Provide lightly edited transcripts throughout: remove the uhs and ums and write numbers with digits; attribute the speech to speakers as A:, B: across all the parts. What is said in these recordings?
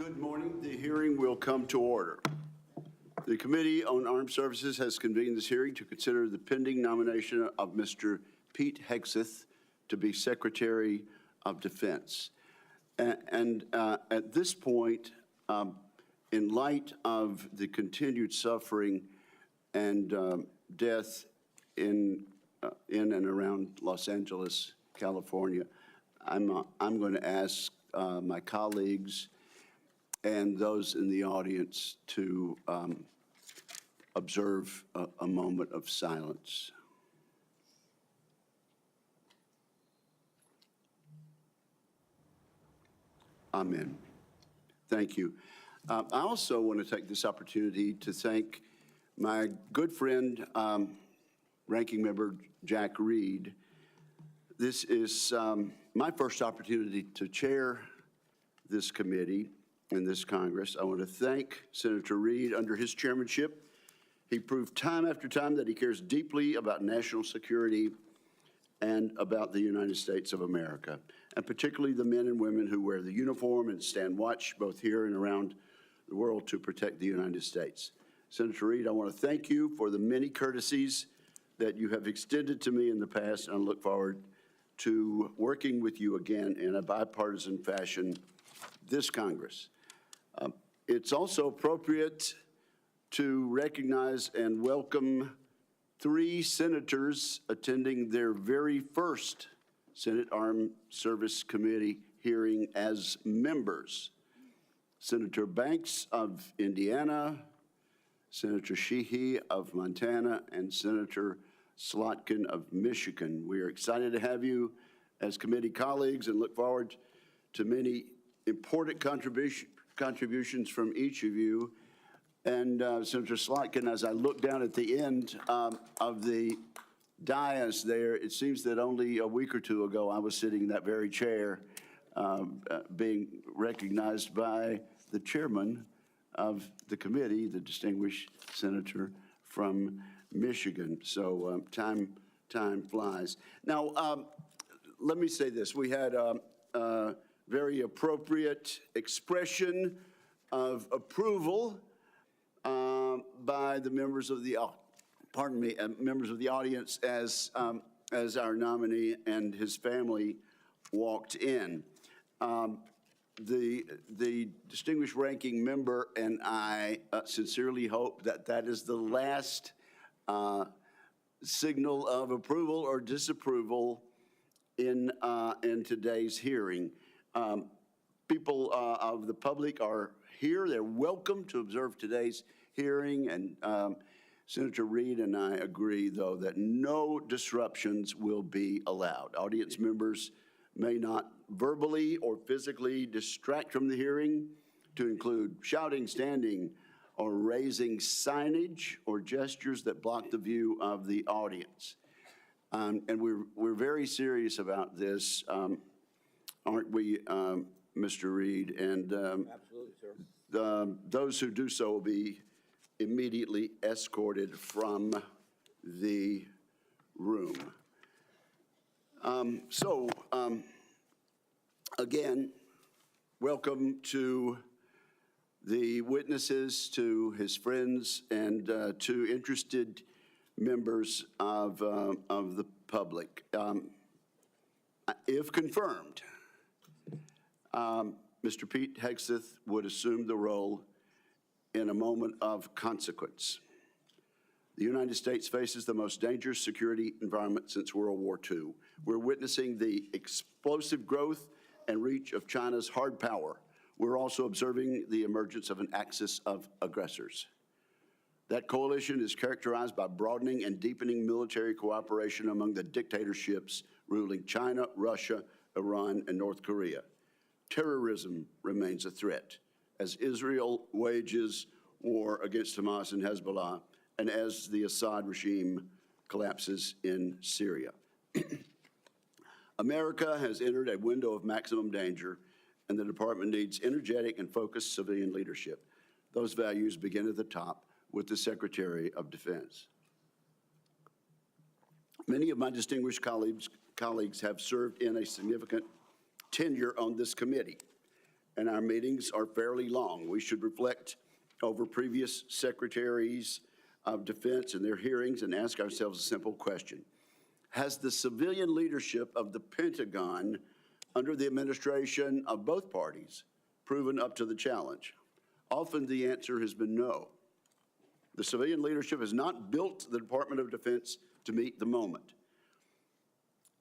A: Good morning. The hearing will come to order. The Committee on Armed Services has convened this hearing to consider the pending nomination of Mr. Pete Hegseth to be Secretary of Defense. And at this point, in light of the continued suffering and death in and around Los Angeles, California, I'm going to ask my colleagues and those in the audience to observe a moment of silence. Amen. Thank you. I also want to take this opportunity to thank my good friend, Ranking Member Jack Reed. This is my first opportunity to chair this committee in this Congress. I want to thank Senator Reed. Under his chairmanship, he proved time after time that he cares deeply about national security and about the United States of America, and particularly the men and women who wear the uniform and stand watch both here and around the world to protect the United States. Senator Reed, I want to thank you for the many courtesies that you have extended to me in the past, and I look forward to working with you again in a bipartisan fashion this Congress. It's also appropriate to recognize and welcome 3 senators attending their very first Senate Armed Service Committee hearing as members. Senator Banks of Indiana, Senator Sheehy of Montana, and Senator Slotkin of Michigan. We are excited to have you as committee colleagues and look forward to many important contributions from each of you. And Senator Slotkin, as I look down at the end of the dais there, it seems that only a week or 2 ago I was sitting in that very chair being recognized by the chairman of the committee, the distinguished senator from Michigan. So time flies. Now, let me say this. We had a very appropriate expression of approval by the members of the members of the audience as our nominee and his family walked in. The distinguished ranking member and I sincerely hope that that is the last signal of approval or disapproval in today's hearing. People of the public are here. They're welcome to observe today's hearing, and Senator Reed and I agree, though, that no disruptions will be allowed. Audience members may not verbally or physically distract from the hearing, to include shouting, standing, or raising signage or gestures that block the view of the audience. And we're very serious about this, aren't we, Mr. Reed? And
B: absolutely, sir.
A: Those who do so will be immediately escorted from the room. Again, welcome to the witnesses, to his friends, and to interested members of the public. If confirmed, Mr. Pete Hegseth would assume the role in a moment of consequence. The United States faces the most dangerous security environment since World War II. We're witnessing the explosive growth and reach of China's hard power. We're also observing the emergence of an axis of aggressors. That coalition is characterized by broadening and deepening military cooperation among the dictatorships ruling China, Russia, Iran, and North Korea. Terrorism remains a threat as Israel wages war against Hamas and Hezbollah, and as the Assad regime collapses in Syria. America has entered a window of maximum danger, and the department needs energetic and focused civilian leadership. Those values begin at the top with the Secretary of Defense. Many of my distinguished colleagues have served in a significant tenure on this committee. and our meetings are fairly long. We should reflect over previous secretaries of defense and their hearings and ask ourselves a simple question. Has the civilian leadership of the Pentagon under the administration of both parties proven up to the challenge? Often the answer has been no. The civilian leadership has not built the Department of Defense to meet the moment.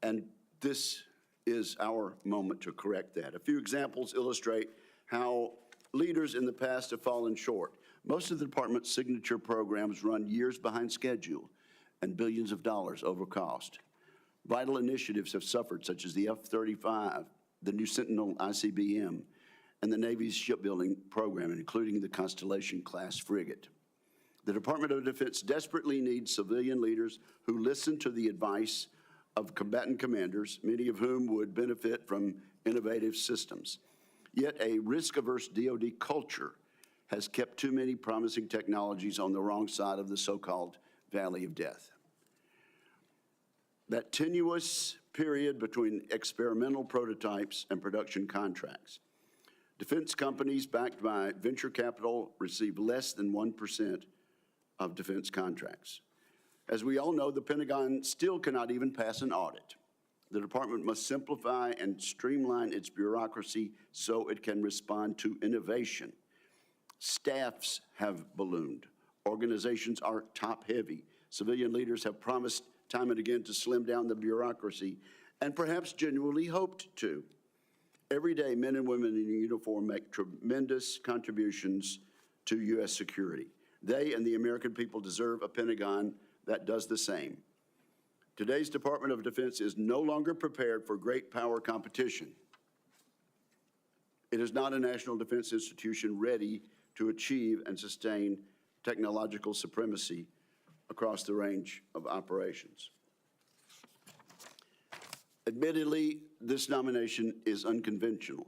A: And this is our moment to correct that. A few examples illustrate how leaders in the past have fallen short. Most of the department's signature programs run years behind schedule and billions of dollars over cost. Vital initiatives have suffered, such as the F-35, the new Sentinel ICBM, and the Navy's shipbuilding program, including the Constellation-class frigate. The Department of Defense desperately needs civilian leaders who listen to the advice of combatant commanders, many of whom would benefit from innovative systems. Yet a risk-averse DoD culture has kept too many promising technologies on the wrong side of the so-called valley of death. That tenuous period between experimental prototypes and production contracts. Defense companies backed by venture capital receive less than 1% of defense contracts. As we all know, the Pentagon still cannot even pass an audit. The department must simplify and streamline its bureaucracy so it can respond to innovation. Staffs have ballooned. Organizations are top-heavy. Civilian leaders have promised time and again to slim down the bureaucracy, and perhaps genuinely hoped to. Every day, men and women in uniform make tremendous contributions to U.S. security. They and the American people deserve a Pentagon that does the same. Today's Department of Defense is no longer prepared for great power competition. It is not a national defense institution ready to achieve and sustain technological supremacy across the range of operations. Admittedly, this nomination is unconventional.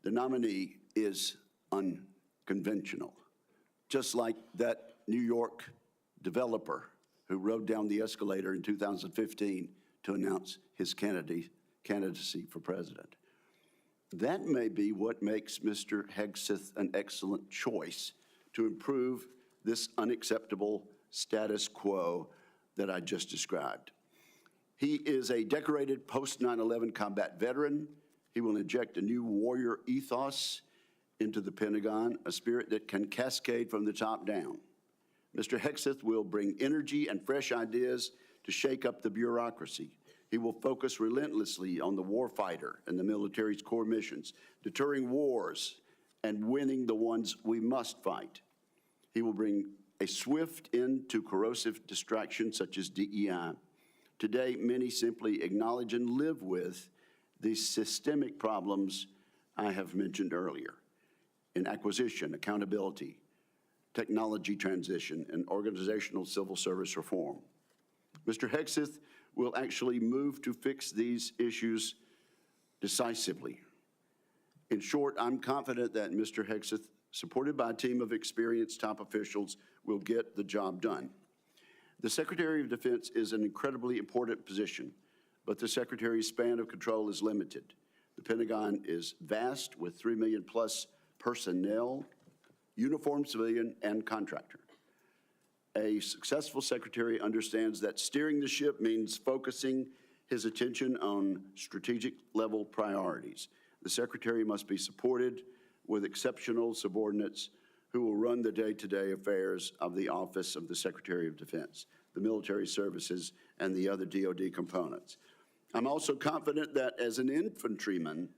A: The nominee is unconventional, just like that New York developer who rode down the escalator in 2015 to announce his candidacy for president. That may be what makes Mr. Hegseth an excellent choice to improve this unacceptable status quo that I just described. He is a decorated post-9/11 combat veteran. He will inject a new warrior ethos into the Pentagon, a spirit that can cascade from the top down. Mr. Hegseth will bring energy and fresh ideas to shake up the bureaucracy. He will focus relentlessly on the warfighter and the military's core missions, deterring wars and winning the ones we must fight. He will bring a swift end to corrosive distractions such as DEI. Today, many simply acknowledge and live with the systemic problems I have mentioned earlier in acquisition, accountability, technology transition, and organizational civil service reform. Mr. Hegseth will actually move to fix these issues decisively. In short, I'm confident that Mr. Hegseth, supported by a team of experienced top officials, will get the job done. The Secretary of Defense is an incredibly important position, but the Secretary's span of control is limited. The Pentagon is vast with 3 million plus personnel, uniformed civilian and contractor. A successful secretary understands that steering the ship means focusing his attention on strategic level priorities. The secretary must be supported with exceptional subordinates who will run the day-to-day affairs of the Office of the Secretary of Defense, the military services, and the other DoD components. I'm also confident that as an infantryman,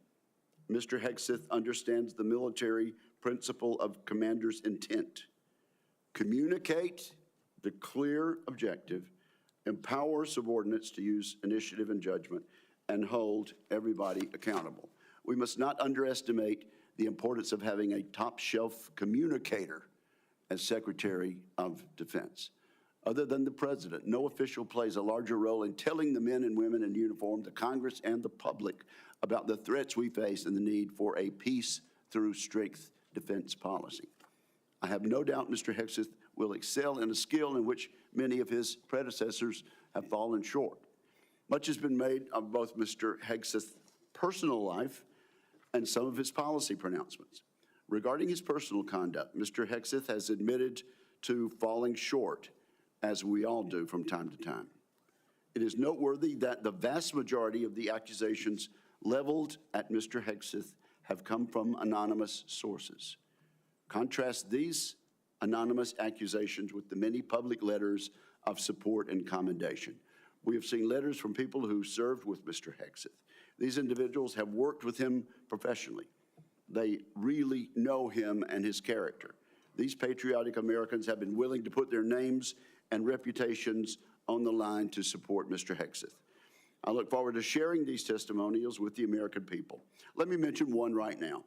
A: Mr. Hegseth understands the military principle of commander's intent. Communicate the clear objective, empower subordinates to use initiative and judgment, and hold everybody accountable. We must not underestimate the importance of having a top-shelf communicator as Secretary of Defense. Other than the President, no official plays a larger role in telling the men and women in uniform, the Congress, and the public about the threats we face and the need for a peace through strength defense policy. I have no doubt Mr. Hegseth will excel in a skill in which many of his predecessors have fallen short. Much has been made of both Mr. Hegseth's personal life and some of his policy pronouncements. Regarding his personal conduct, Mr. Hegseth has admitted to falling short, as we all do from time to time. It is noteworthy that the vast majority of the accusations leveled at Mr. Hegseth have come from anonymous sources. Contrast these anonymous accusations with the many public letters of support and commendation. We have seen letters from people who served with Mr. Hegseth. These individuals have worked with him professionally. They really know him and his character. These patriotic Americans have been willing to put their names and reputations on the line to support Mr. Hegseth. I look forward to sharing these testimonials with the American people. Let me mention one right now.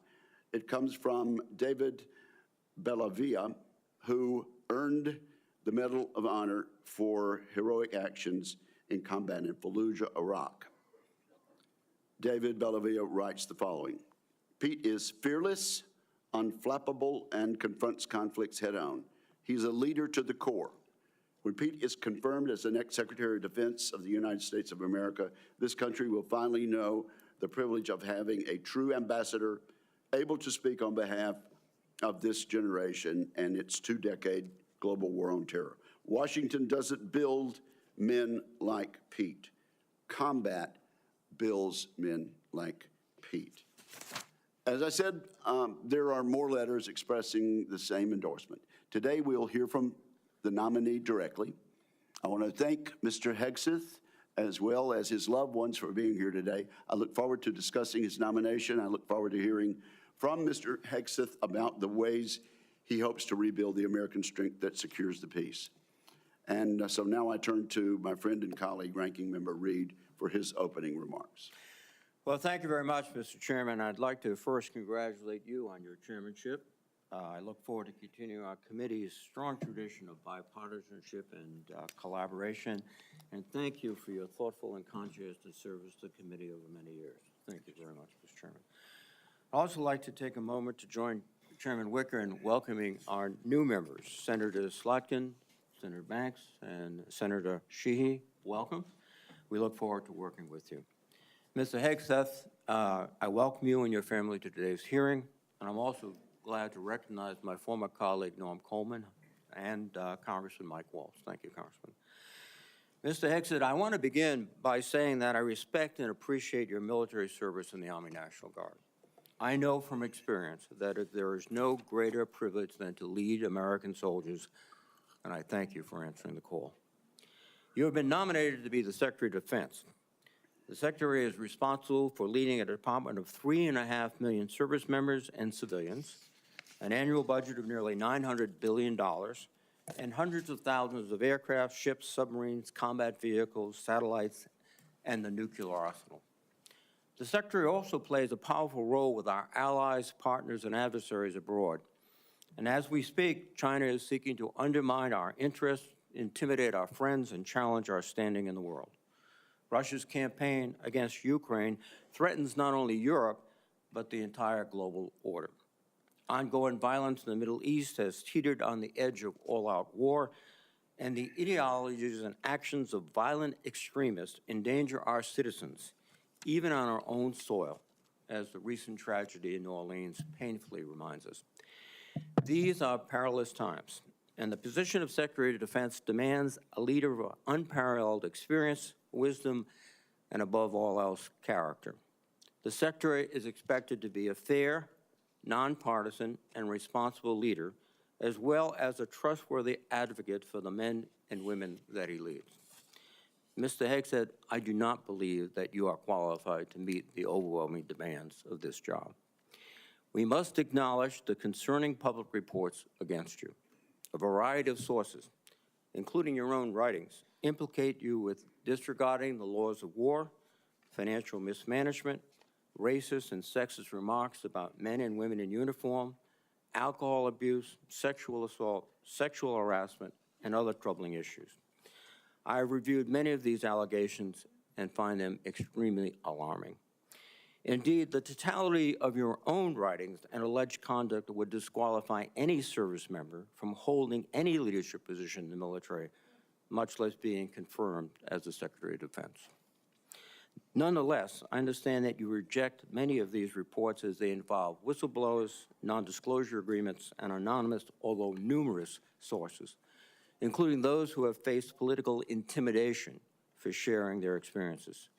A: It comes from David Bellavia, who earned the Medal of Honor for heroic actions in combat in Fallujah, Iraq. David Bellavia writes the following: Pete is fearless, unflappable, and confronts conflicts head-on. He's a leader to the core. When Pete is confirmed as the next Secretary of Defense of the United States of America, this country will finally know the privilege of having a true ambassador able to speak on behalf of this generation and its two-decade global war on terror. Washington doesn't build men like Pete. Combat builds men like Pete. As I said, there are more letters expressing the same endorsement. Today, we'll hear from the nominee directly. I want to thank Mr. Hegseth as well as his loved ones for being here today. I look forward to discussing his nomination. I look forward to hearing from Mr. Hegseth about the ways he hopes to rebuild the American strength that secures the peace. And so now I turn to my friend and colleague, Ranking Member Reed, for his opening remarks.
B: Well, thank you very much, Mr. Chairman. I'd like to first congratulate you on your chairmanship. I look forward to continuing our committee's strong tradition of bipartisanship and collaboration. And thank you for your thoughtful and conscientious service to the committee over many years. Thank you very much, Mr. Chairman. I'd also like to take a moment to join Chairman Wicker in welcoming our new members, Senator Slotkin, Senator Banks, and Senator Sheehy. Welcome. We look forward to working with you. Mr. Hegseth, I welcome you and your family to today's hearing, and I'm also glad to recognize my former colleague, Norm Coleman, and Congressman Mike Waltz. Thank you, Congressman. Mr. Hegseth, I want to begin by saying that I respect and appreciate your military service in the Army National Guard. I know from experience that there is no greater privilege than to lead American soldiers, and I thank you for answering the call. You have been nominated to be the Secretary of Defense. The Secretary is responsible for leading a department of 3.5 million service members and civilians, an annual budget of nearly $900 billion, and hundreds of thousands of aircraft, ships, submarines, combat vehicles, satellites, and the nuclear arsenal. The Secretary also plays a powerful role with our allies, partners, and adversaries abroad. And as we speak, China is seeking to undermine our interests, intimidate our friends, and challenge our standing in the world. Russia's campaign against Ukraine threatens not only Europe, but the entire global order. Ongoing violence in the Middle East has teetered on the edge of all-out war, and the ideologies and actions of violent extremists endanger our citizens, even on our own soil, as the recent tragedy in New Orleans painfully reminds us. These are perilous times, and the position of Secretary of Defense demands a leader of unparalleled experience, wisdom, and above all else, character. The Secretary is expected to be a fair, nonpartisan, and responsible leader, as well as a trustworthy advocate for the men and women that he leads. Mr. Hegseth, I do not believe that you are qualified to meet the overwhelming demands of this job. We must acknowledge the concerning public reports against you. A variety of sources, including your own writings, implicate you with disregarding the laws of war, financial mismanagement, racist and sexist remarks about men and women in uniform, alcohol abuse, sexual assault, sexual harassment, and other troubling issues. I have reviewed many of these allegations and find them extremely alarming. Indeed, the totality of your own writings and alleged conduct would disqualify any service member from holding any leadership position in the military, much less being confirmed as the Secretary of Defense. Nonetheless, I understand that you reject many of these reports as they involve whistleblowers, non-disclosure agreements, and anonymous, although numerous, sources, including those who have faced political intimidation for sharing their experiences.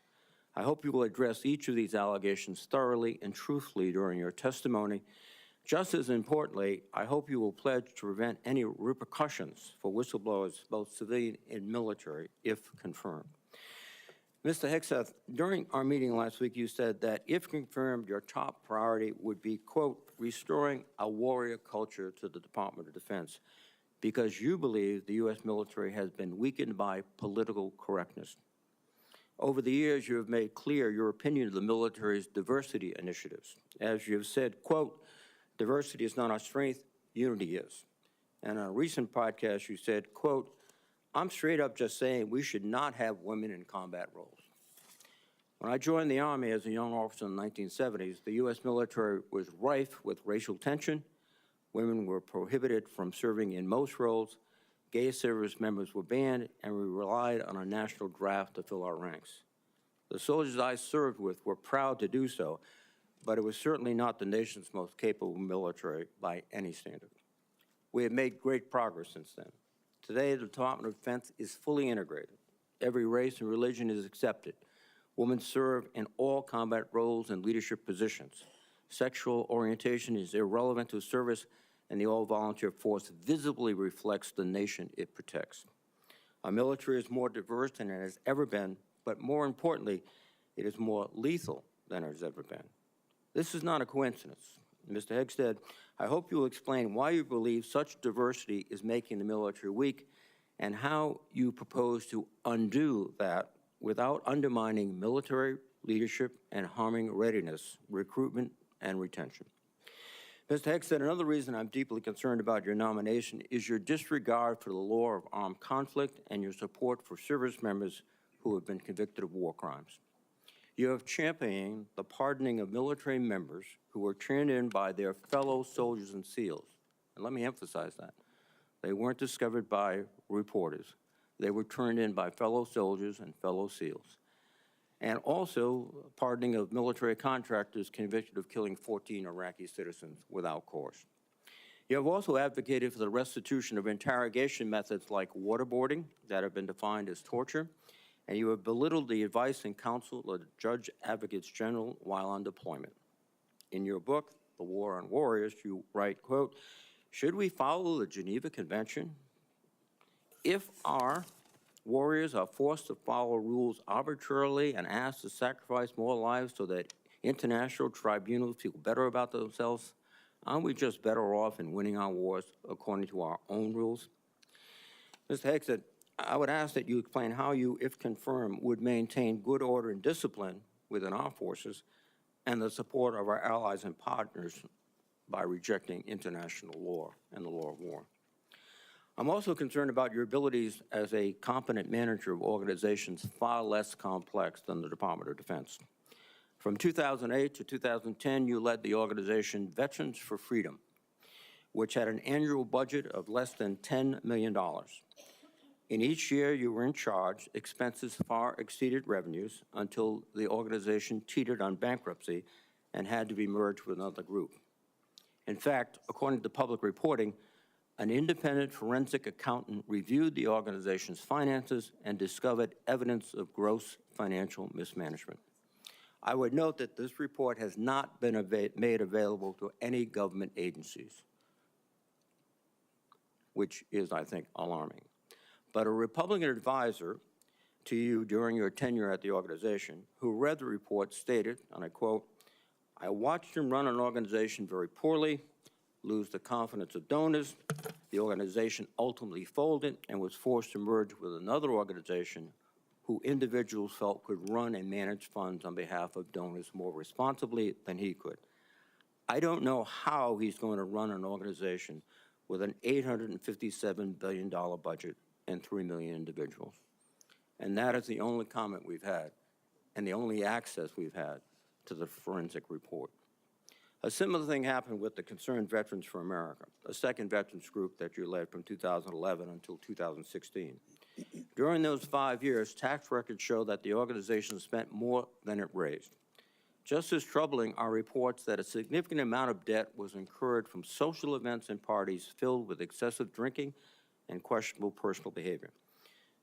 B: I hope you will address each of these allegations thoroughly and truthfully during your testimony. Just as importantly, I hope you will pledge to prevent any repercussions for whistleblowers, both civilian and military, if confirmed. Mr. Hegseth, during our meeting last week, you said that if confirmed, your top priority would be, quote, restoring a warrior culture to the Department of Defense, because you believe the U.S. military has been weakened by political correctness. Over the years, you have made clear your opinion of the military's diversity initiatives. As you have said, quote, diversity is not our strength, unity is. And on a recent podcast, you said, quote, I'm straight up just saying we should not have women in combat roles. When I joined the Army as a young officer in the 1970s, the U.S. military was rife with racial tension. Women were prohibited from serving in most roles. Gay service members were banned, and we relied on a national draft to fill our ranks. The soldiers I served with were proud to do so, but it was certainly not the nation's most capable military by any standard. We have made great progress since then. Today, the Department of Defense is fully integrated. Every race and religion is accepted. Women serve in all combat roles and leadership positions. Sexual orientation is irrelevant to service, and the all-volunteer force visibly reflects the nation it protects. Our military is more diverse than it has ever been, but more importantly, it is more lethal than it has ever been. This is not a coincidence. Mr. Hegseth, I hope you will explain why you believe such diversity is making the military weak and how you propose to undo that without undermining military leadership and harming readiness, recruitment, and retention. Mr. Hegseth, another reason I'm deeply concerned about your nomination is your disregard for the law of armed conflict and your support for service members who have been convicted of war crimes. You have championed the pardoning of military members who were turned in by their fellow soldiers and SEALs. And let me emphasize that. They weren't discovered by reporters. They were turned in by fellow soldiers and fellow SEALs. And also pardoning of military contractors convicted of killing 14 Iraqi citizens without cause. You have also advocated for the restitution of interrogation methods like waterboarding that have been defined as torture, and you have belittled the advice and counsel of the Judge Advocates General while on deployment. In your book, The War on Warriors, you write, quote, should we follow the Geneva Convention? If our warriors are forced to follow rules arbitrarily and asked to sacrifice more lives so that international tribunals feel better about themselves, aren't we just better off in winning our wars according to our own rules? Mr. Hegseth, I would ask that you explain how you, if confirmed, would maintain good order and discipline within our forces and the support of our allies and partners by rejecting international law and the law of war. I'm also concerned about your abilities as a competent manager of organizations far less complex than the Department of Defense. From 2008 to 2010, you led the organization Veterans for Freedom, which had an annual budget of less than $10 million. In each year you were in charge, expenses far exceeded revenues until the organization teetered on bankruptcy and had to be merged with another group. In fact, according to public reporting, an independent forensic accountant reviewed the organization's finances and discovered evidence of gross financial mismanagement. I would note that this report has not been made available to any government agencies, which is, I think, alarming. But a Republican advisor to you during your tenure at the organization who read the report stated, and I quote, I watched him run an organization very poorly, lose the confidence of donors. The organization ultimately folded and was forced to merge with another organization who individuals felt could run and manage funds on behalf of donors more responsibly than he could. I don't know how he's going to run an organization with an $857 billion budget and 3 million individuals. And that is the only comment we've had and the only access we've had to the forensic report. A similar thing happened with the Concerned Veterans for America, a second veterans group that you led from 2011 until 2016. During those 5 years, tax records show that the organization spent more than it raised. Just as troubling are reports that a significant amount of debt was incurred from social events and parties filled with excessive drinking and questionable personal behavior.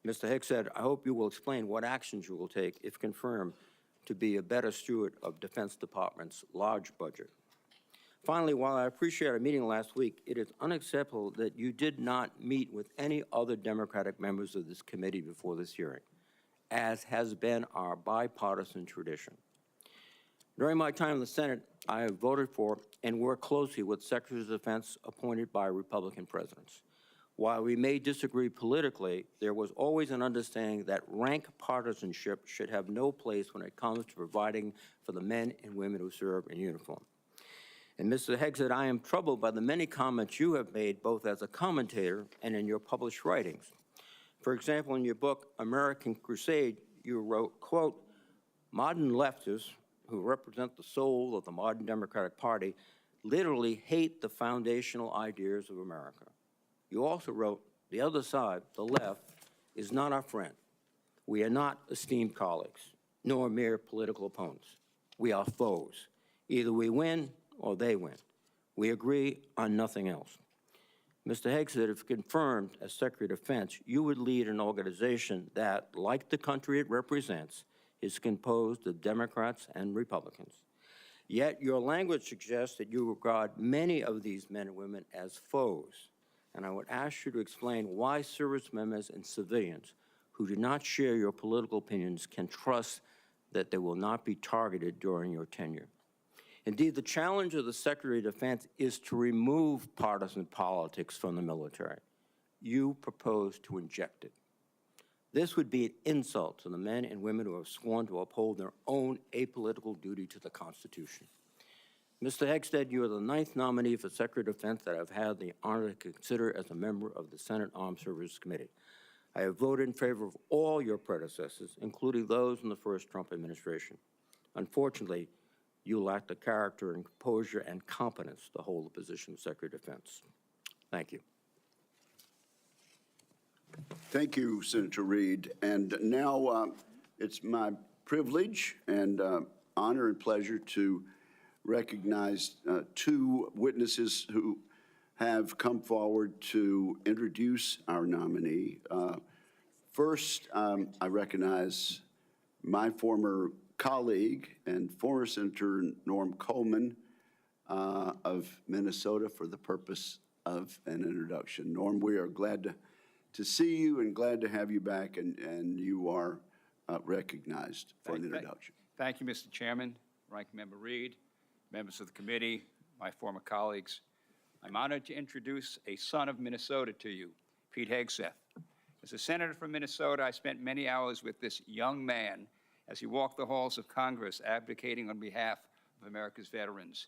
B: Mr. Hegseth, I hope you will explain what actions you will take, if confirmed, to be a better steward of Defense Department's large budget. Finally, while I appreciate our meeting last week, it is unacceptable that you did not meet with any other Democratic members of this committee before this hearing, as has been our bipartisan tradition. During my time in the Senate, I have voted for and worked closely with Secretaries of Defense appointed by Republican presidents. While we may disagree politically, there was always an understanding that rank partisanship should have no place when it comes to providing for the men and women who serve in uniform. And Mr. Hegseth, I am troubled by the many comments you have made both as a commentator and in your published writings. For example, in your book, American Crusade, you wrote, quote, "Modern leftists who represent the soul of the modern Democratic Party literally hate the foundational ideas of America." You also wrote, "The other side, the left, is not our friend. We are not esteemed colleagues, nor mere political opponents. We are foes. Either we win or they win. We agree on nothing else." Mr. Hegseth, if confirmed as Secretary of Defense, you would lead an organization that, like the country it represents, is composed of Democrats and Republicans. Yet your language suggests that you regard many of these men and women as foes. And I would ask you to explain why service members and civilians who do not share your political opinions can trust that they will not be targeted during your tenure. Indeed, the challenge of the Secretary of Defense is to remove partisan politics from the military. You propose to inject it. This would be an insult to the men and women who have sworn to uphold their own apolitical duty to the Constitution. Mr. Hegseth, you are the 9th nominee for Secretary of Defense that I've had the honor to consider as a member of the Senate Armed Services Committee. I have voted in favor of all your predecessors, including those in the first Trump administration. Unfortunately, you lack the character and composure and competence to hold the position of Secretary of Defense. Thank you.
A: Thank you, Senator Reed. And now it's my privilege and honor and pleasure to recognize 2 witnesses who have come forward to introduce our nominee. First, I recognize my former colleague and former Senator Norm Coleman of Minnesota for the purpose of an introduction. Norm, we are glad to see you and glad to have you back, and you are recognized for an introduction.
C: Thank you, Mr. Chairman, Ranking Member Reed, members of the committee, my former colleagues. I'm honored to introduce a son of Minnesota to you, Pete Hegseth. As a senator from Minnesota, I spent many hours with this young man as he walked the halls of Congress advocating on behalf of America's veterans.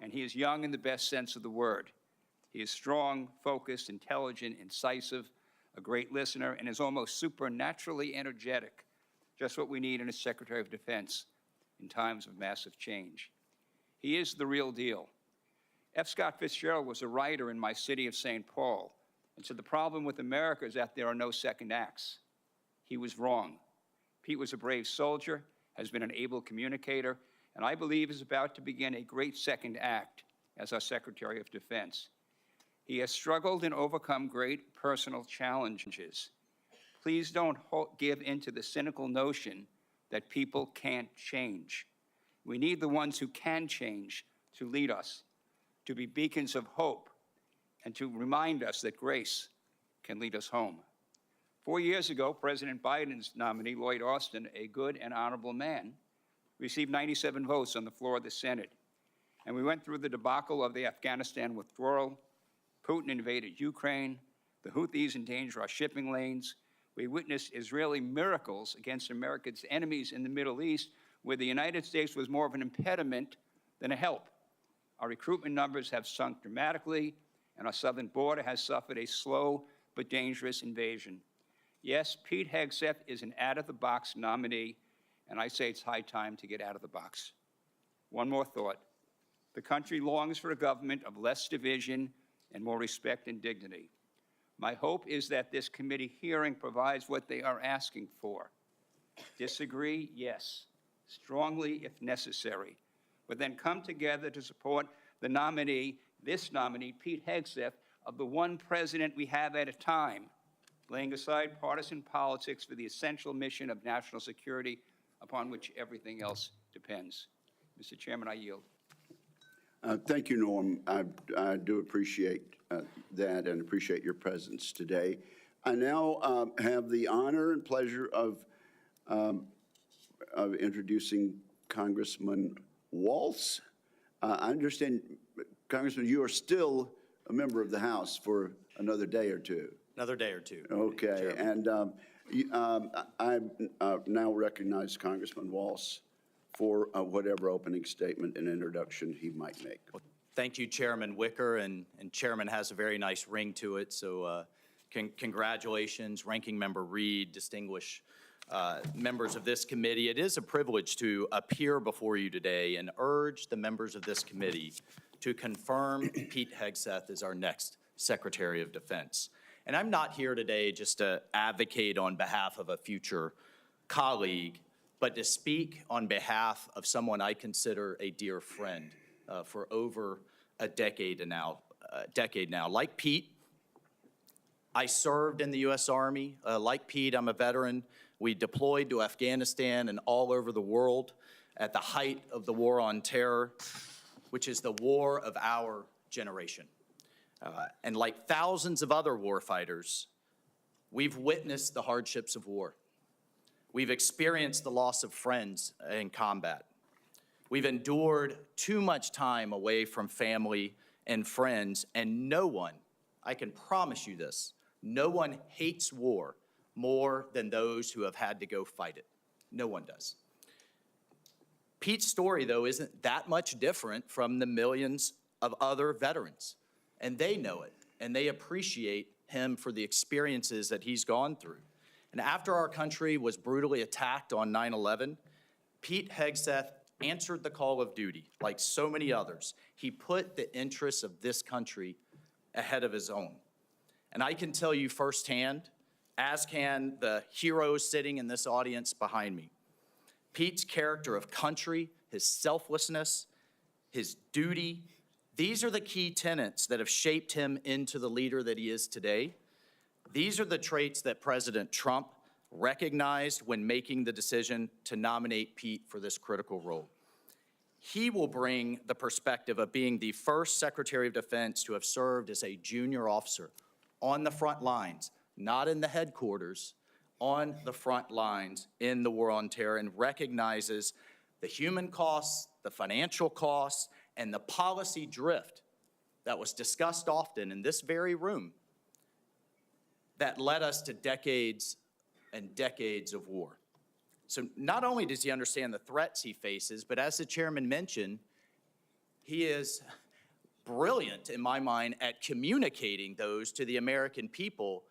C: And he is young in the best sense of the word. He is strong, focused, intelligent, incisive, a great listener, and is almost supernaturally energetic, just what we need in a Secretary of Defense in times of massive change. He is the real deal. F. Scott Fitzgerald was a writer in my city of St. Paul, and said the problem with America is that there are no second acts. He was wrong. Pete was a brave soldier, has been an able communicator, and I believe is about to begin a great second act as our Secretary of Defense. He has struggled and overcome great personal challenges. Please don't give into the cynical notion that people can't change. We need the ones who can change to lead us, to be beacons of hope, and to remind us that grace can lead us home. 4 years ago, President Biden's nominee, Lloyd Austin, a good and honorable man, received 97 votes on the floor of the Senate. And we went through the debacle of the Afghanistan withdrawal. Putin invaded Ukraine. The Houthis endanger our shipping lanes. We witnessed Israeli miracles against America's enemies in the Middle East, where the United States was more of an impediment than a help. Our recruitment numbers have sunk dramatically, and our southern border has suffered a slow but dangerous invasion. Yes, Pete Hegseth is an out-of-the-box nominee, and I say it's high time to get out of the box. One more thought. The country longs for a government of less division and more respect and dignity. My hope is that this committee hearing provides what they are asking for. Disagree? Yes. Strongly if necessary. But then come together to support the nominee, this nominee, Pete Hegseth, of the one president we have at a time, laying aside partisan politics for the essential mission of national security upon which everything else depends. Mr. Chairman, I yield.
A: Thank you, Norm. I do appreciate that and appreciate your presence today. I now have the honor and pleasure of introducing Congressman Walz. I understand, Congressman, you are still a member of the House for another day or two.
D: Another day or two.
A: Okay,
D: Chairman.
A: and I now recognize Congressman Walz for whatever opening statement and introduction he might make.
D: Well, thank you, Chairman Wicker, and Chairman has a very nice ring to it, so congratulations, Ranking Member Reed, distinguished members of this committee. It is a privilege to appear before you today and urge the members of this committee to confirm Pete Hegseth as our next Secretary of Defense. And I'm not here today just to advocate on behalf of a future colleague, but to speak on behalf of someone I consider a dear friend for over a decade now. Like Pete, I served in the U.S. Army. Like Pete, I'm a veteran. We deployed to Afghanistan and all over the world at the height of the war on terror, which is the war of our generation. And like thousands of other warfighters, we've witnessed the hardships of war. We've experienced the loss of friends in combat. We've endured too much time away from family and friends, and no one, I can promise you this, no one hates war more than those who have had to go fight it. No one does. Pete's story, though, isn't that much different from the millions of other veterans, and they know it, and they appreciate him for the experiences that he's gone through. And after our country was brutally attacked on 9/11, Pete Hegseth answered the call of duty. Like so many others, he put the interests of this country ahead of his own. And I can tell you firsthand, as can the heroes sitting in this audience behind me, Pete's character of country, his selflessness, his duty, these are the key tenets that have shaped him into the leader that he is today. These are the traits that President Trump recognized when making the decision to nominate Pete for this critical role. He will bring the perspective of being the first Secretary of Defense to have served as a junior officer on the front lines, not in the headquarters, on the front lines in the war on terror, and recognizes the human costs, the financial costs, and the policy drift that was discussed often in this very room that led us to decades and decades of war. So not only does he understand the threats he faces, but as the chairman mentioned, he is brilliant, in my mind, at communicating those to the American people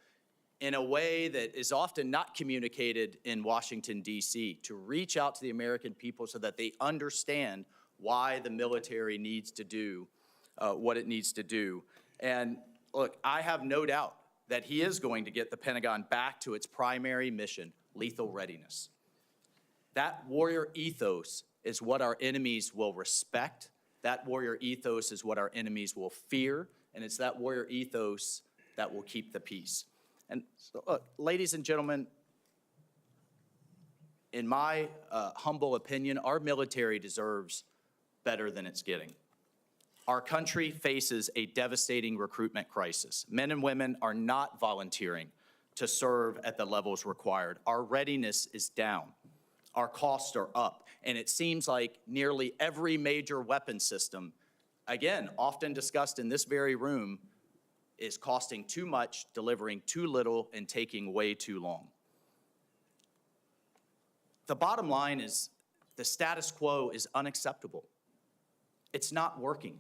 D: in a way that is often not communicated in Washington, D.C., to reach out to the American people so that they understand why the military needs to do what it needs to do. And look, I have no doubt that he is going to get the Pentagon back to its primary mission, lethal readiness. That warrior ethos is what our enemies will respect. That warrior ethos is what our enemies will fear, and it's that warrior ethos that will keep the peace. And so, look, ladies and gentlemen, in my humble opinion, our military deserves better than it's getting. Our country faces a devastating recruitment crisis. Men and women are not volunteering to serve at the levels required. Our readiness is down. Our costs are up. And it seems like nearly every major weapon system, again, often discussed in this very room, is costing too much, delivering too little, and taking way too long. The bottom line is the status quo is unacceptable. It's not working.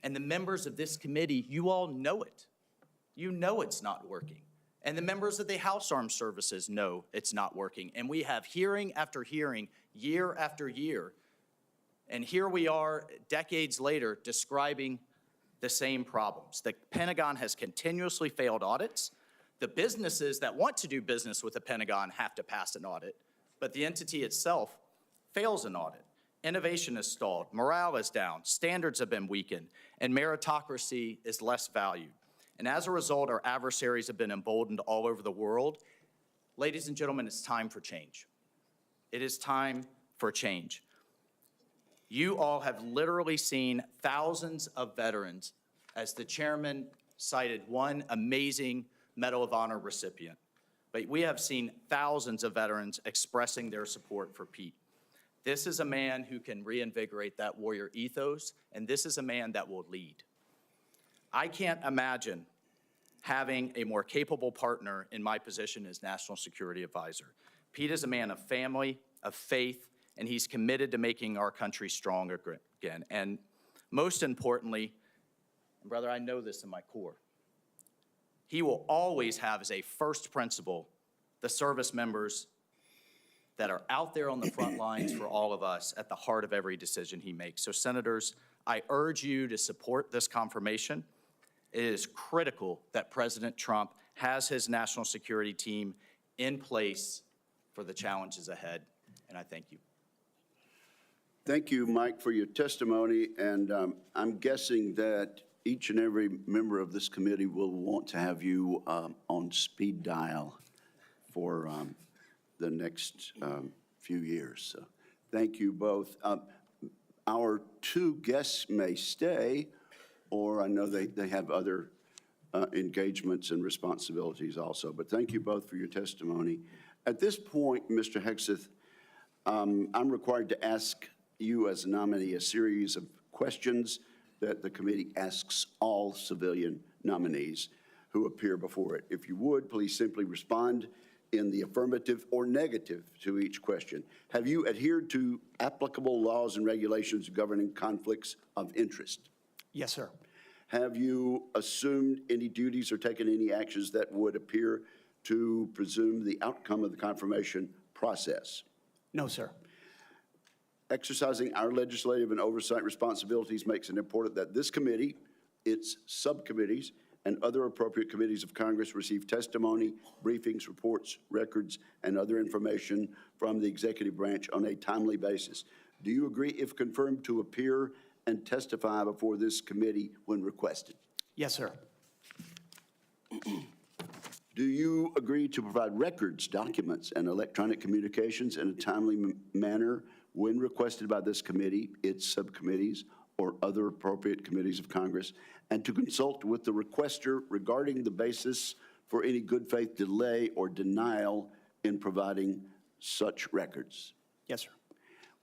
D: And the members of this committee, you all know it. You know it's not working. And the members of the House Armed Services know it's not working. And we have hearing after hearing, year after year. And here we are, decades later, describing the same problems. The Pentagon has continuously failed audits. The businesses that want to do business with the Pentagon have to pass an audit, but the entity itself fails an audit. Innovation is stalled, morale is down, standards have been weakened, and meritocracy is less valued. And as a result, our adversaries have been emboldened all over the world. Ladies and gentlemen, it's time for change. It is time for change. You all have literally seen thousands of veterans, as the chairman cited one amazing Medal of Honor recipient. But we have seen thousands of veterans expressing their support for Pete. This is a man who can reinvigorate that warrior ethos, and this is a man that will lead. I can't imagine having a more capable partner in my position as National Security Advisor. Pete is a man of family, of faith, and he's committed to making our country strong again. And most importantly, and brother, I know this in my core, he will always have as a first principle the service members that are out there on the front lines for all of us at the heart of every decision he makes. So senators, I urge you to support this confirmation. It is critical that President Trump has his national security team in place for the challenges ahead, and I thank you.
A: Thank you, Mike, for your testimony, and I'm guessing that each and every member of this committee will want to have you on speed dial for the next few years. So thank you both. Our two guests may stay, or I know they have other engagements and responsibilities also, but thank you both for your testimony. At this point, Mr. Hegseth, I'm required to ask you as a nominee a series of questions that the committee asks all civilian nominees who appear before it. If you would, please simply respond in the affirmative or negative to each question. Have you adhered to applicable laws and regulations governing conflicts of interest?
E: Yes, sir.
A: Have you assumed any duties or taken any actions that would appear to presume the outcome of the confirmation process?
E: No, sir.
A: Exercising our legislative and oversight responsibilities makes it important that this committee, its subcommittees, and other appropriate committees of Congress receive testimony, briefings, reports, records, and other information from the executive branch on a timely basis. Do you agree, if confirmed, to appear and testify before this committee when requested?
E: Yes, sir.
A: Do you agree to provide records, documents, and electronic communications in a timely manner when requested by this committee, its subcommittees, or other appropriate committees of Congress, and to consult with the requester regarding the basis for any good faith delay or denial in providing such records?
E: Yes, sir.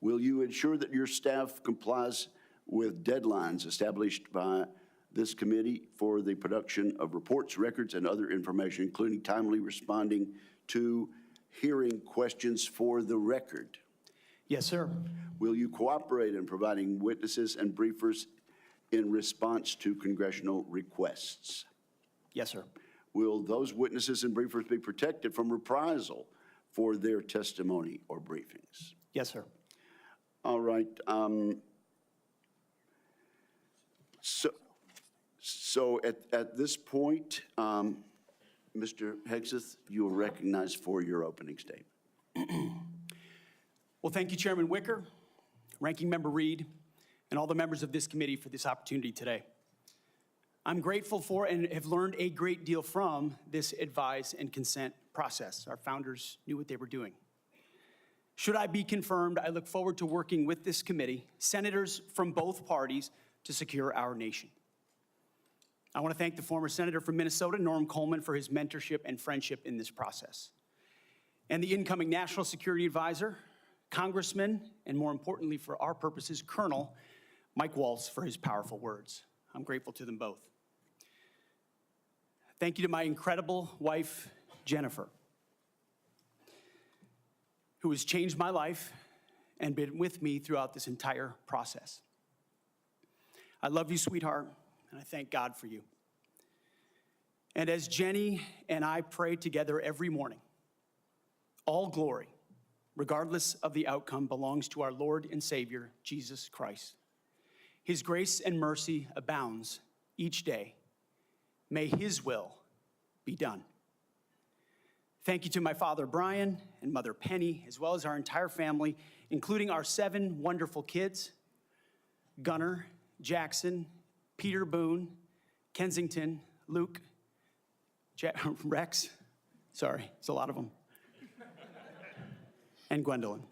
A: Will you ensure that your staff complies with deadlines established by this committee for the production of reports, records, and other information, including timely responding to hearing questions for the record?
E: Yes, sir.
A: Will you cooperate in providing witnesses and briefers in response to congressional requests?
E: Yes, sir.
A: Will those witnesses and briefers be protected from reprisal for their testimony or briefings?
E: Yes, sir.
A: All right. So at this point, Mr. Hegseth, you are recognized for your opening statement.
E: Well, thank you, Chairman Wicker, Ranking Member Reed, and all the members of this committee for this opportunity today. I'm grateful for and have learned a great deal from this advise and consent process. Our founders knew what they were doing. Should I be confirmed, I look forward to working with this committee, senators from both parties, to secure our nation. I want to thank the former senator from Minnesota, Norm Coleman, for his mentorship and friendship in this process, and the incoming National Security Advisor, Congressman, and more importantly for our purposes, Colonel Mike Waltz, for his powerful words. I'm grateful to them both. Thank you to my incredible wife, Jennifer, who has changed my life and been with me throughout this entire process. I love you, sweetheart, and I thank God for you. And as Jenny and I pray together every morning, all glory, regardless of the outcome, belongs to our Lord and Savior, Jesus Christ. His grace and mercy abounds each day. May His will be done. Thank you to my father, Brian, and mother, Penny, as well as our entire family, including our 7 wonderful kids, Gunnar, Jackson, Peter Boone, Kensington, Luke, Rex, sorry, it's a lot of them, and Gwendolyn.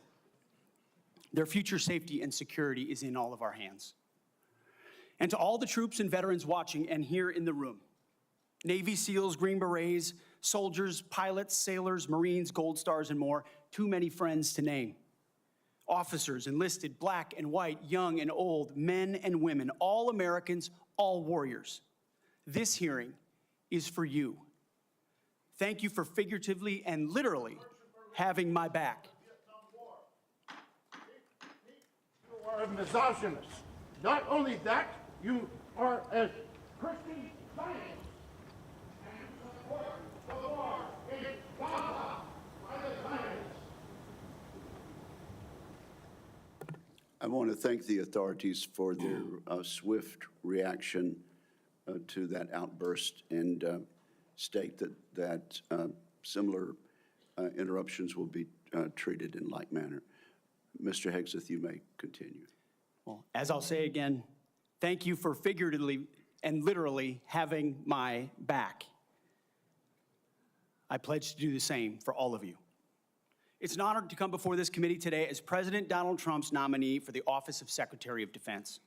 E: Their future safety and security is in all of our hands. And to all the troops and veterans watching and here in the room, Navy SEALs, Green Berets, soldiers, pilots, sailors, Marines, Gold Stars, and more, too many friends to name. Officers, enlisted, black and white, young and old, men and women, all Americans, all warriors. This hearing is for you. Thank you for figuratively and literally having my back.
F: You are a misogynist. Not only that, you are a Christian Zionist. And you support the war in Gaza by the Zionists.
A: I want to thank the authorities for their swift reaction to that outburst and state that similar interruptions will be treated in like manner. Mr. Hegseth, you may continue.
E: Well, as I'll say again, thank you for figuratively and literally having my back. I pledge to do the same for all of you. It's an honor to come before this committee today as President Donald Trump's nominee for the office of Secretary of Defense.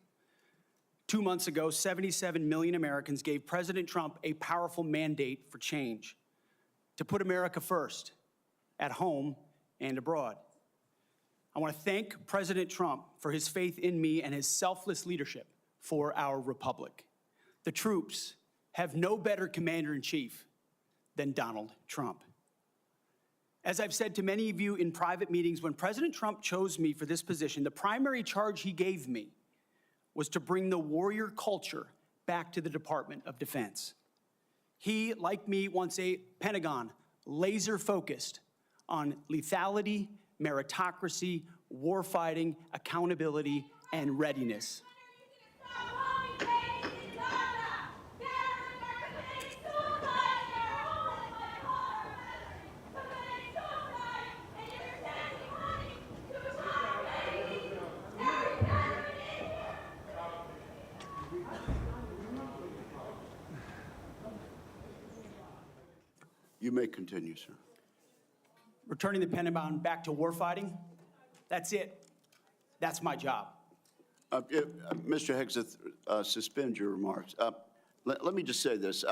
E: 2 months ago, 77 million Americans gave President Trump a powerful mandate for change, to put America first, at home and abroad. I want to thank President Trump for his faith in me and his selfless leadership for our republic. The troops have no better commander-in-chief than Donald Trump. As I've said to many of you in private meetings, when President Trump chose me for this position, the primary charge he gave me was to bring the warrior culture back to the Department of Defense. He, like me, wants a Pentagon laser-focused on lethality, meritocracy, warfighting, accountability, and readiness.
A: You may continue, sir.
E: Returning the Pentagon back to warfighting, that's it. That's my job.
A: Mr. Hegseth, suspend your remarks. Let me just say this.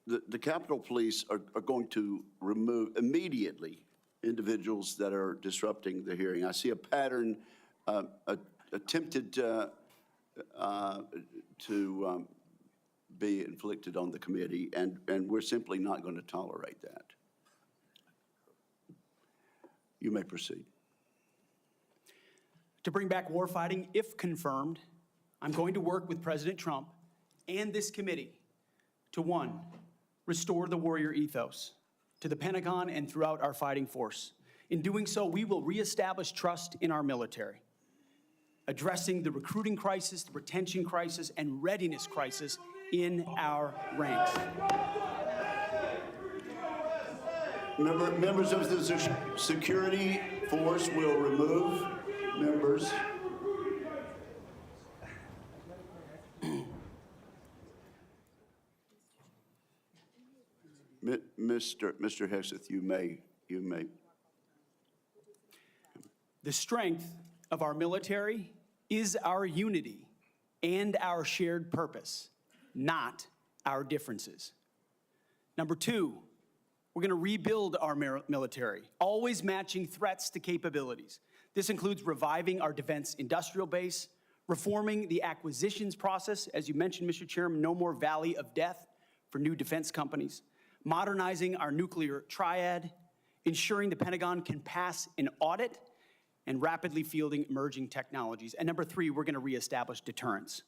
A: The Capitol Police are going to remove immediately individuals that are disrupting the hearing. I see a pattern attempted to be inflicted on the committee, and we're simply not going to tolerate that. You may proceed.
E: To bring back warfighting, if confirmed, I'm going to work with President Trump and this committee to, 1, restore the warrior ethos to the Pentagon and throughout our fighting force. In doing so, we will reestablish trust in our military, addressing the recruiting crisis, the retention crisis, and readiness crisis in our ranks.
A: Members of the security force will remove members. Mr. Hegseth, you may.
E: The strength of our military is our unity and our shared purpose, not our differences. Number 2, we're going to rebuild our military, always matching threats to capabilities. This includes reviving our defense industrial base, reforming the acquisitions process. As you mentioned, Mr. Chairman, no more valley of death for new defense companies, modernizing our nuclear triad, ensuring the Pentagon can pass an audit, and rapidly fielding emerging technologies. And number 3, we're going to reestablish deterrence.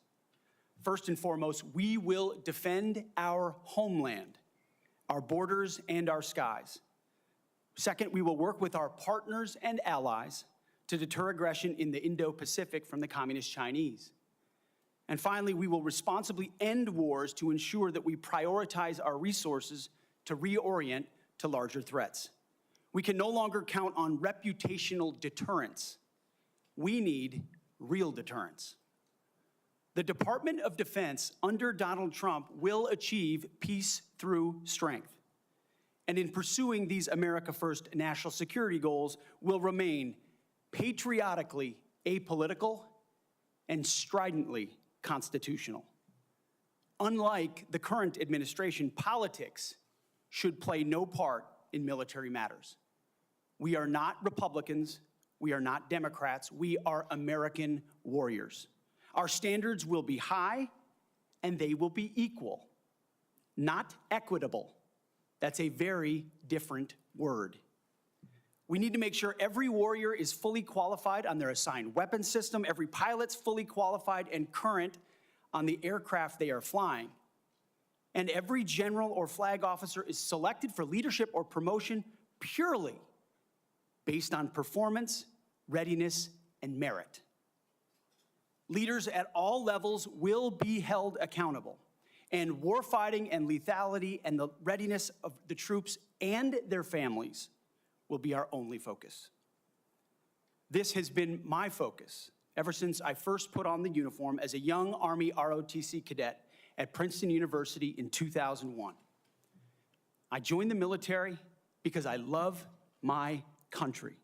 E: First and foremost, we will defend our homeland, our borders, and our skies. Second, we will work with our partners and allies to deter aggression in the Indo-Pacific from the Communist Chinese. And finally, we will responsibly end wars to ensure that we prioritize our resources to reorient to larger threats. We can no longer count on reputational deterrence. We need real deterrence. The Department of Defense under Donald Trump will achieve peace through strength. And in pursuing these America First national security goals, will remain patriotically apolitical and stridently constitutional. Unlike the current administration, politics should play no part in military matters. We are not Republicans, we are not Democrats, we are American warriors. Our standards will be high and they will be equal, not equitable. That's a very different word. We need to make sure every warrior is fully qualified on their assigned weapons system, every pilot's fully qualified and current on the aircraft they are flying, and every general or flag officer is selected for leadership or promotion purely based on performance, readiness, and merit. Leaders at all levels will be held accountable, and warfighting and lethality and the readiness of the troops and their families will be our only focus. This has been my focus ever since I first put on the uniform as a young Army ROTC cadet at Princeton University in 2001. I joined the military because I love my country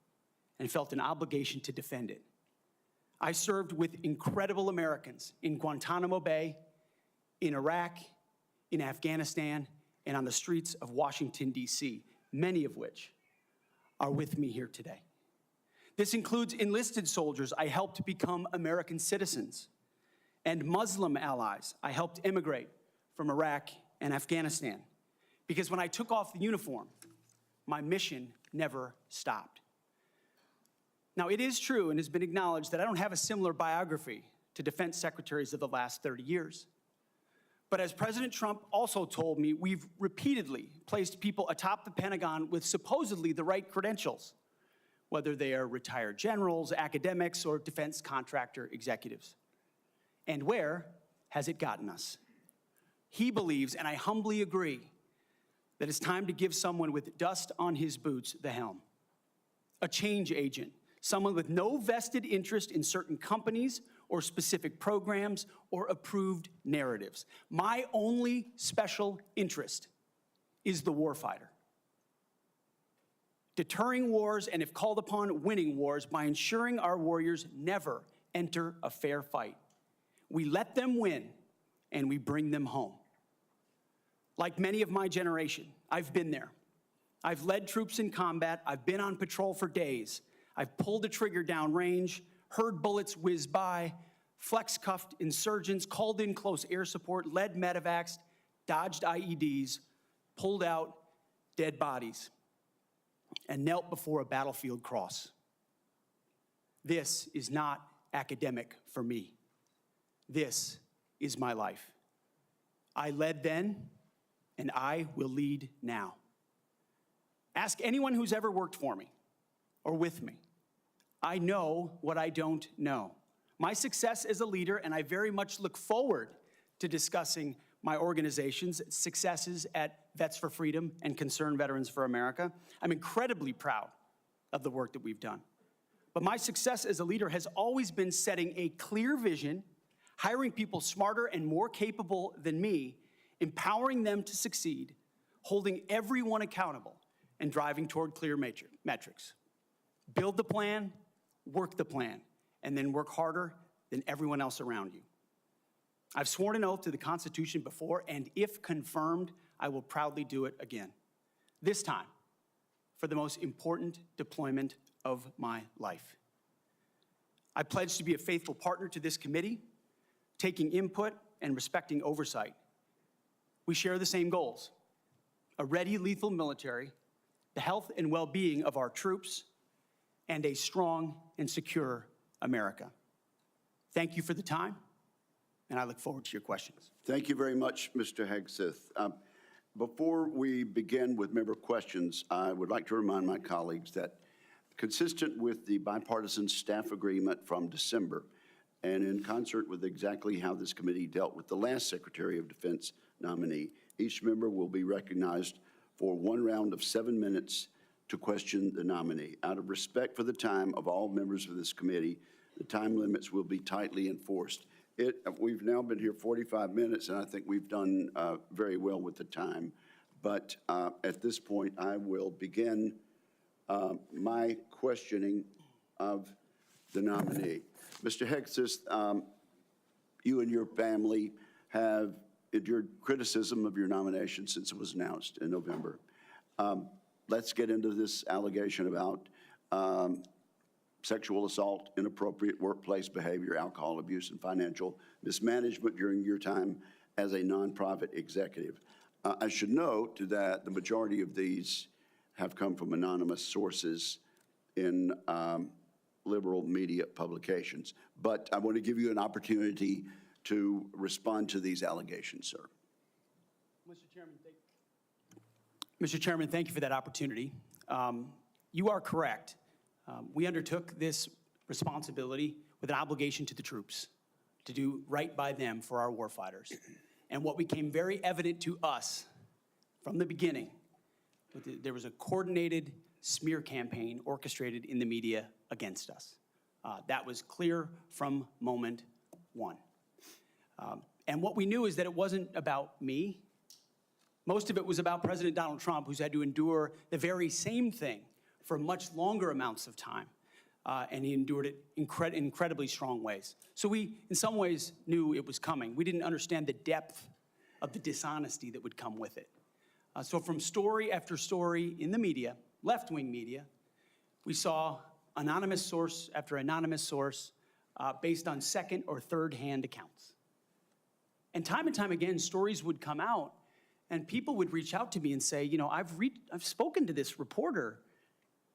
E: and felt an obligation to defend it. I served with incredible Americans in Guantanamo Bay, in Iraq, in Afghanistan, and on the streets of Washington, D.C., many of which are with me here today. This includes enlisted soldiers I helped become American citizens, and Muslim allies I helped immigrate from Iraq and Afghanistan. Because when I took off the uniform, my mission never stopped. Now, it is true and has been acknowledged that I don't have a similar biography to defense secretaries of the last 30 years. But as President Trump also told me, we've repeatedly placed people atop the Pentagon with supposedly the right credentials, whether they are retired generals, academics, or defense contractor executives. And where has it gotten us? He believes, and I humbly agree, that it's time to give someone with dust on his boots the helm. A change agent, someone with no vested interest in certain companies or specific programs or approved narratives. My only special interest is the warfighter. Deterring wars, and if called upon, winning wars by ensuring our warriors never enter a fair fight. We let them win, and we bring them home. Like many of my generation, I've been there. I've led troops in combat. I've been on patrol for days. I've pulled the trigger down range, heard bullets whiz by, flex-cuffed insurgents, called in close air support, led medevacs, dodged IEDs, pulled out dead bodies, and knelt before a battlefield cross. This is not academic for me. This is my life. I led then, and I will lead now. Ask anyone who's ever worked for me or with me. I know what I don't know. My success as a leader, and I very much look forward to discussing my organization's successes at Vets for Freedom and Concerned Veterans for America. I'm incredibly proud of the work that we've done. But my success as a leader has always been setting a clear vision, hiring people smarter and more capable than me, empowering them to succeed, holding everyone accountable, and driving toward clear metrics. Build the plan, work the plan, and then work harder than everyone else around you. I've sworn an oath to the Constitution before, and if confirmed, I will proudly do it again. This time, for the most important deployment of my life. I pledge to be a faithful partner to this committee, taking input and respecting oversight. We share the same goals: a ready, lethal military, the health and well-being of our troops, and a strong and secure America. Thank you for the time, and I look forward to your questions.
A: Thank you very much, Mr. Hegseth. Before we begin with member questions, I would like to remind my colleagues that, consistent with the bipartisan staff agreement from December, and in concert with exactly how this committee dealt with the last Secretary of Defense nominee, each member will be recognized for one round of 7 minutes to question the nominee. Out of respect for the time of all members of this committee, the time limits will be tightly enforced. We've now been here 45 minutes, and I think we've done very well with the time. But at this point, I will begin my questioning of the nominee. Mr. Hegseth, you and your family have endured criticism of your nomination since it was announced in November. Let's get into this allegation about sexual assault, inappropriate workplace behavior, alcohol abuse, and financial mismanagement during your time as a nonprofit executive. I should note that the majority of these have come from anonymous sources in liberal media publications. But I want to give you an opportunity to respond to these allegations, sir.
E: Mr. Chairman, thank you for that opportunity. You are correct. We undertook this responsibility with an obligation to the troops to do right by them for our warfighters. And what became very evident to us from the beginning, there was a coordinated smear campaign orchestrated in the media against us. That was clear from moment one. And what we knew is that it wasn't about me. Most of it was about President Donald Trump, who's had to endure the very same thing for much longer amounts of time. And he endured it in incredibly strong ways. So we, in some ways, knew it was coming. We didn't understand the depth of the dishonesty that would come with it. So from story after story in the media, left-wing media, we saw anonymous source after anonymous source based on second or third-hand accounts. And time again, stories would come out, and people would reach out to me and say, you know, I've spoken to this reporter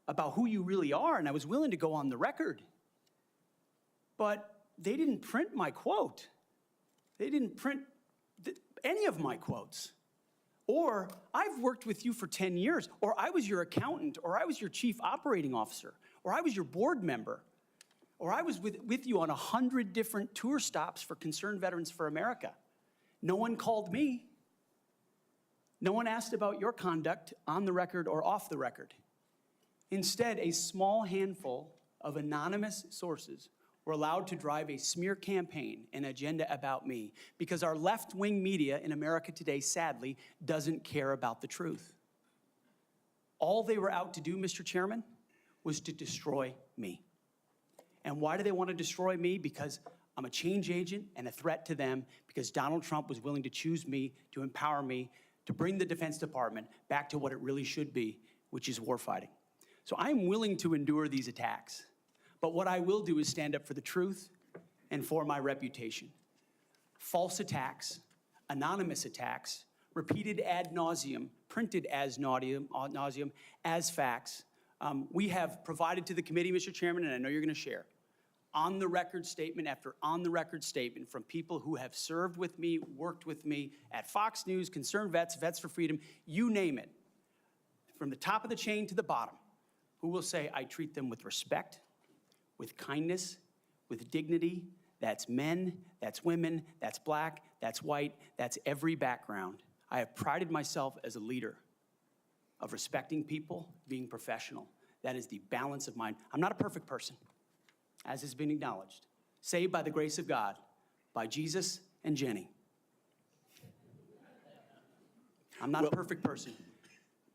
E: about who you really are, and I was willing to go on the record. But they didn't print my quote. They didn't print any of my quotes. Or, I've worked with you for 10 years, or I was your accountant, or I was your chief operating officer, or I was your board member, or I was with you on 100 different tour stops for Concerned Veterans for America. No one called me. No one asked about your conduct on the record or off the record. Instead, a small handful of anonymous sources were allowed to drive a smear campaign, an agenda about me, because our left-wing media in America today, sadly, doesn't care about the truth. All they were out to do, Mr. Chairman, was to destroy me. And why do they want to destroy me? Because I'm a change agent and a threat to them, because Donald Trump was willing to choose me, to empower me, to bring the Defense Department back to what it really should be, which is warfighting. So I'm willing to endure these attacks. But what I will do is stand up for the truth and for my reputation. False attacks, anonymous attacks, repeated ad nauseum, printed as nauseum, as facts. We have provided to the committee, Mr. Chairman, and I know you're going to share, on-the-record statement after on-the-record statement from people who have served with me, worked with me at Fox News, Concerned Vets, Vets for Freedom, you name it, from the top of the chain to the bottom, who will say, I treat them with respect, with kindness, with dignity. That's men, that's women, that's black, that's white, that's every background. I have prided myself as a leader of respecting people, being professional. That is the balance of mine. I'm not a perfect person, as has been acknowledged. Saved by the grace of God, by Jesus and Jenny. I'm not a perfect person,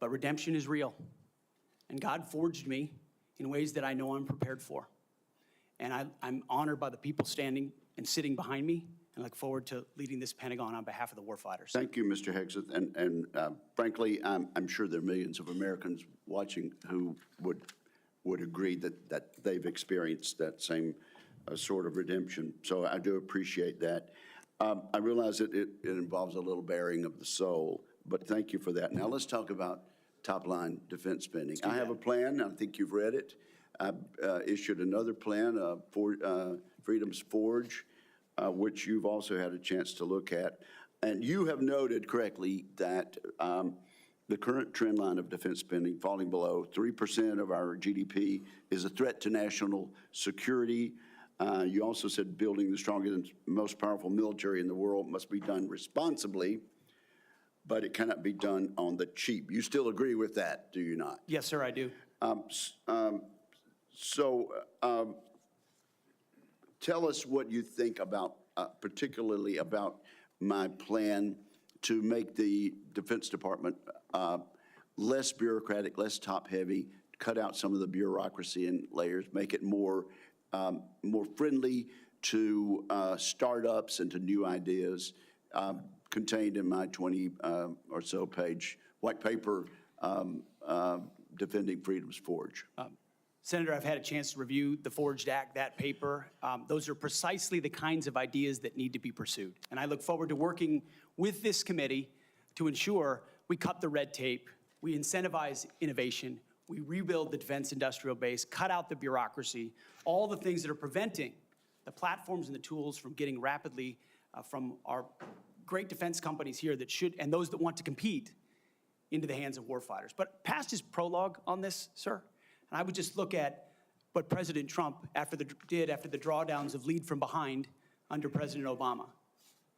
E: but redemption is real. And God forged me in ways that I know I'm prepared for. And I'm honored by the people standing and sitting behind me, and look forward to leading this Pentagon on behalf of the warfighters.
A: Thank you, Mr. Hegseth. And frankly, I'm sure there are millions of Americans watching who would agree that they've experienced that same sort of redemption. So I do appreciate that. I realize that it involves a little bearing of the soul, but thank you for that. Now let's talk about top-line defense spending. I have a plan. I think you've read it. I issued another plan, Freedom's Forge, which you've also had a chance to look at. And you have noted correctly that the current trend line of defense spending falling below 3% of our GDP is a threat to national security. You also said building the strongest and most powerful military in the world must be done responsibly, but it cannot be done on the cheap. You still agree with that, do you not?
E: Yes, sir, I do.
A: So tell us what you think about, particularly about my plan to make the Defense Department less bureaucratic, less top-heavy, cut out some of the bureaucracy and layers, make it more friendly to startups and to new ideas, contained in my 20 or so page white paper, Defending Freedom's Forge.
E: Senator, I've had a chance to review the Forged Act, that paper. Those are precisely the kinds of ideas that need to be pursued. And I look forward to working with this committee to ensure we cut the red tape, we incentivize innovation, we rebuild the defense industrial base, cut out the bureaucracy, all the things that are preventing the platforms and the tools from getting rapidly from our great defense companies here that should, and those that want to compete, into the hands of warfighters. But past his prologue on this, sir, and I would just look at what President Trump did after the drawdowns of lead from behind under President Obama.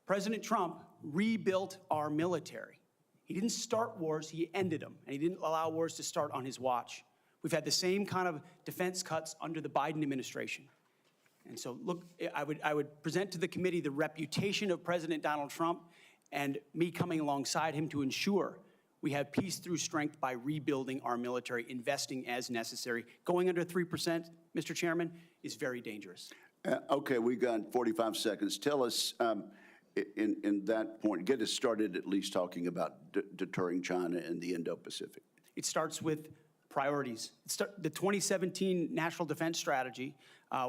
E: President Trump rebuilt our military. He didn't start wars, he ended them, and he didn't allow wars to start on his watch. We've had the same kind of defense cuts under the Biden administration. And so, look, I would present to the committee the reputation of President Donald Trump and me coming alongside him to ensure we have peace through strength by rebuilding our military, investing as necessary. Going under 3%, Mr. Chairman, is very dangerous.
A: Okay, we've got 45 seconds. Tell us, in that point, get us started at least talking about deterring China and the Indo-Pacific.
E: It starts with priorities. The 2017 National Defense Strategy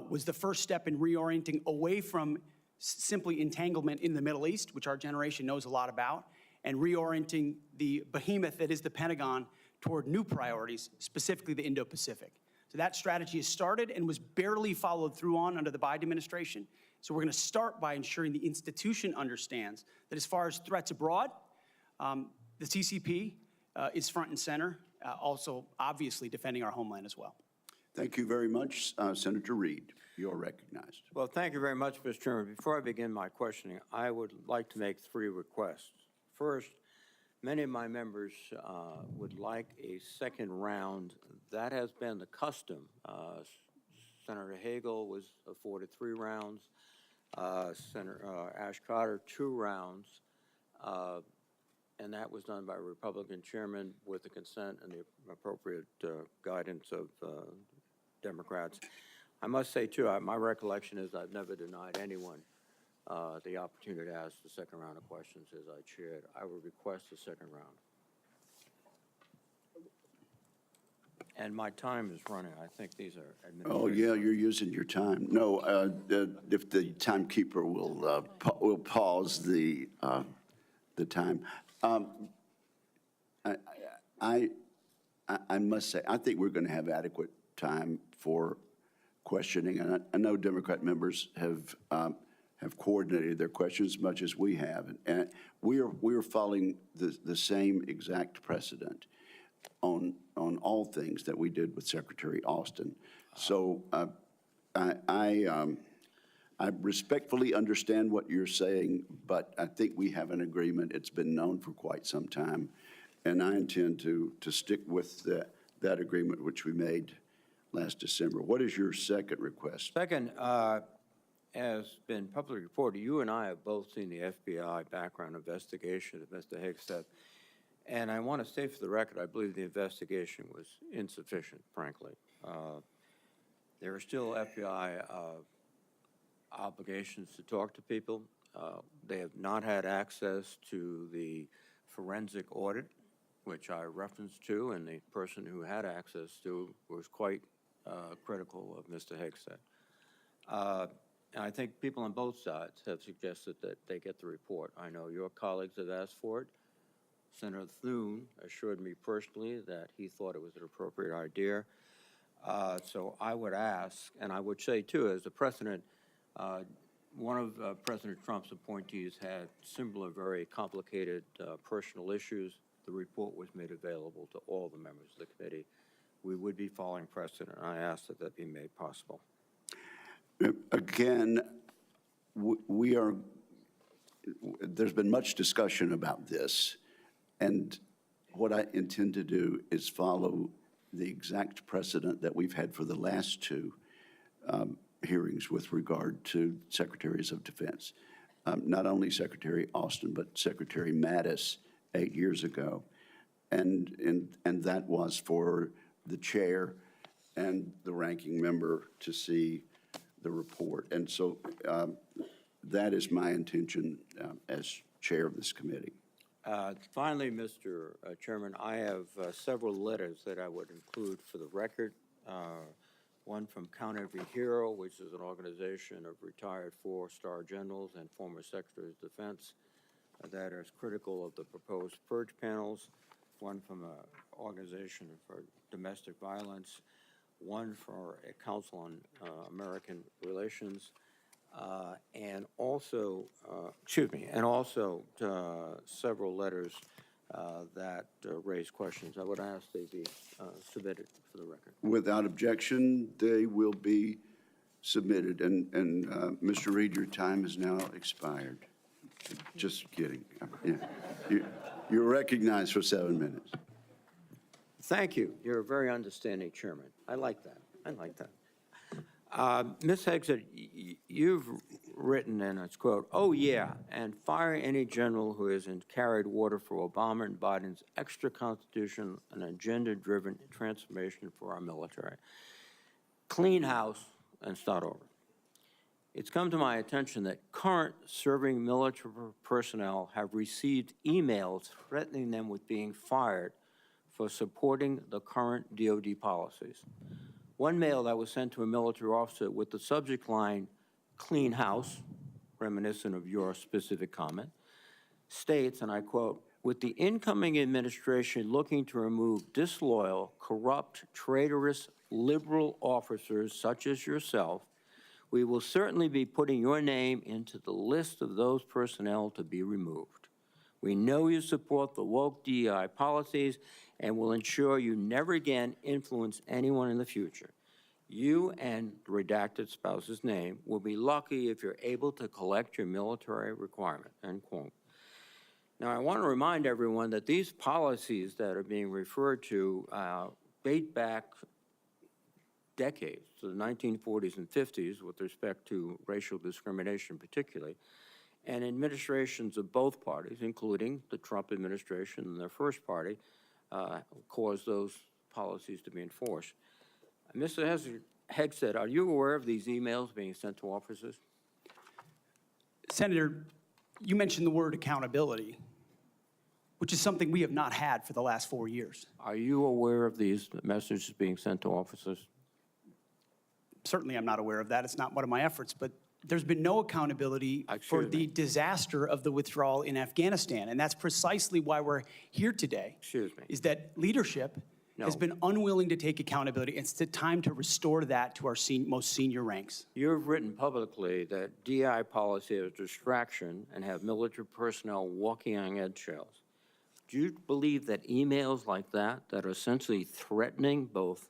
E: was the first step in reorienting away from simply entanglement in the Middle East, which our generation knows a lot about, and reorienting the behemoth that is the Pentagon toward new priorities, specifically the Indo-Pacific. So that strategy has started and was barely followed through on under the Biden administration. So we're going to start by ensuring the institution understands that as far as threats abroad, the CCP is front and center, also obviously defending our homeland as well.
A: Thank you very much, Senator Reed. You're recognized.
B: Well, thank you very much, Mr. Chairman. Before I begin my questioning, I would like to make 3 requests. First, many of my members would like a second round. That has been the custom. Senator Hagel was afforded 3 rounds. Senator Ash Carter, 2 rounds. And that was done by a Republican chairman with the consent and the appropriate guidance of Democrats. I must say, too, my recollection is I've never denied anyone the opportunity to ask the second round of questions as I chaired. I would request a second round. And my time is running. I think these are administrative.
A: Oh, yeah, you're using your time. No, if the timekeeper will pause the time. I must say, I think we're going to have adequate time for questioning, and I know Democrat members have coordinated their questions as much as we have, and we are following the same exact precedent on all things that we did with Secretary Austin. So I respectfully understand what you're saying, but I think we have an agreement. It's been known for quite some time, and I intend to stick with that agreement which we made last December. What is your second request?
B: Second, as been publicly reported, you and I have both seen the FBI background investigation of Mr. Hegseth. And I want to state for the record, I believe the investigation was insufficient, frankly. There are still FBI obligations to talk to people. They have not had access to the forensic audit, which I referenced to, and the person who had access to was quite critical of Mr. Hegseth. And I think people on both sides have suggested that they get the report. I know your colleagues have asked for it. Senator Thune assured me personally that he thought it was an appropriate idea. So I would ask, and I would say too, as a precedent, one of President Trump's appointees had similar, very complicated personal issues. The report was made available to all the members of the committee. We would be following precedent, and I ask that that be made possible.
A: Again, we are, there's been much discussion about this, and what I intend to do is follow the exact precedent that we've had for the last two hearings with regard to secretaries of defense. Not only Secretary Austin, but Secretary Mattis 8 years ago. And that was for the chair and the ranking member to see the report. And so that is my intention as chair of this committee.
B: Finally, Mr. Chairman, I have several letters that I would include for the record. One from Count Every Hero, which is an organization of retired four-star generals and former secretaries of defense that is critical of the proposed purge panels. One from an organization for domestic violence. One for a Council on American Relations. And also several letters that raise questions. I would ask they be submitted for the record.
A: Without objection, they will be submitted. And Mr. Reed, your time has now expired. Just kidding. Yeah. You're recognized for 7 minutes.
B: Thank you. You're a very understanding chairman. I like that. I like that. Ms. Hegseth, you've written, and it's quote, "Oh yeah, and fire any general who hasn't carried water for Obama and Biden's extra constitution and agenda-driven transformation for our military. Clean house and start over." It's come to my attention that current serving military personnel have received emails threatening them with being fired for supporting the current DOD policies. One mail that was sent to a military officer with the subject line, "Clean house," reminiscent of your specific comment, states, and I quote, "With the incoming administration looking to remove disloyal, corrupt, traitorous, liberal officers such as yourself, we will certainly be putting your name into the list of those personnel to be removed. We know you support the woke DEI policies and will ensure you never again influence anyone in the future. You and the redacted spouse's name will be lucky if you're able to collect your military requirement," end quote. Now, I want to remind everyone that these policies that are being referred to date back decades, to the 1940s and 50s with respect to racial discrimination particularly, and administrations of both parties, including the Trump administration and their first party, caused those policies to be enforced. Mr. Hegseth, are you aware of these emails being sent to officers?
E: Senator, you mentioned the word accountability, which is something we have not had for the last 4 years.
B: Are you aware of these messages being sent to officers?
E: Certainly, I'm not aware of that. It's not one of my efforts, but there's been no accountability for the disaster of the withdrawal in Afghanistan, and that's precisely why we're here today.
B: Excuse me.
E: Is that leadership has been unwilling to take accountability. It's the time to restore that to our most senior ranks.
B: You've written publicly that DI policy is a distraction and have military personnel walking on eggshells. Do you believe that emails like that are essentially threatening both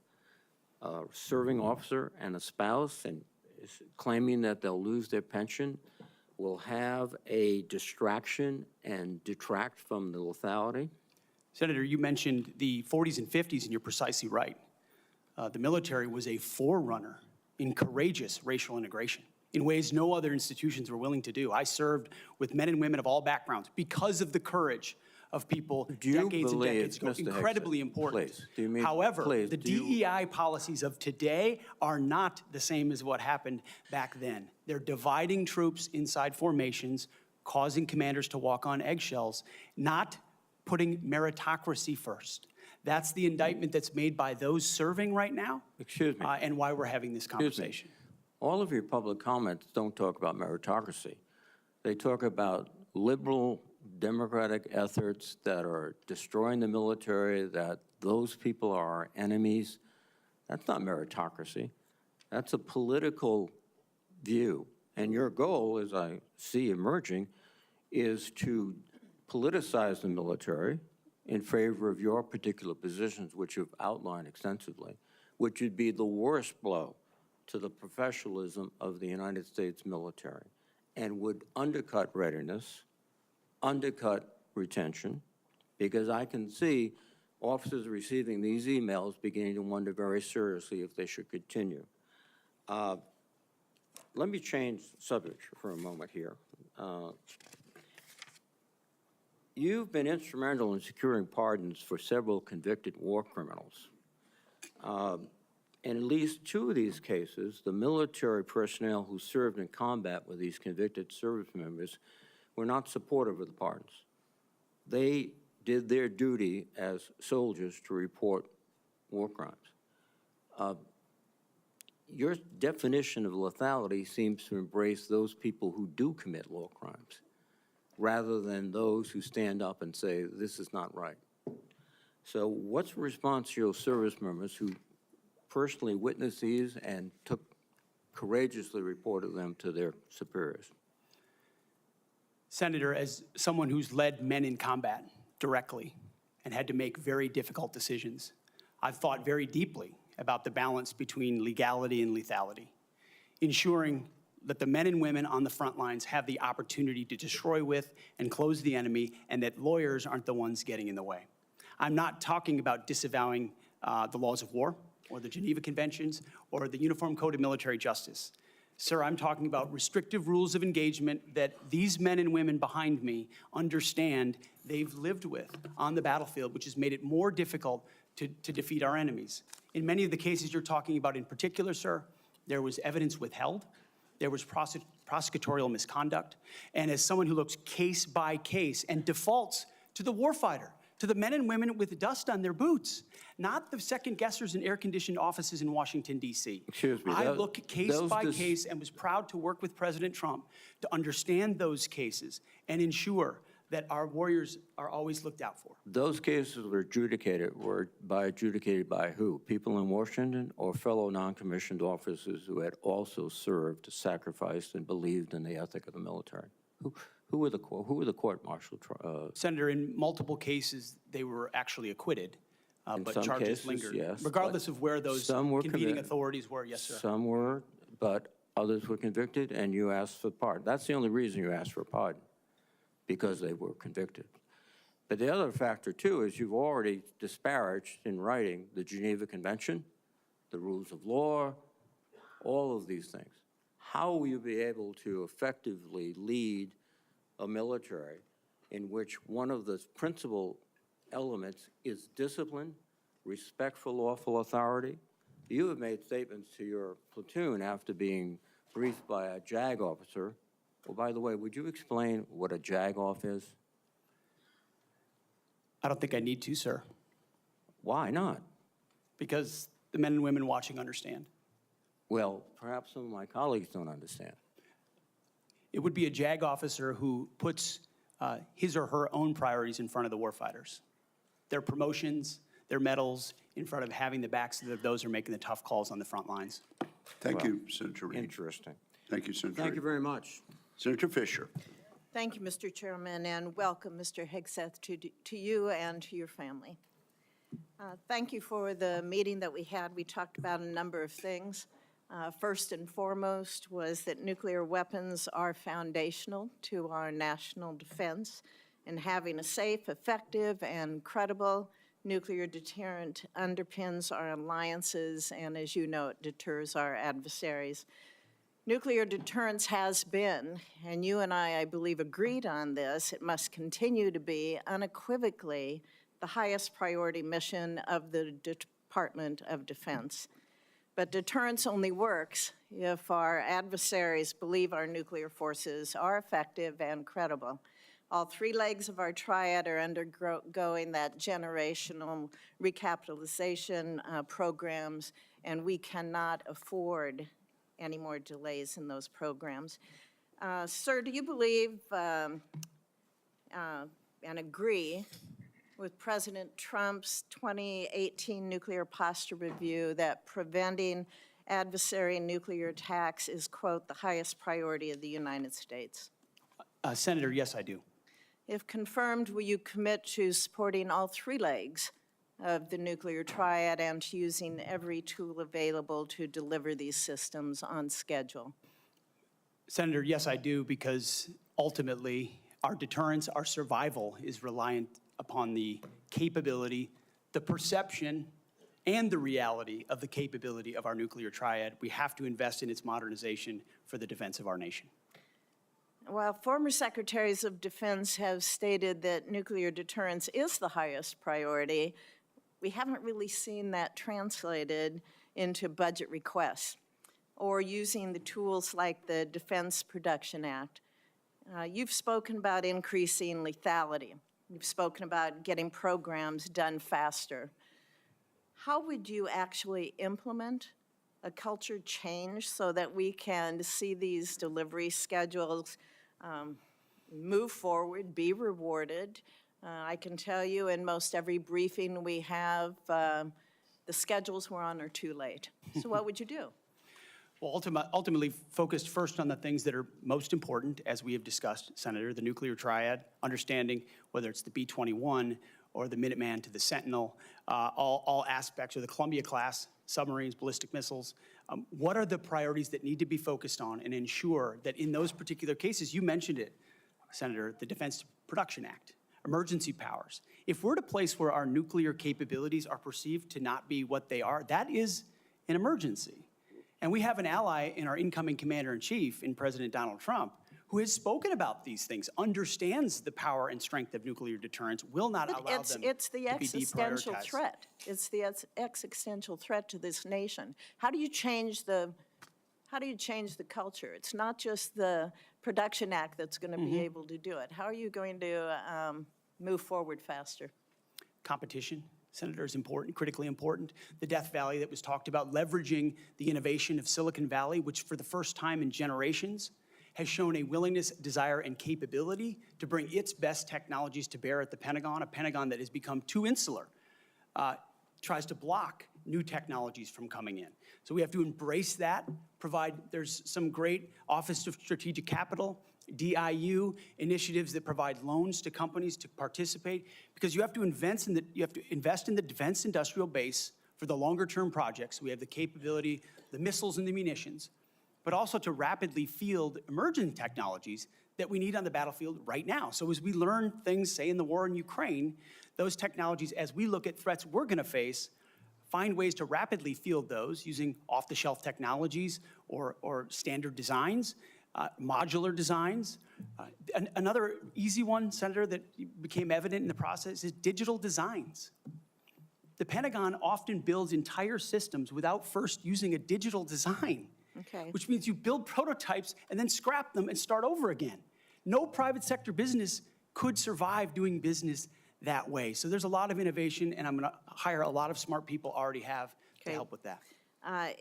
B: a serving officer and a spouse and claiming that they'll lose their pension will have a distraction and detract from the lethality?
E: Senator, you mentioned the 40s and 50s, and you're precisely right. The military was a forerunner in courageous racial integration in ways no other institutions were willing to do. I served with men and women of all backgrounds because of the courage of people decades and decades ago. Incredibly important. However, the DEI policies of today are not the same as what happened back then. They're dividing troops inside formations, causing commanders to walk on eggshells, not putting meritocracy first. That's the indictment that's made by those serving right now.
B: Excuse me.
E: And why we're having this conversation.
B: All of your public comments don't talk about meritocracy. They talk about liberal democratic efforts that are destroying the military, that those people are our enemies. That's not meritocracy. That's a political view. And your goal, as I see emerging, is to politicize the military in favor of your particular positions, which you've outlined extensively, which would be the worst blow to the professionalism of the United States military and would undercut readiness, undercut retention, because I can see officers receiving these emails beginning to wonder very seriously if they should continue. Let me change subject for a moment here. You've been instrumental in securing pardons for several convicted war criminals. In at least 2 of these cases, the military personnel who served in combat with these convicted service members were not supportive of the pardons. They did their duty as soldiers to report war crimes. Your definition of lethality seems to embrace those people who do commit war crimes, rather than those who stand up and say, this is not right. So what's the response to your service members who personally witnessed these and courageously reported them to their superiors?
E: Senator, as someone who's led men in combat directly and had to make very difficult decisions, I've thought very deeply about the balance between legality and lethality, ensuring that the men and women on the front lines have the opportunity to destroy with and close the enemy, and that lawyers aren't the ones getting in the way. I'm not talking about disavowing the laws of war or the Geneva Conventions or the Uniform Code of Military Justice. Sir, I'm talking about restrictive rules of engagement that these men and women behind me understand they've lived with on the battlefield, which has made it more difficult to defeat our enemies. In many of the cases you're talking about in particular, sir, there was evidence withheld, there was prosecutorial misconduct, and as someone who looks case by case and defaults to the warfighter, to the men and women with dust on their boots, not the second guessers in air-conditioned offices in Washington, D.C.
B: Excuse me.
E: I look case by case and was proud to work with President Trump to understand those cases and ensure that our warriors are always looked out for.
B: Those cases were adjudicated by who? People in Washington or fellow non-commissioned officers who had also served, sacrificed, and believed in the ethic of the military? Who were the court-martial?
E: Senator, in multiple cases, they were actually acquitted, but
B: some
E: charges
B: cases,
E: lingered.
B: yes,
E: Regardless of where those
B: some were
E: convening authorities were, yes, sir.
B: Some were, but others were convicted, and you asked for pardon. That's the only reason you asked for pardon, because they were convicted. But the other factor, too, is you've already disparaged in writing the Geneva Convention, the rules of law, all of these things. How will you be able to effectively lead a military in which one of the principal elements is discipline, respect for lawful authority? You have made statements to your platoon after being briefed by a JAG officer. Well, by the way, would you explain what a JAG-off is?
E: I don't think I need to, sir,
B: Why not?
E: because the men and women watching understand.
B: Well, perhaps some of my colleagues don't understand.
E: It would be a JAG officer who puts his or her own priorities in front of the warfighters. Their promotions, their medals, in front of having the backs of those who are making the tough calls on the front lines.
A: Thank you, Senator Reed.
B: Interesting.
A: Thank you, Senator
B: Thank
A: Reed.
B: you very much.
A: Senator Fisher.
G: Thank you, Mr. Chairman, and welcome, Mr. Hegseth, to you and to your family. Thank you for the meeting that we had. We talked about a number of things. First and foremost was that nuclear weapons are foundational to our national defense, and having a safe, effective, and credible nuclear deterrent underpins our alliances, and as you know, it deters our adversaries. Nuclear deterrence has been, and you and I believe, agreed on this, it must continue to be unequivocally the highest priority mission of the Department of Defense. But deterrence only works if our adversaries believe our nuclear forces are effective and credible. All 3 legs of our triad are undergoing that generational recapitalization programs, and we cannot afford any more delays in those programs. Sir, do you believe and agree with President Trump's 2018 nuclear posture review that preventing adversary nuclear attacks is, quote, the highest priority of the United States?
E: Senator, yes, I do.
G: If confirmed, will you commit to supporting all 3 legs of the nuclear triad and to using every tool available to deliver these systems on schedule?
E: Senator, yes, I do, because ultimately, our deterrence, our survival is reliant upon the capability, the perception, and the reality of the capability of our nuclear triad. We have to invest in its modernization for the defense of our nation.
G: While former secretaries of defense have stated that nuclear deterrence is the highest priority, we haven't really seen that translated into budget requests or using the tools like the Defense Production Act. You've spoken about increasing lethality. You've spoken about getting programs done faster. How would you actually implement a culture change so that we can see these delivery schedules move forward, be rewarded? I can tell you in most every briefing we have, the schedules we're on are too late. So what would you do?
E: Well, ultimately focused first on the things that are most important, as we have discussed, Senator, the nuclear triad, understanding whether it's the B-21 or the Minuteman to the Sentinel, all aspects, or the Columbia-class submarines, ballistic missiles. What are the priorities that need to be focused on and ensure that in those particular cases, you mentioned it, Senator, the Defense Production Act, emergency powers. If we're at a place where our nuclear capabilities are perceived to not be what they are, that is an emergency. And we have an ally in our incoming commander-in-chief, in President Donald Trump, who has spoken about these things, understands the power and strength of nuclear deterrence, will not allow them to be
G: It's the existential
E: deprioritized.
G: threat. It's the existential threat to this nation. How do you change the culture? It's not just the Production Act that's going to be able to do it. How are you going to move forward faster?
E: Competition, Senator, is important, critically important. The Death Valley that was talked about, leveraging the innovation of Silicon Valley, which for the first time in generations has shown a willingness, desire, and capability to bring its best technologies to bear at the Pentagon, a Pentagon that has become too insular, tries to block new technologies from coming in. So we have to embrace that, there's some great Office of Strategic Capital, DIU initiatives that provide loans to companies to participate, because you have to invest in the defense industrial base for the longer term projects. We have the capability, the missiles and the munitions, but also to rapidly field emerging technologies that we need on the battlefield right now. So as we learn things, say in the war in Ukraine, those technologies, as we look at threats we're gonna face, find ways to rapidly field those using off-the-shelf technologies or standard designs, modular designs. Another easy one, Senator, that became evident in the process is digital designs. The Pentagon often builds entire systems without first using a digital design.
G: Okay.
E: Which means you build prototypes and then scrap them and start over again. No private sector business could survive doing business that way. So there's a lot of innovation, and I'm going to hire a lot of smart people already have to help with that.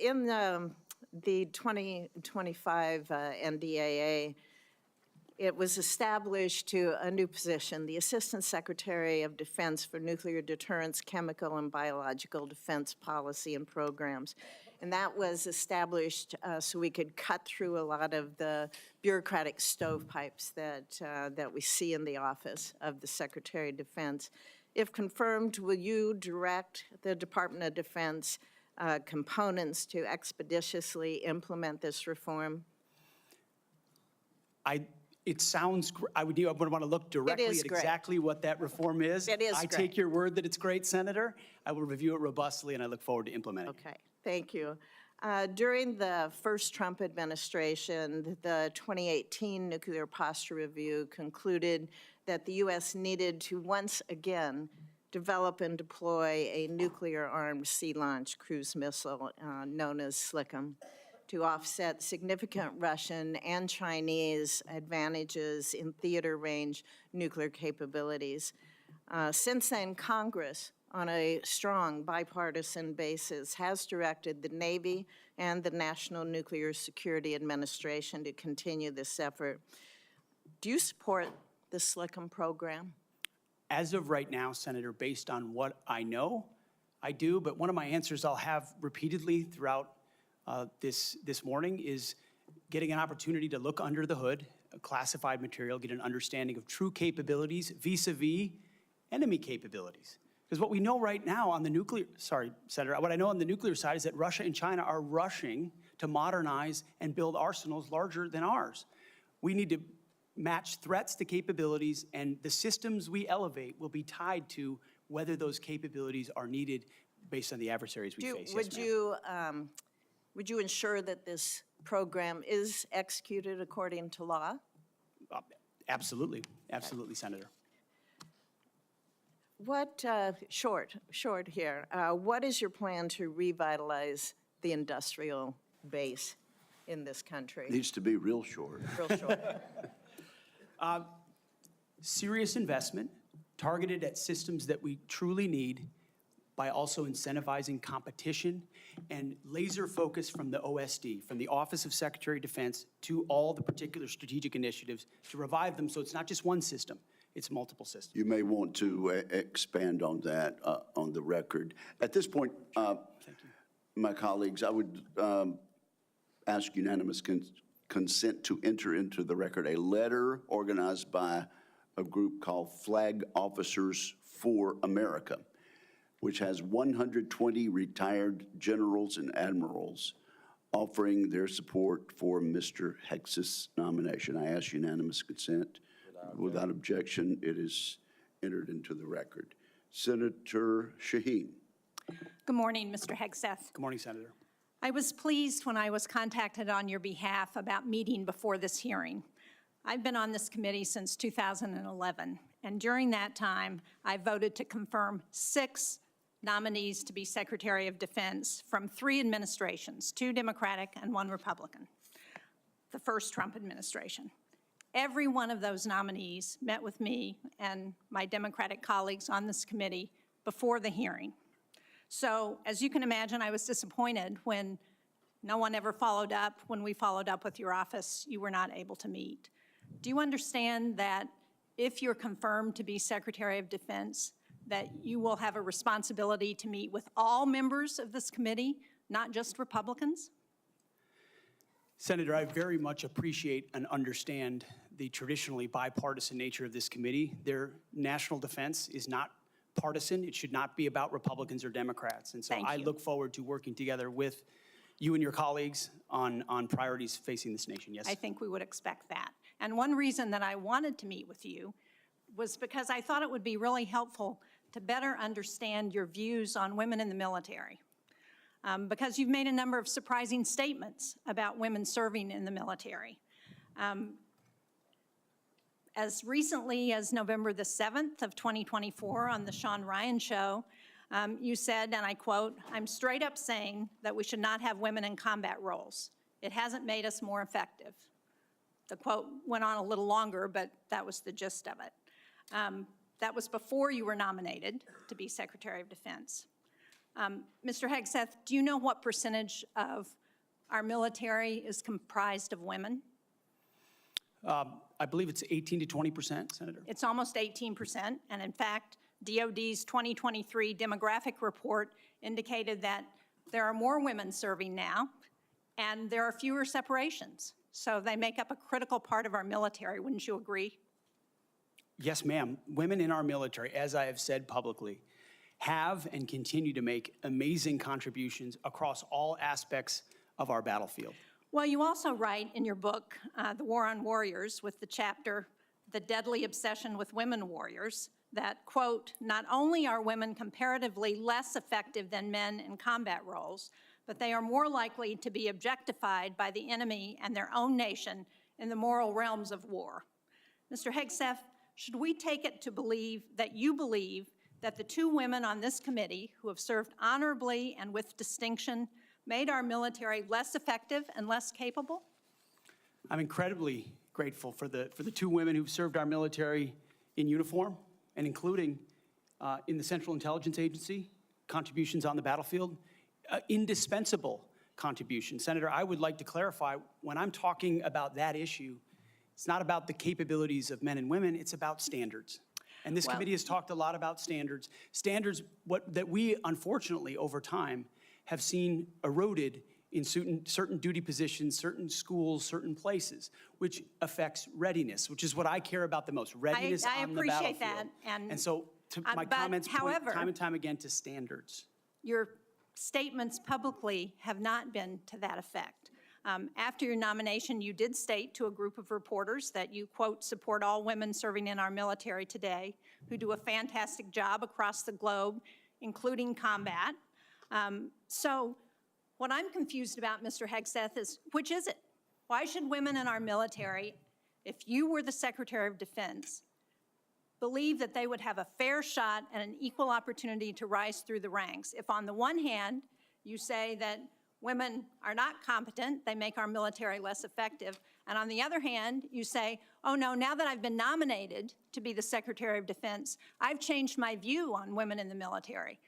G: In the 2025 NDAA, it was established to a new position, the Assistant Secretary of Defense for Nuclear Deterrence, Chemical and Biological Defense Policy and Programs. And that was established so we could cut through a lot of the bureaucratic stovepipes that we see in the office of the Secretary of Defense. If confirmed, will you direct the Department of Defense components to expeditiously implement this reform?
E: It sounds, I would want to look directly at
G: great.
E: exactly what that reform is.
G: It is
E: I
G: great.
E: take your word that it's great, Senator. I will review it robustly, and I look forward to implementing it.
G: Okay, thank you. During the first Trump administration, the 2018 Nuclear Posture Review concluded that the U.S. needed to once again develop and deploy a nuclear-armed sea-launched cruise missile known as SLCM to offset significant Russian and Chinese advantages in theater-range nuclear capabilities. Since then, Congress, on a strong bipartisan basis, has directed the Navy and the National Nuclear Security Administration to continue this effort. Do you support the SLCM program?
E: As of right now, Senator, based on what I know, I do, but one of my answers I'll have repeatedly throughout this morning is getting an opportunity to look under the hood, classified material, get an understanding of true capabilities vis-a-vis enemy capabilities. Because what we know right now on the nuclear, sorry, Senator, what I know on the nuclear side is that Russia and China are rushing to modernize and build arsenals larger than ours. We need to match threats to capabilities, and the systems we elevate will be tied to whether those capabilities are needed based on the adversaries we face. Yes, ma'am.
G: Would you ensure that this program is executed according to law?
E: Absolutely, absolutely, Senator.
G: What, short here, what is your plan to revitalize the industrial base in this country?
A: Needs to be real short.
G: Real short.
E: Serious investment targeted at systems that we truly need by also incentivizing competition and laser focus from the OSD, from the Office of Secretary of Defense, to all the particular strategic initiatives to revive them so it's not just one system, it's multiple systems.
A: You may want to expand on that on the record. At this point, my colleagues, I would ask unanimous consent to enter into the record a letter organized by a group called Flag Officers for America, which has 120 retired generals and admirals offering their support for Mr. Hegseth's nomination. I ask unanimous consent. Without objection, it is entered into the record. Senator Shaheen.
H: Good morning, Mr. Hegseth.
E: Good morning, Senator.
H: I was pleased when I was contacted on your behalf about meeting before this hearing. I've been on this committee since 2011, and during that time, I voted to confirm 6 nominees to be Secretary of Defense from 3 administrations, 2 Democratic and 1 Republican, the first Trump administration. Every one of those nominees met with me and my Democratic colleagues on this committee before the hearing. So, as you can imagine, I was disappointed when no one ever followed up. When we followed up with your office, you were not able to meet. Do you understand that if you're confirmed to be Secretary of Defense, that you will have a responsibility to meet with all members of this committee, not just Republicans?
E: Senator, I very much appreciate and understand the traditionally bipartisan nature of this committee. Their national defense is not partisan. It should not be about Republicans or Democrats. And so I look forward to working together with you and your colleagues on priorities facing this nation. Yes?
H: I think we would expect that. And one reason that I wanted to meet with you was because I thought it would be really helpful to better understand your views on women in the military. Because you've made a number of surprising statements about women serving in the military. As recently as November the 7th of 2024 on the Sean Ryan Show, you said, and I quote, "I'm straight up saying that we should not have women in combat roles. It hasn't made us more effective." The quote went on a little longer, but that was the gist of it. That was before you were nominated to be Secretary of Defense. Mr. Hegseth, do you know what percentage of our military is comprised of women?
E: I believe it's 18 to 20%, Senator.
H: It's almost 18%, and in fact, DOD's 2023 demographic report indicated that there are more women serving now, and there are fewer separations. So they make up a critical part of our military, wouldn't you agree?
E: Yes, ma'am. Women in our military, as I have said publicly, have and continue to make amazing contributions across all aspects of our battlefield.
H: Well, you also write in your book, The War on Warriors, with the chapter, The Deadly Obsession with Women Warriors, that, quote, "Not only are women comparatively less effective than men in combat roles, but they are more likely to be objectified by the enemy and their own nation in the moral realms of war." Mr. Hegseth, should we take it to believe that you believe that the 2 women on this committee who have served honorably and with distinction made our military less effective and less capable?
E: I'm incredibly grateful for the 2 women who've served our military in uniform and including in the Central Intelligence Agency, contributions on the battlefield, indispensable contributions. Senator, I would like to clarify, when I'm talking about that issue, it's not about the capabilities of men and women, it's about standards. And this committee has talked a lot about standards. Standards that we, unfortunately, over time, have seen eroded in certain duty positions, certain schools, certain places, which affects readiness, which is what I care about the most, readiness on the battlefield.
H: I appreciate that.
E: And so My
H: But
E: comments point
H: however-
E: time and time again to standards.
H: Your statements publicly have not been to that effect. After your nomination, you did state to a group of reporters that you, quote, support all women serving in our military today who do a fantastic job across the globe, including combat. So what I'm confused about, Mr. Hegseth, is which is it? Why should women in our military, if you were the Secretary of Defense, believe that they would have a fair shot and an equal opportunity to rise through the ranks? If on the one hand, you say that women are not competent, they make our military less effective, and on the other hand, you say, oh no, now that I've been nominated to be the Secretary of Defense, I've changed my view on women in the military.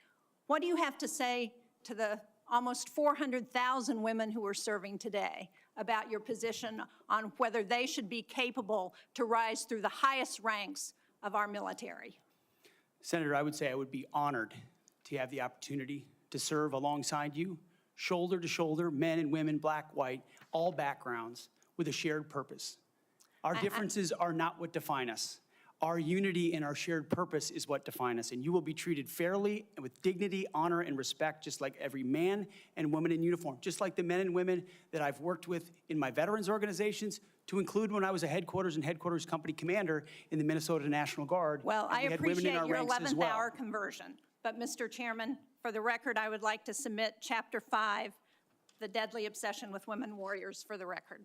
H: What do you have to say to the almost 400,000 women who are serving today about your position on whether they should be capable to rise through the highest ranks of our military?
E: Senator, I would say I would be honored to have the opportunity to serve alongside you, shoulder to shoulder, men and women, black, white, all backgrounds, with a shared purpose. Our differences are not what define us. Our unity and our shared purpose is what define us, and you will be treated fairly and with dignity, honor, and respect, just like every man and woman in uniform, just like the men and women that I've worked with in my veterans organizations, to include when I was a headquarters and headquarters company commander in the Minnesota National Guard.
H: Well,
E: and
H: I
E: we had women in
H: appreciate
E: our
H: your
E: ranks as
H: 11th
E: well.
H: hour conversion. But, Mr. Chairman, for the record, I would like to submit Chapter 5, the deadly obsession with women warriors, for the record.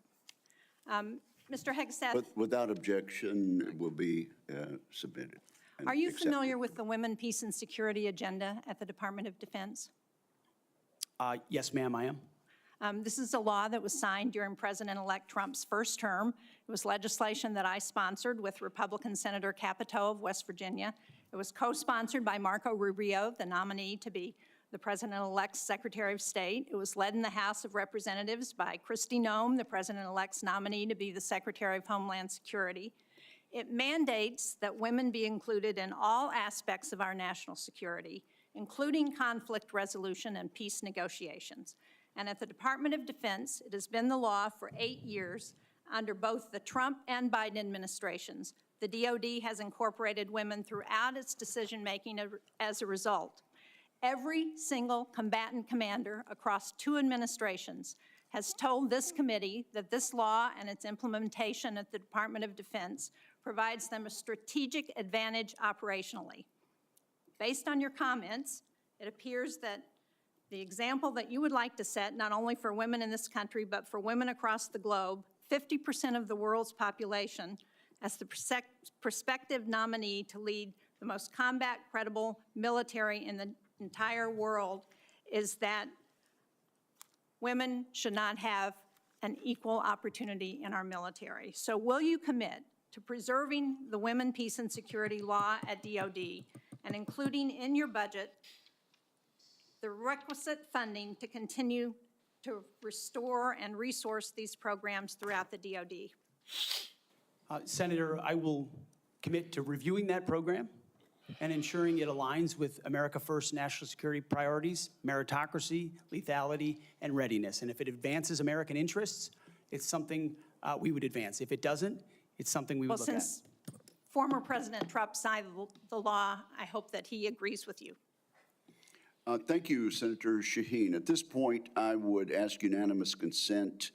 H: Mr. Hegseth,
A: Without objection, it will be submitted. and
H: are you
A: accepted.
H: familiar with the Women, Peace, and Security agenda at the Department of Defense?
E: Yes, ma'am, I am.
H: This is a law that was signed during President-elect Trump's first term. It was legislation that I sponsored with Republican Senator Capito of West Virginia. It was co-sponsored by Marco Rubio, the nominee to be the President-elect's Secretary of State. It was led in the House of Representatives by Kristi Noem, the President-elect's nominee to be the Secretary of Homeland Security. It mandates that women be included in all aspects of our national security, including conflict resolution and peace negotiations. And at the Department of Defense, it has been the law for 8 years under both the Trump and Biden administrations. The DoD has incorporated women throughout its decision-making as a result. Every single combatant commander across 2 administrations has told this committee that this law and its implementation at the Department of Defense provides them a strategic advantage operationally. Based on your comments, it appears that the example that you would like to set, not only for women in this country, but for women across the globe, 50% of the world's population, as the prospective nominee to lead the most combat-credible military in the entire world, is that women should not have an equal opportunity in our military. So will you commit to preserving the Women, Peace, and Security law at DoD and including in your budget the requisite funding to continue to restore and resource these programs throughout the DoD?
E: Senator, I will commit to reviewing that program and ensuring it aligns with America First national security priorities, meritocracy, lethality, and readiness. And if it advances American interests, it's something we would advance. If it doesn't, it's something we would look at.
H: Well, since former President Trump signed the law, I hope that he agrees with you.
A: Thank you, Senator Shaheen. At this point, I would ask unanimous consent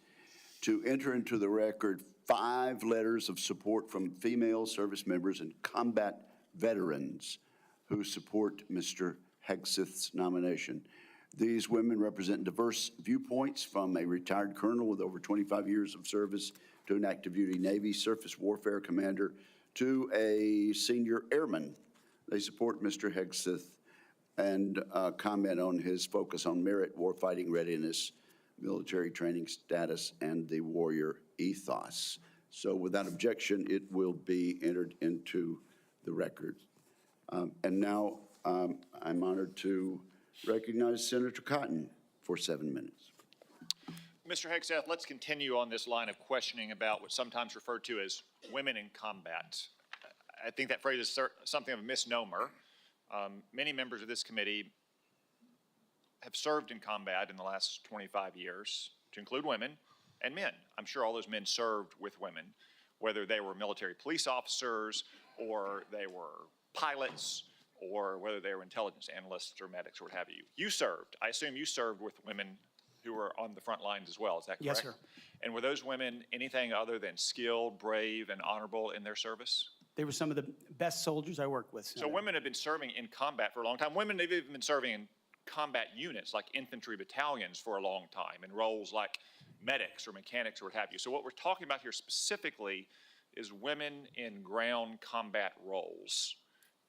A: to enter into the record 5 letters of support from female service members and combat veterans who support Mr. Hegseth's nomination. These women represent diverse viewpoints, from a retired colonel with over 25 years of service to an active duty Navy surface warfare commander to a senior airman. They support Mr. Hegseth and comment on his focus on merit, warfighting readiness, military training status, and the warrior ethos. So without objection, it will be entered into the record. And now I'm honored to recognize Senator Cotton for 7 minutes.
I: Mr. Hegseth, let's continue on this line of questioning about what's sometimes referred to as women in combat. I think that phrase is something of a misnomer. Many members of this committee have served in combat in the last 25 years, to include women and men. I'm sure all those men served with women, whether they were military police officers or they were pilots or whether they were intelligence analysts or medics or what have you. You served. I assume you served with women who were on the front lines as well. Is that correct?
E: Yes, sir.
I: And were those women anything other than skilled, brave, and honorable in their service?
E: They were some of the best soldiers I worked with.
I: So women have been serving in combat for a long time. Women have even been serving in combat units like infantry battalions for a long time in roles like medics or mechanics or what have you. So what we're talking about here specifically is women in ground combat roles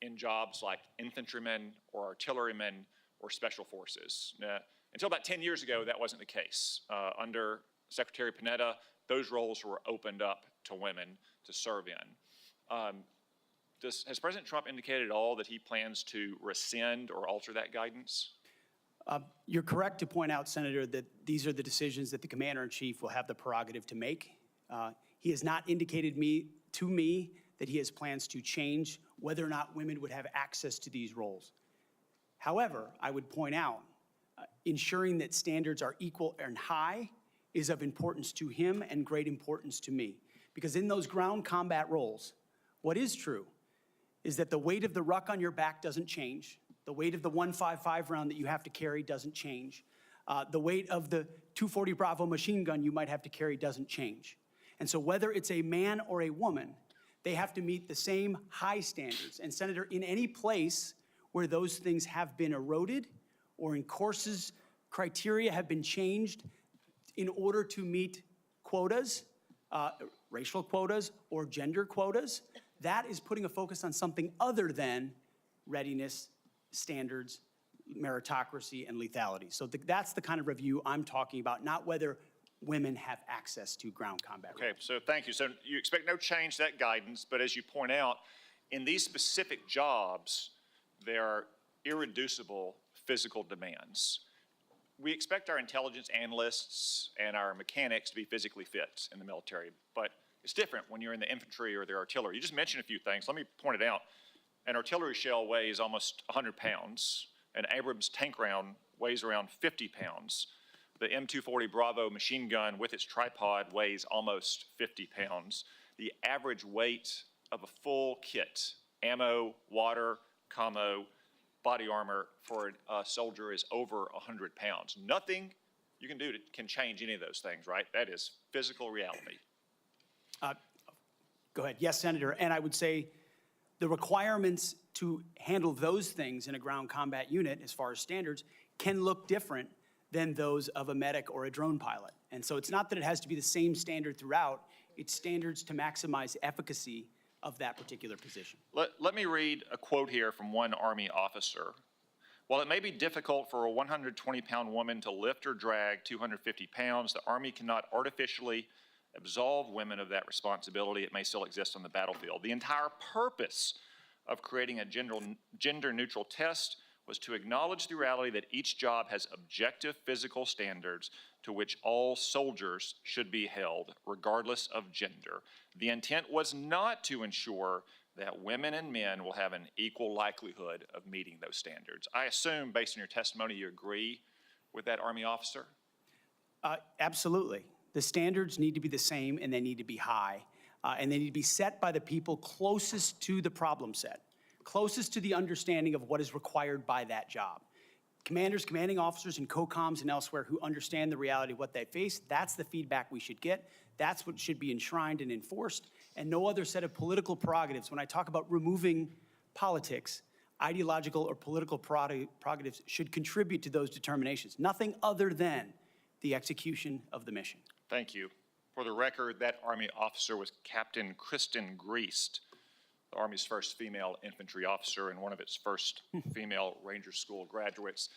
I: in jobs like infantrymen or artillerymen or special forces. Now, until about 10 years ago, that wasn't the case. Under Secretary Panetta, those roles were opened up to women to serve in. Has President Trump indicated at all that he plans to rescind or alter that guidance?
E: You're correct to point out, Senator, that these are the decisions that the Commander-in-Chief will have the prerogative to make. He has not indicated to me that he has plans to change whether or not women would have access to these roles. However, I would point out, ensuring that standards are equal and high is of importance to him and great importance to me. Because in those ground combat roles, what is true is that the weight of the ruck on your back doesn't change. The weight of the 155 round that you have to carry doesn't change. The weight of the 240 Bravo machine gun you might have to carry doesn't change. And so whether it's a man or a woman, they have to meet the same high standards. And Senator, in any place where those things have been eroded or in courses, criteria have been changed in order to meet quotas, racial quotas or gender quotas, that is putting a focus on something other than readiness, standards, meritocracy, and lethality. So that's the kind of review I'm talking about, not whether women have access to ground combat.
I: Okay, so thank you. So you expect no change to that guidance, but as you point out, in these specific jobs, there are irreducible physical demands. We expect our intelligence analysts and our mechanics to be physically fit in the military, but it's different when you're in the infantry or the artillery. You just mentioned a few things. Let me point it out. An artillery shell weighs almost 100 pounds. An Abrams tank round weighs around 50 pounds. The M240 Bravo machine gun with its tripod weighs almost 50 pounds. The average weight of a full kit, ammo, water, commo, body armor for a soldier is over 100 pounds. Nothing you can do can change any of those things, right? That is physical reality.
E: Go ahead. Yes, Senator. And I would say the requirements to handle those things in a ground combat unit, as far as standards, can look different than those of a medic or a drone pilot. And so it's not that it has to be the same standard throughout, it's standards to maximize efficacy of that particular position.
I: Let me read a quote here from one Army officer. While it may be difficult for a 120-pound woman to lift or drag 250 pounds, the Army cannot artificially absolve women of that responsibility. It may still exist on the battlefield. The entire purpose of creating a gender-neutral test was to acknowledge the reality that each job has objective physical standards to which all soldiers should be held, regardless of gender. The intent was not to ensure that women and men will have an equal likelihood of meeting those standards. I assume, based on your testimony, you agree with that Army officer?
E: Absolutely. The standards need to be the same and they need to be high. And they need to be set by the people closest to the problem set, closest to the understanding of what is required by that job. Commanders, commanding officers, and COCOMs and elsewhere who understand the reality of what they face, that's the feedback we should get. That's what should be enshrined and enforced, and no other set of political prerogatives. When I talk about removing politics, ideological or political prerogatives should contribute to those determinations. Nothing other than the execution of the mission.
I: Thank you. For the record, that Army officer was Captain Kristen Griest, the Army's first female infantry officer and one of its first female Ranger School graduates.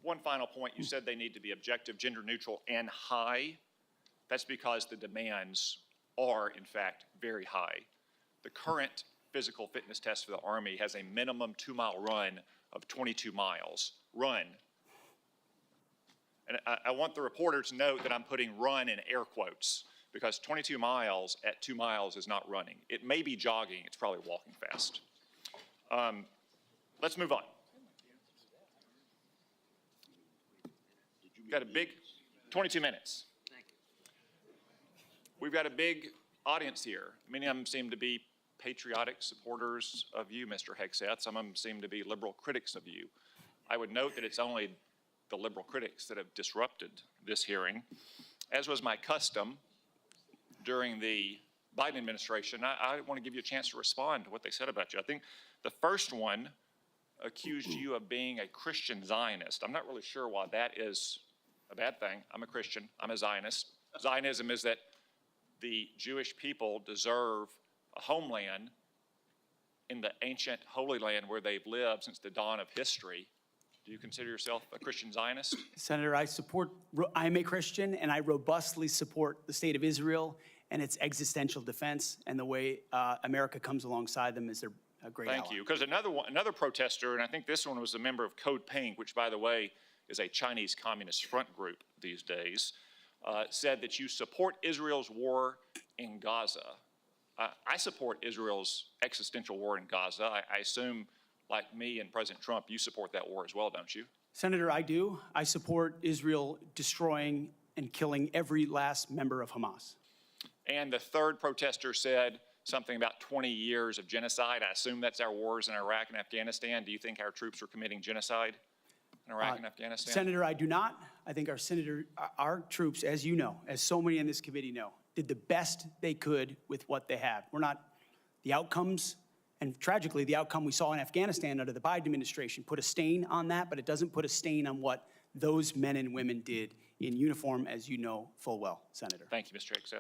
I: One final point, you said they need to be objective, gender neutral, and high. That's because the demands are, in fact, very high. The current physical fitness test for the Army has a minimum 2-mile run of 22 miles. Run. And I want the reporter to note that I'm putting run in air quotes, because 22 miles at 2 miles is not running. It may be jogging, it's probably walking fast. Let's move on. We've got a big, 22 minutes. We've got a big audience here. Many of them seem to be patriotic supporters of you, Mr. Hegseth. Some of them seem to be liberal critics of you. I would note that it's only the liberal critics that have disrupted this hearing. As was my custom during the Biden administration, I want to give you a chance to respond to what they said about you. I think the first one accused you of being a Christian Zionist. I'm not really sure why that is a bad thing. I'm a Christian. I'm a Zionist. Zionism is that the Jewish people deserve a homeland in the ancient Holy Land where they've lived since the dawn of history. Do you consider yourself a Christian Zionist?
E: Senator, I'm a Christian, and I robustly support the state of Israel and its existential defense, and the way America comes alongside them is a great ally.
I: Thank you. Because another protester, and I think this one was a member of Code Pink, which, by the way, is a Chinese Communist front group these days, said that you support Israel's war in Gaza. I support Israel's existential war in Gaza. I assume, like me and President Trump, you support that war as well, don't you?
E: Senator, I do. I support Israel destroying and killing every last member of Hamas.
I: And the third protester said something about 20 years of genocide. I assume that's our wars in Iraq and Afghanistan. Do you think our troops are committing genocide in Iraq and Afghanistan?
E: Senator, I do not. I think our troops, as you know, as so many in this committee know, did the best they could with what they had. The outcomes, and tragically, the outcome we saw in Afghanistan under the Biden administration put a stain on that, but it doesn't put a stain on what those men and women did in uniform, as you know full well, Senator.
I: Thank you, Mr. Hegseth.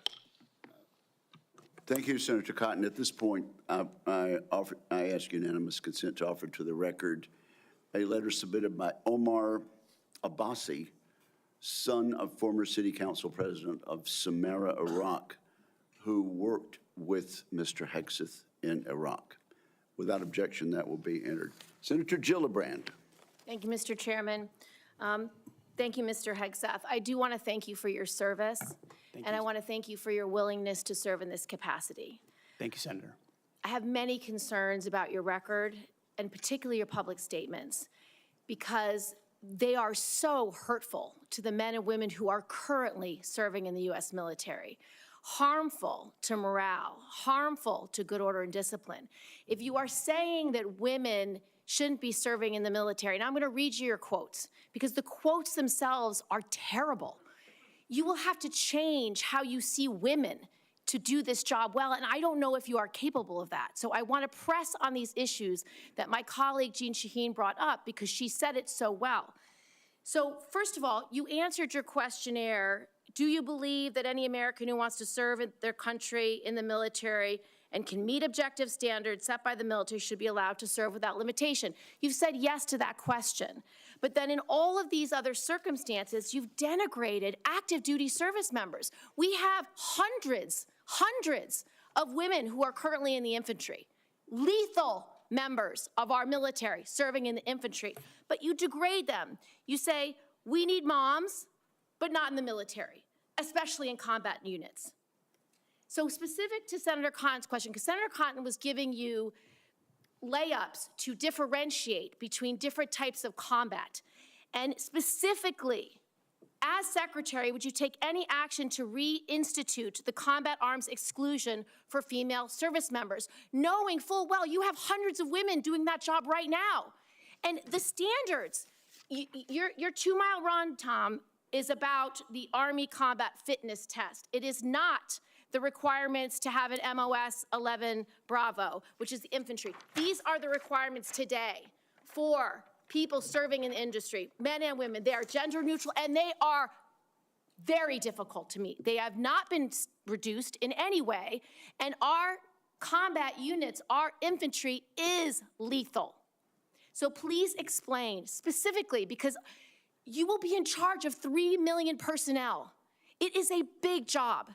A: Thank you, Senator Cotton. At this point, I ask unanimous consent to offer to the record a letter submitted by Omar Abbasi, son of former city council president of Samarra, Iraq, who worked with Mr. Hegseth in Iraq. Without objection, that will be entered. Senator Gillibrand.
J: Thank you, Mr. Chairman. Thank you, Mr. Hegseth. I do want to thank you for your service, and I want to thank you for your willingness to serve in this capacity.
E: Thank you, Senator.
J: I have many concerns about your record, and particularly your public statements, because they are so hurtful to the men and women who are currently serving in the U.S. military, harmful to morale, harmful to good order and discipline. If you are saying that women shouldn't be serving in the military, and I'm going to read you your quotes, because the quotes themselves are terrible. You will have to change how you see women to do this job well, and I don't know if you are capable of that. So I want to press on these issues that my colleague Jean Shaheen brought up, because she said it so well. So first of all, you answered your questionnaire. Do you believe that any American who wants to serve in their country in the military and can meet objective standards set by the military should be allowed to serve without limitation? You've said yes to that question. But then in all of these other circumstances, you've denigrated active duty service members. We have hundreds of women who are currently in the infantry, lethal members of our military serving in the infantry, but you degrade them. You say, we need moms, but not in the military, especially in combat units. So specific to Senator Cotton's question, because Senator Cotton was giving you layups to differentiate between different types of combat. And specifically, as Secretary, would you take any action to reinstitute the combat arms exclusion for female service members, knowing full well you have hundreds of women doing that job right now? And the standards, your 2-mile run, Tom, is about the Army Combat Fitness Test. It is not the requirements to have an MOS 11 Bravo, which is the infantry. These are the requirements today for people serving in the industry, men and women. They are gender neutral, and they are very difficult to meet. They have not been reduced in any way, and our combat units, our infantry is lethal. So please explain specifically, because you will be in charge of 3 million personnel. It is a big job.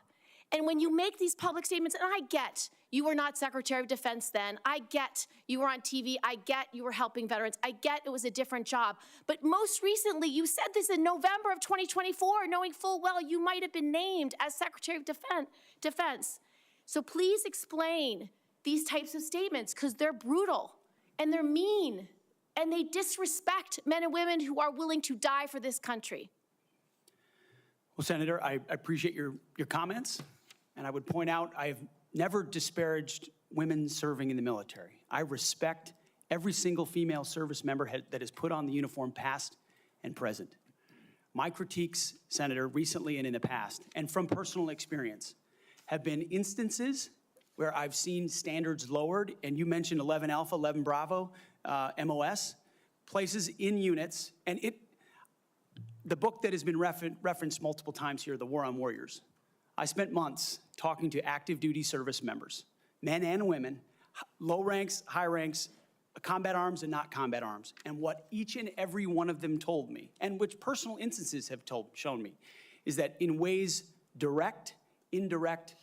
J: And when you make these public statements, and I get you were not Secretary of Defense then, I get you were on TV, I get you were helping veterans, I get it was a different job. But most recently, you said this in November of 2024, knowing full well you might have been named as Secretary of Defense. So please explain these types of statements, because they're brutal and they're mean and they disrespect men and women who are willing to die for this country.
E: Well, Senator, I appreciate your comments, and I would point out I have never disparaged women serving in the military. I respect every single female service member that has put on the uniform, past and present. My critiques, Senator, recently and in the past, and from personal experience, have been instances where I've seen standards lowered, and you mentioned 11 Alpha, 11 Bravo, MOS, places in units, and the book that has been referenced multiple times here, The War on Warriors. I spent months talking to active duty service members, men and women, low ranks, high ranks, combat arms and not combat arms. And what each and every one of them told me, and which personal instances have shown me, is that in ways direct, indirect,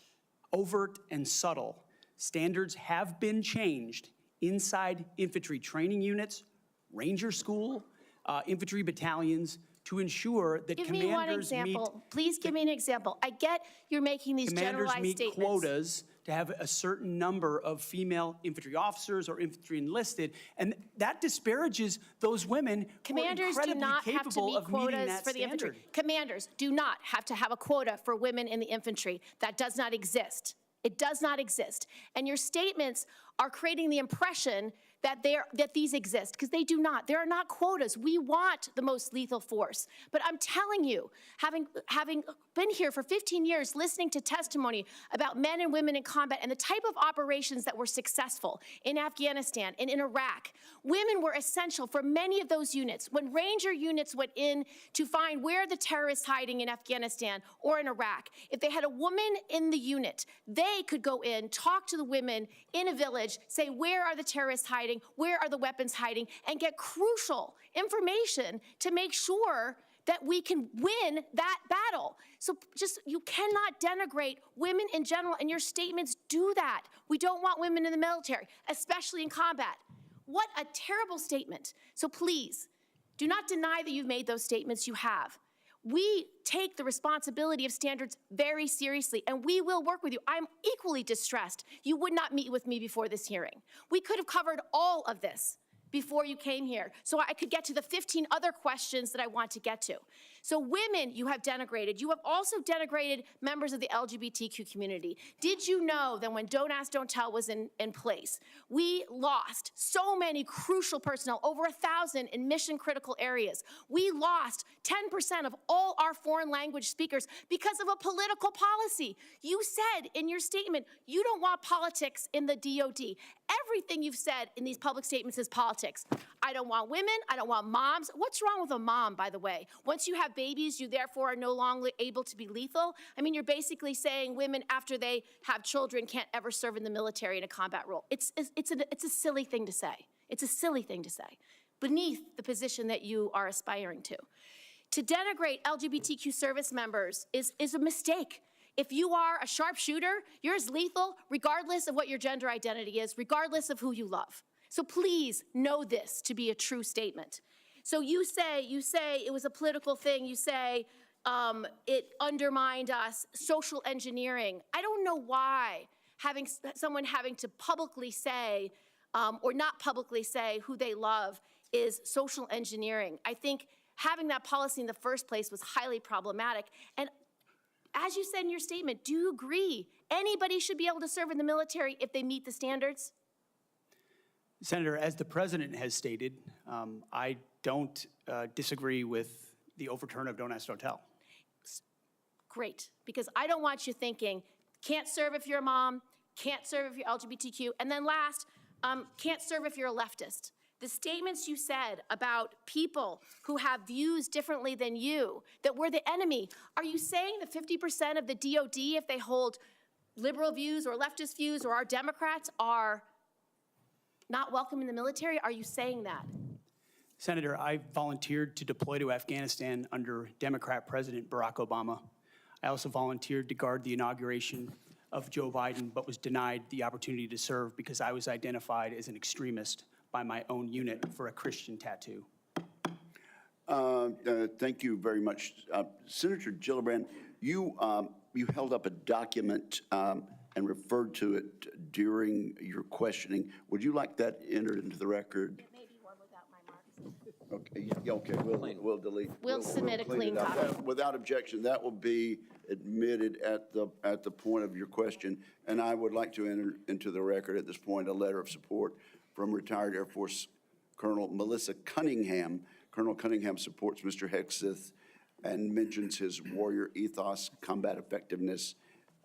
E: overt, and subtle, standards have been changed inside infantry training units, ranger school, infantry battalions, to ensure that
J: Give me one
E: commanders meet.
J: example. Please give me an example. I get you're making these generalized
E: Commanders meet
J: statements.
E: quotas to have a certain number of female infantry officers or infantry enlisted, and that disparages those women who are
J: Commanders do
E: incredibly
J: not have to
E: capable
J: meet
E: of meeting
J: quotas
E: that
J: for the infantry.
E: standard.
J: Commanders do not have to have a quota for women in the infantry. That does not exist. It does not exist. And your statements are creating the impression that these exist, because they do not. There are not quotas. We want the most lethal force. But I'm telling you, having been here for 15 years, listening to testimony about men and women in combat and the type of operations that were successful in Afghanistan and in Iraq, women were essential for many of those units. When Ranger units went in to find where the terrorists hiding in Afghanistan or in Iraq, if they had a woman in the unit, they could go in, talk to the women in a village, say, where are the terrorists hiding? Where are the weapons hiding? And get crucial information to make sure that we can win that battle. So you cannot denigrate women in general, and your statements do that. We don't want women in the military, especially in combat. What a terrible statement. So please, do not deny that you've made those statements. You have. We take the responsibility of standards very seriously, and we will work with you. I'm equally distressed you would not meet with me before this hearing. We could have covered all of this before you came here, so I could get to the 15 other questions that I want to get to. So women you have denigrated. You have also denigrated members of the LGBTQ community. Did you know that when Don't Ask, Don't Tell was in place, we lost so many crucial personnel, over 1,000 in mission-critical areas. We lost 10% of all our foreign language speakers because of a political policy. You said in your statement, you don't want politics in the DOD. Everything you've said in these public statements is politics. I don't want women, I don't want moms. What's wrong with a mom, by the way? Once you have babies, you therefore are no longer able to be lethal? I mean, you're basically saying women, after they have children, can't ever serve in the military in a combat role. It's a silly thing to say. It's a silly thing to say, beneath the position that you are aspiring to. To denigrate LGBTQ service members is a mistake. If you are a sharpshooter, you're as lethal regardless of what your gender identity is, regardless of who you love. So please know this to be a true statement. So you say it was a political thing. You say it undermined us, social engineering. I don't know why someone having to publicly say or not publicly say who they love is social engineering. I think having that policy in the first place was highly problematic. And as you said in your statement, do you agree anybody should be able to serve in the military if they meet the standards?
E: Senator, as the president has stated, I don't disagree with the overturn of Don't Ask, Don't Tell.
J: Great, because I don't want you thinking, can't serve if you're a mom, can't serve if you're LGBTQ, and then last, can't serve if you're a leftist. The statements you said about people who have views differently than you, that we're the enemy, are you saying that 50% of the DOD, if they hold liberal views or leftist views or are Democrats, are not welcome in the military? Are you saying that?
E: Senator, I volunteered to deploy to Afghanistan under Democrat President Barack Obama. I also volunteered to guard the inauguration of Joe Biden, but was denied the opportunity to serve because I was identified as an extremist by my own unit for a Christian tattoo.
A: Thank you very much. Senator Gillibrand, you held up a document and referred to it during your questioning. Would you like that entered into the record?
J: It may be one without my marks.
A: Okay, yeah, okay, we'll delete.
J: We'll submit a
A: clean
J: clean
A: it up.
J: copy.
A: Without objection, that will be admitted at the point of your question. And I would like to enter into the record at this point a letter of support from retired Air Force Colonel Melissa Cunningham. Colonel Cunningham supports Mr. Hegseth and mentions his warrior ethos, combat effectiveness,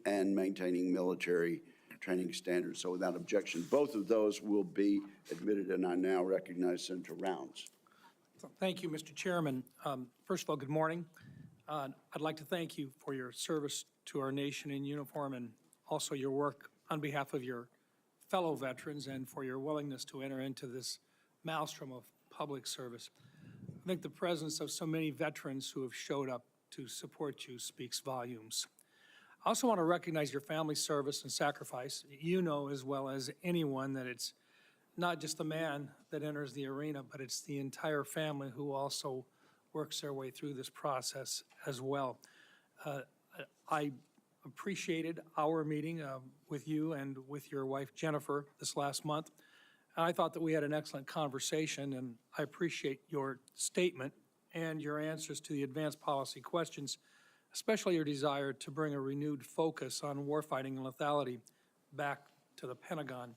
A: and maintaining military training standards. So without objection, both of those will be admitted, and I now recognize Senator Rounds.
K: Thank you, Mr. Chairman. First of all, good morning. I'd like to thank you for your service to our nation in uniform and also your work on behalf of your fellow veterans and for your willingness to enter into this maelstrom of public service. I think the presence of so many veterans who have showed up to support you speaks volumes. I also want to recognize your family's service and sacrifice. You know as well as anyone that it's not just the man that enters the arena, but it's the entire family who also works their way through this process as well. I appreciated our meeting with you and with your wife Jennifer this last month. I thought that we had an excellent conversation, and I appreciate your statement and your answers to the advanced policy questions, especially your desire to bring a renewed focus on warfighting and lethality back to the Pentagon.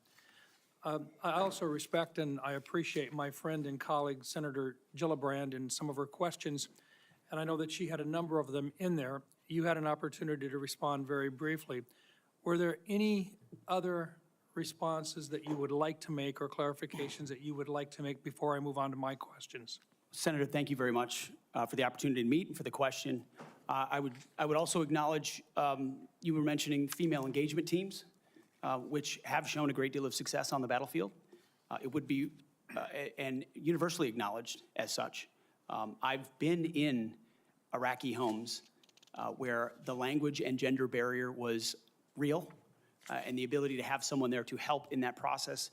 K: I also respect and I appreciate my friend and colleague, Senator Gillibrand, and some of her questions, and I know that she had a number of them in there. You had an opportunity to respond very briefly. Were there any other responses that you would like to make or clarifications that you would like to make before I move on to my questions?
E: Senator, thank you very much for the opportunity to meet and for the question. I would also acknowledge you were mentioning female engagement teams, which have shown a great deal of success on the battlefield. It would be and universally acknowledged as such. I've been in Iraqi homes where the language and gender barrier was real, and the ability to have someone there to help in that process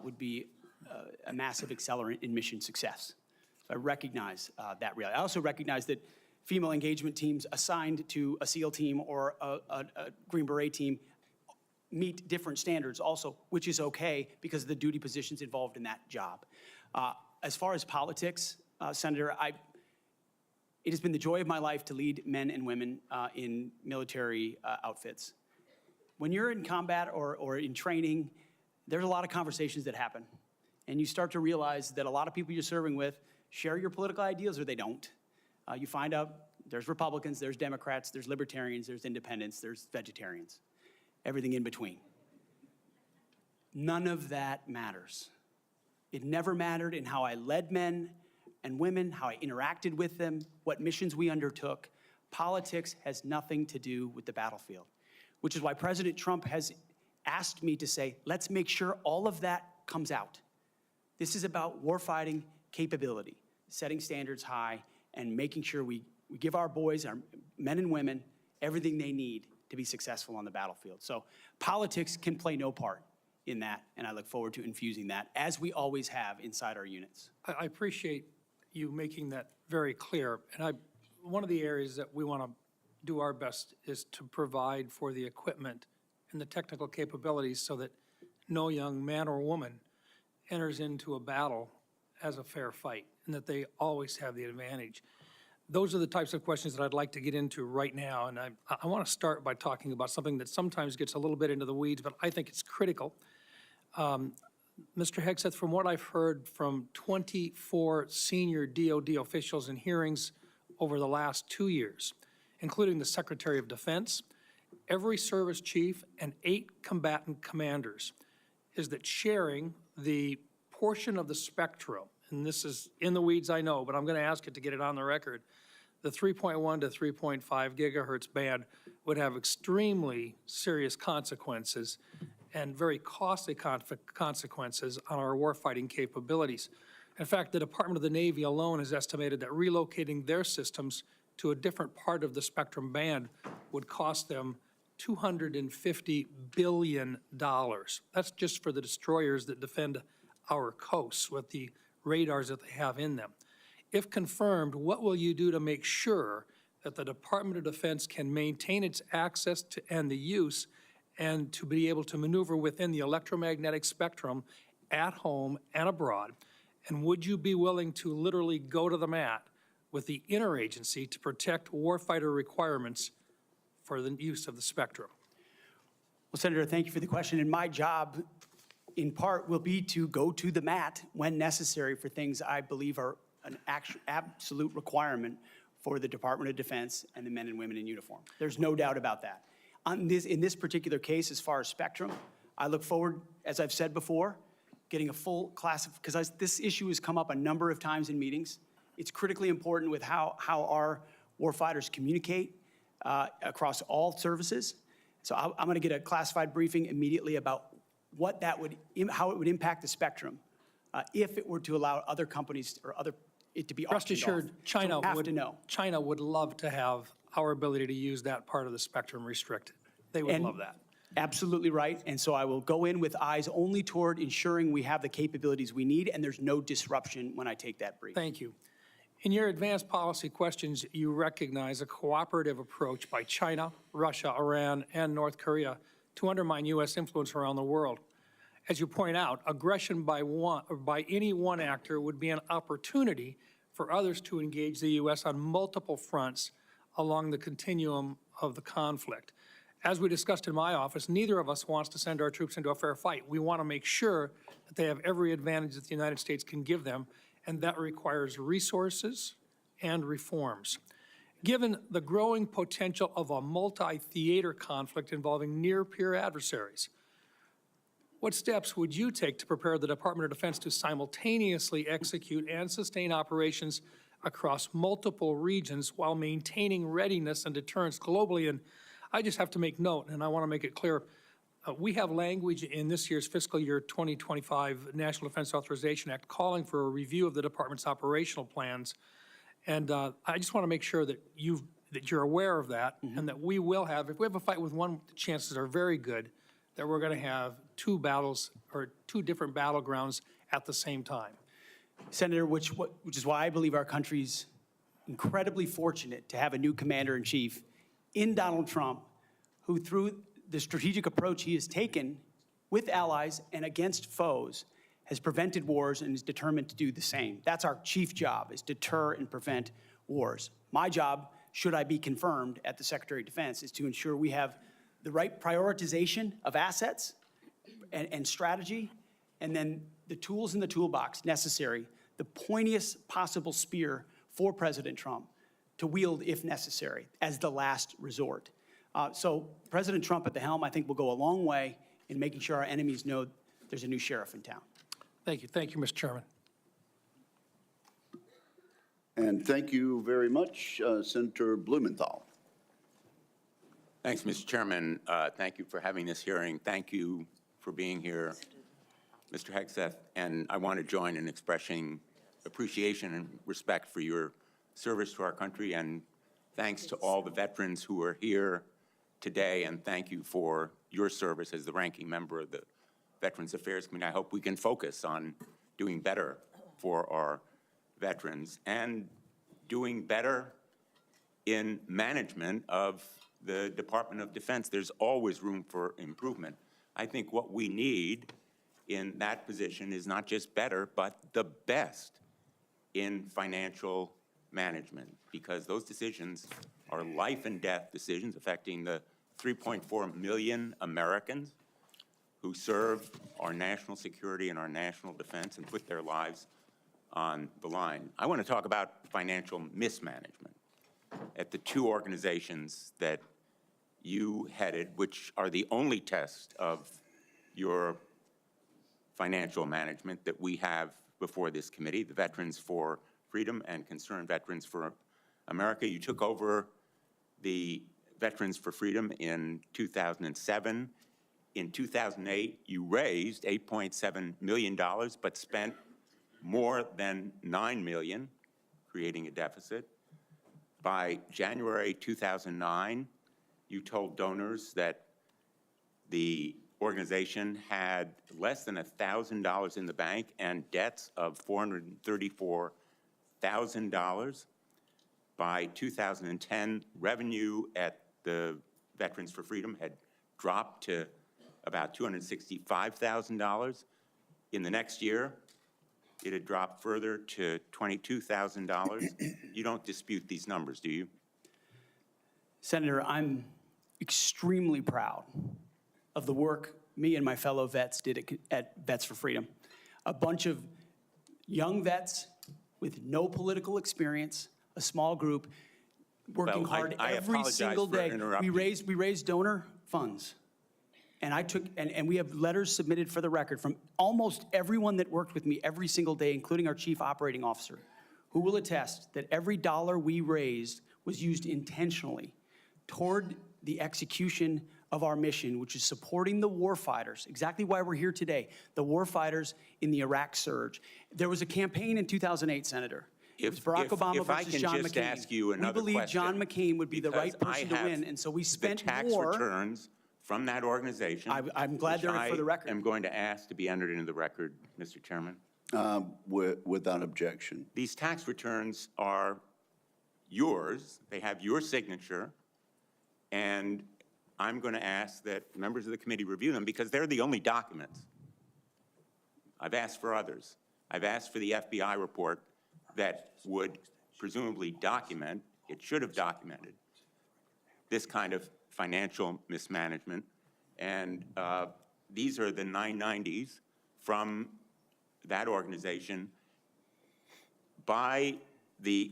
E: would be a massive accelerant in mission success. So I recognize that reality. I also recognize that female engagement teams assigned to a SEAL team or a Green Beret team meet different standards also, which is okay because of the duty positions involved in that job. As far as politics, Senator, it has been the joy of my life to lead men and women in military outfits. When you're in combat or in training, there's a lot of conversations that happen. And you start to realize that a lot of people you're serving with share your political ideals or they don't. You find out there's Republicans, there's Democrats, there's Libertarians, there's Independents, there's Vegetarians, everything in between. None of that matters. It never mattered in how I led men and women, how I interacted with them, what missions we undertook. Politics has nothing to do with the battlefield, which is why President Trump has asked me to say, let's make sure all of that comes out. This is about warfighting capability, setting standards high, and making sure we give our boys, our men and women, everything they need to be successful on the battlefield. So politics can play no part in that, and I look forward to infusing that, as we always have inside our units.
K: I appreciate you making that very clear. And one of the areas that we want to do our best is to provide for the equipment and the technical capabilities so that no young man or woman enters into a battle as a fair fight, and that they always have the advantage. Those are the types of questions that I'd like to get into right now, and I want to start by talking about something that sometimes gets a little bit into the weeds, but I think it's critical. Mr. Hegseth, from what I've heard from 24 senior DOD officials in hearings over the last 2 years, including the Secretary of Defense, every service chief, and 8 combatant commanders, is that sharing the portion of the spectrum, and this is in the weeds, I know, but I'm going to ask it to get it on the record, the 3.1 to 3.5 gigahertz band would have extremely serious consequences and very costly consequences on our warfighting capabilities. In fact, the Department of the Navy alone has estimated that relocating their systems to a different part of the spectrum band would cost them $250 billion. That's just for the destroyers that defend our coasts with the radars that they have in them. If confirmed, what will you do to make sure that the Department of Defense can maintain its access to and the use and to be able to maneuver within the electromagnetic spectrum at home and abroad, And would you be willing to literally go to the mat with the interagency to protect warfighter requirements for the use of the spectrum?
E: Well, Senator, thank you for the question. And my job, in part, will be to go to the mat when necessary for things I believe are an absolute requirement for the Department of Defense and the men and women in uniform. There's no doubt about that. In this particular case, as far as spectrum, I look forward, as I've said before, getting a full class of, because this issue has come up a number of times in meetings. It's critically important with how our warfighters communicate across all services. So I'm going to get a classified briefing immediately about what that would, how it would impact the spectrum if it were to allow other companies or it to be
K: Rest
E: auctioned off.
K: assured, China
E: So we have to know.
K: China would love to have our ability to use that part of the spectrum restricted. They would
E: And
K: love that.
E: Absolutely right. And so I will go in with eyes only toward ensuring we have the capabilities we need and there's no disruption when I take that brief.
K: Thank you. In your advanced policy questions, you recognize a cooperative approach by China, Russia, Iran, and North Korea to undermine U.S. influence around the world. As you point out, aggression by any one actor would be an opportunity for others to engage the U.S. on multiple fronts along the continuum of the conflict. As we discussed in my office, neither of us wants to send our troops into a fair fight. We want to make sure that they have every advantage that the United States can give them, and that requires resources and reforms. Given the growing potential of a multi-theater conflict involving near-peer adversaries, what steps would you take to prepare the Department of Defense to simultaneously execute and sustain operations across multiple regions while maintaining readiness and deterrence globally? And I just have to make note, and I want to make it clear, we have language in this year's fiscal year 2025 National Defense Authorization Act calling for a review of the department's operational plans. And I just want to make sure that you're aware of that, and that we will have, if we have a fight with one, the chances are very good that we're going to have two battles or two different battlegrounds at the same time.
E: Senator, which is why I believe our country's incredibly fortunate to have a new commander-in-chief in Donald Trump, who through the strategic approach he has taken with allies and against foes has prevented wars and is determined to do the same. That's our chief job, is deter and prevent wars. My job, should I be confirmed at the Secretary of Defense, is to ensure we have the right prioritization of assets and strategy, and then the tools in the toolbox necessary, the pointiest possible spear for President Trump to wield if necessary as the last resort. So President Trump at the helm, I think, will go a long way in making sure our enemies know there's a new sheriff in town.
K: Thank you. Thank you, Mr. Chairman.
A: And thank you very much, Senator Blumenthal.
L: Thanks, Mr. Chairman. Thank you for having this hearing. Thank you for being here, Mr. Hegseth. And I want to join in expressing appreciation and respect for your service to our country, and thanks to all the veterans who are here today, and thank you for your service as the ranking member of the Veterans Affairs Committee. I hope we can focus on doing better for our veterans and doing better in management of the Department of Defense. There's always room for improvement. I think what we need in that position is not just better, but the best in financial management, because those decisions are life and death decisions affecting the 3.4 million Americans who serve our national security and our national defense and put their lives on the line. I want to talk about financial mismanagement at the two organizations that you headed, which are the only test of your financial management that we have before this committee, the Veterans for Freedom and Concerned Veterans for America. You took over the Veterans for Freedom in 2007. In 2008, you raised $8.7 million, but spent more than $9 million, creating a deficit. By January 2009, you told donors that the organization had less than $1,000 in the bank and debts of $434,000. By 2010, revenue at the Veterans for Freedom had dropped to about $265,000. In the next year, it had dropped further to $22,000. You don't dispute these numbers, do you?
E: Senator, I'm extremely proud of the work me and my fellow vets did at Vets for Freedom. A bunch of young vets with no political experience, a small group, working
L: Well,
E: hard
L: I
E: every
L: apologize
E: single
L: for
E: day.
L: interrupting.
E: We raised donor funds. And and we have letters submitted for the record from almost everyone that worked with me every single day, including our chief operating officer, who will attest that every dollar we raised was used intentionally toward the execution of our mission, which is supporting the warfighters, exactly why we're here today, the warfighters in the Iraq surge. There was a campaign in 2008, Senator. It was Barack Obama
L: if I
E: versus
L: can
E: John
L: just
E: McCain.
L: ask you another
E: We believe John
L: question,
E: McCain would be the right
L: because I
E: person to
L: have
E: win, and so we spent
L: the tax
E: more.
L: returns from that organization.
E: I'm glad
L: which
E: they're for the record.
L: I am going to ask to be entered into the record, Mr. Chairman.
A: Without objection.
L: These tax returns are yours. They have your signature. And I'm going to ask that members of the committee review them because they're the only documents. I've asked for others. I've asked for the FBI report that would presumably document, it should have documented, this kind of financial mismanagement. And these are the 990s from that organization. By the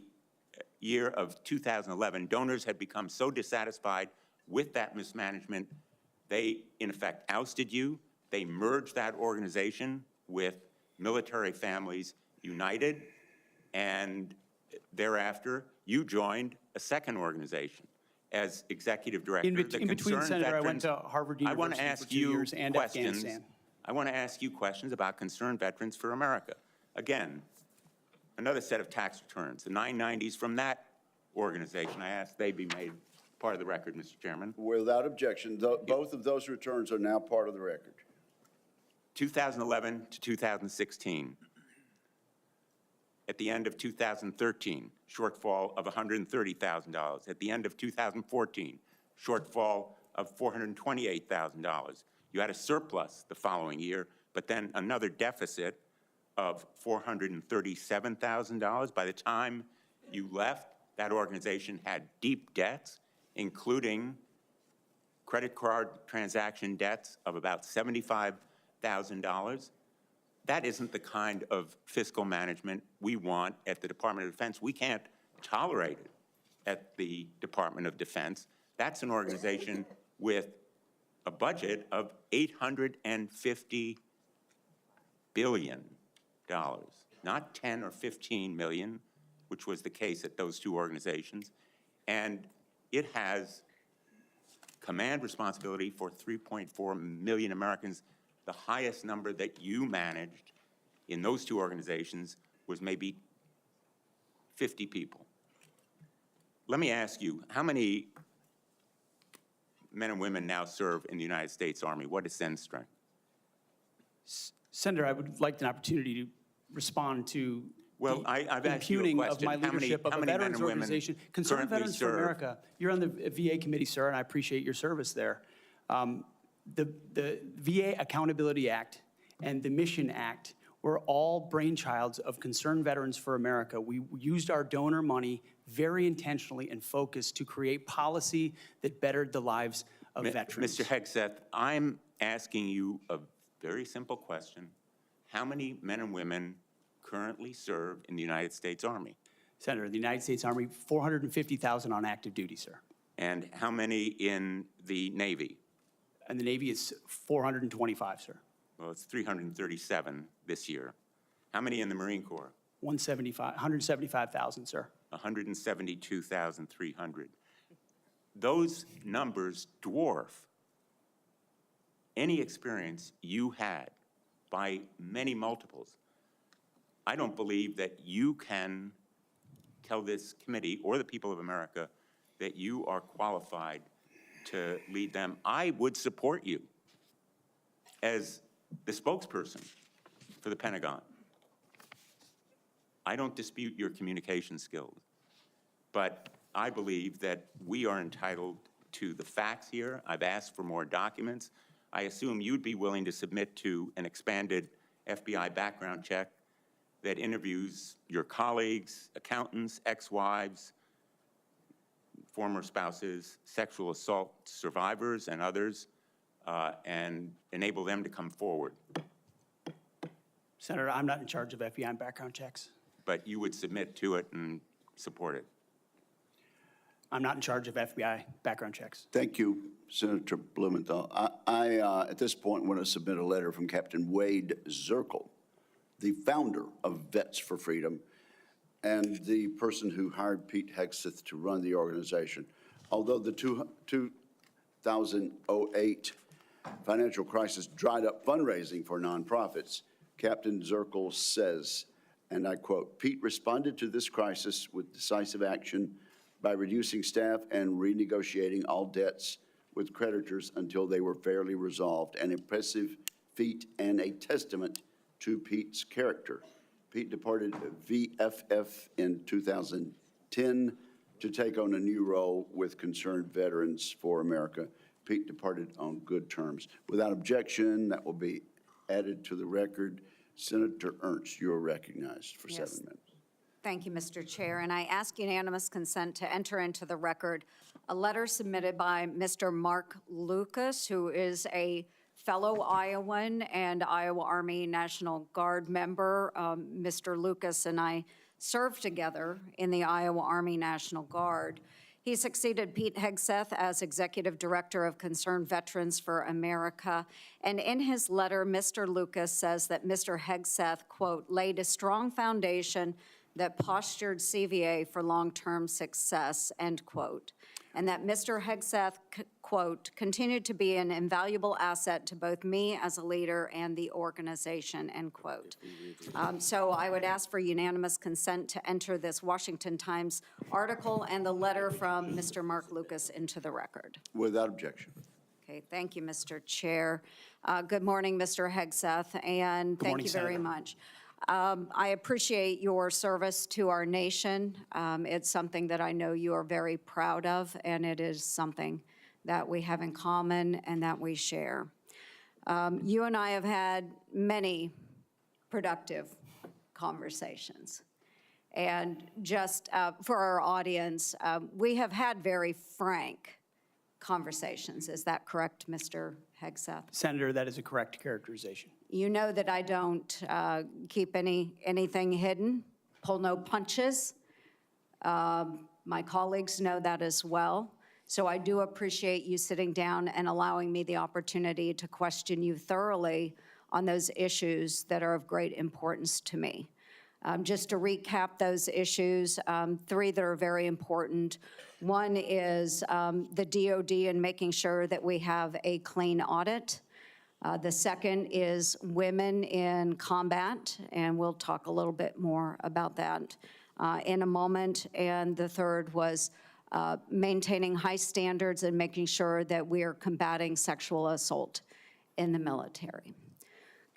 L: year of 2011, donors had become so dissatisfied with that mismanagement, they, in effect, ousted you. They merged that organization with Military Families United, and thereafter, you joined a second organization as executive director.
E: In between, Senator, I went to Harvard University for 2 years and Afghanistan.
L: I want to ask you questions about Concerned Veterans for America. Again, another set of tax returns, the 990s from that organization. I ask they be made part of the record, Mr. Chairman.
A: Without objection, both of those returns are now part of the record.
L: 2011 to 2016. At the end of 2013, shortfall of $130,000. At the end of 2014, shortfall of $428,000. You had a surplus the following year, but then another deficit of $437,000. By the time you left, that organization had deep debts, including credit card transaction debts of about $75,000. That isn't the kind of fiscal management we want at the Department of Defense. We can't tolerate it at the Department of Defense. That's an organization with a budget of $850 billion, not 10 or 15 million, which was the case at those two organizations. And it has command responsibility for 3.4 million Americans. The highest number that you managed in those two organizations was maybe 50 people. Let me ask you, how many men and women now serve in the United States Army? What is Sen's strength?
E: Senator, I would like an opportunity to respond to
L: Well, I've asked you a
E: impugning of
L: question.
E: my
L: How many-
E: leadership of
L: how
E: a
L: many men
E: veterans
L: and women
E: organization. Concerned
L: currently
E: Veterans for
L: serve?
E: America, you're on the VA committee, sir, and I appreciate your service there. The VA Accountability Act and the Mission Act were all brainchilds of Concerned Veterans for America. We used our donor money very intentionally and focused to create policy that bettered the lives of veterans.
L: Mr. Hegseth, I'm asking you a very simple question. How many men and women currently serve in the United States Army?
E: Senator, the United States Army, 450,000 on active duty, sir.
L: And how many in the Navy?
E: And the Navy is 425, sir.
L: Well, it's 337 this year. How many in the Marine Corps?
E: 175,000, sir.
L: 172,300. Those numbers dwarf any experience you had by many multiples. I don't believe that you can tell this committee or the people of America that you are qualified to lead them. I would support you as the spokesperson for the Pentagon. I don't dispute your communication skills, but I believe that we are entitled to the facts here. I've asked for more documents. I assume you'd be willing to submit to an expanded FBI background check that interviews your colleagues, accountants, ex-wives, former spouses, sexual assault survivors, and others, and enable them to come forward.
E: Senator, I'm not in charge of FBI background checks.
L: But you would submit to it and support it.
E: I'm not in charge of FBI background checks.
A: Thank you, Senator Blumenthal. I at this point, want to submit a letter from Captain Wade Zirkle, the founder of Vets for Freedom and the person who hired Pete Hegseth to run the organization. Although the 2008 financial crisis dried up fundraising for nonprofits, Captain Zirkle says, and I quote, "Pete responded to this crisis with decisive action by reducing staff and renegotiating all debts with creditors until they were fairly resolved, an impressive feat and a testament to Pete's character." Pete departed VFF in 2010 to take on a new role with Concerned Veterans for America. Pete departed on good terms. Without objection, that will be added to the record. Senator Ernst, you are recognized for 7 minutes.
M: Thank you, Mr. Chair, and I ask unanimous consent to enter into the record a letter submitted by Mr. Mark Lucas, who is a fellow Iowan and Iowa Army National Guard member. Mr. Lucas and I served together in the Iowa Army National Guard. He succeeded Pete Hegseth as Executive Director of Concerned Veterans for America. And in his letter, Mr. Lucas says that Mr. Hegseth, quote, laid a strong foundation that postured CVA for long-term success, end quote. And that Mr. Hegseth, quote, continued to be an invaluable asset to both me as a leader and the organization, end quote. So I would ask for unanimous consent to enter this Washington Times article and the letter from Mr. Mark Lucas into the record.
A: Without objection.
M: Okay, thank you, Mr. Chair. Good morning, Mr. Hegseth, and thank you very much. I appreciate your service to our nation. It's something that I know you are very proud of, and it is something that we have in common and that we share. You and I have had many productive conversations. And just for our audience, we have had very frank conversations. Is that correct, Mr. Hegseth?
E: Senator, that is a correct characterization.
M: You know that I don't keep anything hidden, pull no punches. My colleagues know that as well. So I do appreciate you sitting down and allowing me the opportunity to question you thoroughly on those issues that are of great importance to me. Just to recap those issues, 3 that are very important. One is the DOD and making sure that we have a clean audit. The second is women in combat, and we'll talk a little bit more about that in a moment. And the third was maintaining high standards and making sure that we are combating sexual assault in the military.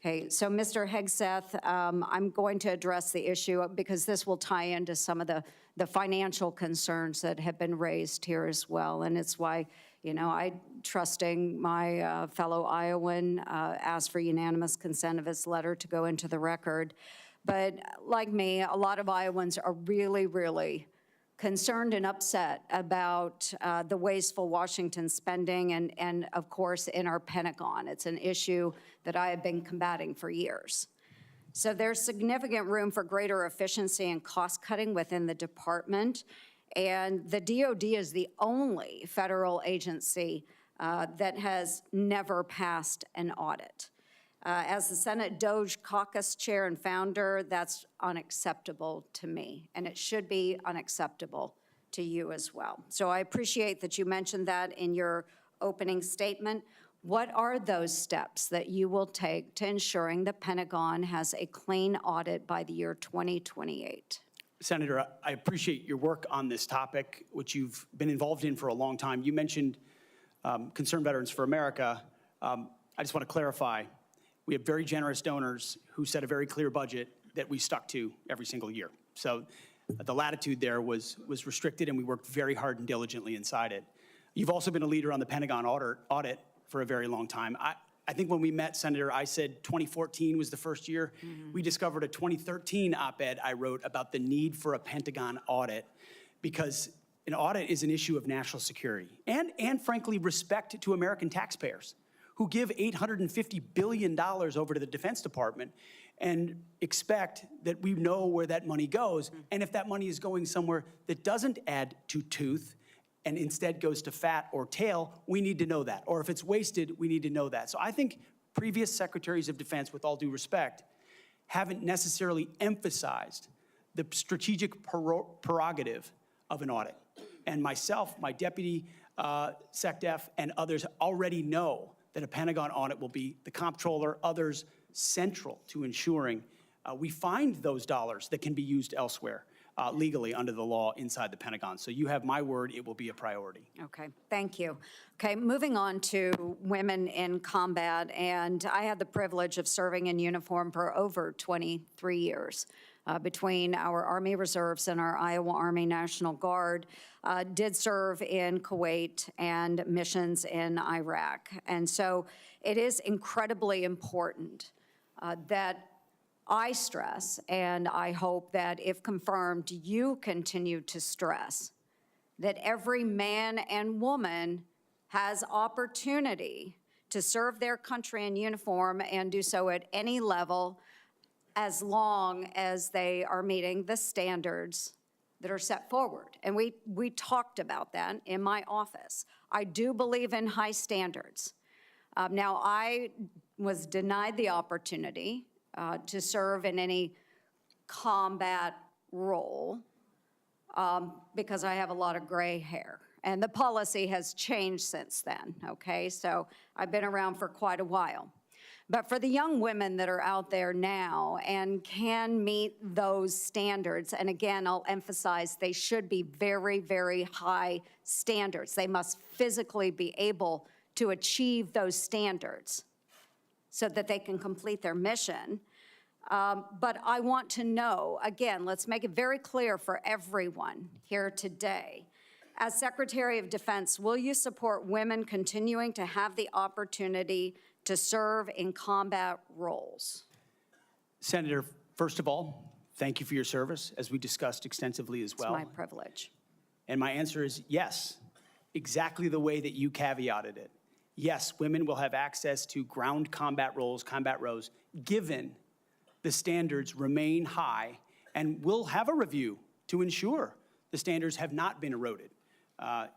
M: Okay, so Mr. Hegseth, I'm going to address the issue because this will tie into some of the financial concerns that have been raised here as well. And it's why, you know, I, trusting my fellow Iowan, asked for unanimous consent of his letter to go into the record. But like me, a lot of Iowans are really, really concerned and upset about the wasteful Washington spending and of course, in our Pentagon. It's an issue that I have been combating for years. So there's significant room for greater efficiency and cost cutting within the department. And the DOD is the only federal agency that has never passed an audit. As the Senate DOJ caucus chair and founder, that's unacceptable to me, and it should be unacceptable to you as well. So I appreciate that you mentioned that in your opening statement. What are those steps that you will take to ensuring the Pentagon has a clean audit by the year 2028?
E: Senator, I appreciate your work on this topic, which you've been involved in for a long time. You mentioned Concerned Veterans for America. I just want to clarify. We have very generous donors who set a very clear budget that we stuck to every single year. So the latitude there was restricted, and we worked very hard and diligently inside it. You've also been a leader on the Pentagon audit for a very long time. I think when we met, Senator, I said 2014 was the first year. We discovered a 2013 op-ed I wrote about the need for a Pentagon audit, because an audit is an issue of national security and frankly, respect to American taxpayers who give $850 billion over to the Defense Department and expect that we know where that money goes. And if that money is going somewhere that doesn't add to tooth and instead goes to fat or tail, we need to know that. Or if it's wasted, we need to know that. So I think previous secretaries of defense, with all due respect, haven't necessarily emphasized the strategic prerogative of an audit. And myself, my deputy SecDef, and others already know that a Pentagon audit will be the comptroller, others central to ensuring we find those dollars that can be used elsewhere legally under the law inside the Pentagon. So you have my word, it will be a priority.
M: Okay, thank you. Okay, moving on to women in combat, and I had the privilege of serving in uniform for over 23 years. Between our Army Reserves and our Iowa Army National Guard, did serve in Kuwait and missions in Iraq. And so it is incredibly important that I stress, and I hope that if confirmed, you continue to stress, that every man and woman has opportunity to serve their country in uniform and do so at any level, as long as they are meeting the standards that are set forward. And we talked about that in my office. I do believe in high standards. Now, I was denied the opportunity to serve in any combat role because I have a lot of gray hair. And the policy has changed since then, okay? So I've been around for quite a while. But for the young women that are out there now and can meet those standards, and again, I'll emphasize they should be very, very high standards. They must physically be able to achieve those standards so that they can complete their mission. But I want to know, again, let's make it very clear for everyone here today. As Secretary of Defense, will you support women continuing to have the opportunity to serve in combat roles?
E: Senator, first of all, thank you for your service, as we discussed extensively as well.
M: It's my privilege.
E: And my answer is yes, exactly the way that you caveated it. Yes, women will have access to ground combat roles, given the standards remain high, and we'll have a review to ensure the standards have not been eroded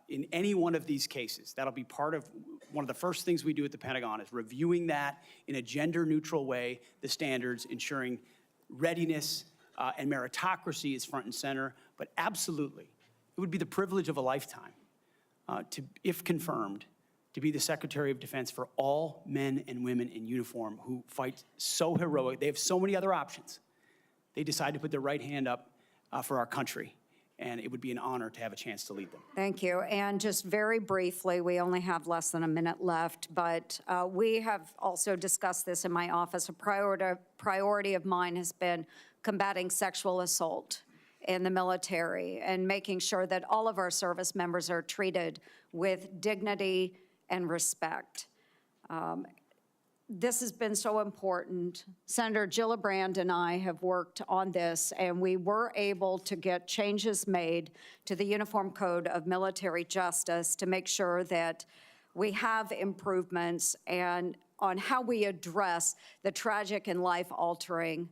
E: in any one of these cases. That'll be part of one of the first things we do at the Pentagon, is reviewing that in a gender-neutral way, the standards, ensuring readiness and meritocracy is front and center. But absolutely, it would be the privilege of a lifetime to, if confirmed, to be the Secretary of Defense for all men and women in uniform who fight so heroic. They have so many other options. They decide to put their right hand up for our country, and it would be an honor to have a chance to lead them.
M: Thank you. And just very briefly, we only have less than a minute left, but we have also discussed this in my office. A priority of mine has been combating sexual assault in the military and making sure that all of our service members are treated with dignity and respect. This has been so important. Senator Gillibrand and I have worked on this, and we were able to get changes made to the Uniform Code of Military Justice to make sure that we have improvements and on how we address the tragic and life-altering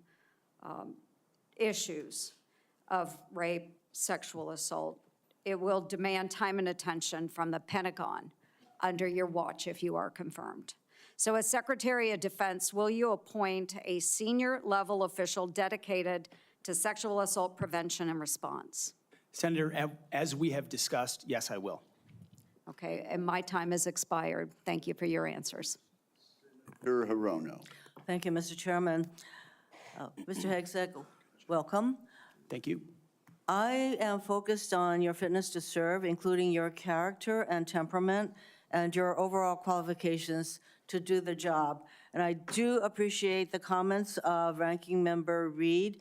M: issues of rape, sexual assault. It will demand time and attention from the Pentagon under your watch if you are confirmed. So as Secretary of Defense, will you appoint a senior level official dedicated to sexual assault prevention and response?
E: Senator, as we have discussed, yes, I will.
M: Okay, and my time has expired. Thank you for your answers.
A: Senator Hirono.
N: Thank you, Mr. Chairman. Mr. Hegseth, welcome.
E: Thank you.
N: I am focused on your fitness to serve, including your character and temperament and your overall qualifications to do the job. And I do appreciate the comments of Ranking Member Reed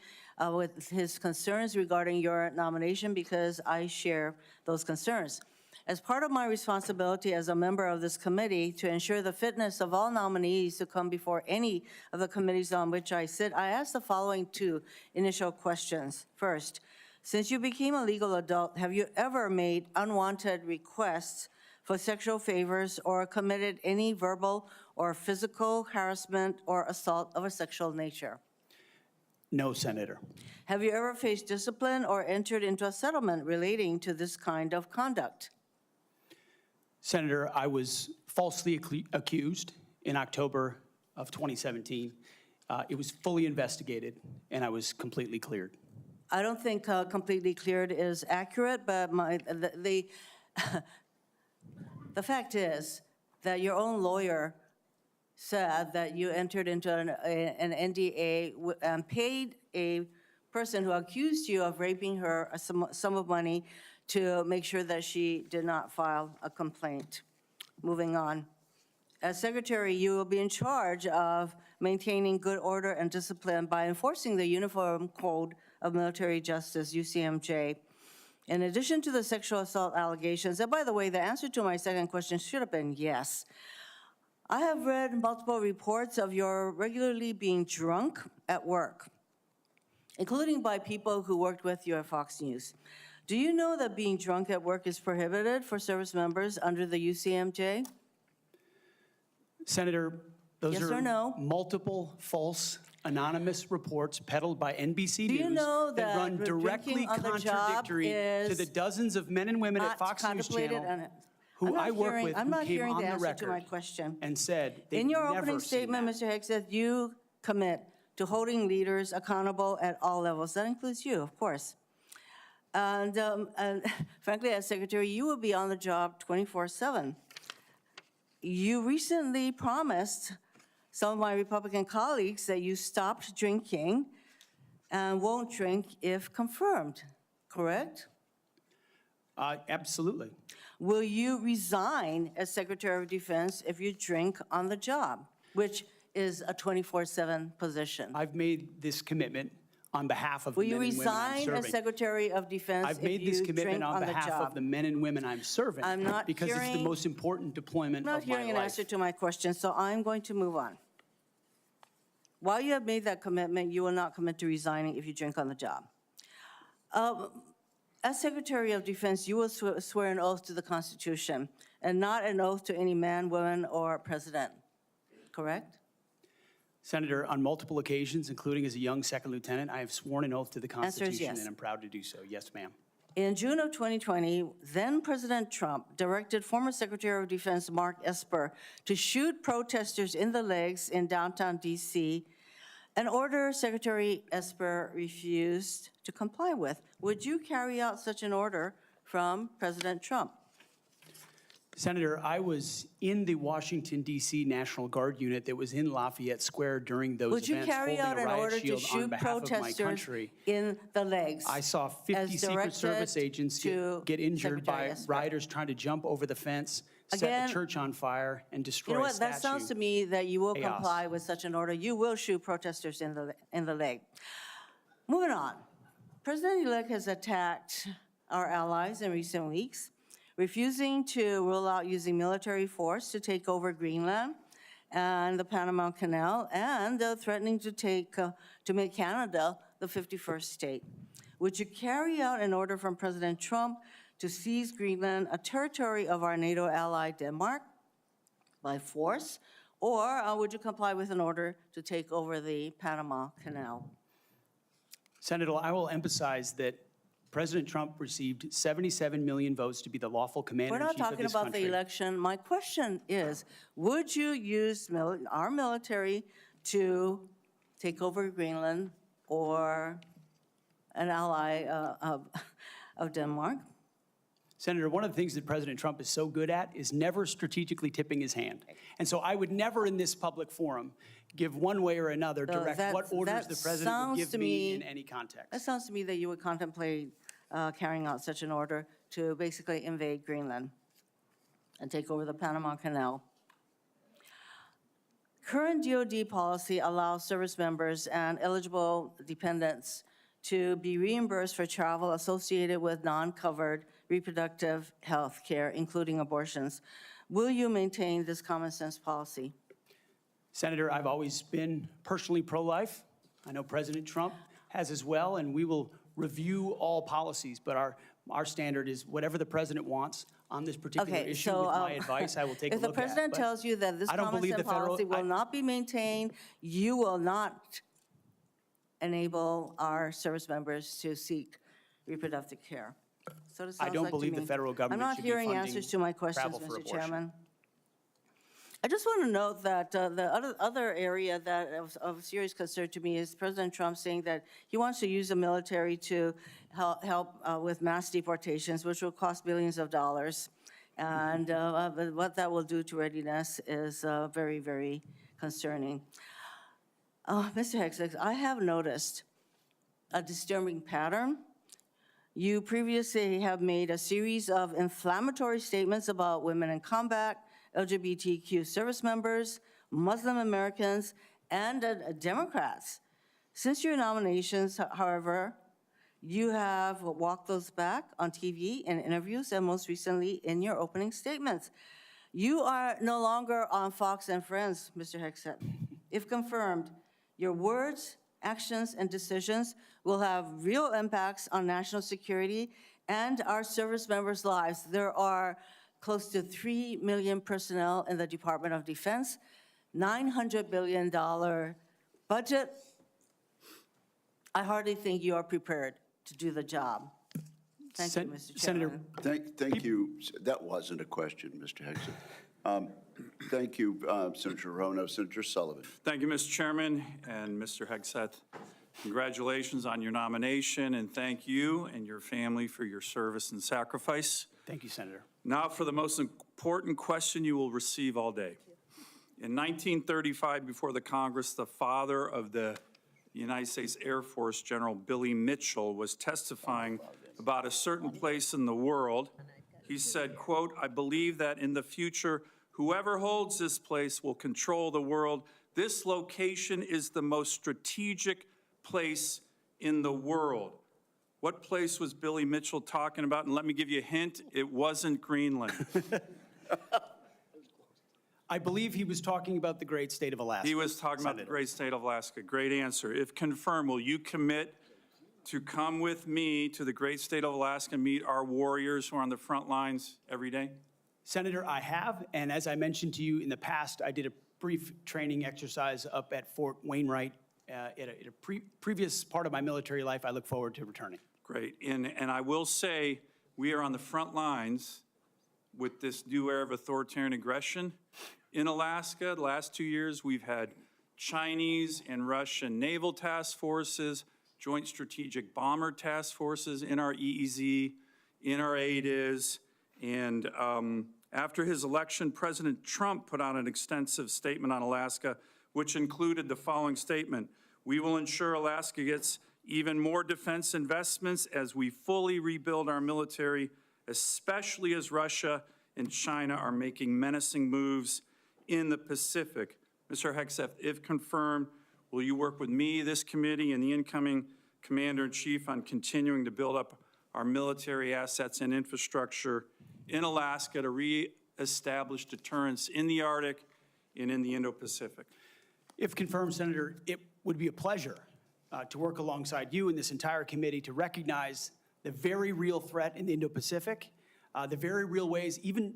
N: with his concerns regarding your nomination, because I share those concerns. As part of my responsibility as a member of this committee to ensure the fitness of all nominees to come before any of the committees on which I sit, I ask the following two initial questions. First, since you became a legal adult, have you ever made unwanted requests for sexual favors or committed any verbal or physical harassment or assault of a sexual nature?
E: No, Senator.
N: Have you ever faced discipline or entered into a settlement relating to this kind of conduct?
E: Senator, I was falsely accused in October of 2017. It was fully investigated, and I was completely cleared.
N: I don't think completely cleared is accurate, but the fact is that your own lawyer said that you entered into an NDA and paid a person who accused you of raping her a sum of money to make sure that she did not file a complaint. Moving on. As secretary, you will be in charge of maintaining good order and discipline by enforcing the Uniform Code of Military Justice, UCMJ. In addition to the sexual assault allegations, and by the way, the answer to my second question should have been yes. I have read multiple reports of your regularly being drunk at work, including by people who worked with you at Fox News. Do you know that being drunk at work is prohibited for service members under the UCMJ?
E: Senator, those
N: Yes
E: are
N: or no?
E: multiple false anonymous reports peddled by NBC
N: Do you
E: News
N: know that
E: run directly
N: drinking on the job
E: contradictory to
N: is
E: the dozens of men and women at
N: Not
E: Fox News
N: contemplated
E: Channel
N: on-
E: who
N: I'm not
E: I work
N: hearing-
E: with
N: I'm
E: who
N: not
E: came
N: hearing
E: on
N: the
E: the
N: answer to my
E: record
N: question.
E: and said they've
N: In your
E: never
N: opening
E: seen
N: statement,
E: that.
N: Mr. Hegseth, you commit to holding leaders accountable at all levels. That includes you, of course. And frankly, as secretary, you will be on the job 24/7. You recently promised some of my Republican colleagues that you stopped drinking and won't drink if confirmed, correct?
E: Absolutely.
N: Will you resign as Secretary of Defense if you drink on the job, which is a 24/7 position?
E: I've made this commitment on behalf of the
N: Will you
E: men and women I'm
N: resign as
E: serving.
N: Secretary of Defense
E: I've
N: if
E: made this
N: you
E: commitment
N: drink
E: on
N: on the
E: behalf of
N: job?
E: the men and women I'm serving.
N: I'm not
E: because it's the
N: hearing-
E: most important deployment
N: I'm not
E: of my
N: hearing an
E: life.
N: answer to my question, so I'm going to move on. While you have made that commitment, you will not commit to resigning if you drink on the job. As Secretary of Defense, you will swear an oath to the Constitution and not an oath to any man, woman, or president, correct?
E: Senator, on multiple occasions, including as a young second lieutenant, I have sworn an oath to the
N: Answer is
E: Constitution,
N: yes.
E: and I'm proud to do so. Yes, ma'am.
N: In June of 2020, then President Trump directed former Secretary of Defense Mark Esper to shoot protesters in the legs in downtown D.C., an order Secretary Esper refused to comply with. Would you carry out such an order from President Trump?
E: Senator, I was in the Washington, D.C. National Guard unit that was in Lafayette Square during those
N: Would you
E: events,
N: carry
E: holding
N: out
E: a
N: an
E: riot
N: order to
E: shield on
N: shoot
E: behalf of my
N: protesters
E: country.
N: in the legs?
E: I saw 50
N: as
E: Secret
N: directed
E: Service agents
N: to
E: get injured
N: Secretary
E: by
N: Esper?
E: rioters trying to jump over the fence, set
N: Again,
E: the church on fire, and
N: You
E: destroy
N: know
E: a
N: what,
E: statue.
N: that sounds to me that you will
E: Chaos.
N: comply with such an order. You will shoot protesters in the leg. Moving on. President-elect has attacked our allies in recent weeks, refusing to rule out using military force to take over Greenland and the Panama Canal, and threatening to make Canada the 51st state. Would you carry out an order from President Trump to seize Greenland, a territory of our NATO ally Denmark, by force, or would you comply with an order to take over the Panama Canal?
E: Senator, I will emphasize that President Trump received 77 million votes to be the lawful
N: We're
E: commander-in-chief
N: not
E: of
N: talking
E: this
N: about
E: country.
N: the election. My question is, would you use our military to take over Greenland or an ally of Denmark?
E: Senator, one of the things that President Trump is so good at is never strategically tipping his hand. And so I would never in this public forum give one way or another
N: So
E: direct
N: that-
E: what orders
N: that
E: the president would
N: sounds
E: give
N: to
E: me
N: me-
E: in any context.
N: That sounds to me that you would contemplate carrying out such an order to basically invade Greenland and take over the Panama Canal. Current DoD policy allows service members and eligible dependents to be reimbursed for travel associated with non-covered reproductive health care, including abortions. Will you maintain this common sense policy?
E: Senator, I've always been personally pro-life. I know President Trump has as well, and we will review all policies, but our standard is whatever the president wants on this particular
N: Okay,
E: issue.
N: so
E: With my advice, I will take a
N: if
E: look
N: the
E: at.
N: president
E: but
N: tells you that this
E: I don't
N: common
E: believe
N: sense
E: the federal-
N: policy will not be maintained, you will not enable our service members to seek reproductive care. So it
E: I
N: sounds
E: don't
N: like to
E: believe the
N: me.
E: federal government
N: I'm not
E: should be
N: hearing
E: funding
N: answers to my questions,
E: travel for
N: Mr.
E: abortion.
N: Chairman. I just want to note that the other area that of serious concern to me is President Trump saying that he wants to use the military to help with mass deportations, which will cost billions of dollars. And what that will do to readiness is very, very concerning. Mr. Hegseth, I have noticed a disturbing pattern. You previously have made a series of inflammatory statements about women in combat, LGBTQ service members, Muslim Americans, and Democrats. Since your nominations, however, you have walked those back on TV in interviews and most recently in your opening statements. You are no longer on Fox and Friends, Mr. Hegseth. If confirmed, your words, actions, and decisions will have real impacts on national security and our service members' lives. There are close to 3 million personnel in the Department of Defense, $900 billion budget. I hardly think you are prepared to do the job. Thank you, Mr. Chairman.
E: Senator,
A: Thank you. That wasn't a question, Mr. Hegseth. Thank you, Senator Rono. Senator Sullivan.
O: Thank you, Mr. Chairman and Mr. Hegseth. Congratulations on your nomination, and thank you and your family for your service and sacrifice.
E: thank you, Senator.
O: Now for the most important question you will receive all day. In 1935, before the Congress, the father of the United States Air Force, General Billy Mitchell, was testifying about a certain place in the world. He said, quote, "I believe that in the future, whoever holds this place will control the world. This location is the most strategic place in the world." What place was Billy Mitchell talking about? And let me give you a hint, it wasn't Greenland.
E: I believe he was talking about the great state of Alaska.
O: He was talking about the great state of Alaska. Great answer. If confirmed, will you commit to come with me to the great state of Alaska and meet our warriors who are on the front lines every day?
E: Senator, I have, and as I mentioned to you in the past, I did a brief training exercise up at Fort Wainwright at a previous part of my military life. I look forward to returning.
O: Great. And I will say, we are on the front lines with this new era of authoritarian aggression in Alaska. The last 2 years, we've had Chinese and Russian naval task forces, joint strategic bomber task forces in our EEZ, in our ADIZ, and after his election, President Trump put out an extensive statement on Alaska, which included the following statement: "We will ensure Alaska gets even more defense investments as we fully rebuild our military, especially as Russia and China are making menacing moves in the Pacific." Mr. Hegseth, if confirmed, will you work with me, this committee, and the incoming Commander-in-Chief on continuing to build up our military assets and infrastructure in Alaska to reestablish deterrence in the Arctic and in the Indo-Pacific?
E: If confirmed, Senator, it would be a pleasure to work alongside you and this entire committee to recognize the very real threat in the Indo-Pacific, the very real ways, even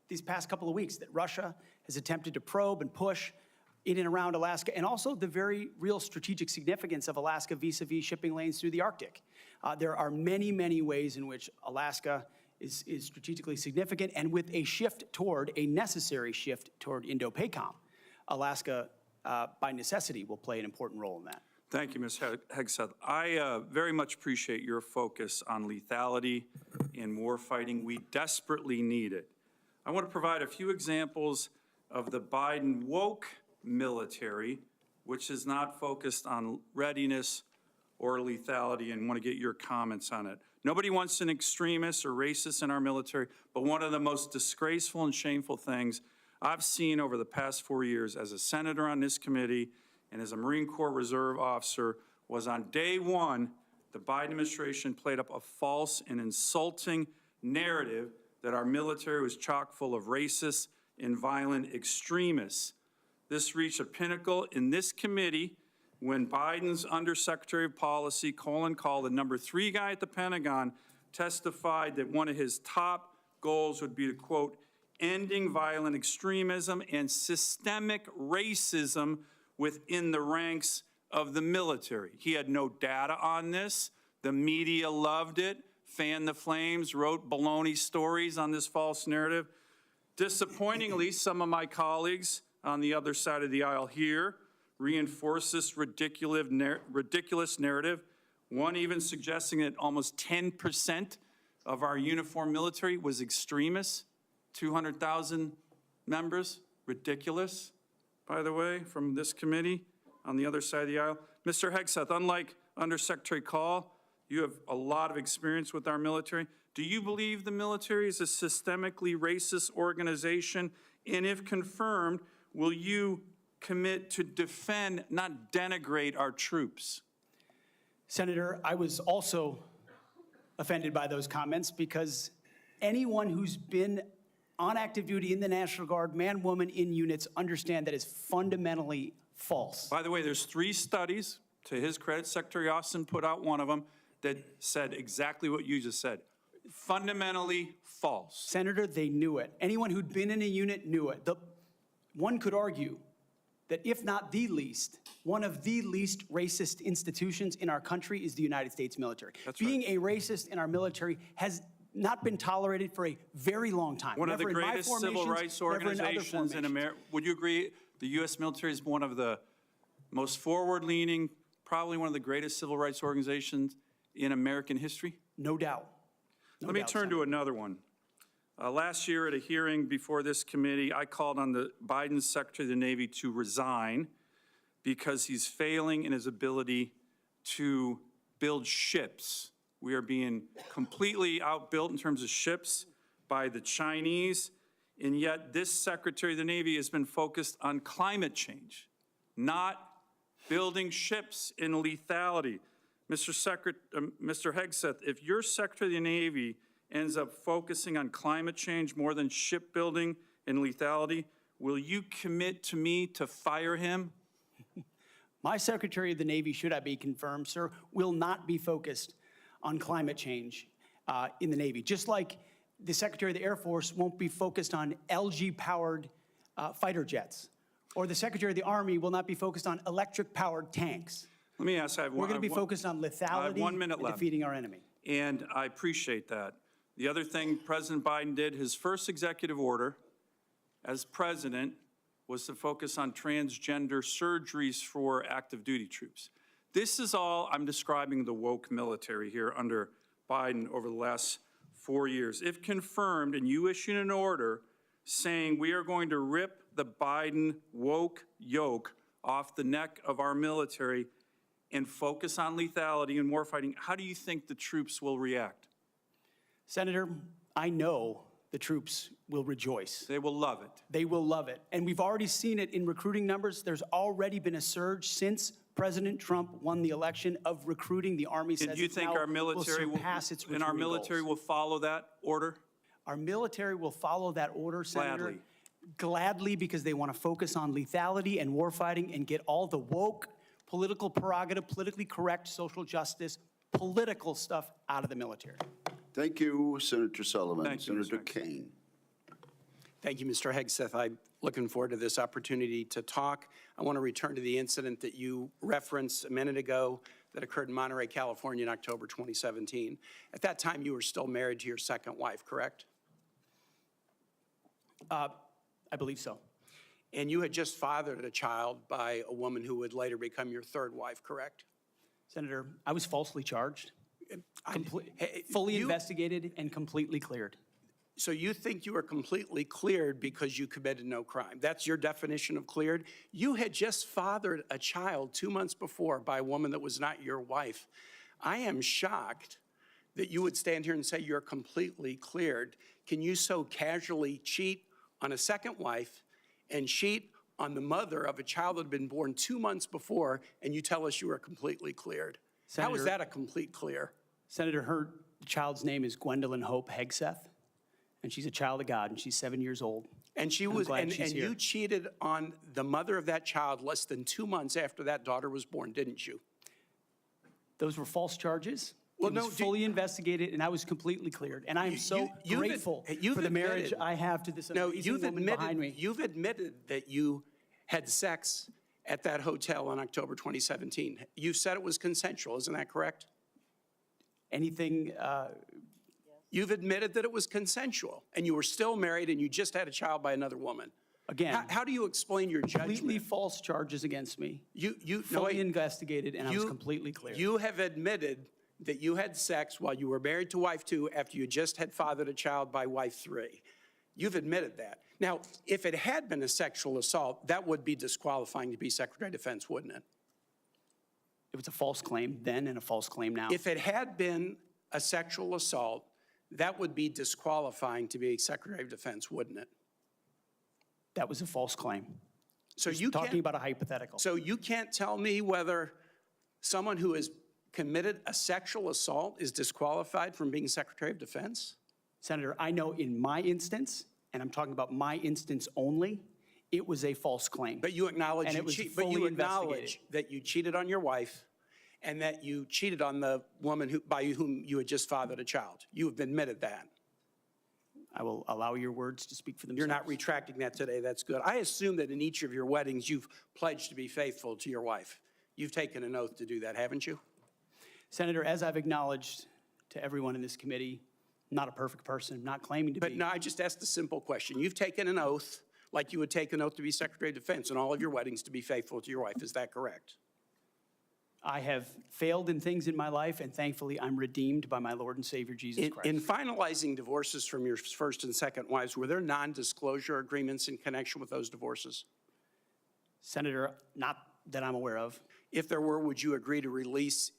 E: these past couple of weeks, that Russia has attempted to probe and push in and around Alaska, and also the very real strategic significance of Alaska vis-a-vis shipping lanes through the Arctic. There are many, many ways in which Alaska is strategically significant, and with a necessary shift toward Indo-PACOM, Alaska, by necessity, will play an important role in that.
O: Thank you, Ms. Hegseth. I very much appreciate your focus on lethality and warfighting. We desperately need it. I want to provide a few examples of the Biden woke military, which is not focused on readiness or lethality, and want to get your comments on it. Nobody wants an extremist or racist in our military, but one of the most disgraceful and shameful things I've seen over the past 4 years as a senator on this committee and as a Marine Corps Reserve officer was on day one, the Biden administration played up a false and insulting narrative that our military was chock full of racist and violent extremists. This reached a pinnacle in this committee when Biden's Undersecretary of Policy, Colin Kahl, the #3 guy at the Pentagon, testified that one of his top goals would be to, quote, ending violent extremism and systemic racism within the ranks of the military. He had no data on this. The media loved it, fanned the flames, wrote baloney stories on this false narrative. Disappointingly, some of my colleagues on the other side of the aisle here reinforce this ridiculous narrative, one even suggesting that almost 10% of our uniformed military was extremists, 200,000 members, ridiculous, by the way, from this committee on the other side of the aisle. Mr. Hegseth, unlike Undersecretary Kahl, you have a lot of experience with our military. Do you believe the military is a systemically racist organization? And if confirmed, will you commit to defend, not denigrate our troops?
E: Senator, I was also offended by those comments because anyone who's been on active duty in the National Guard, man, woman, in units, understand that is fundamentally false.
O: By the way, there's 3 studies, to his credit, Secretary Austin put out one of them, that said exactly what you just said. Fundamentally false.
E: Senator, they knew it. Anyone who'd been in a unit knew it. One could argue that if not the least, one of the least racist institutions in our country is the United States military.
O: That's
E: Being a racist in our military has not been tolerated for a very long time.
O: One of the
E: Never in my
O: greatest civil
E: formations,
O: rights
E: never in other
O: organizations in America. Would you agree the U.S. military is one of the most forward-leaning, probably one of the greatest civil rights organizations in American history?
E: No doubt.
O: Let me turn to another one. Last year at a hearing before this committee, I called on the Biden Secretary of the Navy to resign because he's failing in his ability to build ships. We are being completely outbuilt in terms of ships by the Chinese, and yet this Secretary of the Navy has been focused on climate change, not building ships in lethality. Mr. Hegseth, if your Secretary of the Navy ends up focusing on climate change more than shipbuilding and lethality, will you commit to me to fire him?
E: My Secretary of the Navy, should I be confirmed, sir, will not be focused on climate change in the Navy, just like the Secretary of the Air Force won't be focused on LG-powered fighter jets, or the Secretary of the Army will not be focused on electric-powered tanks.
O: Let me ask,
E: We're going to be focused on lethality and defeating our enemy.
O: And I appreciate that. The other thing President Biden did, his first executive order as president, was to focus on transgender surgeries for active duty troops. This is all, I'm describing the woke military here under Biden over the last 4 years. If confirmed and you issue an order saying we are going to rip the Biden woke yoke off the neck of our military and focus on lethality and warfighting, how do you think the troops will react?
E: Senator, I know the troops will rejoice.
O: They will love it.
E: They will love it. And we've already seen it in recruiting numbers. There's already been a surge since President Trump won the election of recruiting. The Army says
O: And do you think our military will
E: surpass its
O: and our
E: recruiting
O: military
E: goals.
O: will follow that order?
E: Our military will follow that order, Senator.
O: Gladly.
E: Gladly, because they want to focus on lethality and warfighting and get all the woke, political prerogative, politically correct, social justice, political stuff out of the military.
A: Thank you, Senator Sullivan.
O: Thank you,
A: Senator
O: Mr.
A: Kane.
P: Thank you, Mr. Hegseth. I'm looking forward to this opportunity to talk. I want to return to the incident that you referenced a minute ago that occurred in Monterey, California in October 2017. At that time, you were still married to your second wife, correct?
E: I believe so.
P: And you had just fathered a child by a woman who would later become your third wife, correct?
E: Senator, I was falsely charged, fully investigated, and completely cleared.
P: So you think you were completely cleared because you committed no crime? That's your definition of cleared? You had just fathered a child 2 months before by a woman that was not your wife. I am shocked that you would stand here and say you're completely cleared. Can you so casually cheat on a second wife and cheat on the mother of a child that had been born 2 months before, and you tell us you were completely cleared? How is that a complete clear?
E: Senator, her The child's name is Gwendolyn Hope Hegseth, and she's a child of God, and she's 7 years old.
P: And she
E: I'm
P: was,
E: glad
P: and
E: she's here.
P: you cheated on the mother of that child less than 2 months after that daughter was born, didn't you?
E: Those were false charges.
P: Well,
E: It was
P: no,
E: fully investigated, and I was completely cleared. And I am so grateful for the marriage I have to this amazing woman behind me.
P: You've admitted that you had sex at that hotel in October 2017. You said it was consensual, isn't that correct?
E: Anything,
P: You've admitted that it was consensual, and you were still married, and you just had a child by another woman.
E: again,
P: How do you explain your
E: completely
P: judgment?
E: false charges against me,
P: No,
E: fully
P: wait.
E: investigated, and I was completely cleared.
P: You have admitted that you had sex while you were married to wife 2 after you just had fathered a child by wife 3. You've admitted that. Now, if it had been a sexual assault, that would be disqualifying to be Secretary of Defense, wouldn't it?
E: It was a false claim then and a false claim now.
P: If it had been a sexual assault, that would be disqualifying to be Secretary of Defense, wouldn't it?
E: That was a false claim.
P: So
E: Just
P: you
E: talking
P: can't,
E: about a hypothetical.
P: so you can't tell me whether someone who has committed a sexual assault is disqualified from being Secretary of Defense?
E: Senator, I know in my instance, and I'm talking about my instance only, it was a false claim.
P: But you acknowledge,
E: And
P: you
E: it was
P: cheat, but
E: fully
P: you acknowledge
E: investigated.
P: that you cheated on your wife and that you cheated on the woman by whom you had just fathered a child. You have admitted that.
E: I will allow your words to speak for themselves.
P: You're not retracting that today. That's good. I assume that in each of your weddings, you've pledged to be faithful to your wife. You've taken an oath to do that, haven't you?
E: Senator, as I've acknowledged to everyone in this committee, not a perfect person, not claiming to
P: But
E: be.
P: no, I just asked a simple question. You've taken an oath, like you would take an oath to be Secretary of Defense in all of your weddings to be faithful to your wife. Is that correct?
E: I have failed in things in my life, and thankfully, I'm redeemed by my Lord and Savior, Jesus Christ.
P: In finalizing divorces from your first and second wives, were there non-disclosure agreements in connection with those divorces?
E: Senator, not that I'm aware of.
P: If there were, would you agree to release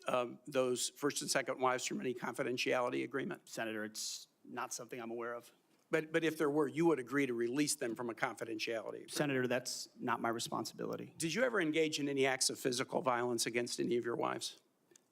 P: those first and second wives from any confidentiality agreement?
E: Senator, it's not something I'm aware of.
P: But if there were, you would agree to release them from a confidentiality agreement?
E: Senator, that's not my responsibility.
P: Did you ever engage in any acts of physical violence against any of your wives?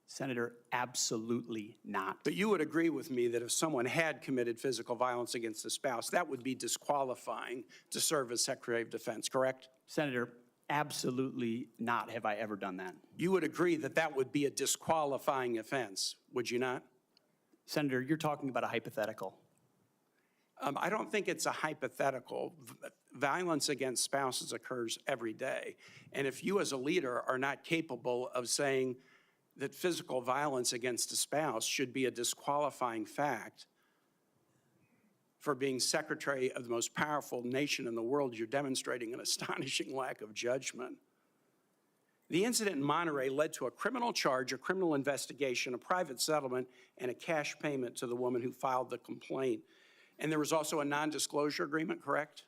E: Senator, absolutely not.
P: But you would agree with me that if someone had committed physical violence against a spouse, that would be disqualifying to serve as Secretary of Defense, correct?
E: Senator, absolutely not have I ever done that.
P: You would agree that that would be a disqualifying offense, would you not?
E: Senator, you're talking about a hypothetical.
P: I don't think it's a hypothetical. Violence against spouses occurs every day. And if you as a leader are not capable of saying that physical violence against a spouse should be a disqualifying fact for being secretary of the most powerful nation in the world, you're demonstrating an astonishing lack of judgment. The incident in Monterey led to a criminal charge, a criminal investigation, a private settlement, and a cash payment to the woman who filed the complaint. And there was also a non-disclosure agreement, correct?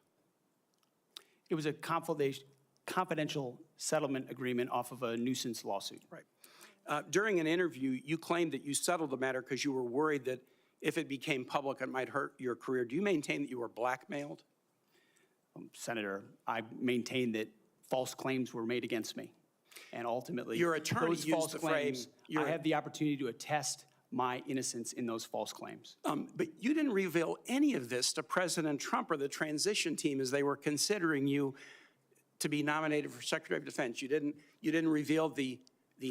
E: It was a confidential settlement agreement off of a nuisance lawsuit.
P: Right. During an interview, you claimed that you settled the matter because you were worried that if it became public, it might hurt your career. Do you maintain that you were blackmailed?
E: Senator, I maintain that false claims were made against me. And ultimately,
P: Your attorney
E: those
P: used
E: false
P: the
E: claims,
P: frame,
E: I have the opportunity to attest my innocence in those false claims.
P: But you didn't reveal any of this to President Trump or the transition team as they were considering you to be nominated for Secretary of Defense. You didn't reveal the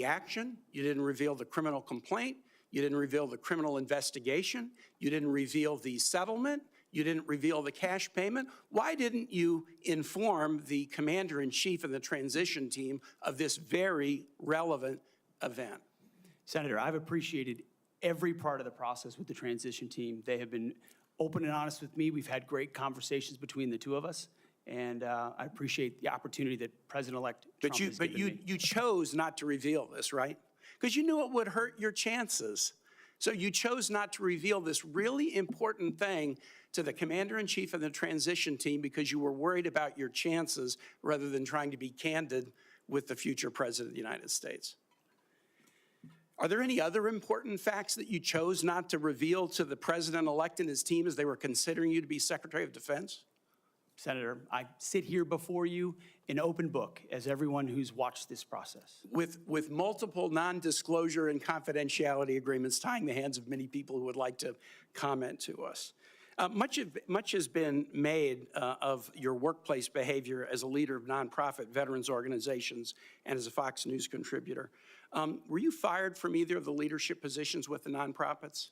P: action. You didn't reveal the criminal complaint. You didn't reveal the criminal investigation. You didn't reveal the settlement. You didn't reveal the cash payment. Why didn't you inform the commander-in-chief and the transition team of this very relevant event?
E: Senator, I've appreciated every part of the process with the transition team. They have been open and honest with me. We've had great conversations between the two of us, and I appreciate the opportunity that President-elect Trump has given me.
P: You chose not to reveal this, right? Because you knew it would hurt your chances. So you chose not to reveal this really important thing to the commander-in-chief and the transition team because you were worried about your chances rather than trying to be candid with the future president of the United States. Are there any other important facts that you chose not to reveal to the president-elect and his team as they were considering you to be Secretary of Defense?
E: Senator, I sit here before you an open book, as everyone who's watched this process.
P: With multiple non-disclosure and confidentiality agreements tying the hands of many people who would like to comment to us. Much has been made of your workplace behavior as a leader of nonprofit veterans organizations and as a Fox News contributor. Were you fired from either of the leadership positions with the nonprofits?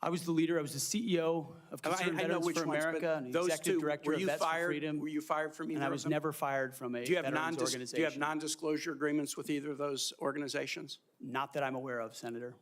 E: I was the leader. I was the CEO of Concerned
P: I know
E: Veterans
P: which
E: for
P: ones,
E: America
P: but
E: and
P: those
E: executive
P: two,
E: director
P: were
E: of
P: you
E: Vets for
P: fired?
E: Freedom.
P: Were you fired from either
E: And I
P: of
E: was
P: them?
E: never fired from a
P: Do you have
E: veterans organization.
P: Do you have non-disclosure agreements with either of those organizations?
E: Not that I'm aware of, Senator.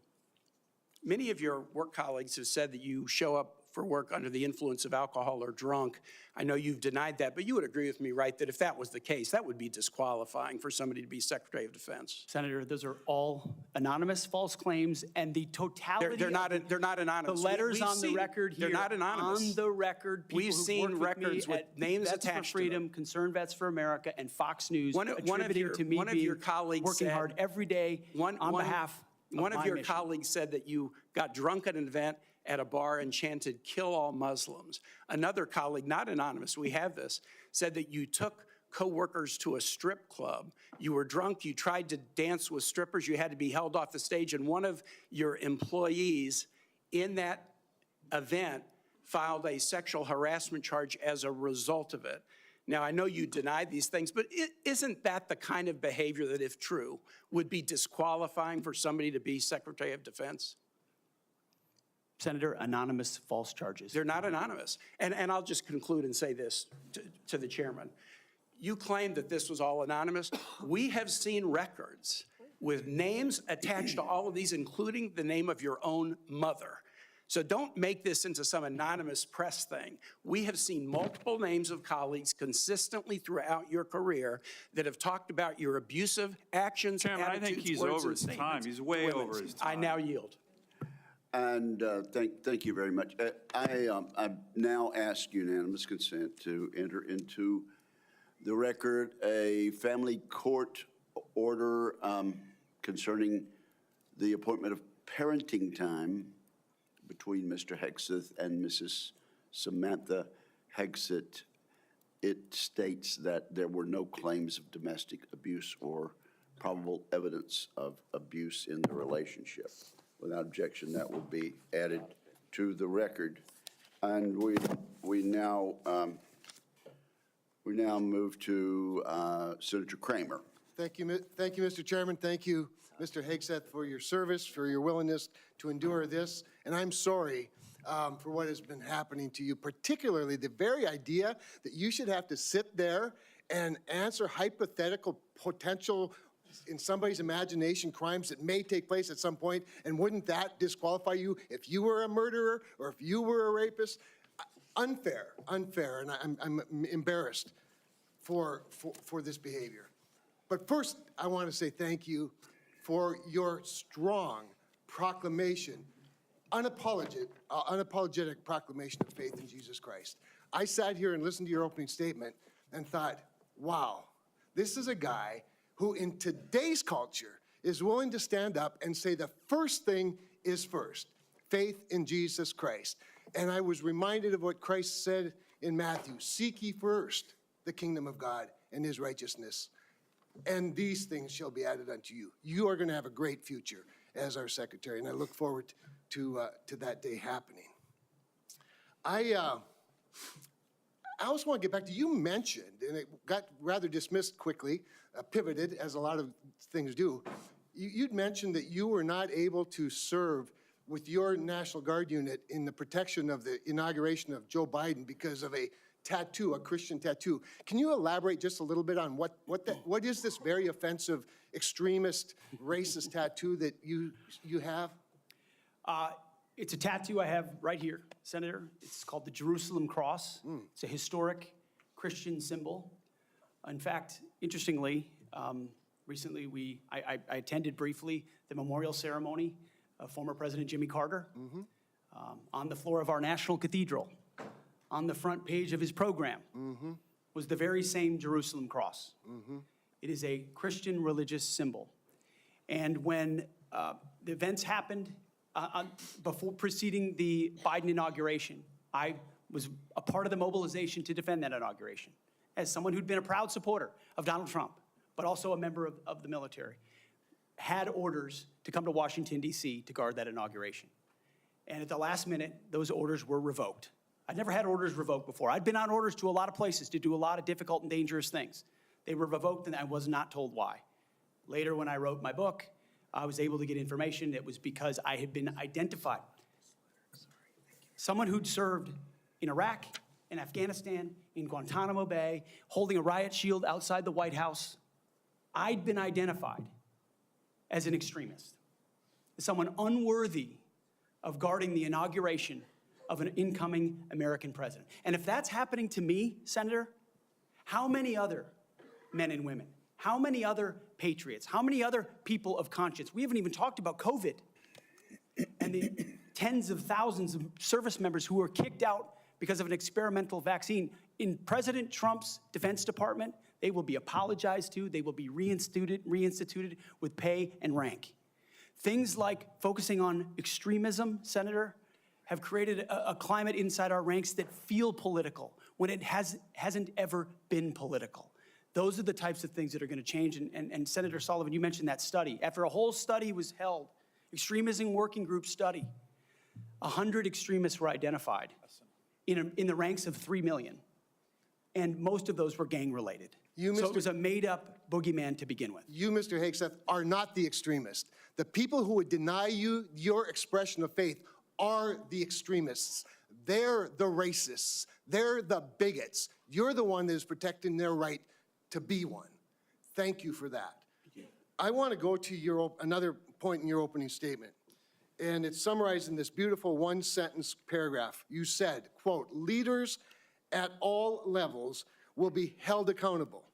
P: Many of your work colleagues have said that you show up for work under the influence of alcohol or drunk. I know you've denied that, but you would agree with me, right, that if that was the case, that would be disqualifying for somebody to be Secretary of Defense.
E: Senator, those are all anonymous false claims, and the totality
P: They're not anonymous.
E: The letters
P: We've
E: on the
P: seen-
E: record here.
P: They're not anonymous.
E: On the record, people
P: We've
E: who've
P: seen
E: worked
P: records
E: me
P: with
E: at
P: names
E: Vets
P: attached
E: for
P: to them.
E: Freedom, Concerned Vets for America, and Fox News
P: One of
E: attributing
P: your-
E: to me
P: one of your
E: being
P: colleagues
E: working
P: said-
E: hard every day on behalf of
P: One of
E: my
P: your
E: mission.
P: colleagues said that you got drunk at an event at a bar and chanted, "Kill all Muslims." Another colleague, not anonymous, we have this, said that you took coworkers to a strip club. You were drunk, you tried to dance with strippers, you had to be held off the stage, and one of your employees in that event filed a sexual harassment charge as a result of it. Now, I know you denied these things, but isn't that the kind of behavior that, if true, would be disqualifying for somebody to be Secretary of Defense?
E: Senator, anonymous false charges.
P: They're not anonymous. And I'll just conclude and say this to the chairman. You claim that this was all anonymous. We have seen records with names attached to all of these, including the name of your own mother. So don't make this into some anonymous press thing. We have seen multiple names of colleagues consistently throughout your career that have talked about your abusive actions,
O: Chairman, I
P: attitudes,
O: think he's
P: words,
O: over
P: and
O: his time.
P: statements
O: He's
P: to
O: way
P: women.
O: over his
P: I
O: time.
P: now yield.
A: And thank you very much. I now ask unanimous consent to enter into the record a family court order concerning the appointment of parenting time between Mr. Hegseth and Mrs. Samantha Hegseth. It states that there were no claims of domestic abuse or probable evidence of abuse in the relationship. Without objection, that will be added to the record. And we now move to Senator Kramer.
F: Thank you, Mr. Chairman. Thank you, Mr. Hegseth, for your service, for your willingness to endure this. And I'm sorry for what has been happening to you, particularly the very idea that you should have to sit there and answer hypothetical potential, in somebody's imagination, crimes that may take place at some point, and wouldn't that disqualify you if you were a murderer or if you were a rapist? Unfair, and I'm embarrassed for this behavior. But first, I want to say thank you for your strong proclamation, unapologetic proclamation of faith in Jesus Christ. I sat here and listened to your opening statement and thought, wow, this is a guy who in today's culture is willing to stand up and say the first thing is first, faith in Jesus Christ. And I was reminded of what Christ said in Matthew, seek ye first the kingdom of God and his righteousness, and these things shall be added unto you. You are going to have a great future as our secretary, and I look forward to that day happening. I also want to get back to, you mentioned, and it got rather dismissed quickly, pivoted, as a lot of things do. You'd mentioned that you were not able to serve with your National Guard unit in the protection of the inauguration of Joe Biden because of a tattoo, a Christian tattoo. Can you elaborate just a little bit on what is this very offensive, extremist, racist tattoo that you have?
E: It's a tattoo I have right here, Senator. It's called the Jerusalem Cross. It's a historic Christian symbol. In fact, interestingly, recently I attended briefly the memorial ceremony of former President Jimmy Carter on the floor of our National Cathedral. On the front page of his program was the very same Jerusalem Cross. It is a Christian religious symbol. And when the events happened before preceding the Biden inauguration, I was a part of the mobilization to defend that inauguration, as someone who'd been a proud supporter of Donald Trump, but also a member of the military, had orders to come to Washington, D.C. to guard that inauguration. And at the last minute, those orders were revoked. I'd never had orders revoked before. I'd been on orders to a lot of places to do a lot of difficult and dangerous things. They were revoked, and I was not told why. Later, when I wrote my book, I was able to get information. It was because I had been identified. Someone who'd served in Iraq, in Afghanistan, in Guantanamo Bay, holding a riot shield outside the White House. I'd been identified as an extremist, as someone unworthy of guarding the inauguration of an incoming American president. And if that's happening to me, Senator, how many other men and women, how many other patriots, how many other people of conscience? We haven't even talked about COVID and the tens of thousands of service members who were kicked out because of an experimental vaccine. In President Trump's Defense Department, they will be apologized to, they will be reinstituted with pay and rank. Things like focusing on extremism, Senator, have created a climate inside our ranks that feel political when it hasn't ever been political. Those are the types of things that are going to change. And Senator Sullivan, you mentioned that study. After a whole study was held, extremism working group study, 100 extremists were identified in the ranks of 3 million. And most of those were gang-related. So it was a made-up boogeyman to begin with.
F: You, Mr. Hegseth, are not the extremist. The people who would deny you your expression of faith are the extremists. They're the racists. They're the bigots. You're the one that is protecting their right to be one. Thank you for that. I want to go to another point in your opening statement, and it's summarized in this beautiful one-sentence paragraph. You said, quote, "Leaders at all levels will be held accountable,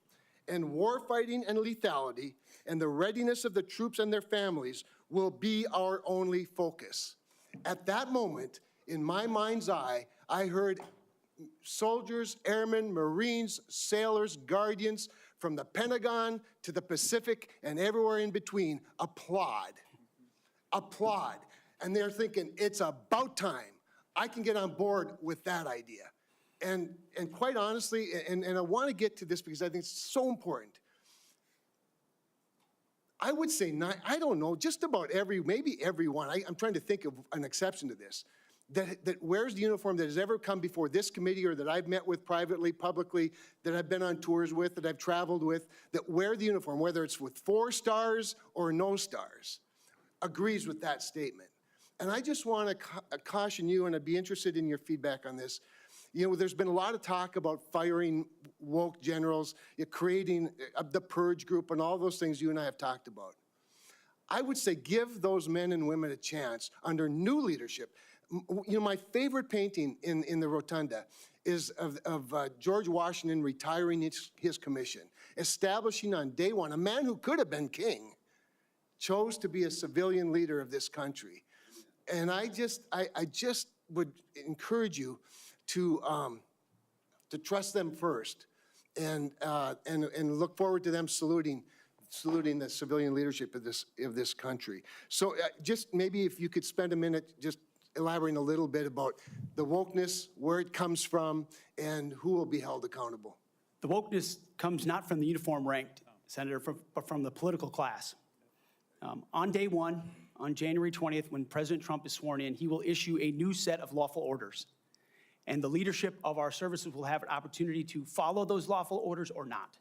F: and warfighting and lethality and the readiness of the troops and their families will be our only focus." At that moment, in my mind's eye, I heard soldiers, airmen, Marines, sailors, guardians, from the Pentagon to the Pacific and everywhere in between, applaud. Applaud. And they're thinking, it's about time. I can get on board with that idea. And quite honestly, and I want to get to this because I think it's so important. I would say, I don't know, just about maybe everyone, I'm trying to think of an exception to this, that wears the uniform that has ever come before this committee or that I've met with privately, publicly, that I've been on tours with, that I've traveled with, that wear the uniform, whether it's with 4 stars or no stars, agrees with that statement. And I just want to caution you, and I'd be interested in your feedback on this. You know, there's been a lot of talk about firing woke generals, creating the purge group, and all those things you and I have talked about. I would say give those men and women a chance under new leadership. You know, my favorite painting in the rotunda is of George Washington retiring his commission, establishing on day one, a man who could have been king, chose to be a civilian leader of this country. And I just would encourage you to trust them first, and look forward to them saluting the civilian leadership of this country. So just maybe if you could spend a minute just elaborating a little bit about the wokeness, where it comes from, and who will be held accountable.
E: The wokeness comes not from the uniform ranked, Senator, but from the political class. On day one, on January 20th, when President Trump is sworn in, he will issue a new set of lawful orders. And the leadership of our services will have an opportunity to follow those lawful orders or not.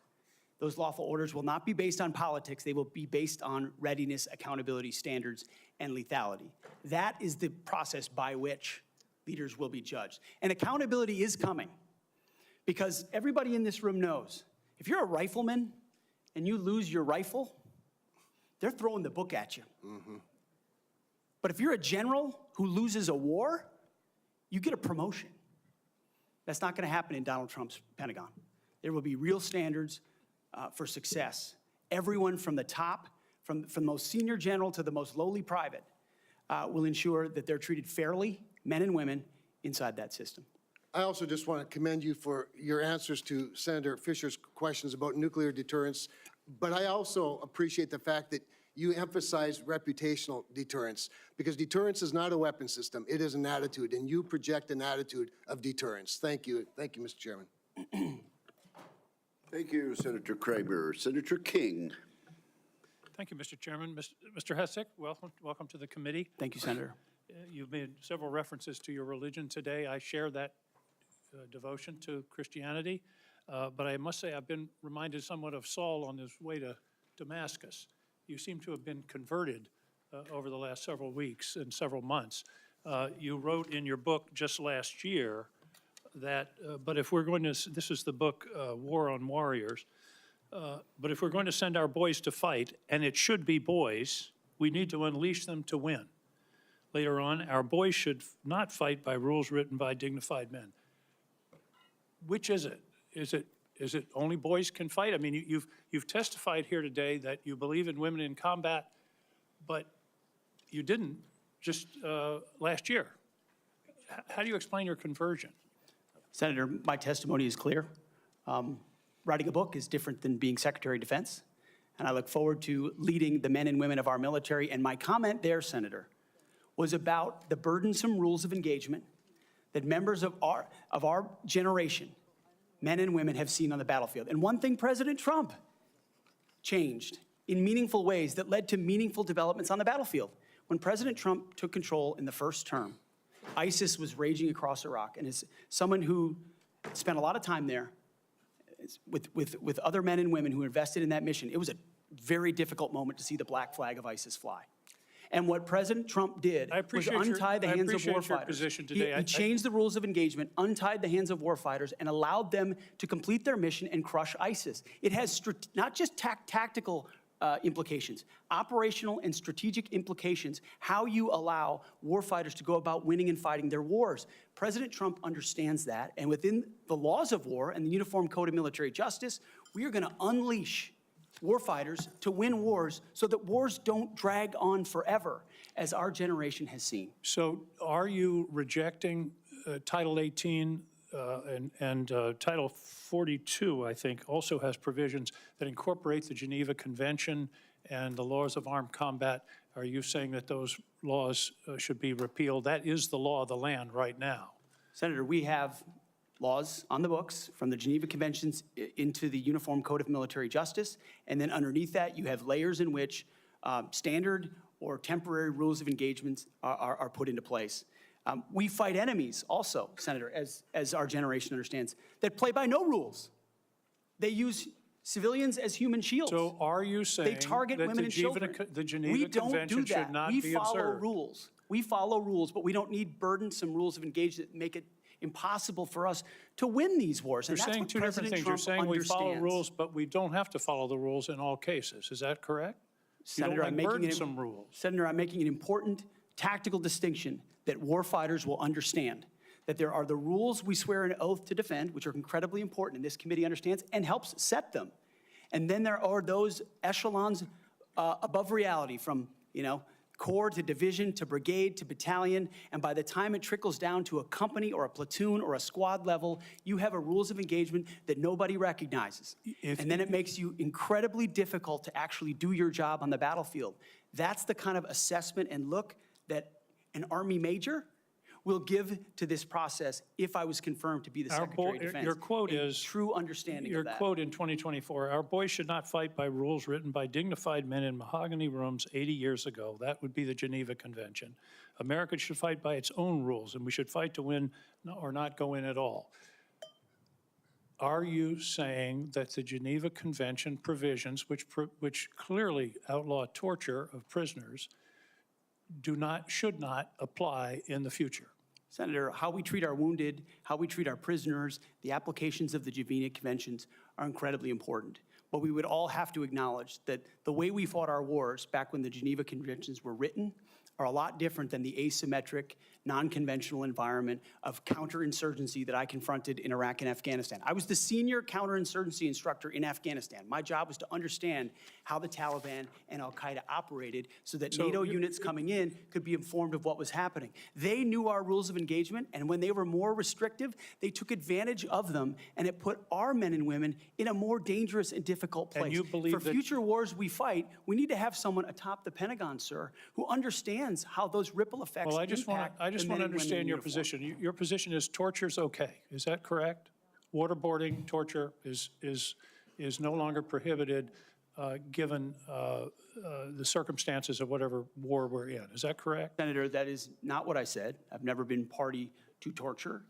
E: Those lawful orders will not be based on politics. They will be based on readiness, accountability standards, and lethality. That is the process by which leaders will be judged. And accountability is coming, because everybody in this room knows if you're a rifleman and you lose your rifle, they're throwing the book at you. Mm-hmm. But if you're a general who loses a war, you get a promotion. That's not going to happen in Donald Trump's Pentagon. There will be real standards for success. Everyone from the top, from the most senior general to the most lowly private, will ensure that they're treated fairly, men and women, inside that system.
F: I also just want to commend you for your answers to Senator Fisher's questions about nuclear deterrence, but I also appreciate the fact that
Q: you emphasize reputational deterrence, because deterrence is not a weapon system, it is an attitude, and you project an attitude of deterrence. Thank you, Mr. Chairman.
A: Thank you, Senator Kramer. Senator King.
K: Thank you, Mr. Chairman. Mr. Hegseth, welcome to the committee.
E: Thank you, Senator.
K: You've made several references to your religion today. I share that devotion to Christianity, but I must say I've been reminded somewhat of Saul on his way to Damascus. You seem to have been converted over the last several weeks and several months. You wrote in your book just last year that, but if we're going to, this is the book, War on Warriors, but if we're going to send our boys to fight, and it should be boys, we need to unleash them to win. Later on, our boys should not fight by rules written by dignified men. Which is it? Is it only boys can fight? I mean, you've testified here today that you believe in women in combat, but you didn't just last year. How do you explain your conversion?
E: Senator, my testimony is clear. Writing a book is different than being Secretary of Defense, and I look forward to leading the men and women of our military. And my comment there, Senator, was about the burdensome rules of engagement that members of our generation, men and women, have seen on the battlefield. And one thing President Trump changed in meaningful ways that led to meaningful developments on the battlefield. When President Trump took control in the first term, ISIS was raging across Iraq. And as someone who spent a lot of time there with other men and women who invested in that mission, it was a very difficult moment to see the black flag of ISIS fly. And what President Trump did was untie the hands of warfighters. He changed the rules of engagement, untied the hands of warfighters, and allowed them to complete their mission and crush ISIS. It has not just tactical implications, operational and strategic implications, how you allow warfighters to go about winning and fighting their wars. President Trump understands that, and within the laws of war and the Uniform Code of Military Justice, we are going to unleash warfighters to win wars so that wars don't drag on forever, as our generation has seen.
K: So are you rejecting Title 18 and Title 42, I think, also has provisions that incorporate the Geneva Convention and the laws of armed combat? Are you saying that those laws should be repealed? That is the law of the land right now.
E: Senator, we have laws on the books from the Geneva Conventions into the Uniform Code of Military Justice, and then underneath that you have layers in which standard or temporary rules of engagement are put into place. We fight enemies also, Senator, as our generation understands, that play by no rules. They use civilians as human shields.
K: So are you saying
E: they target
K: that
E: women and children?
K: The Geneva Convention should not be observed?
E: We follow rules. We follow rules, but we don't need burdensome rules of engagement that make it impossible for us to win these wars. And
K: You're
E: that's
K: saying
E: what
K: two different
E: President
K: things.
E: Trump
K: You're saying we follow
E: understands.
K: rules, but we don't have to follow the rules in all cases. Is that correct?
E: Senator,
K: I'm
E: making an important tactical distinction that warfighters will understand, that there are the rules we swear an oath to defend, which are incredibly important, and this committee understands and helps set them. And then there are those echelons above reality, from, corps to division to brigade to battalion, and by the time it trickles down to a company or a platoon or a squad level, you have a rules of engagement that nobody recognizes. And then it makes you incredibly difficult to actually do your job on the battlefield. That's the kind of assessment and look that an Army major will give to this process if I was confirmed to be the Secretary of Defense.
K: Your quote is,
E: true understanding of that.
K: Your quote in 2024, our boys should not fight by rules written by dignified men in mahogany rooms 80 years ago. That would be the Geneva Convention. America should fight by its own rules, and we should fight to win or not go in at all. Are you saying that the Geneva Convention provisions, which clearly outlaw torture of prisoners, should not apply in the future?
E: Senator, how we treat our wounded, how we treat our prisoners, the applications of the Geneva Conventions are incredibly important. But we would all have to acknowledge that the way we fought our wars back when the Geneva Conventions were written are a lot different than the asymmetric, non-conventional environment of counterinsurgency that I confronted in Iraq and Afghanistan. I was the senior counterinsurgency instructor in Afghanistan. My job was to understand how the Taliban and al-Qaeda operated so that NATO units coming in could be informed of what was happening. They knew our rules of engagement, and when they were more restrictive, they took advantage of them, and it put our men and women in a more dangerous and difficult place.
K: And you believe
E: For
K: that
E: future wars we fight, we need to have someone atop the Pentagon, sir, who understands how those ripple effects
K: Well, I just want
E: impact
K: to
E: the men and women in
K: understand your
E: uniform.
K: position. Your position is torture's okay. Is that correct? Waterboarding, torture is no longer prohibited given the circumstances of whatever war we're in. Is that correct?
E: Senator, that is not what I said. I've never been party to torture.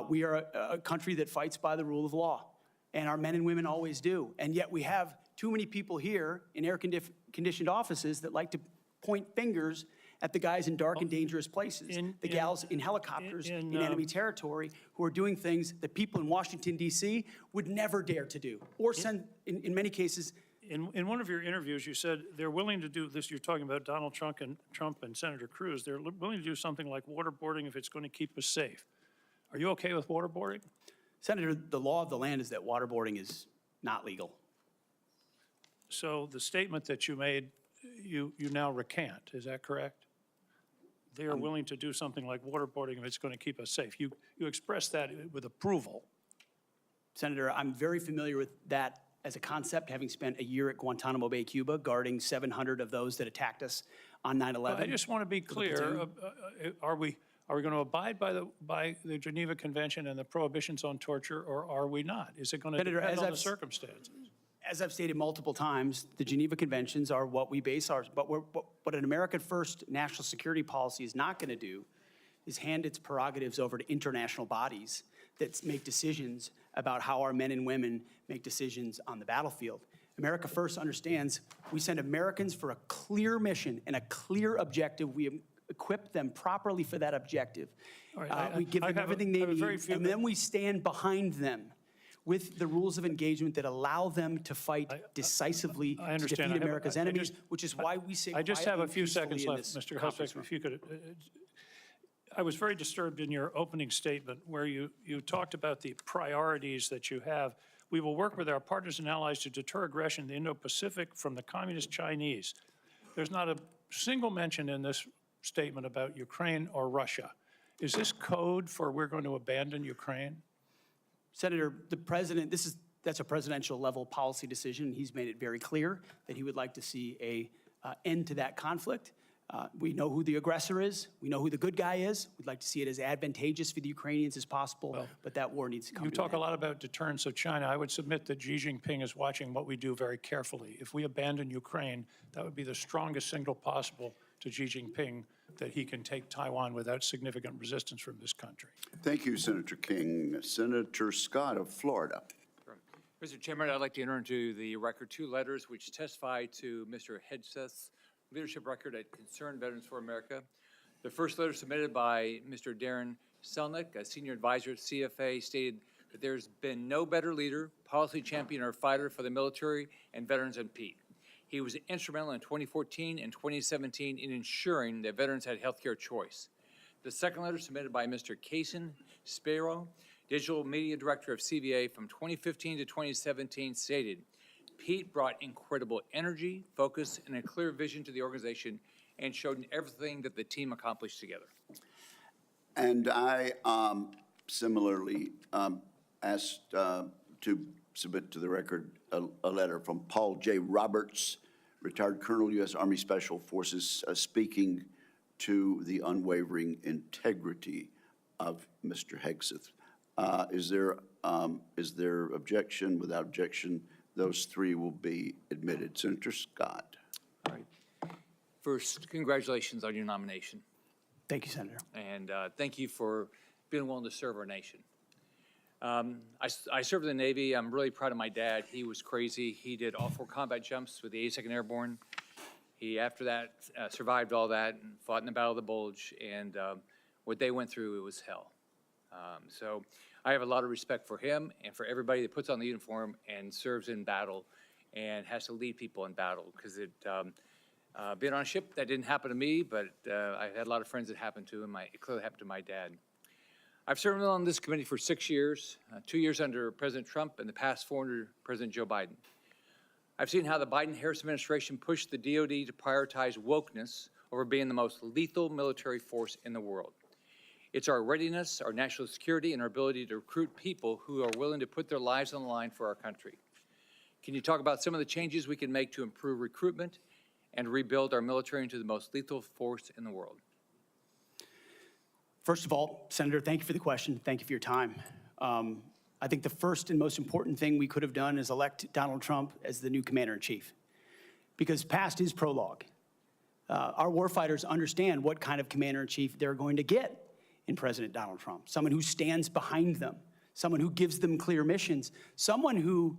E: We are a country that fights by the rule of law, and our men and women always do. And yet we have too many people here in air-conditioned offices that like to point fingers at the guys in dark and dangerous places, the gals in helicopters in enemy territory who are doing things that people in Washington, D.C. would never dare to do, or send, in many cases.
K: In one of your interviews, you said they're willing to do this. You're talking about Donald Trump and Senator Cruz. They're willing to do something like waterboarding if it's going to keep us safe. Are you okay with waterboarding?
E: Senator, the law of the land is that waterboarding is not legal.
K: So the statement that you made, you now recant. Is that correct? They are willing to do something like waterboarding if it's going to keep us safe. You expressed that with approval.
E: Senator, I'm very familiar with that as a concept, having spent a year at Guantanamo Bay, Cuba, guarding 700 of those that attacked us on 9/11.
K: I just want to be clear. Are we going to abide by the Geneva Convention and the prohibitions on torture, or are we not? Is it going to depend on the circumstances?
E: As I've stated multiple times, the Geneva Conventions are what we base ours, but what an American first national security policy is not going to do is hand its prerogatives over to international bodies that make decisions about how our men and women make decisions on the battlefield. America First understands we send Americans for a clear mission and a clear objective. We equip them properly for that objective.
K: Right,
E: we give them everything they need, and then we stand behind them with the rules of engagement that allow them to fight decisively to defeat America's enemies, which is why we say
K: I just have a few
E: quietly,
K: seconds
E: peacefully
K: left,
E: in this
K: Mr.
E: conference
K: Hegseth,
E: room.
K: if you could. I was very disturbed in your opening statement where you talked about the priorities that you have. We will work with our partners and allies to deter aggression in the Indo-Pacific from the Communist Chinese. There's not a single mention in this statement about Ukraine or Russia. Is this code for we're going to abandon Ukraine?
E: Senator, the president, that's a presidential level policy decision. He's made it very clear that he would like to see a end to that conflict. We know who the aggressor is. We know who the good guy is. We'd like to see it as advantageous for the Ukrainians as possible, but that war needs to come to
K: You
E: an
K: talk a
E: end.
K: lot about deterrence of China. I would submit that Xi Jinping is watching what we do very carefully. If we abandon Ukraine, that would be the strongest signal possible to Xi Jinping that he can take Taiwan without significant resistance from this country.
A: Thank you, Senator King. Senator Scott of Florida.
R: Mr. Chairman, I'd like to enter into the record two letters which testify to Mr. Hegseth's leadership record at Concerned Veterans for America. The first letter submitted by Mr. Darren Selnick, a senior advisor at CFA, stated that there's been no better leader, policy champion, or fighter for the military and veterans than Pete. He was instrumental in 2014 and 2017 in ensuring that veterans had health care choice. The second letter submitted by Mr. Kaysen Spiro, Digital Media Director of CVA from 2015 to 2017, stated, Pete brought incredible energy, focus, and a clear vision to the organization and showed everything that the team accomplished together.
A: And I similarly asked to submit to the record a letter from Paul J. Roberts, retired Colonel, U.S. Army Special Forces, speaking to the unwavering integrity of Mr. Hegseth. Is there objection? Without objection, those three will be admitted. Senator Scott.
R: All right. First, congratulations on your nomination.
E: Thank you, Senator.
R: And thank you for being willing to serve our nation. I served in the Navy. I'm really proud of my dad. He was crazy. He did all 4 combat jumps with the 82nd Airborne. He, after that, survived all that and fought in the Battle of the Bulge. And what they went through, it was hell. So I have a lot of respect for him and for everybody that puts on the uniform and serves in battle and has to lead people in battle, because Being on a ship, that didn't happen to me, but I had a lot of friends that happened to, and it clearly happened to my dad. I've served on this committee for 6 years, 2 years under President Trump and the past 4 under President Joe Biden. I've seen how the Biden-Harris administration pushed the DoD to prioritize wokeness over being the most lethal military force in the world. It's our readiness, our national security, and our ability to recruit people who are willing to put their lives on the line for our country. Can you talk about some of the changes we can make to improve recruitment and rebuild our military into the most lethal force in the world?
E: First of all, Senator, thank you for the question. Thank you for your time. I think the first and most important thing we could have done is elect Donald Trump as the new commander-in-chief, because past is prologue. Our warfighters understand what kind of commander-in-chief they're going to get in President Donald Trump, someone who stands behind them, someone who gives them clear missions, someone who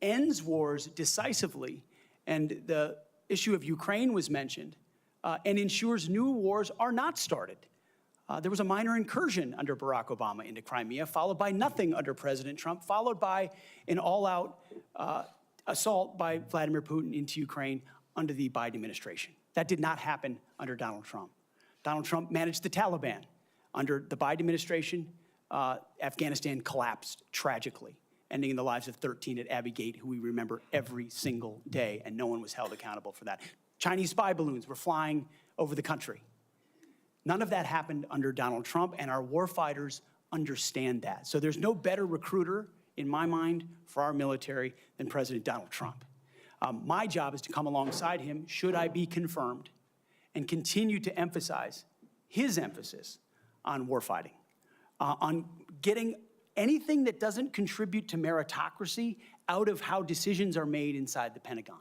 E: ends wars decisively, and the issue of Ukraine was mentioned, and ensures new wars are not started. There was a minor incursion under Barack Obama into Crimea, followed by nothing under President Trump, followed by an all-out assault by Vladimir Putin into Ukraine under the Biden administration. That did not happen under Donald Trump. Donald Trump managed the Taliban. Under the Biden administration, Afghanistan collapsed tragically, ending in the lives of 13 at Abbey Gate, who we remember every single day, and no one was held accountable for that. Chinese spy balloons were flying over the country. None of that happened under Donald Trump, and our warfighters understand that. So there's no better recruiter, in my mind, for our military than President Donald Trump. My job is to come alongside him, should I be confirmed, and continue to emphasize his emphasis on warfighting, on getting anything that doesn't contribute to meritocracy out of how decisions are made inside the Pentagon.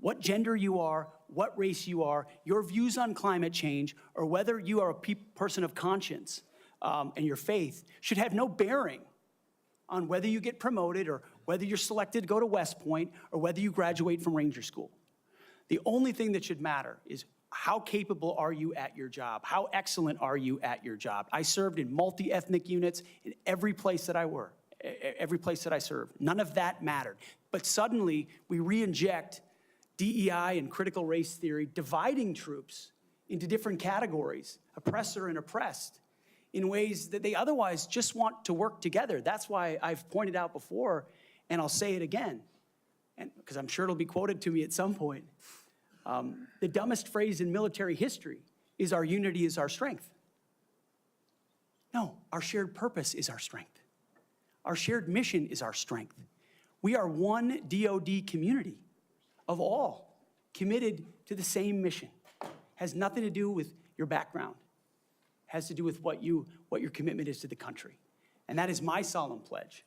E: What gender you are, what race you are, your views on climate change, or whether you are a person of conscience and your faith should have no bearing on whether you get promoted or whether you're selected to go to West Point or whether you graduate from Ranger School. The only thing that should matter is how capable are you at your job? How excellent are you at your job? I served in multi-ethnic units in every place that I worked, every place that I served. None of that mattered. But suddenly we re-inject DEI and critical race theory, dividing troops into different categories, oppressor and oppressed, in ways that they otherwise just want to work together. That's why I've pointed out before, and I'll say it again, and because I'm sure it'll be quoted to me at some point. The dumbest phrase in military history is our unity is our strength. No, our shared purpose is our strength. Our shared mission is our strength. We are one DoD community of all committed to the same mission. Has nothing to do with your background. Has to do with what your commitment is to the country. And that is my solemn pledge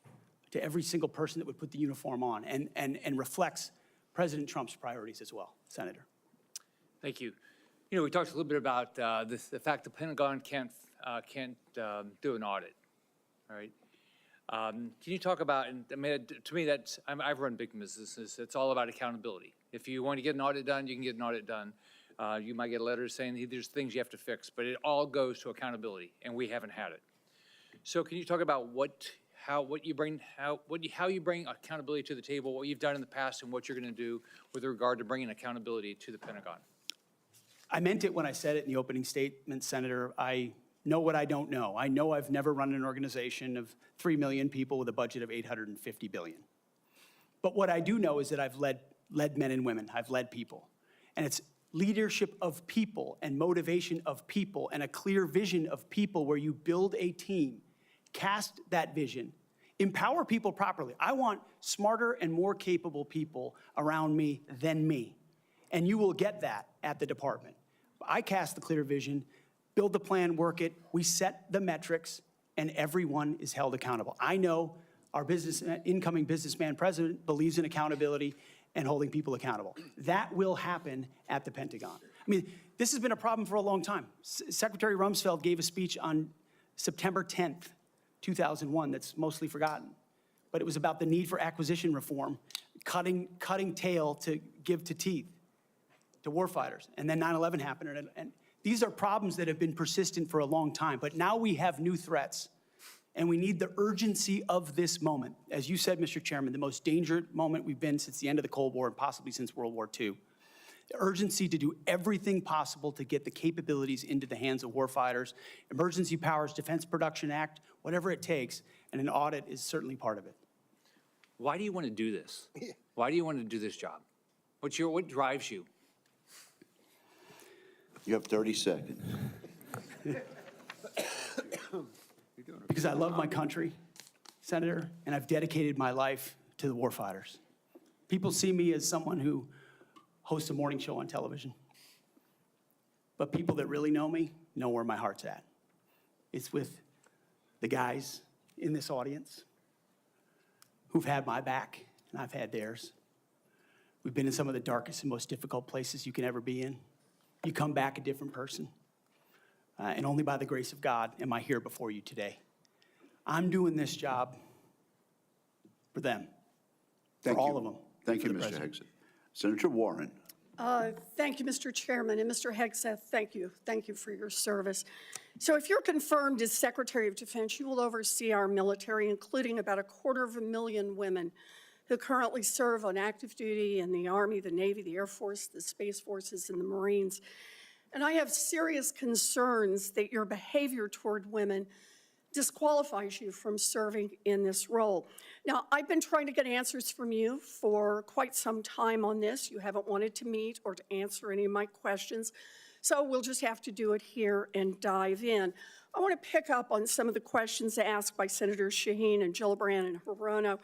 E: to every single person that would put the uniform on and reflects President Trump's priorities as well, Senator.
R: Thank you. You know, we talked a little bit about the fact the Pentagon can't do an audit, all right? Can you talk about, and I mean, to me, I've run big businesses. It's all about accountability. If you want to get an audit done, you can get an audit done. You might get a letter saying there's things you have to fix, but it all goes to accountability, and we haven't had it. So can you talk about how you bring accountability to the table, what you've done in the past, and what you're going to do with regard to bringing accountability to the Pentagon?
E: I meant it when I said it in the opening statement, Senator. I know what I don't know. I know I've never run an organization of 3 million people with a budget of $850 billion. But what I do know is that I've led men and women. I've led people. And it's leadership of people and motivation of people and a clear vision of people where you build a team, cast that vision, empower people properly. I want smarter and more capable people around me than me. And you will get that at the department. I cast the clear vision, build the plan, work it, we set the metrics, and everyone is held accountable. I know our incoming businessman president believes in accountability and holding people accountable. That will happen at the Pentagon. I mean, this has been a problem for a long time. Secretary Rumsfeld gave a speech on September 10th, 2001 that's mostly forgotten. But it was about the need for acquisition reform, cutting tail to give to teeth to warfighters. And then 9/11 happened. And these are problems that have been persistent for a long time. But now we have new threats. And we need the urgency of this moment. As you said, Mr. Chairman, the most dangerous moment we've been since the end of the Cold War and possibly since World War II. The urgency to do everything possible to get the capabilities into the hands of warfighters, Emergency Powers Defense Production Act, whatever it takes, and an audit is certainly part of it.
R: Why do you want to do this? Why do you want to do this job? What drives you?
A: You have 30 seconds.
E: Because I love my country, Senator, and I've dedicated my life to the warfighters. People see me as someone who hosts a morning show on television. But people that really know me know where my heart's at. It's with the guys in this audience who've had my back, and I've had theirs. We've been in some of the darkest and most difficult places you can ever be in. You come back a different person. And only by the grace of God am I here before you today. I'm doing this job for them, for all of them.
A: Thank you, Mr. Hegseth. Senator Warren.
S: Thank you, Mr. Chairman, and Mr. Hegseth, thank you. Thank you for your service. So if you're confirmed as Secretary of Defense, you will oversee our military, including about 250,000 women who currently serve on active duty in the Army, the Navy, the Air Force, the Space Forces, and the Marines. And I have serious concerns that your behavior toward women disqualifies you from serving in this role. Now, I've been trying to get answers from you for quite some time on this. You haven't wanted to meet or to answer any of my questions, so we'll just have to do it here and dive in. I want to pick up on some of the questions asked by Senators Shaheen and Gillibrand and Hirono,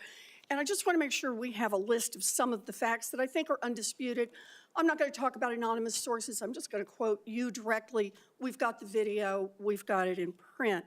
S: and I just want to make sure we have a list of some of the facts that I think are undisputed. I'm not going to talk about anonymous sources. I'm just going to quote you directly. We've got the video. We've got it in print.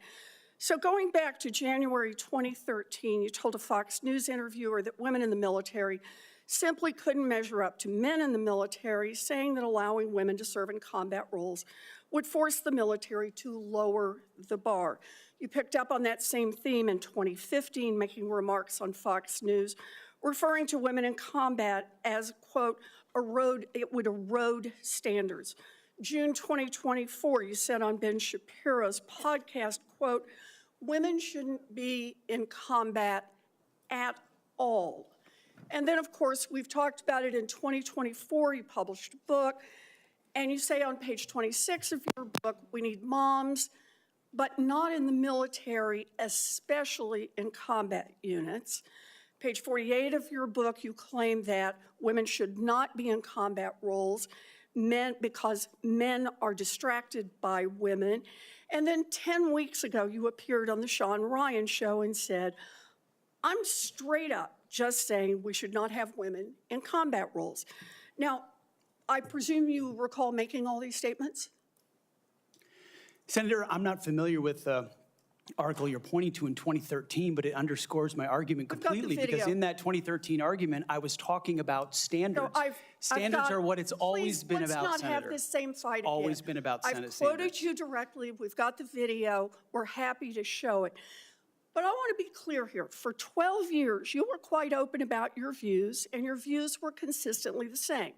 S: So going back to January 2013, you told a Fox News interviewer that women in the military simply couldn't measure up to men in the military, saying that allowing women to serve in combat roles would force the military to lower the bar. You picked up on that same theme in 2015, making remarks on Fox News, referring to women in combat as, quote, it would erode standards. June 2024, you said on Ben Shapiro's podcast, quote, women shouldn't be in combat at all. And then, of course, we've talked about it in 2024. You published a book, and you say on page 26 of your book, we need moms, but not in the military, especially in combat units. Page 48 of your book, you claim that women should not be in combat roles because men are distracted by women. And then 10 weeks ago, you appeared on the Sean Ryan show and said, I'm straight up just saying we should not have women in combat roles. Now, I presume you recall making all these statements?
E: Senator, I'm not familiar with the article you're pointing to in 2013, but it underscores my argument completely, because in that 2013 argument, I was talking about standards. Standards are what it's always been about,
S: Let's not
E: Senator.
S: have this same fight again.
E: Always been about Senate
S: I've quoted
E: standards.
S: you directly. We've got the video. We're happy to show it. But I want to be clear here. For 12 years, you were quite open about your views, and your views were consistently the same.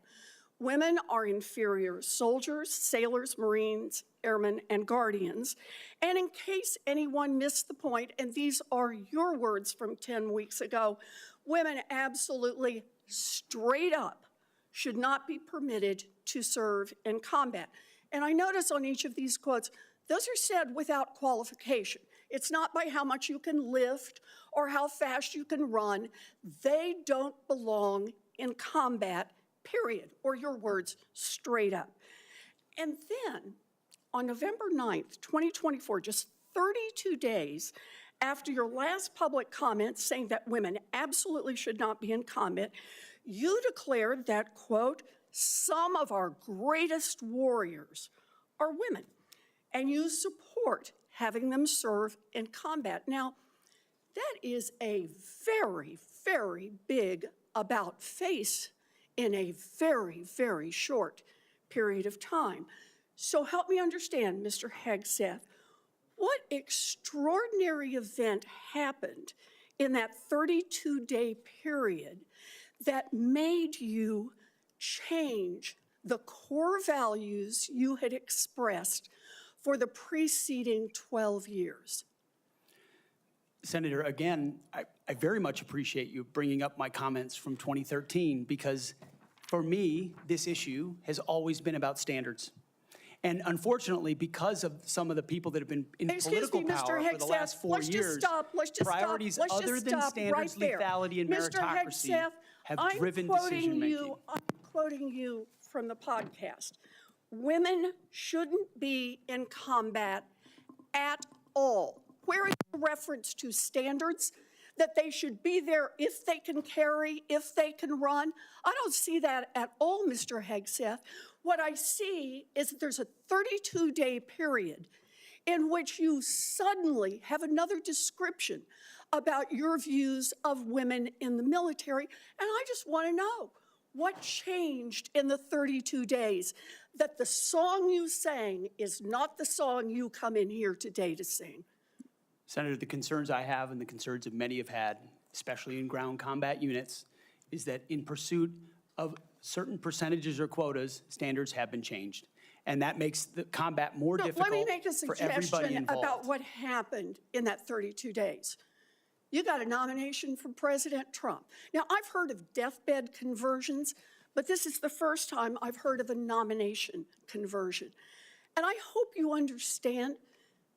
S: Women are inferior soldiers, sailors, Marines, airmen, and guardians. And in case anyone missed the point, and these are your words from 10 weeks ago, women absolutely straight up should not be permitted to serve in combat. And I notice on each of these quotes, those are said without qualification. It's not by how much you can lift or how fast you can run. They don't belong in combat, period, or your words, straight up. And then on November 9th, 2024, just 32 days after your last public comment saying that women absolutely should not be in combat, you declared that, quote, some of our greatest warriors are women, and you support having them serve in combat. Now, that is a very, very big about face in a very, very short period of time. So help me understand, Mr. Hegseth, what extraordinary event happened in that 32-day period that made you change the core values you had expressed for the preceding 12 years?
E: Senator, again, I very much appreciate you bringing up my comments from 2013, because For me, this issue has always been about standards. And unfortunately, because of some of the people that have been in political power for the last 4 years, priorities other than standards, lethality, and meritocracy have driven decision-making.
S: I'm quoting you from the podcast. Women shouldn't be in combat at all. Where is the reference to standards? That they should be there if they can carry, if they can run? I don't see that at all, Mr. Hegseth. What I see is that there's a 32-day period in which you suddenly have another description about your views of women in the military. And I just want to know, what changed in the 32 days that the song you sang is not the song you come in here today to sing?
E: Senator, the concerns I have and the concerns that many have had, especially in ground combat units, is that in pursuit of certain percentages or quotas, standards have been changed. And that makes the combat more difficult
S: let me make a
E: for everybody
S: suggestion
E: involved.
S: about what happened in that 32 days. You got a nomination from President Trump. Now, I've heard of deathbed conversions, but this is the first time I've heard of a nomination conversion. And I hope you understand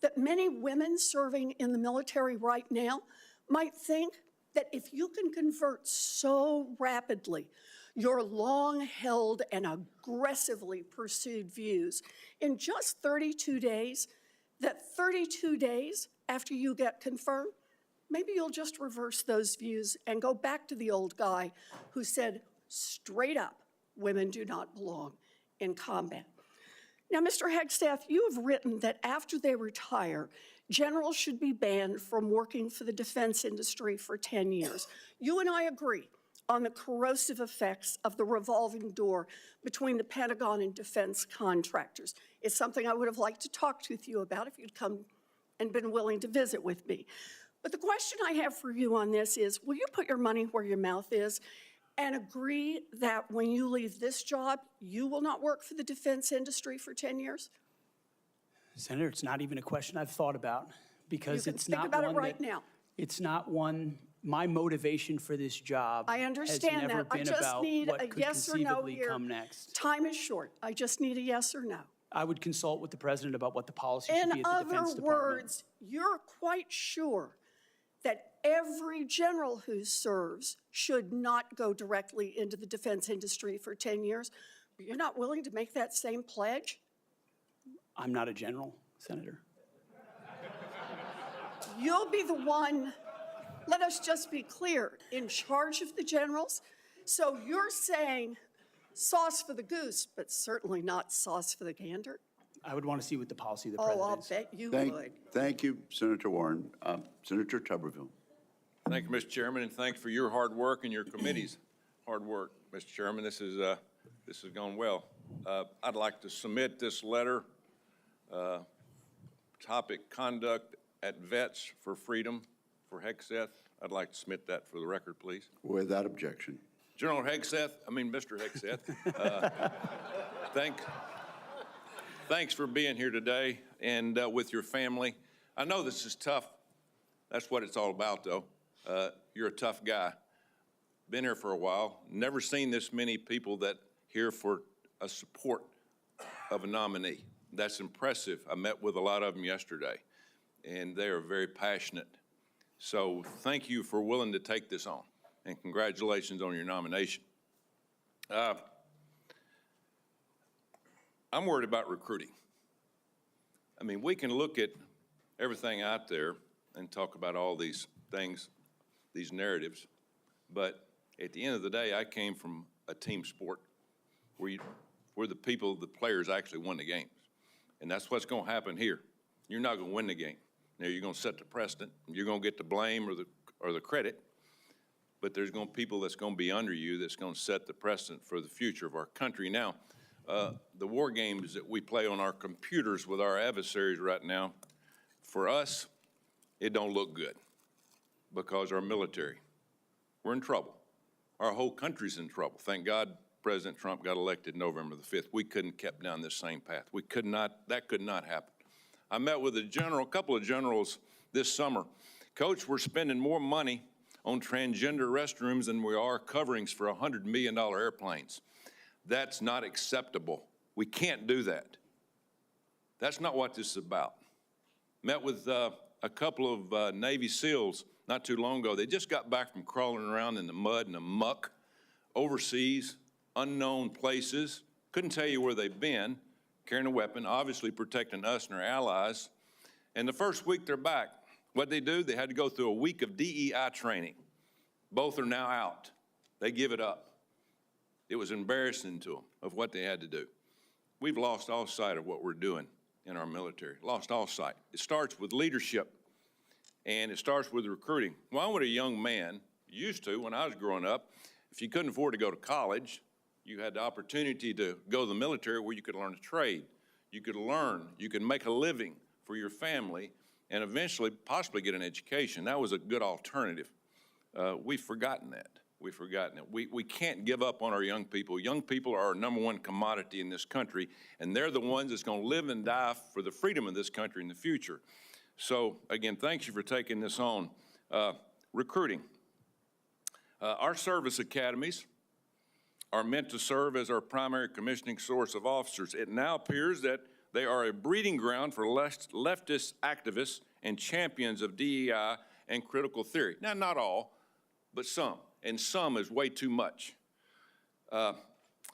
S: that many women serving in the military right now might think that if you can convert so rapidly your long-held and aggressively pursued views in just 32 days, that 32 days after you get confirmed, maybe you'll just reverse those views and go back to the old guy who said straight up, women do not belong in combat. Now, Mr. Hegseth, you have written that after they retire, generals should be banned from working for the defense industry for 10 years. You and I agree on the corrosive effects of the revolving door between the Pentagon and defense contractors. It's something I would have liked to talk with you about if you'd come and been willing to visit with me. But the question I have for you on this is, will you put your money where your mouth is and agree that when you leave this job, you will not work for the defense industry for 10 years?
E: Senator, it's not even a question I've thought about because it's not
S: think about
E: one
S: it right
E: that,
S: now.
E: It's not one, my motivation for this job
S: I understand
E: has never
S: that. I
E: been
S: just
E: about
S: need
E: what
S: a
E: could
S: yes or no
E: conceivably
S: here.
E: come next.
S: Time is short. I just need a yes or no.
E: I would consult with the president about what the policy should be
S: In
E: at the Defense
S: other
E: Department.
S: words, you're quite sure that every general who serves should not go directly into the defense industry for 10 years, but you're not willing to make that same pledge?
E: I'm not a general, Senator.
S: You'll be the one, let us just be clear, in charge of the generals. So you're saying sauce for the goose, but certainly not sauce for the gander?
E: I would want to see what the policy of the president
S: Oh,
E: is.
S: I'll bet you would.
A: Thank you, Senator Warren. Senator Tuberville.
T: Thank you, Mr. Chairman, and thank you for your hard work and your committee's hard work, Mr. Chairman. This has gone well. I'd like to submit this letter, topic Conduct at Vets for Freedom for Hegseth. I'd like to submit that for the record, please.
A: Without objection.
T: General Hegseth, Mr. Hegseth, thanks for being here today and with your family. I know this is tough. That's what it's all about, though. You're a tough guy. Been here for a while. Never seen this many people that here for a support of a nominee. That's impressive. I met with a lot of them yesterday, and they are very passionate. So thank you for willing to take this on, and congratulations on your nomination. I'm worried about recruiting. We can look at everything out there and talk about all these things, these narratives, but at the end of the day, I came from a team sport where the players actually won the games. And that's what's going to happen here. You're not going to win the game. Now, you're going to set the precedent. You're going to get the blame or the credit, but there's going to be people that's going to be under you that's going to set the precedent for the future of our country. Now, the war games that we play on our computers with our adversaries right now, for us, it don't look good because our military, we're in trouble. Our whole country's in trouble. Thank God President Trump got elected November the 5th. We couldn't have kept down this same path. That could not happen. I met with a couple of generals this summer. Coach, we're spending more money on transgender restrooms than we are coverings for $100 million airplanes. That's not acceptable. We can't do that. That's not what this is about. Met with a couple of Navy SEALs not too long ago. They just got back from crawling around in the mud and the muck, overseas, unknown places. Couldn't tell you where they've been, carrying a weapon, obviously protecting us and our allies. And the first week they're back, what'd they do? They had to go through a week of DEI training. Both are now out. They give it up. It was embarrassing to them of what they had to do. We've lost all sight of what we're doing in our military, lost all sight. It starts with leadership, and it starts with recruiting. Why would a young man, used to when I was growing up, if you couldn't afford to go to college, you had the opportunity to go to the military where you could learn a trade. You could learn, you could make a living for your family, and eventually possibly get an education. That was a good alternative. We've forgotten that. We've forgotten it. We can't give up on our young people. Young people are our number one commodity in this country, and they're the ones that's going to live and die for the freedom of this country in the future. So, again, thank you for taking this on. Recruiting. Our service academies are meant to serve as our primary commissioning source of officers. It now appears that they are a breeding ground for leftist activists and champions of DEI and critical theory. Now, not all, but some. And some is way too much. How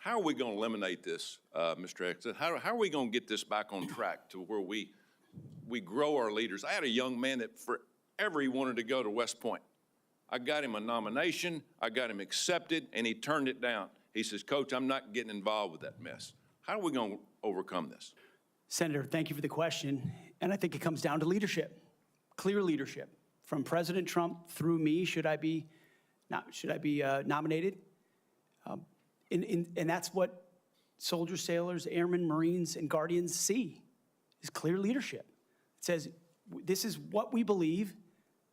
T: are we going to eliminate this, Mr. Hegseth? How are we going to get this back on track to where we grow our leaders? I had a young man that forever he wanted to go to West Point. I got him a nomination, I got him accepted, and he turned it down. He says, Coach, I'm not getting involved with that mess. How are we going to overcome this?
E: Senator, thank you for the question. And I think it comes down to leadership, clear leadership. From President Trump through me, should I be nominated? And that's what soldiers, sailors, airmen, Marines, and Guardians see, is clear leadership. It says, this is what we believe.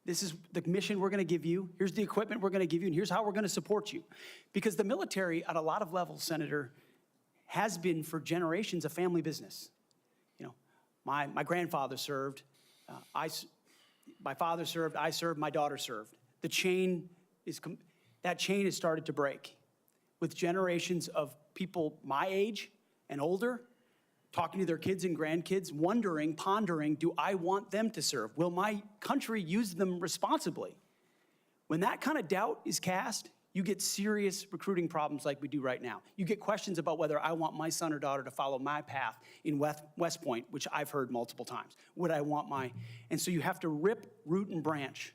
E: This is the mission we're going to give you. Here's the equipment we're going to give you, and here's how we're going to support you. Because the military, at a lot of levels, Senator, has been for generations a family business. You know, my grandfather served, my father served, I served, my daughter served. That chain has started to break with generations of people my age and older talking to their kids and grandkids, wondering, pondering, do I want them to serve? Will my country use them responsibly? When that kind of doubt is cast, you get serious recruiting problems like we do right now. You get questions about whether I want my son or daughter to follow my path in West Point, which I've heard multiple times. Would I want and so you have to rip, root, and branch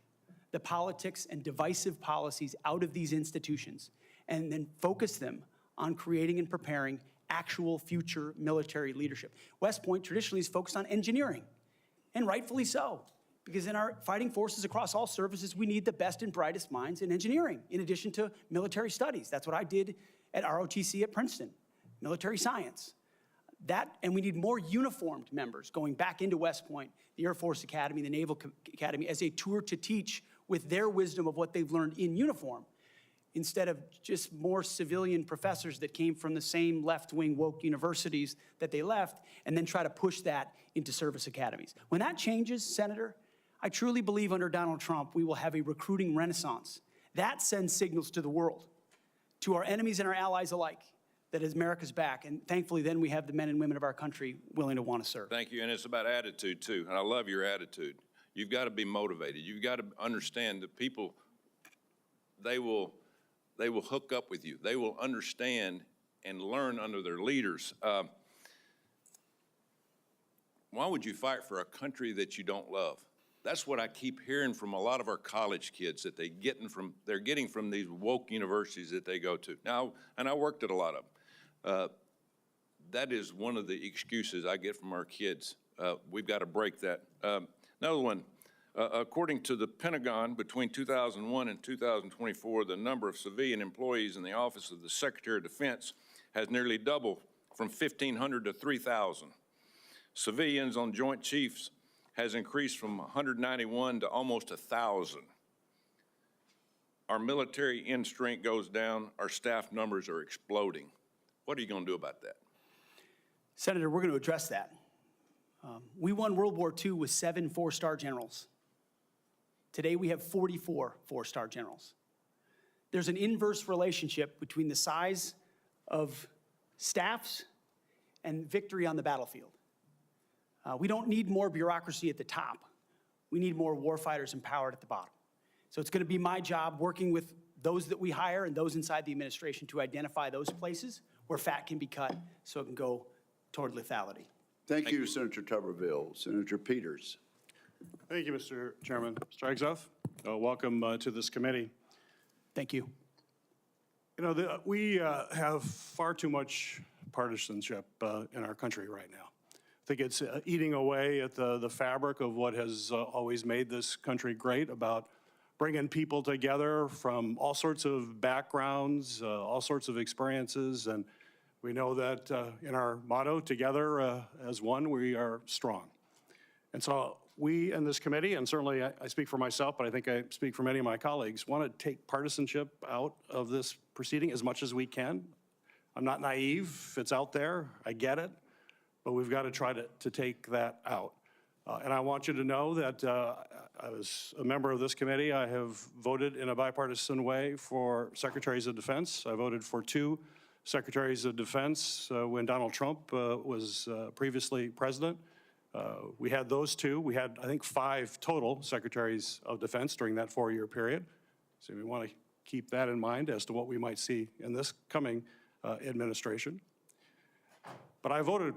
E: the politics and divisive policies out of these institutions and then focus them on creating and preparing actual future military leadership. West Point traditionally is focused on engineering, and rightfully so, because in our fighting forces across all services, we need the best and brightest minds in engineering, in addition to military studies. That's what I did at ROTC at Princeton, military science. And we need more uniformed members going back into West Point, the Air Force Academy, the Naval Academy, as a tour to teach with their wisdom of what they've learned in uniform, instead of just more civilian professors that came from the same left-wing woke universities that they left, and then try to push that into service academies. When that changes, Senator, I truly believe under Donald Trump, we will have a recruiting renaissance. That sends signals to the world, to our enemies and our allies alike, that America's back. And thankfully, then we have the men and women of our country willing to want to serve.
T: Thank you, and it's about attitude, too, and I love your attitude. You've got to be motivated. You've got to understand that people, they will hook up with you. They will understand and learn under their leaders. Why would you fight for a country that you don't love? That's what I keep hearing from a lot of our college kids that they're getting from these woke universities that they go to. Now, and I worked at a lot of them. That is one of the excuses I get from our kids. We've got to break that. Another one. According to the Pentagon, between 2001 and 2024, the number of civilian employees in the Office of the Secretary of Defense has nearly doubled from 1,500 to 3,000. Civilians on Joint Chiefs has increased from 191 to almost 1,000. Our military end strength goes down. Our staff numbers are exploding. What are you going to do about that?
E: Senator, we're going to address that. We won World War II with 7 four-star generals. Today, we have 44 four-star generals. There's an inverse relationship between the size of staffs, and victory on the battlefield. We don't need more bureaucracy at the top. We need more warfighters empowered at the bottom. So it's going to be my job working with those that we hire and those inside the administration to identify those places where fat can be cut so it can go toward lethality.
A: Thank you, Senator Tuberville. Senator Peters.
U: Thank you, Mr. Chairman. Mr. Hegseth, welcome to this committee.
E: Thank you.
U: You know, we have far too much partisanship in our country right now. I think it's eating away at the fabric of what has always made this country great, about bringing people together from all sorts of backgrounds, all sorts of experiences. And we know that in our motto, together as one, we are strong. And so we in this committee, and certainly I speak for myself, but I think I speak for many of my colleagues, want to take partisanship out of this proceeding as much as we can. I'm not naive. It's out there. I get it. But we've got to try to take that out. And I want you to know that as a member of this committee, I have voted in a bipartisan way for secretaries of defense. I voted for 2 secretaries of defense when Donald Trump was previously president. We had those 2. We had, I think, 5 total secretaries of defense during that 4-year period. So we want to keep that in mind as to what we might see in this coming administration. But I voted,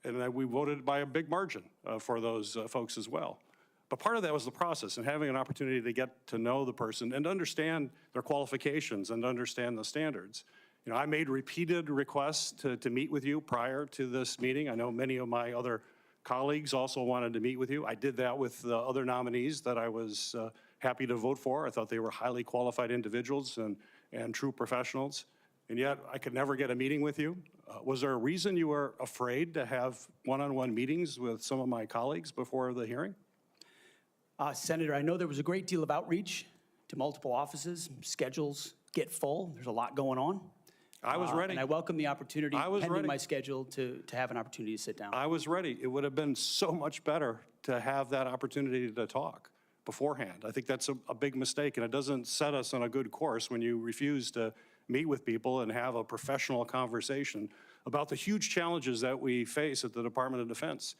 U: and we voted by a big margin for those folks as well. But part of that was the process and having an opportunity to get to know the person and understand their qualifications and understand the standards. You know, I made repeated requests to meet with you prior to this meeting. I know many of my other colleagues also wanted to meet with you. I did that with the other nominees that I was happy to vote for. I thought they were highly qualified individuals and true professionals. And yet I could never get a meeting with you. Was there a reason you were afraid to have one-on-one meetings with some of my colleagues before the hearing?
E: Senator, I know there was a great deal of outreach to multiple offices. Schedules get full. There's a lot going on.
U: I was ready.
E: And I welcome the opportunity, pending
U: ready.
E: my schedule, to have an opportunity to sit down.
U: I was ready. It would have been so much better to have that opportunity to talk beforehand. I think that's a big mistake, and it doesn't set us on a good course when you refuse to meet with people and have a professional conversation about the huge challenges that we face at the Department of Defense.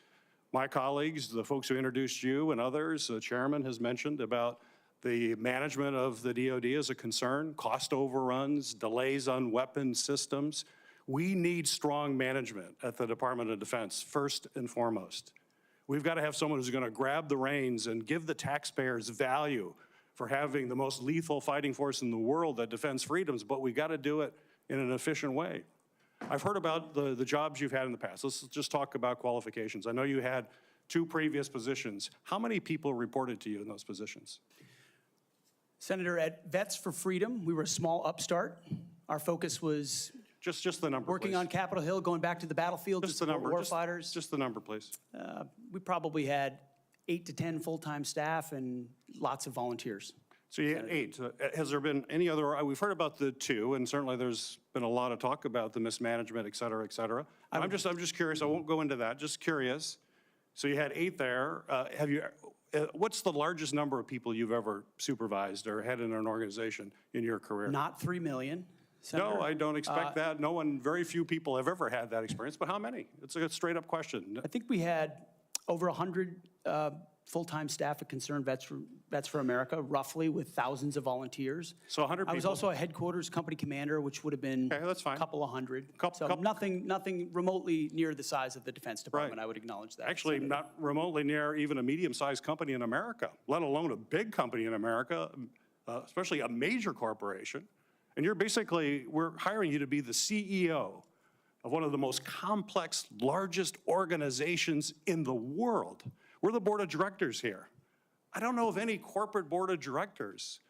U: My colleagues, the folks who introduced you and others, the chairman has mentioned about the management of the DoD is a concern, cost overruns, delays on weapon systems. We need strong management at the Department of Defense, first and foremost. We've got to have someone who's going to grab the reins and give the taxpayers value for having the most lethal fighting force in the world that defends freedoms, but we've got to do it in an efficient way. I've heard about the jobs you've had in the past. Let's just talk about qualifications. I know you had 2 previous positions. How many people reported to you in those positions?
E: Senator, at Vets for Freedom, we were a small upstart. Our focus was
U: just the number,
E: working
U: please.
E: on Capitol Hill, going back to the battlefield
U: Just
E: to
U: the
E: support
U: number.
E: warfighters.
U: Just the number, please.
E: We probably had 8 to 10 full-time staff and lots of volunteers.
U: So you had 8. Has there been any other, we've heard about the 2, and certainly there's been a lot of talk about the mismanagement, et cetera, et cetera. I'm just curious, I won't go into that, just curious. So you had 8 there. What's the largest number of people you've ever supervised or had in an organization in your career?
E: Not 3 million, Senator.
U: No, I don't expect that. Very few people have ever had that experience, but how many? It's a straight up question.
E: I think we had over 100 full-time staff at Concerned Vets for America, roughly, with thousands of volunteers.
U: So 100 people.
E: I was also a headquarters company commander, which would have been a couple of hundred. So nothing remotely near the size of the Defense Department, I would acknowledge that.
U: Actually,
E: Senator.
U: not remotely near even a medium-sized company in America, let alone a big company in America, especially a major corporation. And we're hiring you to be the CEO of one of the most complex, largest organizations in the world. We're the board of directors here. I don't know of any corporate board of directors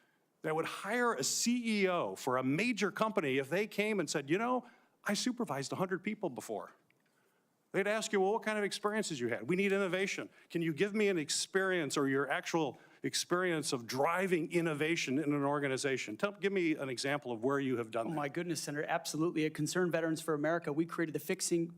U: that would hire a CEO for a major company if they came and said, you know, I supervised 100 people before. They'd ask you, well, what kind of experiences you had? We need innovation. Can you give me an experience or your actual experience of driving innovation in an organization. Give me an example of where you have done
E: Oh,
U: that.
E: my goodness, Senator, absolutely. At Concerned Veterans for America, we created the Fixing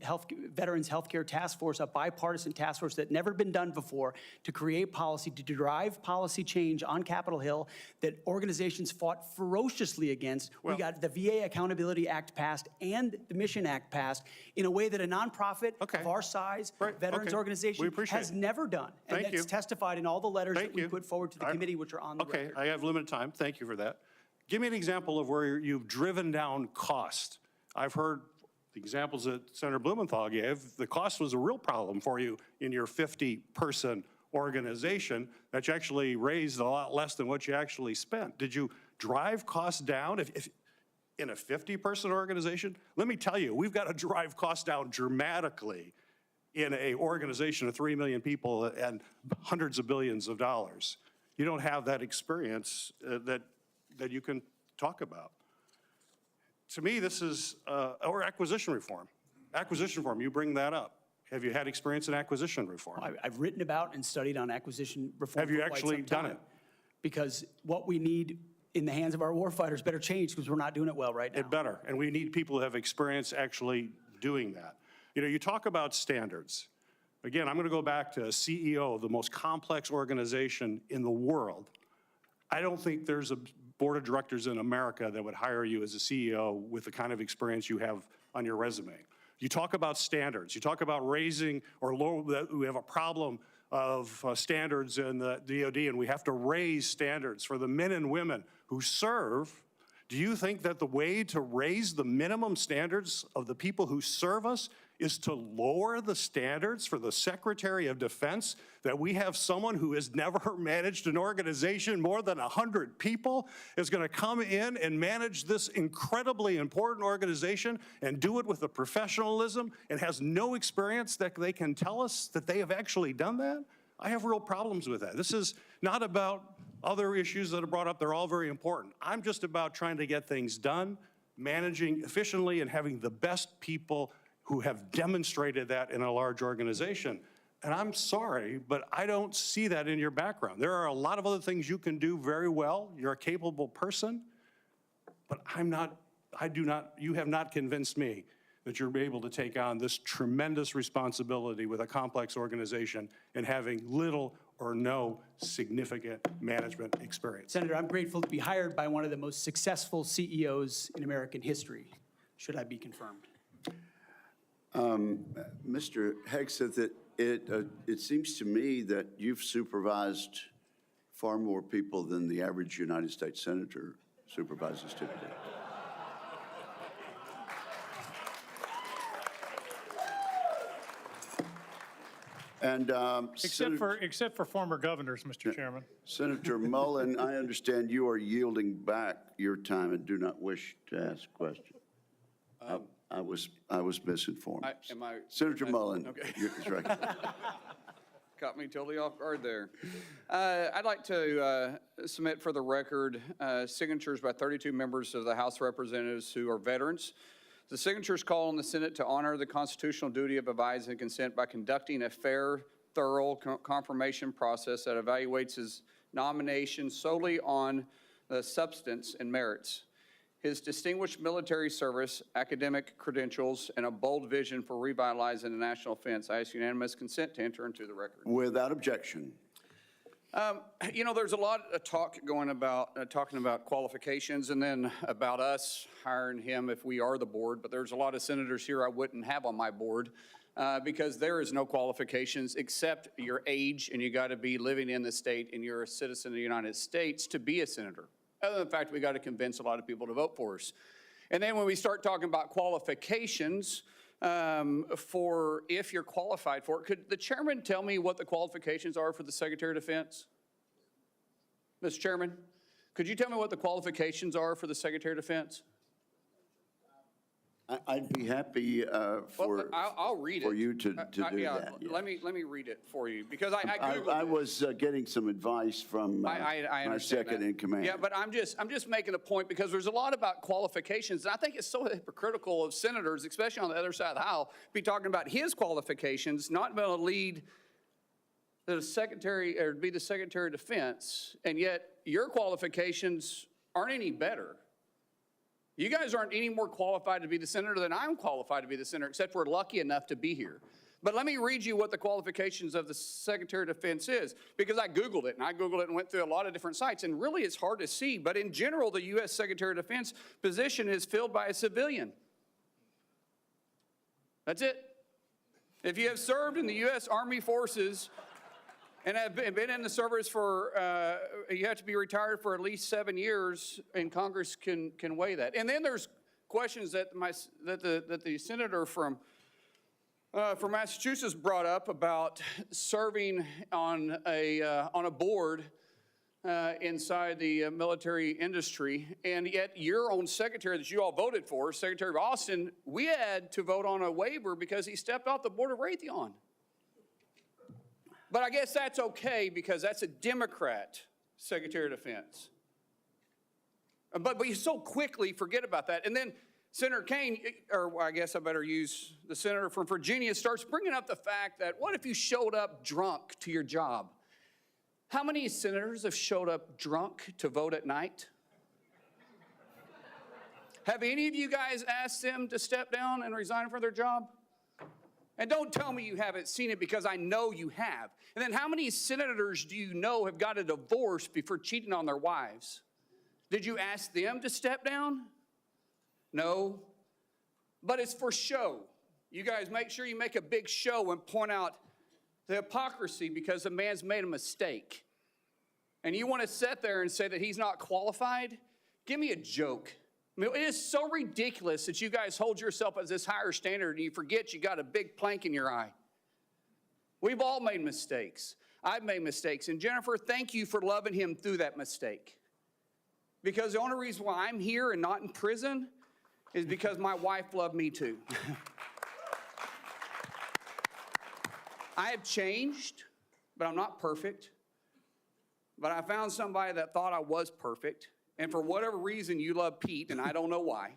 E: Veterans Healthcare Task Force, a bipartisan task force that never been done before, to create policy, to drive policy change on Capitol Hill that organizations fought ferociously against. We got the VA Accountability Act passed and the Mission Act passed in a way that a nonprofit of our size, veterans organization, has never done. And it's testified in all the letters that we put forward to the committee, which are on the record.
U: Okay, I have limited time. Thank you for that. Give me an example of where you've driven down cost. I've heard the examples that Senator Blumenthal gave. The cost was a real problem for you in your 50-person organization that you actually raised a lot less than what you actually spent. Did you drive costs down? If in a 50-person organization, let me tell you, we've got to drive costs down dramatically in an organization of 3 million people and hundreds of billions of dollars. You don't have that experience that you can talk about. To me, this is, or acquisition reform. Acquisition reform, you bring that up. Have you had experience in acquisition reform?
E: I've written about and studied on acquisition reform.
U: Have you
E: for quite
U: actually
E: some
U: done
E: time.
U: it?
E: Because what we need in the hands of our warfighters better change because we're not doing it well right now.
U: It better, and we need people who have experience actually doing that. You know, you talk about standards. Again, I'm going to go back to CEO of the most complex organization in the world. I don't think there's a board of directors in America that would hire you as a CEO with the kind of experience you have on your resume. You talk about standards. You talk about raising or low, that we have a problem of standards in the DOD, and we have to raise standards for the men and women who serve. Do you think that the way to raise the minimum standards of the people who serve us is to lower the standards for the Secretary of Defense, that we have someone who has never managed an organization more than 100 people is going to come in and manage this incredibly important organization and do it with a professionalism and has no experience that they can tell us that they have actually done that? I have real problems with that. This is not about other issues that are brought up. They're all very important. I'm just about trying to get things done, managing efficiently, and having the best people who have demonstrated that in a large organization. And I'm sorry, but I don't see that in your background. There are a lot of other things you can do very well. You're a capable person, but you have not convinced me that you're able to take on this tremendous responsibility with a complex organization and having little or no significant management experience.
E: Senator, I'm grateful to be hired by one of the most successful CEOs in American history, should I be confirmed.
A: Mr. Hegseth, it seems to me that you've supervised far more people than the average United States senator supervises typically. And
C: except for former governors, Mr. Chairman.
A: Senator Mullen, I understand you are yielding back your time and do not wish to ask questions. I was misinformed. Senator Mullen, that's right.
V: Caught me totally off guard there. I'd like to submit for the record signatures by 32 members of the House of Representatives who are veterans. The signatures call on the Senate to honor the constitutional duty of advise and consent by conducting a fair, thorough confirmation process that evaluates his nomination solely on the substance and merits. His distinguished military service, academic credentials, and a bold vision for revitalizing the national defense. I ask unanimous consent to enter into the record.
A: Without objection.
V: You know, there's a lot of talk going about, talking about qualifications and then about us hiring him if we are the board, but there's a lot of senators here I wouldn't have on my board because there is no qualifications except your age, and you got to be living in the state and you're a citizen of the United States to be a senator. Other than the fact we got to convince a lot of people to vote for us. And then when we start talking about qualifications, for if you're qualified for it, could the chairman tell me what the qualifications are for the Secretary of Defense? Mr. Chairman, could you tell me what the qualifications are for the Secretary of Defense?
A: I'd be happy
V: I'll read
A: for
V: it.
A: you to do that. Yeah.
V: Let me read it for you because I Googled
A: I was getting some advice from my second in command.
V: Yeah, but I'm just making a point because there's a lot about qualifications, and I think it's so hypocritical of senators, especially on the other side of the aisle, be talking about his qualifications, not being able to lead the Secretary, or be the Secretary of Defense, and yet your qualifications aren't any better. You guys aren't any more qualified to be the senator than I'm qualified to be the senator, except we're lucky enough to be here. But let me read you what the qualifications of the Secretary of Defense is, because I Googled it and went through a lot of different sites, and really it's hard to see. But in general, the U.S. Secretary of Defense position is filled by a civilian. That's it. If you have served in the U.S. Army Forces and have been in the service for, you have to be retired for at least 7 years, and Congress can weigh that. And then there's questions that the senator from Massachusetts brought up about serving on a board inside the military industry, and yet your own secretary that you all voted for, Secretary Austin, we had to vote on a waiver because he stepped off the board of Raytheon. But I guess that's okay because that's a Democrat Secretary of Defense. But we so quickly forget about that. And then Senator Kaine, or I guess I better use the senator from Virginia, starts bringing up the fact that what if you showed up drunk to your job? How many senators have showed up drunk to vote at night? Have any of you guys asked them to step down and resign from their job? And don't tell me you haven't seen it, because I know you have. And then how many senators do you know have got a divorce before cheating on their wives? Did you ask them to step down? No. But it's for show. You guys make sure you make a big show and point out the hypocrisy because the man's made a mistake. And you want to sit there and say that he's not qualified? Give me a joke. I mean, it is so ridiculous that you guys hold yourself as this higher standard and you forget you got a big plank in your eye. We've all made mistakes. I've made mistakes. And Jennifer, thank you for loving him through that mistake. Because the only reason why I'm here and not in prison is because my wife loved me too. I have changed, but I'm not perfect. But I found somebody that thought I was perfect. And for whatever reason, you love Pete, and I don't know why.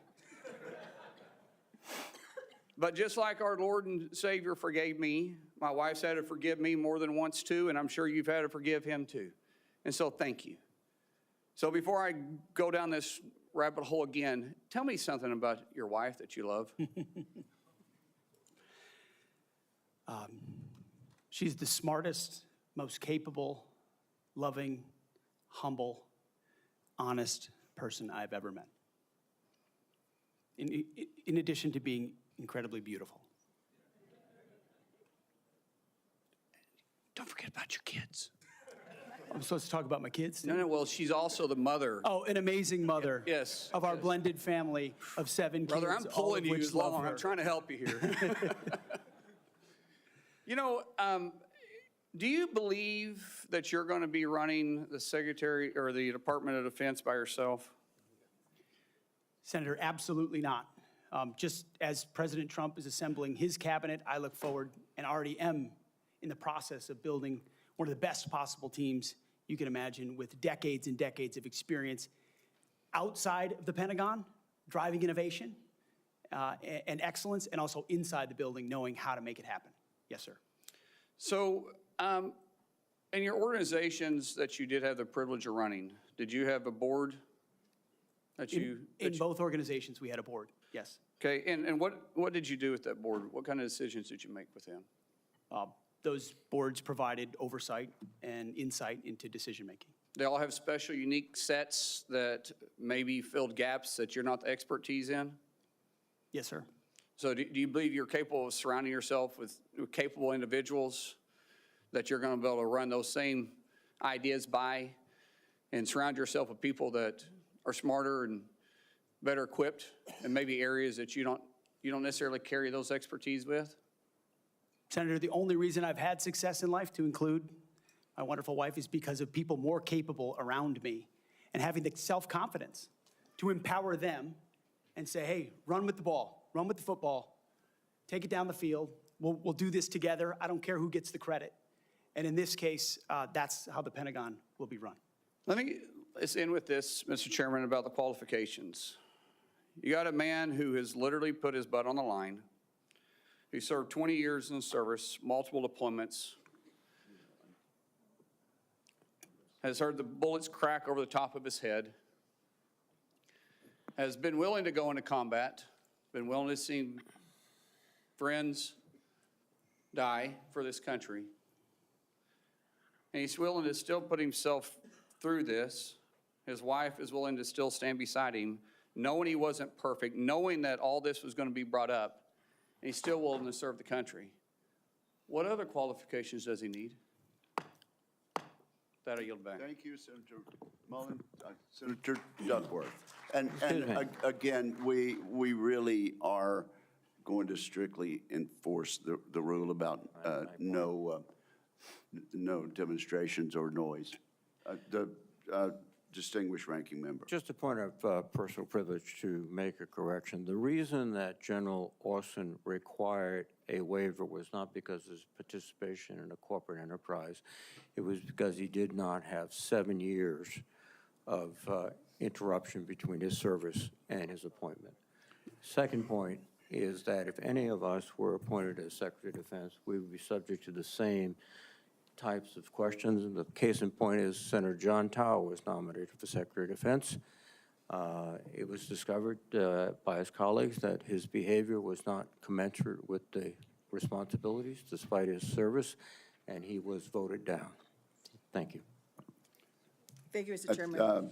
V: But just like our Lord and Savior forgave me, my wife's had to forgive me more than once too, and I'm sure you've had to forgive him too. And so thank you. So before I go down this rabbit hole again, tell me something about your wife that you love.
E: She's the smartest, most capable, loving, humble, honest person I've ever met. In addition to being incredibly beautiful. Don't forget about your kids. I'm supposed to talk about my kids?
V: No, well, she's also the mother.
E: Oh, an amazing mother.
V: Yes.
E: Of our blended family of 7
V: Brother,
E: kids.
V: I'm pulling you
E: which love
V: along.
E: her.
V: I'm trying to help you here. You know, do you believe that you're going to be running the Secretary or the Department of Defense by yourself?
E: Senator, absolutely not. Just as President Trump is assembling his cabinet, I look forward and already am in the process of building one of the best possible teams you can imagine, with decades and decades of experience outside of the Pentagon, driving innovation and excellence, and also inside the building, knowing how to make it happen. Yes, sir.
V: So, in your organizations that you did have the privilege of running, did you have a board that you?
E: In both organizations, we had a board, yes.
V: Okay, and what did you do with that board? What kind of decisions did you make with them?
E: Those boards provided oversight and insight into decision-making.
V: They all have special, unique sets that maybe filled gaps that you're not the expertise in?
E: Yes, sir.
V: So do you believe you're capable of surrounding yourself with capable individuals that you're going to be able to run those same ideas by, and surround yourself with people that are smarter and better equipped in maybe areas that you don't necessarily carry those expertise with?
E: Senator, the only reason I've had success in life, to include my wonderful wife, is because of people more capable around me and having the self-confidence to empower them and say, hey, run with the ball, run with the football, take it down the field. We'll do this together. I don't care who gets the credit. And in this case, that's how the Pentagon will be run.
V: Let's end with this, Mr. Chairman, about the qualifications. You got a man who has literally put his butt on the line. He served 20 years in the service, multiple deployments. has heard the bullets crack over the top of his head, has been willing to go into combat, been willing to see friends die for this country. And he's willing to still put himself through this. His wife is willing to still stand beside him, knowing he wasn't perfect, knowing that all this was going to be brought up, and he's still willing to serve the country. What other qualifications does he need? That I yield back.
A: Thank you, Senator Mullen. Senator Duckworth. And again, we really are going to strictly enforce the rule about no demonstrations or noise. The distinguished ranking member.
B: Just a point of personal privilege to make a correction. The reason that General Austin required a waiver was not because of his participation in a corporate enterprise. It was because he did not have 7 years of interruption between his service and his appointment. Second point is that if any of us were appointed as Secretary of Defense, we would be subject to the same types of questions. And the case in point is Senator John Tower was nominated for Secretary of Defense. It was discovered by his colleagues that his behavior was not commensurate with the responsibilities despite his service, and he was voted down. Thank you.
D: Thank you, Mr. Chairman.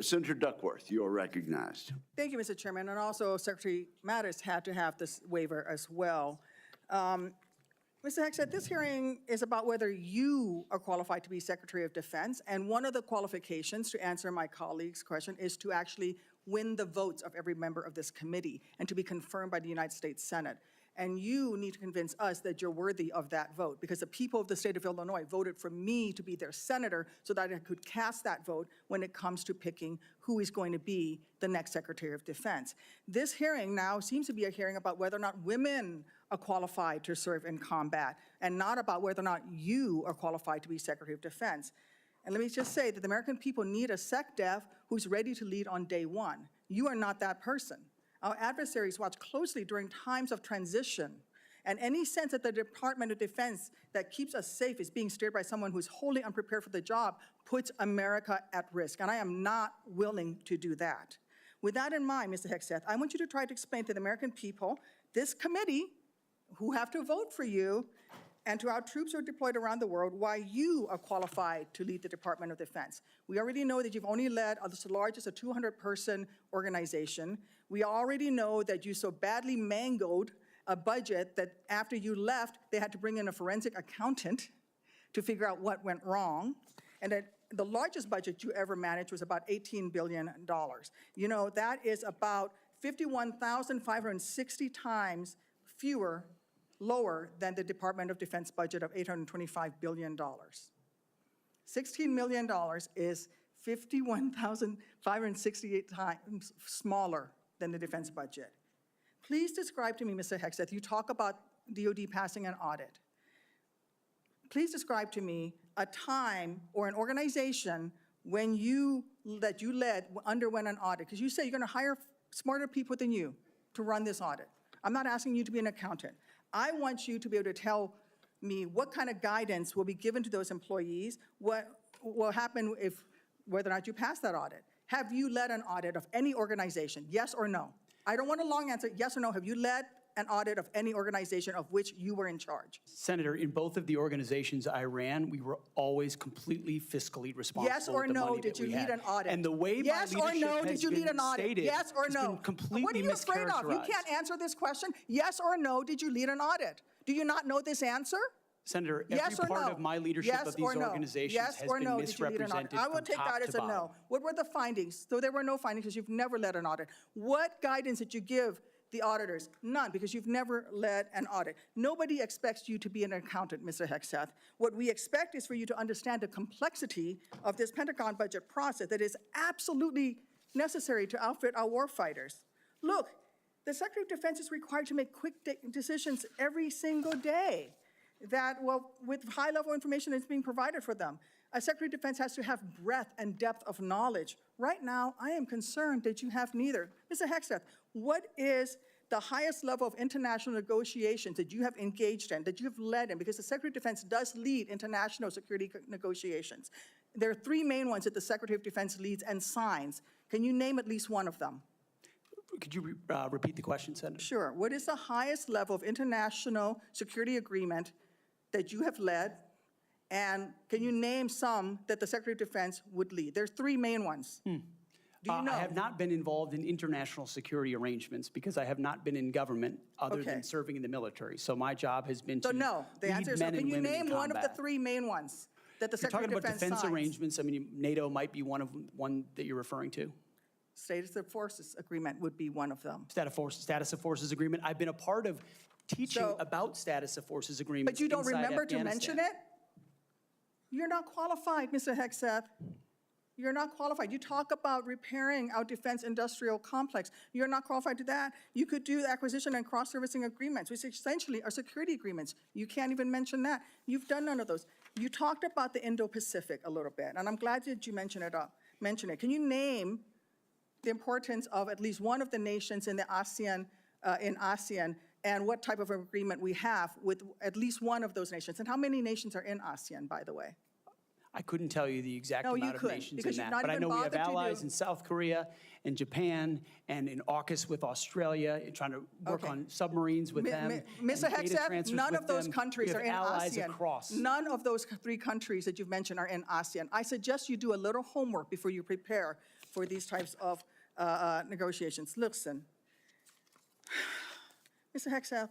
A: Senator Duckworth, you are recognized.
D: Thank you, Mr. Chairman. And also, Secretary Mattis had to have this waiver as well. Mr. Hegseth, this hearing is about whether you are qualified to be Secretary of Defense, and one of the qualifications, to answer my colleague's question, is to actually win the votes of every member of this committee and to be confirmed by the United States Senate. And you need to convince us that you're worthy of that vote, because the people of the state of Illinois voted for me to be their senator so that I could cast that vote when it comes to picking who is going to be the next Secretary of Defense. This hearing now seems to be a hearing about whether or not women are qualified to serve in combat, and not about whether or not you are qualified to be Secretary of Defense. And let me just say that the American people need a SecDef who's ready to lead on day one. You are not that person. Our adversaries watch closely during times of transition, and any sense that the Department of Defense that keeps us safe is being steered by someone who's wholly unprepared for the job puts America at risk, and I am not willing to do that. With that in mind, Mr. Hegseth, I want you to try to explain to the American people, this committee, who have to vote for you, and to our troops who are deployed around the world, why you are qualified to lead the Department of Defense. We already know that you've only led as large as a 200-person organization. We already know that you so badly mangled a budget that after you left, they had to bring in a forensic accountant to figure out what went wrong, and that the largest budget you ever managed was about $18 billion. You know, that is about 51,560 times lower than the Department of Defense budget of $825 billion. $16 million is 51,568 times smaller than the defense budget. Please describe to me, Mr. Hegseth, you talk about DOD passing an audit. Please describe to me a time or an organization when that you led underwent an audit, because you say you're going to hire smarter people than you to run this audit. I'm not asking you to be an accountant. I want you to be able to tell me what kind of guidance will be given to those employees, what will happen whether or not you pass that audit. Have you led an audit of any organization, yes or no? I don't want a long answer, yes or no. Have you led an audit of any organization of which you were in charge?
E: Senator, in both of the organizations I ran, we were always completely fiscally responsible.
D: Yes or
E: with the
D: no,
E: money
D: did
E: that
D: you
E: we
D: lead
E: had.
D: an audit?
E: And the way
D: yes
E: my
D: or
E: leadership
D: no,
E: has
D: did you lead
E: been
D: an audit?
E: stated
D: Yes or
E: has
D: no?
E: been completely
D: What are you afraid of? You
E: mischaracterized.
D: can't answer this question. Yes or no, did you lead an audit? Do you not know this answer?
E: Senator, every
D: Yes or
E: part
D: no?
E: of my leadership
D: Yes
E: of these
D: or no?
E: organizations
D: Yes
E: has
D: or
E: been
D: no, did you lead an audit?
E: misrepresented
D: I will
E: from
D: take
E: top
D: that as
E: to
D: a no.
E: bottom.
D: What were the findings? So there were no findings because you've never led an audit. What guidance did you give the auditors? None, because you've never led an audit. Nobody expects you to be an accountant, Mr. Hegseth. What we expect is for you to understand the complexity of this Pentagon budget process that is absolutely necessary to outfit our warfighters. Look, the Secretary of Defense is required to make quick decisions every single day with high-level information that's being provided for them. A Secretary of Defense has to have breadth and depth of knowledge. Right now, I am concerned that you have neither. Mr. Hegseth, what is the highest level of international negotiations that you have engaged in, that you have led in? Because the Secretary of Defense does lead international security negotiations. there are three main ones that the Secretary of Defense leads and signs. Can you name at least one of them?
E: Could you repeat the question, Senator?
D: Sure. What is the highest level of international security agreement that you have led? And can you name some that the Secretary of Defense would lead? There's three main ones. Do you know?
E: I have not been involved in international security arrangements because I have not been in government other than serving in the military. So my job has been to
D: So no, the answer is no.
E: lead men
D: Can
E: and
D: you
E: women in
D: name one of the
E: combat.
D: three main ones that the
E: You're
D: Secretary
E: talking
D: of
E: about
D: Defense
E: defense
D: signs?
E: arrangements. I mean, NATO might be one that you're referring to.
D: Status of Forces Agreement would be one of them.
E: Status of Forces Agreement. I've been a part of teaching about Status of Forces Agreements
D: But you don't
E: inside
D: remember to
E: Afghanistan.
D: mention it? You're not qualified, Mr. Hegseth. You're not qualified. You talk about repairing our defense industrial complex. You're not qualified to that. You could do acquisition and cross-servicing agreements, which essentially are security agreements. You can't even mention that. You've done none of those. You talked about the Indo-Pacific a little bit, and I'm glad that you mentioned it. Can you name the importance of at least one of the nations in the ASEAN, and what type of agreement we have with at least one of those nations? And how many nations are in ASEAN, by the way?
E: I couldn't tell you the exact
D: No, you
E: amount of
D: couldn't,
E: nations
D: because
E: in
D: you've
E: that,
D: not
E: but I
D: even
E: know we have
D: bothered to do-
E: allies in South Korea and Japan and in AUKUS with Australia, trying to work
D: Okay.
E: on submarines with them.
D: Mr.
E: and data
D: Hegseth,
E: transfers
D: none
E: with
D: of those
E: them.
D: countries
E: We
D: are
E: have
D: in
E: allies
D: ASEAN.
E: across.
D: None of those three countries that you've mentioned are in ASEAN. I suggest you do a little homework before you prepare for these types of negotiations. Listen, Mr. Hegseth,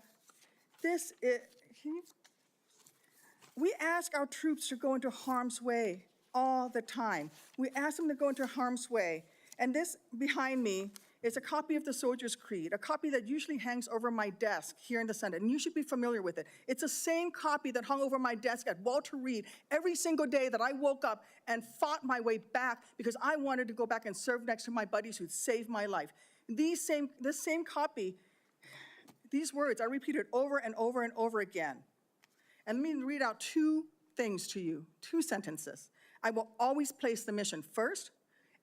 D: we ask our troops to go into harm's way all the time. We ask them to go into harm's way. And this behind me is a copy of the Soldier's Creed, a copy that usually hangs over my desk here in the Senate, and you should be familiar with it. It's the same copy that hung over my desk at Walter Reed every single day that I woke up and fought my way back because I wanted to go back and serve next to my buddies who'd saved my life. This same copy, these words are repeated over and over and over again. And let me read out two things to you, two sentences. I will always place the mission first,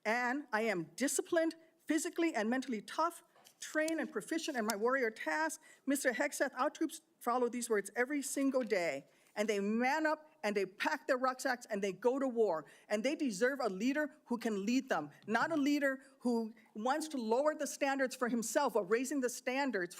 D: and I am disciplined, physically and mentally tough, trained and proficient in my warrior task. Mr. Hegseth, our troops follow these words every single day, and they man up and they pack their rucksacks and they go to war. And they deserve a leader who can lead them, not a leader who wants to lower the standards for himself or raising the standards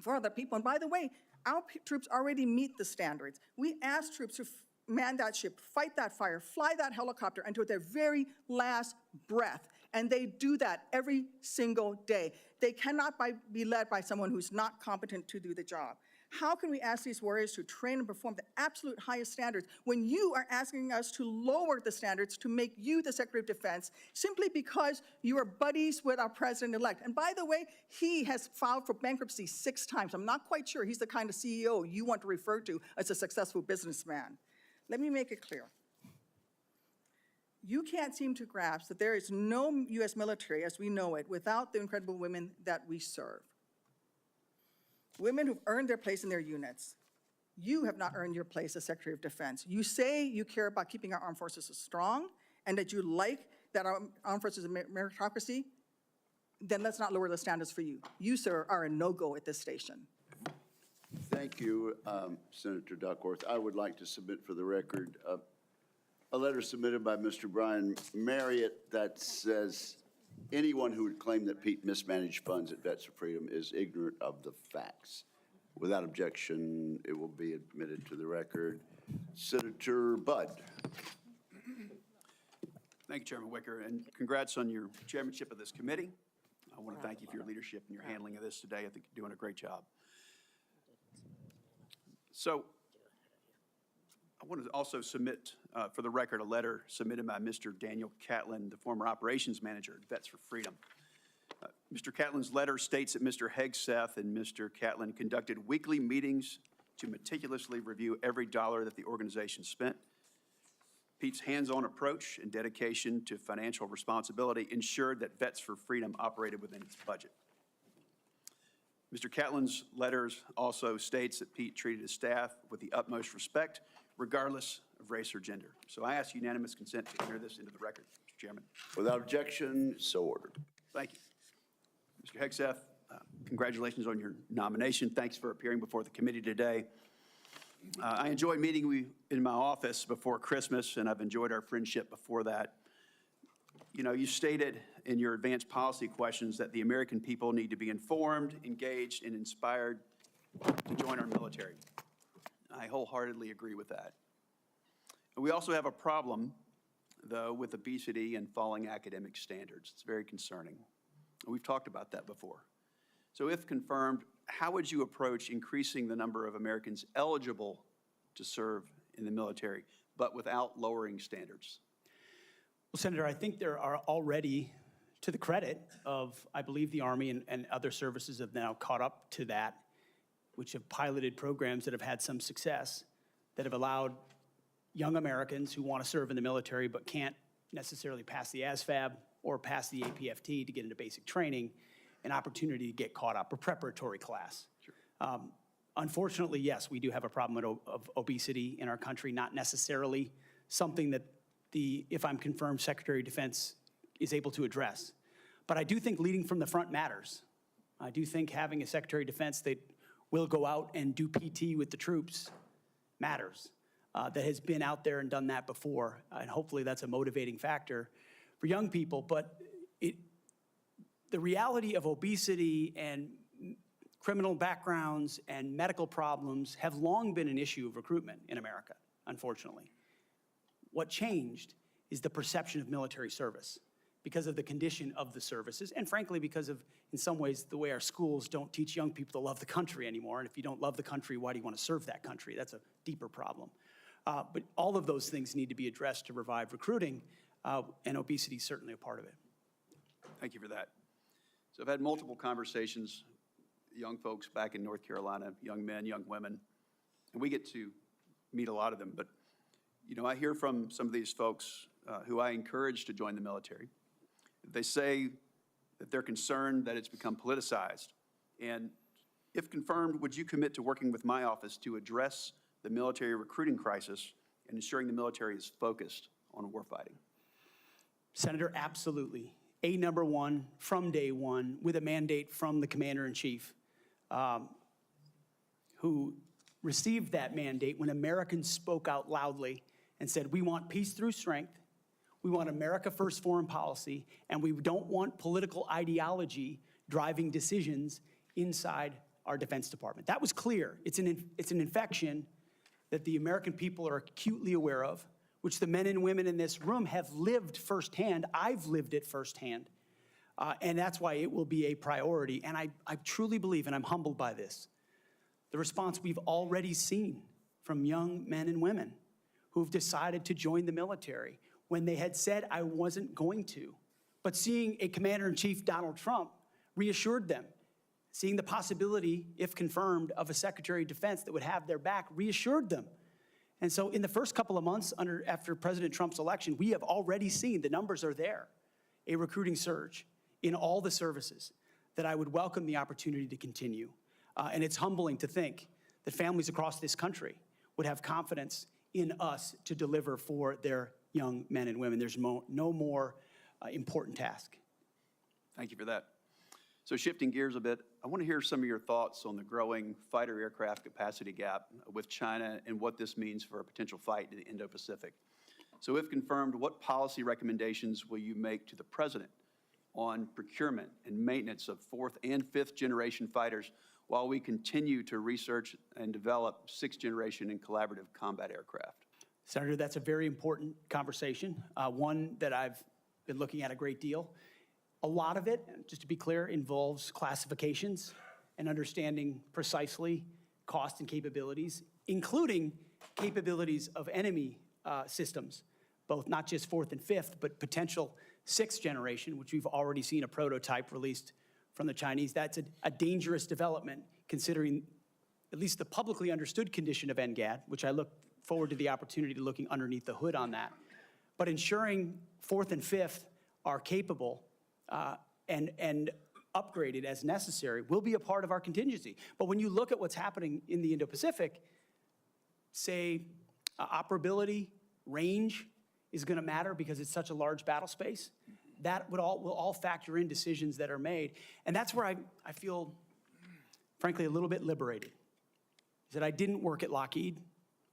D: for other people. And by the way, our troops already meet the standards. We ask troops to man that ship, fight that fire, fly that helicopter until their very last breath. And they do that every single day. They cannot be led by someone who's not competent to do the job. How can we ask these warriors to train and perform the absolute highest standards when you are asking us to lower the standards to make you the Secretary of Defense simply because you are buddies with our president-elect? And by the way, he has filed for bankruptcy 6 times. I'm not quite sure he's the kind of CEO you want to refer to as a successful businessman. Let me make it clear. You can't seem to grasp that there is no U.S. military as we know it without the incredible women that we serve. Women who've earned their place in their units. You have not earned your place as Secretary of Defense. You say you care about keeping our armed forces strong and that you like that our armed forces are meritocracy, then let's not lower the standards for you. You, sir, are a no-go at this station.
A: Thank you, Senator Duckworth. I would like to submit for the record a letter submitted by Mr. Brian Marriott that says anyone who would claim that Pete mismanaged funds at Vets for Freedom is ignorant of the facts. Without objection, it will be admitted to the record. Senator Budd.
G: Thank you, Chairman Wicker, and congrats on your chairmanship of this committee. I want to thank you for your leadership and your handling of this today. I think you're doing a great job. So I want to also submit for the record a letter submitted by Mr. Daniel Catlin, the former operations manager at Vets for Freedom. Mr. Catlin's letter states that Mr. Hegseth and Mr. Catlin conducted weekly meetings to meticulously review every dollar that the organization spent. Pete's hands-on approach and dedication to financial responsibility ensured that Vets for Freedom operated within its budget. Mr. Catlin's letters also states that Pete treated his staff with the utmost respect, regardless of race or gender. So I ask unanimous consent to enter this into the record, Mr. Chairman.
A: Without objection, so ordered.
G: Thank you. Mr. Hegseth, congratulations on your nomination. Thanks for appearing before the committee today. I enjoyed meeting you in my office before Christmas, and I've enjoyed our friendship before that. You know, you stated in your advanced policy questions that the American people need to be informed, engaged, and inspired to join our military. I wholeheartedly agree with that. We also have a problem, though, with obesity and falling academic standards. It's very concerning. We've talked about that before. So if confirmed, how would you approach increasing the number of Americans eligible to serve in the military, but without lowering standards?
E: Well, Senator, I think there are already, to the credit of, I believe, the Army and other services have now caught up to that, which have piloted programs that have had some success, that have allowed young Americans who want to serve in the military but can't necessarily pass the ASVAB or pass the APFT to get into basic training, an opportunity to get caught up, a preparatory class. Sure. Unfortunately, yes, we do have a problem of obesity in our country, not necessarily something that the, if I'm confirmed, Secretary of Defense is able to address. But I do think leading from the front matters. I do think having a Secretary of Defense that will go out and do PT with the troops matters, that has been out there and done that before. And hopefully that's a motivating factor for young people. But the reality of obesity and criminal backgrounds and medical problems have long been an issue of recruitment in America, unfortunately. What changed is the perception of military service because of the condition of the services, and frankly, because of, in some ways, the way our schools don't teach young people to love the country anymore. And if you don't love the country, why do you want to serve that country? That's a deeper problem. But all of those things need to be addressed to revive recruiting, and obesity is certainly a part of it.
G: Thank you for that. So I've had multiple conversations, young folks back in North Carolina, young men, young women, and we get to meet a lot of them. But, you know, I hear from some of these folks who I encourage to join the military. They say that they're concerned that it's become politicized. And if confirmed, would you commit to working with my office to address the military recruiting crisis and ensuring the military is focused on warfighting?
E: Senator, absolutely. Number one, from day one, with a mandate from the Commander-in-Chief, who received that mandate when Americans spoke out loudly and said, we want peace through strength, we want America first foreign policy, and we don't want political ideology driving decisions inside our Defense Department. That was clear. It's an infection that the American people are acutely aware of, which the men and women in this room have lived firsthand. I've lived it firsthand. And that's why it will be a priority. And I truly believe, and I'm humbled by this, the response we've already seen from young men and women who've decided to join the military when they had said, I wasn't going to. But seeing a Commander-in-Chief, Donald Trump, reassured them. Seeing the possibility, if confirmed, of a Secretary of Defense that would have their back reassured them. And so in the first couple of months after President Trump's election, we have already seen, the numbers are there, a recruiting surge in all the services that I would welcome the opportunity to continue. And it's humbling to think that families across this country would have confidence in us to deliver for their young men and women. There's no more important task.
G: Thank you for that. So shifting gears a bit, I want to hear some of your thoughts on the growing fighter aircraft capacity gap with China and what this means for a potential fight in the Indo-Pacific. So if confirmed, what policy recommendations will you make to the President on procurement and maintenance of 4th and 5th generation fighters while we continue to research and develop 6th generation and collaborative combat aircraft?
E: Senator, that's a very important conversation, one that I've been looking at a great deal. A lot of it, just to be clear, involves classifications and understanding precisely cost and capabilities, including capabilities of enemy systems, both not just 4th and 5th, but potential 6th generation, which we've already seen a prototype released from the Chinese. That's a dangerous development, considering at least the publicly understood condition of NGAD, which I look forward to the opportunity to looking underneath the hood on that. But ensuring 4th and 5th are capable and upgraded as necessary will be a part of our contingency. But when you look at what's happening in the Indo-Pacific, say operability, range is going to matter because it's such a large battle space. That will all factor in decisions that are made. And that's where I feel, frankly, a little bit liberated. is that I didn't work at Lockheed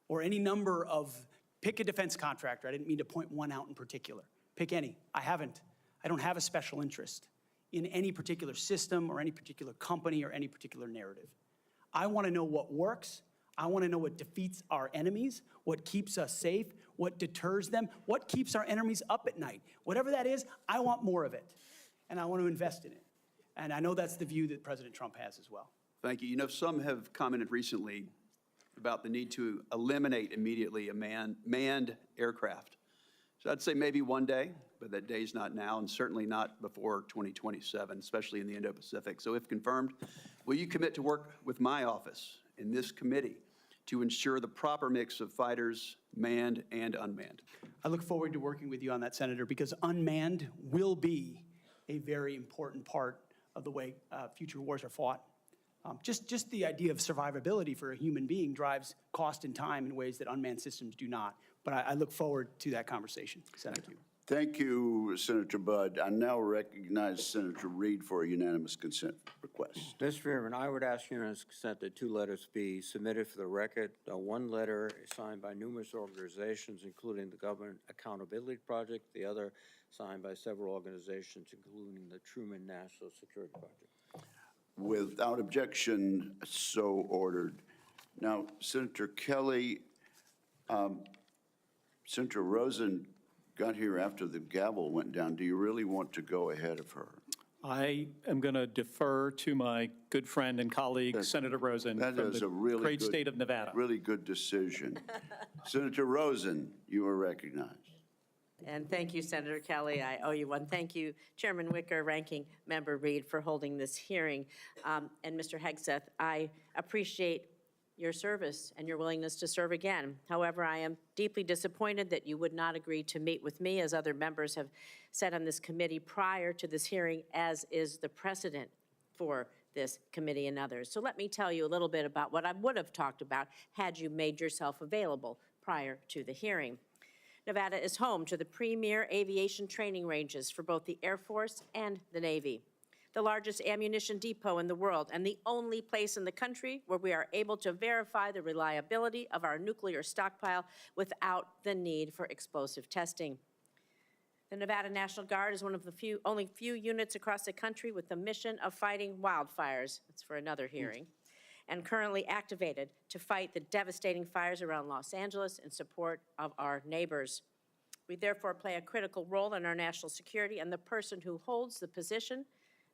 E: or any number of, pick a defense contractor. I didn't mean to point one out in particular. Pick any. I haven't. I don't have a special interest in any particular system or any particular company or any particular narrative. I want to know what works. I want to know what defeats our enemies, what keeps us safe, what deters them, what keeps our enemies up at night. Whatever that is, I want more of it, and I want to invest in it. And I know that's the view that President Trump has as well.
G: Thank you. You know, some have commented recently about the need to eliminate immediately a manned aircraft. So I'd say maybe one day, but that day's not now, and certainly not before 2027, especially in the Indo-Pacific. So if confirmed, will you commit to work with my office in this committee to ensure the proper mix of fighters, manned and unmanned?
E: I look forward to working with you on that, Senator, because unmanned will be a very important part of the way future wars are fought. Just the idea of survivability for a human being drives cost and time in ways that unmanned systems do not. But I look forward to that conversation, Senator.
A: Thank you, Senator Budd. I now recognize Senator Reed for a unanimous consent request.
B: Mr. Chairman, I would ask unanimous consent that 2 letters be submitted for the record. One letter is signed by numerous organizations, including the Government Accountability Project, the other signed by several organizations, including the Truman National Security Project.
A: Without objection, so ordered. Now, Senator Kelly, Senator Rosen got here after the gavel went down. Do you really want to go ahead of her?
C: I am going to defer to my good friend and colleague, Senator Rosen,
A: That
C: from
A: is
C: the
A: a really
C: great
A: good,
C: state of Nevada.
A: Really good decision. Senator Rosen, you are recognized.
H: And thank you, Senator Kelly. I owe you one. Thank you, Chairman Wicker, Ranking Member Reed, for holding this hearing. And Mr. Hegseth, I appreciate your service and your willingness to serve again. However, I am deeply disappointed that you would not agree to meet with me, as other members have said on this committee prior to this hearing, as is the precedent for this committee and others. So let me tell you a little bit about what I would have talked about had you made yourself available prior to the hearing. Nevada is home to the premier aviation training ranges for both the Air Force and the Navy, the largest ammunition depot in the world, and the only place in the country where we are able to verify the reliability of our nuclear stockpile without the need for explosive testing. The Nevada National Guard is one of the only few units across the country with the mission of fighting wildfires. That's for another hearing. And currently activated to fight the devastating fires around Los Angeles in support of our neighbors. We therefore play a critical role in our national security, and the person who holds the position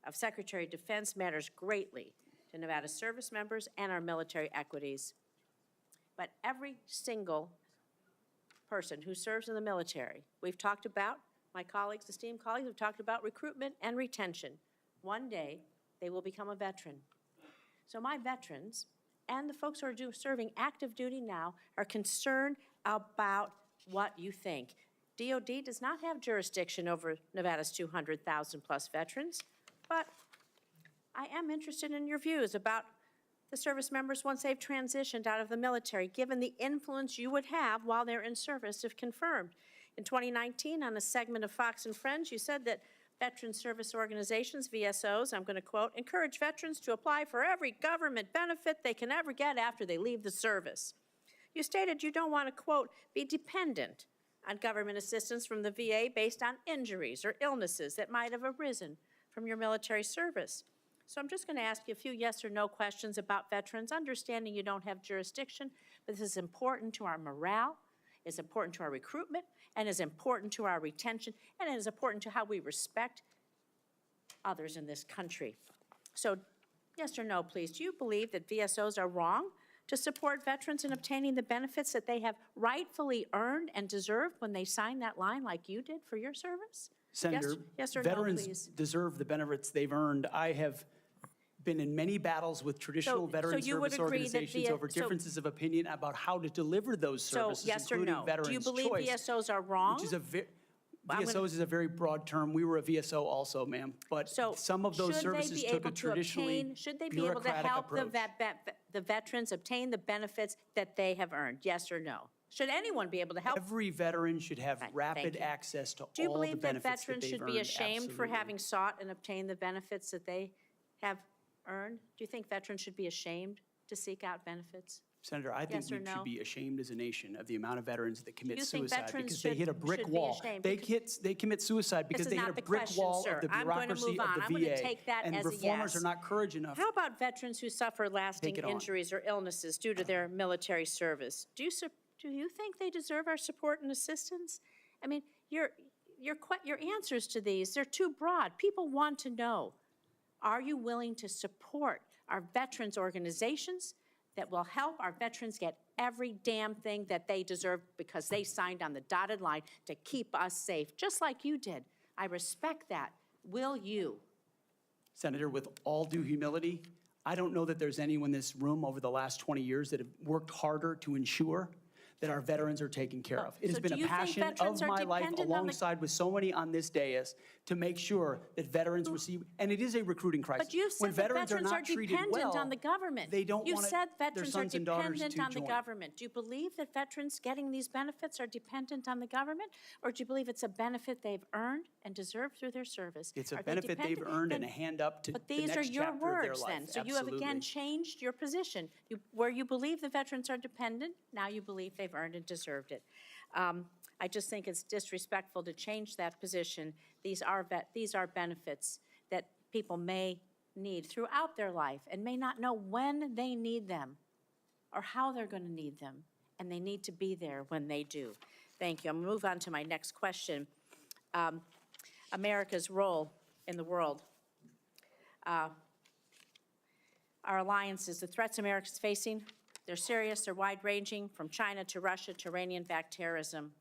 H: of Secretary of Defense matters greatly to Nevada service members and our military equities. But every single person who serves in the military, we've talked about, my colleagues, esteemed colleagues, have talked about recruitment and retention. One day, they will become a veteran. So my veterans and the folks who are serving active duty now are concerned about what you think. DOD does not have jurisdiction over Nevada's 200,000 plus veterans, but I am interested in your views about the service members once they've transitioned out of the military, given the influence you would have while they're in service if confirmed. In 2019, on a segment of Fox and Friends, you said that veteran service organizations, VSOs, I'm going to quote, encourage veterans to apply for every government benefit they can ever get after they leave the service. You stated you don't want to, quote, be dependent on government assistance from the VA based on injuries or illnesses that might have arisen from your military service. So I'm just going to ask you a few yes or no questions about veterans, understanding you don't have jurisdiction, but this is important to our morale, it's important to our recruitment, and is important to our retention, and it is important to how we respect others in this country. So yes or no, please, do you believe that VSOs are wrong to support veterans in obtaining the benefits that they have rightfully earned and deserved when they signed that line like you did for your service?
E: Senator,
H: yes or
E: veterans
H: no, please?
E: deserve the benefits they've earned. I have been in many battles with traditional veteran
H: you would
E: service
H: agree that
E: organizations over differences of opinion about how to deliver those services,
H: yes or
E: including
H: no?
E: Veterans
H: Do you believe
E: Choice,
H: VSOs are wrong?
E: which is VSOs is a very broad term. We were a VSO also, ma'am, but some of those services took a traditionally
H: should they be able to help
E: approach.
H: the veterans obtain the benefits that they have earned? Yes or no? Should anyone be able to help?
E: Every veteran should have rapid
H: you.
E: access to
H: Do you
E: all the
H: believe that
E: benefits
H: veterans
E: they've
H: should be
E: earned.
H: ashamed for
E: Absolutely.
H: having sought and obtained the benefits that they have earned? Do you think veterans should be ashamed to seek out benefits?
E: Senator, I think
H: Yes or
E: we
H: no?
E: should be ashamed as a nation of the amount of veterans that commit
H: you think
E: suicide
H: veterans
E: because they hit a brick
H: should be
E: wall.
H: ashamed?
E: They commit suicide because
H: This
E: they
H: is
E: hit
H: not
E: a
H: the
E: brick
H: question,
E: wall
H: sir.
E: of the
H: I'm going to
E: bureaucracy
H: move
E: of
H: on.
E: the
H: I'm going to
E: VA.
H: take that
E: And
H: as a
E: reformers
H: yes.
E: are not courage enough.
H: How about veterans who suffer lasting
E: Take it on.
H: injuries or illnesses due to their military service? Do you think they deserve our support and assistance? I mean, your answers to these, they're too broad. People want to know, are you willing to support our veterans organizations that will help our veterans get every damn thing that they deserve because they signed on the dotted line to keep us safe, just like you did? I respect that. Will you?
E: Senator, with all due humility, I don't know that there's anyone in this room over the last 20 years that have worked harder to ensure that our veterans are taken care of. It has
H: So
E: been
H: do
E: a
H: you think
E: passion
H: veterans
E: of
H: are
E: my life,
H: dependent on the-
E: alongside with so many on this dais, to make sure that veterans receive, and it is a recruiting crisis.
H: But you've
E: When
H: said that
E: veterans are
H: veterans are
E: not treated
H: dependent
E: well,
H: on the government.
E: they don't
H: You
E: want
H: said
E: their
H: veterans are
E: sons and daughters
H: dependent
E: to
H: on the
E: join.
H: government. Do you believe that veterans getting these benefits are dependent on the government? Or do you believe it's a benefit they've earned and deserved through their service?
E: It's a
H: Are they
E: benefit they've
H: dependent?
E: earned and
H: Then-
E: a hand up to
H: But
E: the
H: these are
E: next
H: your
E: chapter of their
H: words then.
E: life.
H: So you have again
E: Absolutely.
H: changed your position. Where you believe the veterans are dependent, now you believe they've earned and deserved it. I just think it's disrespectful to change that position. These are benefits that people may need throughout their life and may not know when they need them or how they're going to need them, and they need to be there when they do. Thank you. I'm going to move on to my next question. America's role in the world. Our alliances, the threats America's facing, they're serious, they're wide-ranging, from China to Russia to Iranian-backed terrorism.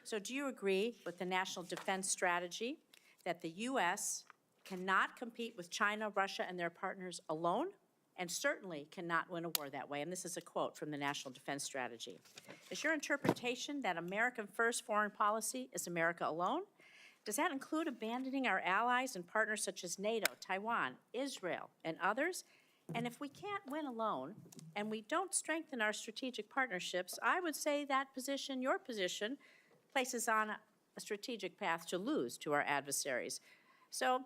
H: So do you agree with the National Defense Strategy that the U.S. cannot compete with China, Russia, and their partners alone, and certainly cannot win a war that way? And this is a quote from the National Defense Strategy. Is your interpretation that American first foreign policy is America alone? Does that include abandoning our allies and partners such as NATO, Taiwan, Israel, and others? And if we can't win alone, and we don't strengthen our strategic partnerships, I would say that position, your position, places on a strategic path to lose to our adversaries. So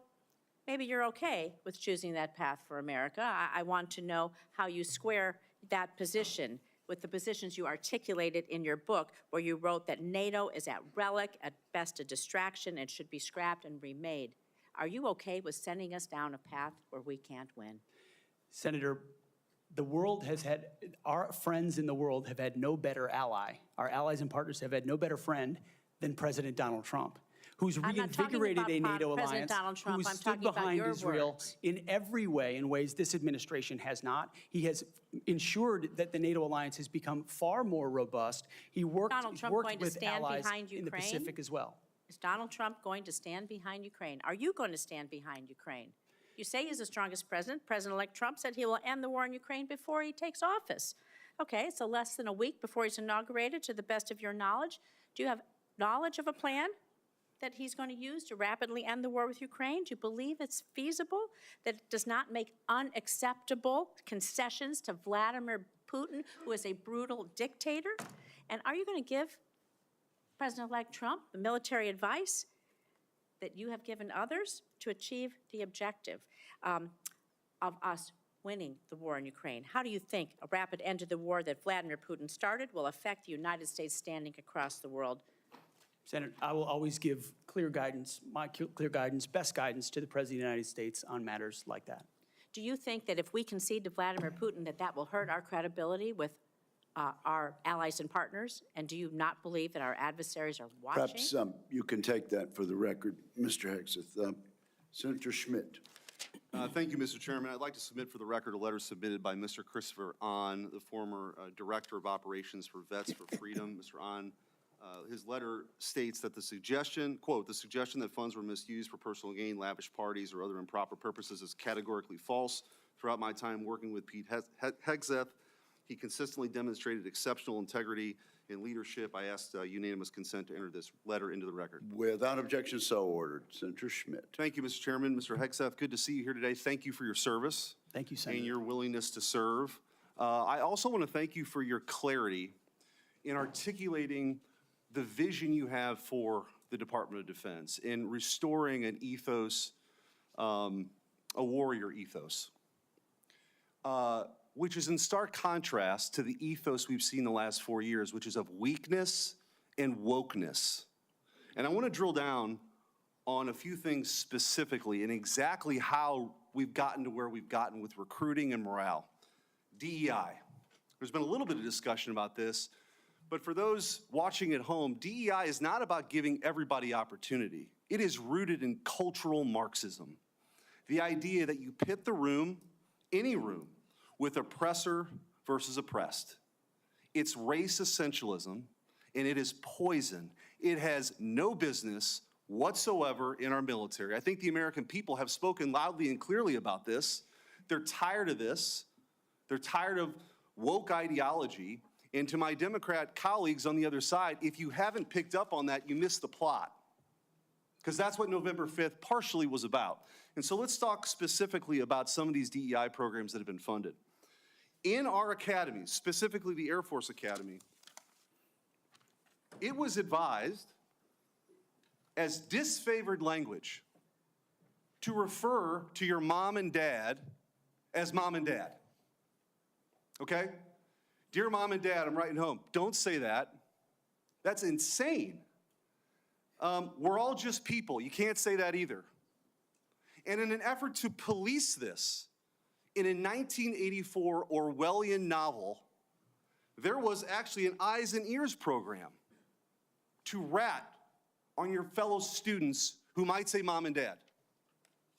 H: maybe you're okay with choosing that path for America. I want to know how you square that position with the positions you articulated in your book, where you wrote that NATO is at relic, at best a distraction, and should be scrapped and remade. Are you okay with sending us down a path where we can't win?
E: Senator, the world has had, our friends in the world have had no better ally. Our allies and partners have had no better friend than President Donald Trump, who's
H: I'm not talking
E: reinvigorated
H: about
E: a NATO
H: President
E: alliance,
H: Donald Trump.
E: who's
H: I'm
E: stood
H: talking about
E: behind
H: your
E: Israel
H: words.
E: in every way, in ways this administration has not. He has ensured that the NATO alliance has become far more robust. He worked,
H: Donald Trump
E: worked
H: going to
E: with
H: stand
E: allies
H: behind
E: in the
H: Ukraine?
E: Pacific as well.
H: Is Donald Trump going to stand behind Ukraine? Are you going to stand behind Ukraine? You say he's the strongest president. President-elect Trump said he will end the war in Ukraine before he takes office. Okay, so less than a week before he's inaugurated, to the best of your knowledge. Do you have knowledge of a plan that he's going to use to rapidly end the war with Ukraine? Do you believe it's feasible, that it does not make unacceptable concessions to Vladimir Putin, who is a brutal dictator? And are you going to give President-elect Trump the military advice that you have given others to achieve the objective of us winning the war in Ukraine? How do you think a rapid end to the war that Vladimir Putin started will affect the United States standing across the world?
E: Senator, I will always give clear guidance, clear guidance, best guidance to the President of the United States on matters like that.
H: Do you think that if we concede to Vladimir Putin that will hurt our credibility with our allies and partners? And do you not believe that our adversaries are watching?
A: Perhaps you can take that for the record, Mr. Hegseth. Senator Schmidt.
I: Thank you, Mr. Chairman. I'd like to submit for the record a letter submitted by Mr. Christopher Ahn, the former Director of Operations for Vets for Freedom. Mr. Ahn, his letter states that the suggestion, quote, the suggestion that funds were misused for personal gain, lavish parties, or other improper purposes is categorically false. Throughout my time working with Pete Hegseth, he consistently demonstrated exceptional integrity and leadership. I asked unanimous consent to enter this letter into the record.
A: Without objection, so ordered. Senator Schmidt.
I: Thank you, Mr. Chairman. Mr. Hegseth, good to see you here today. Thank you for your service.
E: Thank you, Senator.
I: And your willingness to serve. I also want to thank you for your clarity in articulating the vision you have for the Department of Defense in restoring an ethos, a warrior ethos. which is in stark contrast to the ethos we've seen the last 4 years, which is of weakness and wokeness. And I want to drill down on a few things specifically and exactly how we've gotten to where we've gotten with recruiting and morale. DEI. There's been a little bit of discussion about this, but for those watching at home, DEI is not about giving everybody opportunity. It is rooted in cultural Marxism. The idea that you pit the room, any room, with oppressor versus oppressed. It's race essentialism, and it is poison. It has no business whatsoever in our military. I think the American people have spoken loudly and clearly about this. They're tired of this. They're tired of woke ideology. And to my Democrat colleagues on the other side, if you haven't picked up on that, you missed the plot. Because that's what November 5th partially was about. And so let's talk specifically about some of these DEI programs that have been funded. In our academies, specifically the Air Force Academy, it was advised as disfavored language to refer to your mom and dad as mom and dad. Okay? Dear mom and dad, I'm writing home. Don't say that. That's insane. We're all just people. You can't say that either. And in an effort to police this, in a 1984 Orwellian novel, there was actually an eyes and ears program to rat on your fellow students who might say mom and dad.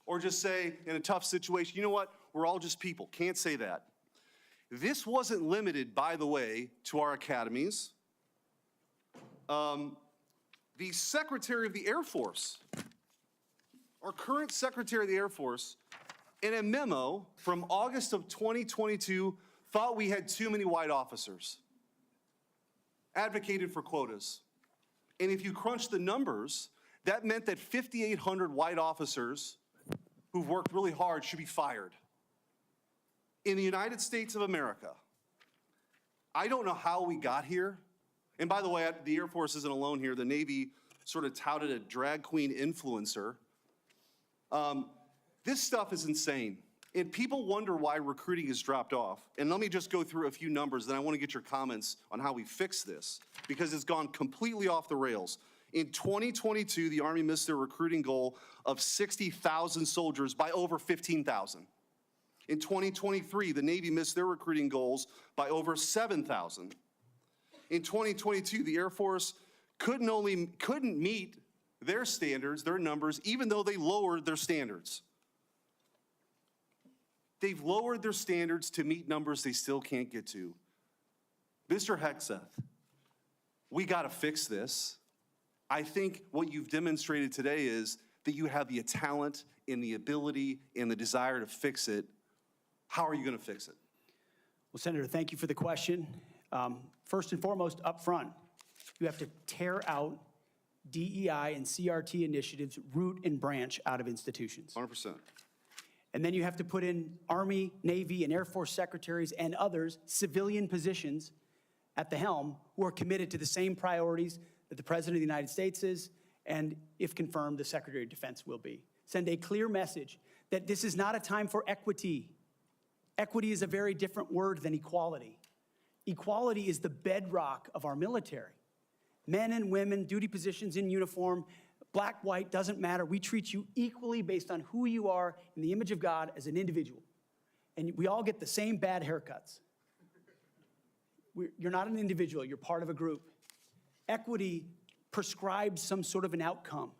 I: Or just say, in a tough situation, you know what, we're all just people, can't say that. This wasn't limited, by the way, to our academies. The Secretary of the Air Force, our current Secretary of the Air Force, in a memo from August of 2022, thought we had too many white officers, advocated for quotas. And if you crunch the numbers, that meant that 5,800 white officers who've worked really hard should be fired. In the United States of America, I don't know how we got here. And by the way, the Air Force isn't alone here. The Navy sort of touted a drag queen influencer. This stuff is insane. And people wonder why recruiting has dropped off. And let me just go through a few numbers, then I want to get your comments on how we fix this, because it's gone completely off the rails. In 2022, the Army missed their recruiting goal of 60,000 soldiers by over 15,000. In 2023, the Navy missed their recruiting goals by over 7,000. In 2022, the Air Force couldn't meet their standards, their numbers, even though they lowered their standards. They've lowered their standards to meet numbers they still can't get to. Mr. Hegseth, we got to fix this. I think what you've demonstrated today is that you have the talent and the ability and the desire to fix it. How are you going to fix it?
E: Well, Senator, thank you for the question. First and foremost, up front, you have to tear out DEI and CRT initiatives, root and branch out of institutions.
I: 100%.
E: And then you have to put in Army, Navy, and Air Force secretaries and others, civilian positions at the helm, who are committed to the same priorities that the President of the United States is, and if confirmed, the Secretary of Defense will be. Send a clear message that this is not a time for equity. Equity is a very different word than equality. Equality is the bedrock of our military. Men and women, duty positions in uniform, black, white, doesn't matter. We treat you equally based on who you are in the image of God as an individual. And we all get the same bad haircuts. You're not an individual, you're part of a group. Equity prescribes some sort of an outcome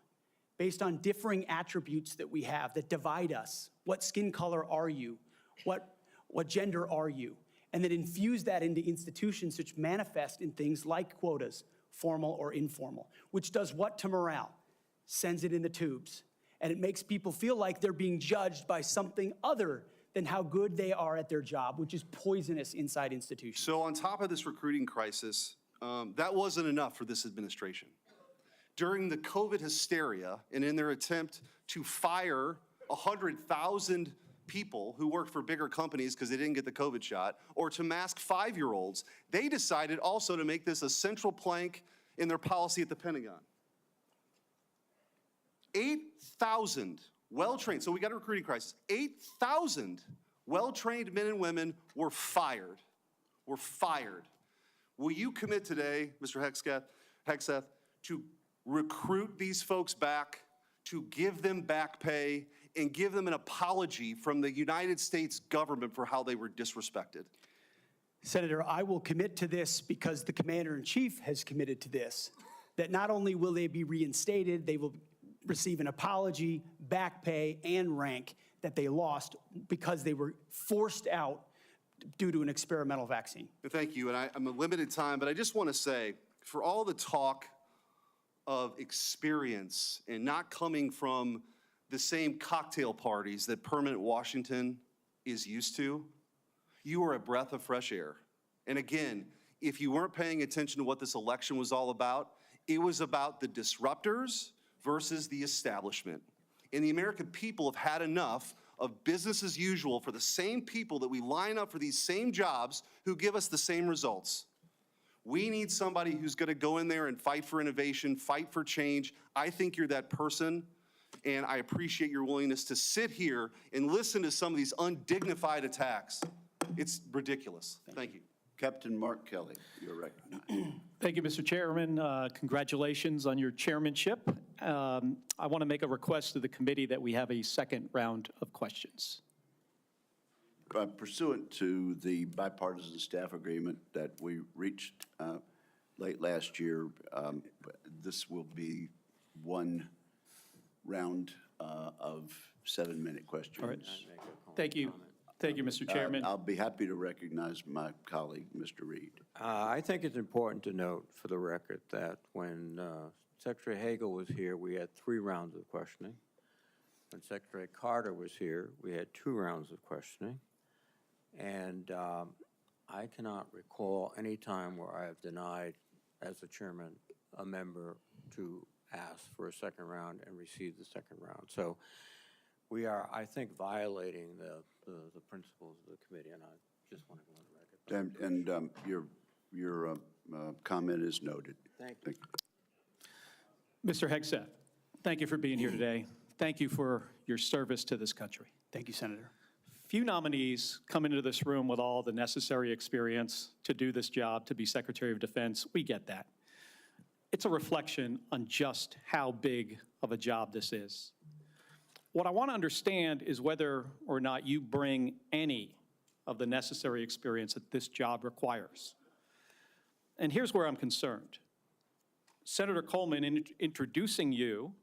E: based on differing attributes that we have that divide us. What skin color are you? What gender are you? And then infuse that into institutions which manifest in things like quotas, formal or informal, which does what to morale? Sends it in the tubes. And it makes people feel like they're being judged by something other than how good they are at their job, which is poisonous inside institutions.
I: So on top of this recruiting crisis, that wasn't enough for this administration. During the COVID hysteria and in their attempt to fire 100,000 people who worked for bigger companies because they didn't get the COVID shot, or to mask 5-year-olds, they decided also to make this a central plank in their policy at the Pentagon. 8,000 well-trained, so we got a recruiting crisis, 8,000 Well-trained men and women were fired. Were fired. Will you commit today, Mr. Hegseth, to recruit these folks back, to give them back pay, and give them an apology from the United States government for how they were disrespected?
E: Senator, I will commit to this because the Commander-in-Chief has committed to this, that not only will they be reinstated, they will receive an apology, back pay, and rank that they lost because they were forced out due to an experimental vaccine.
I: Thank you, and I'm a limited time, but I just want to say, for all the talk of experience and not coming from the same cocktail parties that Permanent Washington is used to, you are a breath of fresh air. And again, if you weren't paying attention to what this election was all about, it was about the disruptors versus the establishment. And the American people have had enough of business as usual for the same people that we line up for these same jobs who give us the same results. We need somebody who's going to go in there and fight for innovation, fight for change. I think you're that person, and I appreciate your willingness to sit here and listen to some of these undignified attacks. It's ridiculous. Thank you.
A: Captain Mark Kelly, you're recognized.
C: Thank you, Mr. Chairman. Congratulations on your chairmanship. I want to make a request to the committee that we have a second round of questions.
A: Pursuant to the bipartisan staff agreement that we reached late last year, this will be one round of 7-minute questions.
C: All right. Thank you. Thank you, Mr. Chairman.
A: I'll be happy to recognize my colleague, Mr. Reed.
B: I think it's important to note for the record that when Secretary Hagel was here, we had 3 rounds of questioning. When Secretary Carter was here, we had 2 rounds of questioning. And I cannot recall any time where I have denied, as the chairman, a member to ask for a second round and receive the second round. So we are, I think, violating the principles of the committee, and I just want to go on the record.
A: And your comment is noted.
B: Thank you.
C: Mr. Hegseth, thank you for being here today. Thank you for your service to this country.
E: Thank you, Senator.
C: Few nominees come into this room with all the necessary experience to do this job, to be Secretary of Defense. We get that. It's a reflection on just how big of a job this is. What I want to understand is whether or not you bring any of the necessary experience that this job requires. And here's where I'm concerned. Senator Coleman, in introducing you,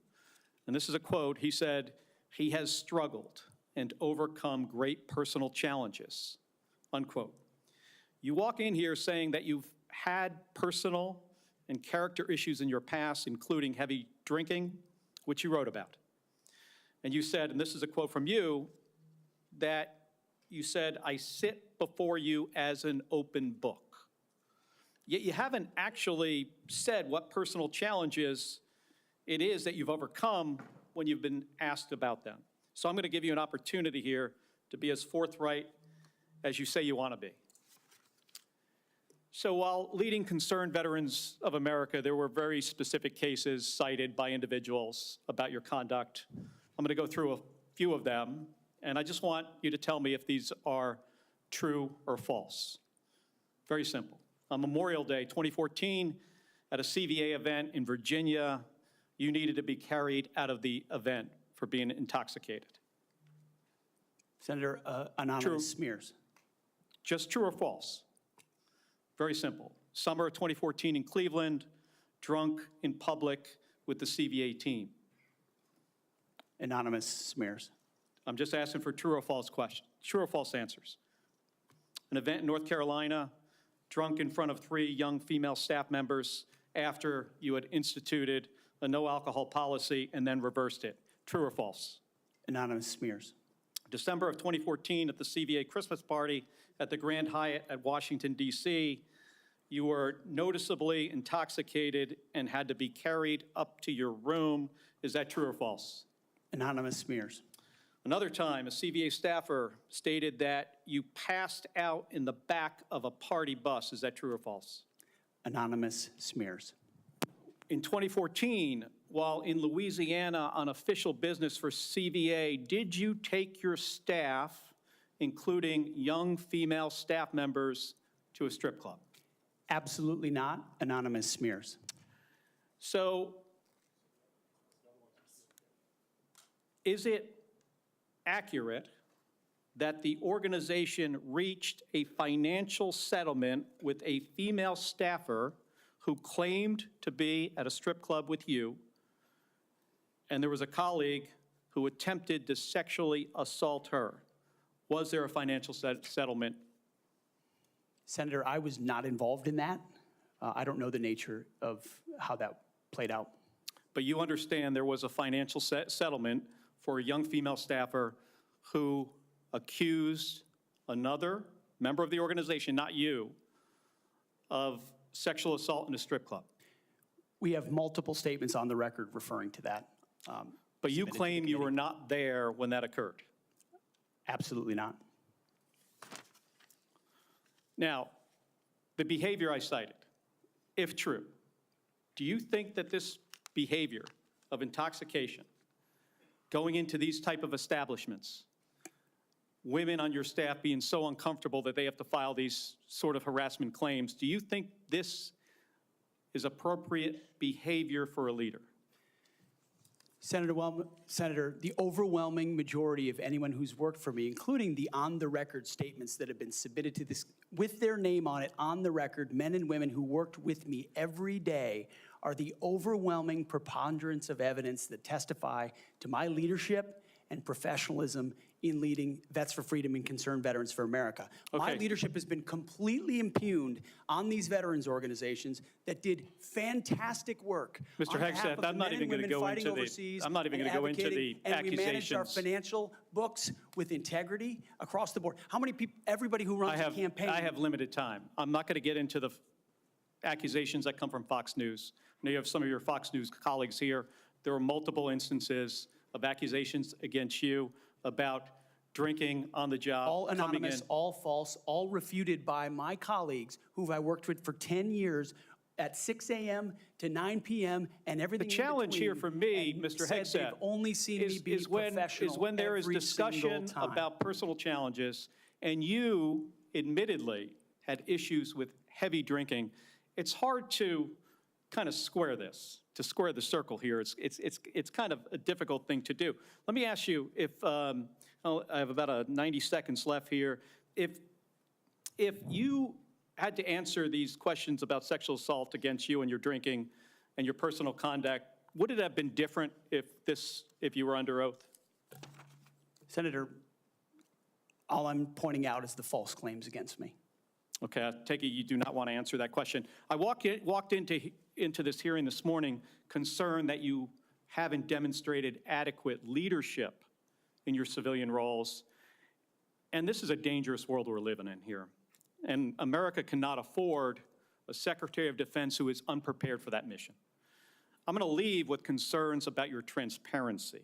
C: and this is a quote, he said, "He has struggled and overcome great personal challenges," unquote. You walk in here saying that you've had personal and character issues in your past, including heavy drinking, which you wrote about. And you said, and this is a quote from you, that you said, "I sit before you as an open book." Yet you haven't actually said what personal challenges it is that you've overcome when you've been asked about them. So I'm going to give you an opportunity here to be as forthright as you say you want to be. So while leading Concerned Veterans of America, there were very specific cases cited by individuals about your conduct. I'm going to go through a few of them, and I just want you to tell me if these are true or false. Very simple. On Memorial Day 2014, at a CVA event in Virginia, you needed to be carried out of the event for being intoxicated.
E: Senator, anonymous smears.
C: Just true or false? Very simple. Summer of 2014 in Cleveland, drunk in public with the CVA team.
E: Anonymous smears.
C: I'm just asking for true or false questions, true or false answers. An event in North Carolina, drunk in front of 3 young female staff members after you had instituted a no alcohol policy and then reversed it. True or false?
E: Anonymous smears.
C: December of 2014 at the CVA Christmas party at the Grand Hyatt at Washington, D.C., you were noticeably intoxicated and had to be carried up to your room. Is that true or false?
E: Anonymous smears.
C: Another time, a CVA staffer stated that you passed out in the back of a party bus. Is that true or false?
E: Anonymous smears.
C: In 2014, while in Louisiana on official business for CVA, did you take your staff including young female staff members, to a strip club?
E: Absolutely not. Anonymous smears.
C: So is it accurate that the organization reached a financial settlement with a female staffer who claimed to be at a strip club with you, and there was a colleague who attempted to sexually assault her? Was there a financial settlement?
E: Senator, I was not involved in that. I don't know the nature of how that played out.
C: But you understand there was a financial settlement for a young female staffer who accused another member of the organization, not you, of sexual assault in a strip club.
E: We have multiple statements on the record referring to that.
C: But you
E: submitted to the
C: claim you were
E: committee.
C: not there when that occurred.
E: Absolutely not.
C: Now, the behavior I cited, if true, do you think that this behavior of intoxication, going into these type of establishments, women on your staff being so uncomfortable that they have to file these sort of harassment claims, do you think this is appropriate behavior for a leader?
E: Senator, the overwhelming majority of anyone who's worked for me, including the on-the-record statements that have been submitted to this, with their name on it, on the record, men and women who worked with me every day, are the overwhelming preponderance of evidence that testify to my leadership and professionalism in leading Vets for Freedom and Concerned Veterans for America. My leadership has been completely impugned on these veterans organizations that did fantastic work.
C: Mr. Hegseth, I'm not even going to go into the, I'm not even going to go into the accusations.
E: And we manage our financial books with integrity across the board. How many people, everybody who runs a campaign.
C: I have limited time. I'm not going to get into the accusations that come from Fox News. I know you have some of your Fox News colleagues here. There were multiple instances of accusations against you about drinking on the job.
E: All anonymous, all false, all refuted by my colleagues who I worked with for 10 years at 6 a.m. to 9 p.m. and everything
C: The challenge here for me, Mr. Hegseth,
E: they've only seen me be professional
C: is when there is
E: every
C: discussion
E: single time.
C: about personal challenges, and you admittedly had issues with heavy drinking. It's hard to kind of square this, to square the circle here. It's kind of a difficult thing to do. Let me ask you, if I have about 90 seconds left here, if you had to answer these questions about sexual assault against you and your drinking and your personal conduct, would it have been different if you were under oath?
E: Senator, all I'm pointing out is the false claims against me.
C: Okay, I take it you do not want to answer that question. I walked into this hearing this morning concerned that you haven't demonstrated adequate leadership in your civilian roles. And this is a dangerous world we're living in here. And America cannot afford a Secretary of Defense who is unprepared for that mission. I'm going to leave with concerns about your transparency.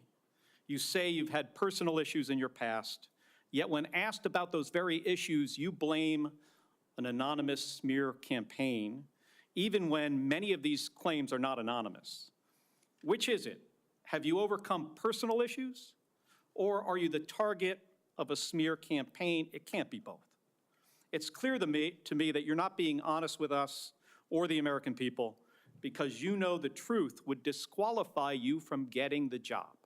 C: You say you've had personal issues in your past, yet when asked about those very issues, you blame an anonymous smear campaign, even when many of these claims are not anonymous. Which is it? Have you overcome personal issues, or are you the target of a smear campaign? It can't be both. It's clear to me that you're not being honest with us or the American people because you know the truth would disqualify you from getting the job.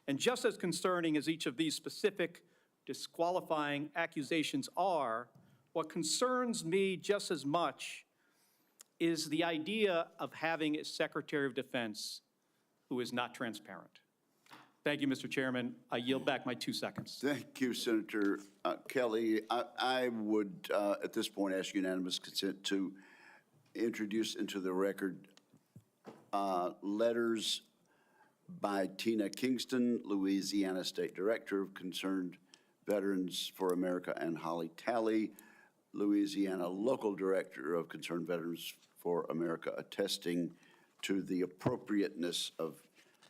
C: And just as concerning as each of these specific disqualifying accusations are, what concerns me just as much is the idea of having a Secretary of Defense who is not transparent. Thank you, Mr. Chairman. I yield back my 2 seconds.
A: Thank you, Senator Kelly. I would, at this point, ask unanimous consent to introduce into the record letters by Tina Kingston, Louisiana State Director of Concerned Veterans for America, and Holly Talley, Louisiana Local Director of Concerned Veterans for America, attesting to the appropriateness of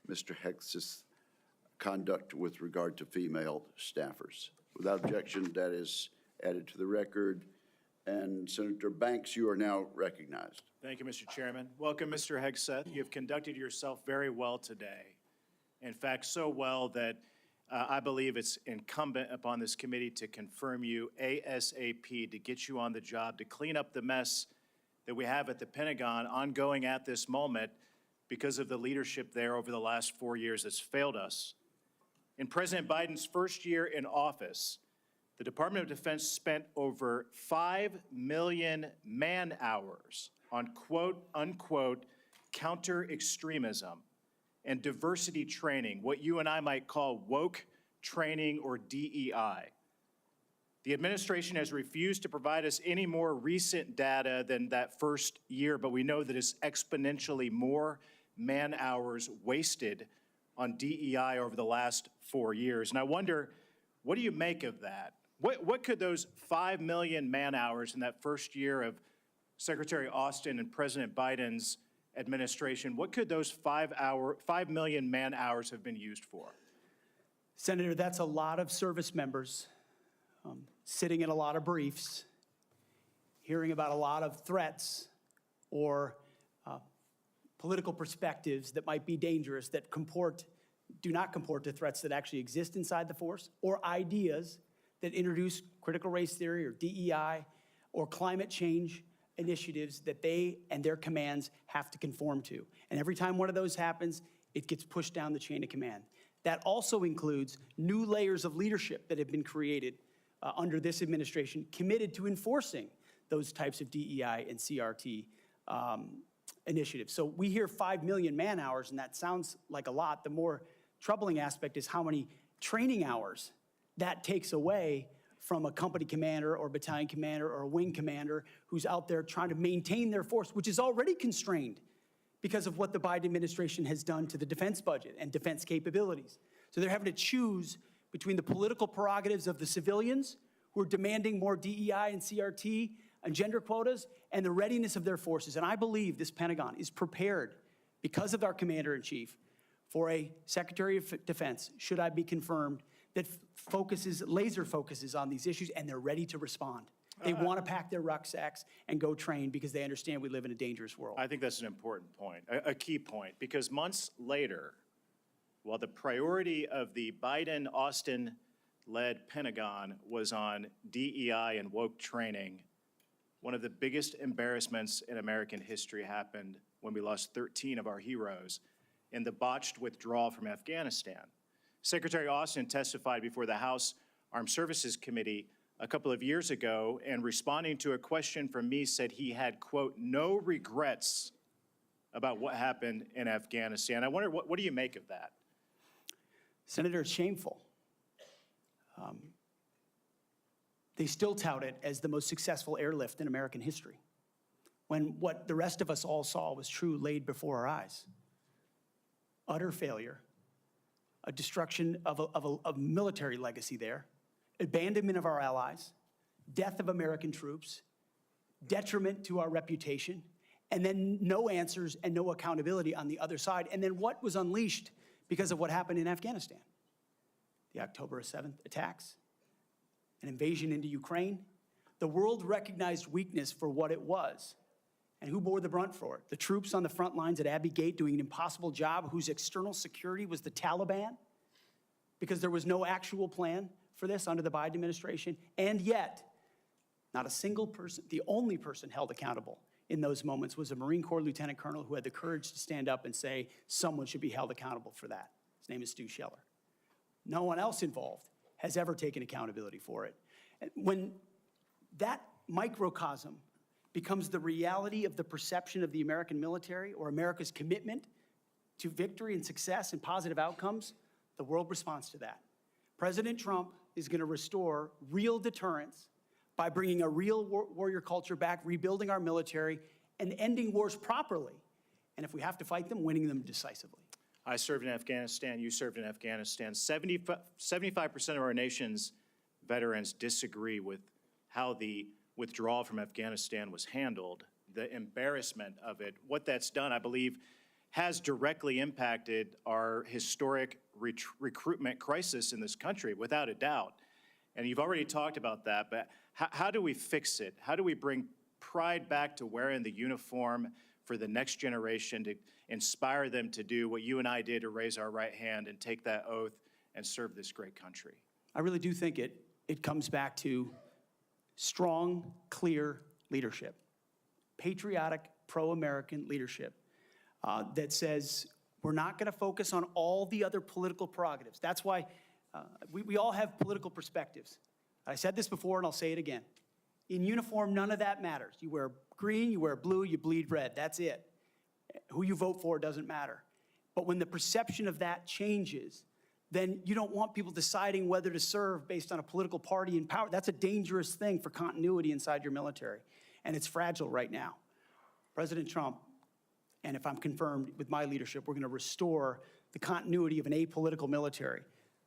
A: Mr. Hegseth's conduct with regard to female staffers. Without objection, that is added to the record. And Senator Banks, you are now recognized.
J: Thank you, Mr. Chairman. Welcome, Mr. Hegseth. You have conducted yourself very well today. In fact, so well that I believe it's incumbent upon this committee to confirm you ASAP, to get you on the job, to clean up the mess that we have at the Pentagon ongoing at this moment because of the leadership there over the last 4 years that's failed us. In President Biden's first year in office, the Department of Defense spent over 5 million man-hours on quote-unquote counter-extremism and diversity training, what you and I might call woke training or DEI. The administration has refused to provide us any more recent data than that first year, but we know that it's exponentially more man-hours wasted on DEI over the last 4 years. And I wonder, what do you make of that? What could those 5 million man-hours in that first year of Secretary Austin and President Biden's administration, what could those 5 million man-hours have been used for?
E: Senator, that's a lot of service members sitting in a lot of briefs, hearing about a lot of threats or political perspectives that might be dangerous, that do not comport to threats that actually exist inside the force, or ideas that introduce critical race theory or DEI or climate change initiatives that they and their commands have to conform to. And every time one of those happens, it gets pushed down the chain of command. That also includes new layers of leadership that have been created under this administration, committed to enforcing those types of DEI and CRT initiatives. So we hear 5 million man-hours, and that sounds like a lot. The more troubling aspect is how many training hours that takes away from a company commander or battalion commander or a wing commander who's out there trying to maintain their force, which is already constrained because of what the Biden administration has done to the defense budget and defense capabilities. So they're having to choose between the political prerogatives of the civilians who are demanding more DEI and CRT and gender quotas and the readiness of their forces. And I believe this Pentagon is prepared, because of our commander-in-chief, for a Secretary of Defense, should I be confirmed, that laser focuses on these issues, and they're ready to respond. They want to pack their rucksacks and go train because they understand we live in a dangerous world.
J: I think that's an important point, a key point, because months later, while the priority of the Biden-Austin-led Pentagon was on DEI and woke training, one of the biggest embarrassments in American history happened when we lost 13 of our heroes in the botched withdrawal from Afghanistan. Secretary Austin testified before the House Armed Services Committee a couple of years ago, and responding to a question from me said he had, quote, no regrets about what happened in Afghanistan. I wonder, what do you make of that?
E: Senator, it's shameful. They still tout it as the most successful airlift in American history, when what the rest of us all saw was true laid before our eyes. Utter failure, a destruction of a military legacy there, abandonment of our allies, death of American troops, detriment to our reputation, and then no answers and no accountability on the other side. And then what was unleashed because of what happened in Afghanistan? The October 7th attacks, an invasion into Ukraine. The world recognized weakness for what it was. And who bore the brunt for it? The troops on the front lines at Abbey Gate doing an impossible job, whose external security was the Taliban, because there was no actual plan for this under the Biden administration. And yet, not a single person, the only person held accountable in those moments was a Marine Corps lieutenant colonel who had the courage to stand up and say someone should be held accountable for that. His name is Stu Scheller. No one else involved has ever taken accountability for it. And when that microcosm becomes the reality of the perception of the American military or America's commitment to victory and success and positive outcomes, the world responds to that. President Trump is going to restore real deterrence by bringing a real warrior culture back, rebuilding our military, and ending wars properly. And if we have to fight them, winning them decisively.
J: I served in Afghanistan, you served in Afghanistan. 75% of our nation's veterans disagree with how the withdrawal from Afghanistan was handled, the embarrassment of it. What that's done, I believe, has directly impacted our historic recruitment crisis in this country, without a doubt. And you've already talked about that, but how do we fix it? How do we bring pride back to wearing the uniform for the next generation, to inspire them to do what you and I did, to raise our right hand and take that oath and serve this great country?
E: I really do think it comes back to strong, clear leadership, patriotic, pro-American leadership that says we're not going to focus on all the other political prerogatives. That's why we all have political perspectives. I said this before and I'll say it again. In uniform, none of that matters. You wear green, you wear blue, you bleed red. That's it. Who you vote for doesn't matter. But when the perception of that changes, then you don't want people deciding whether to serve based on a political party in power. That's a dangerous thing for continuity inside your military, and it's fragile right now. President Trump, and if I'm confirmed with my leadership, we're going to restore the continuity of an apolitical military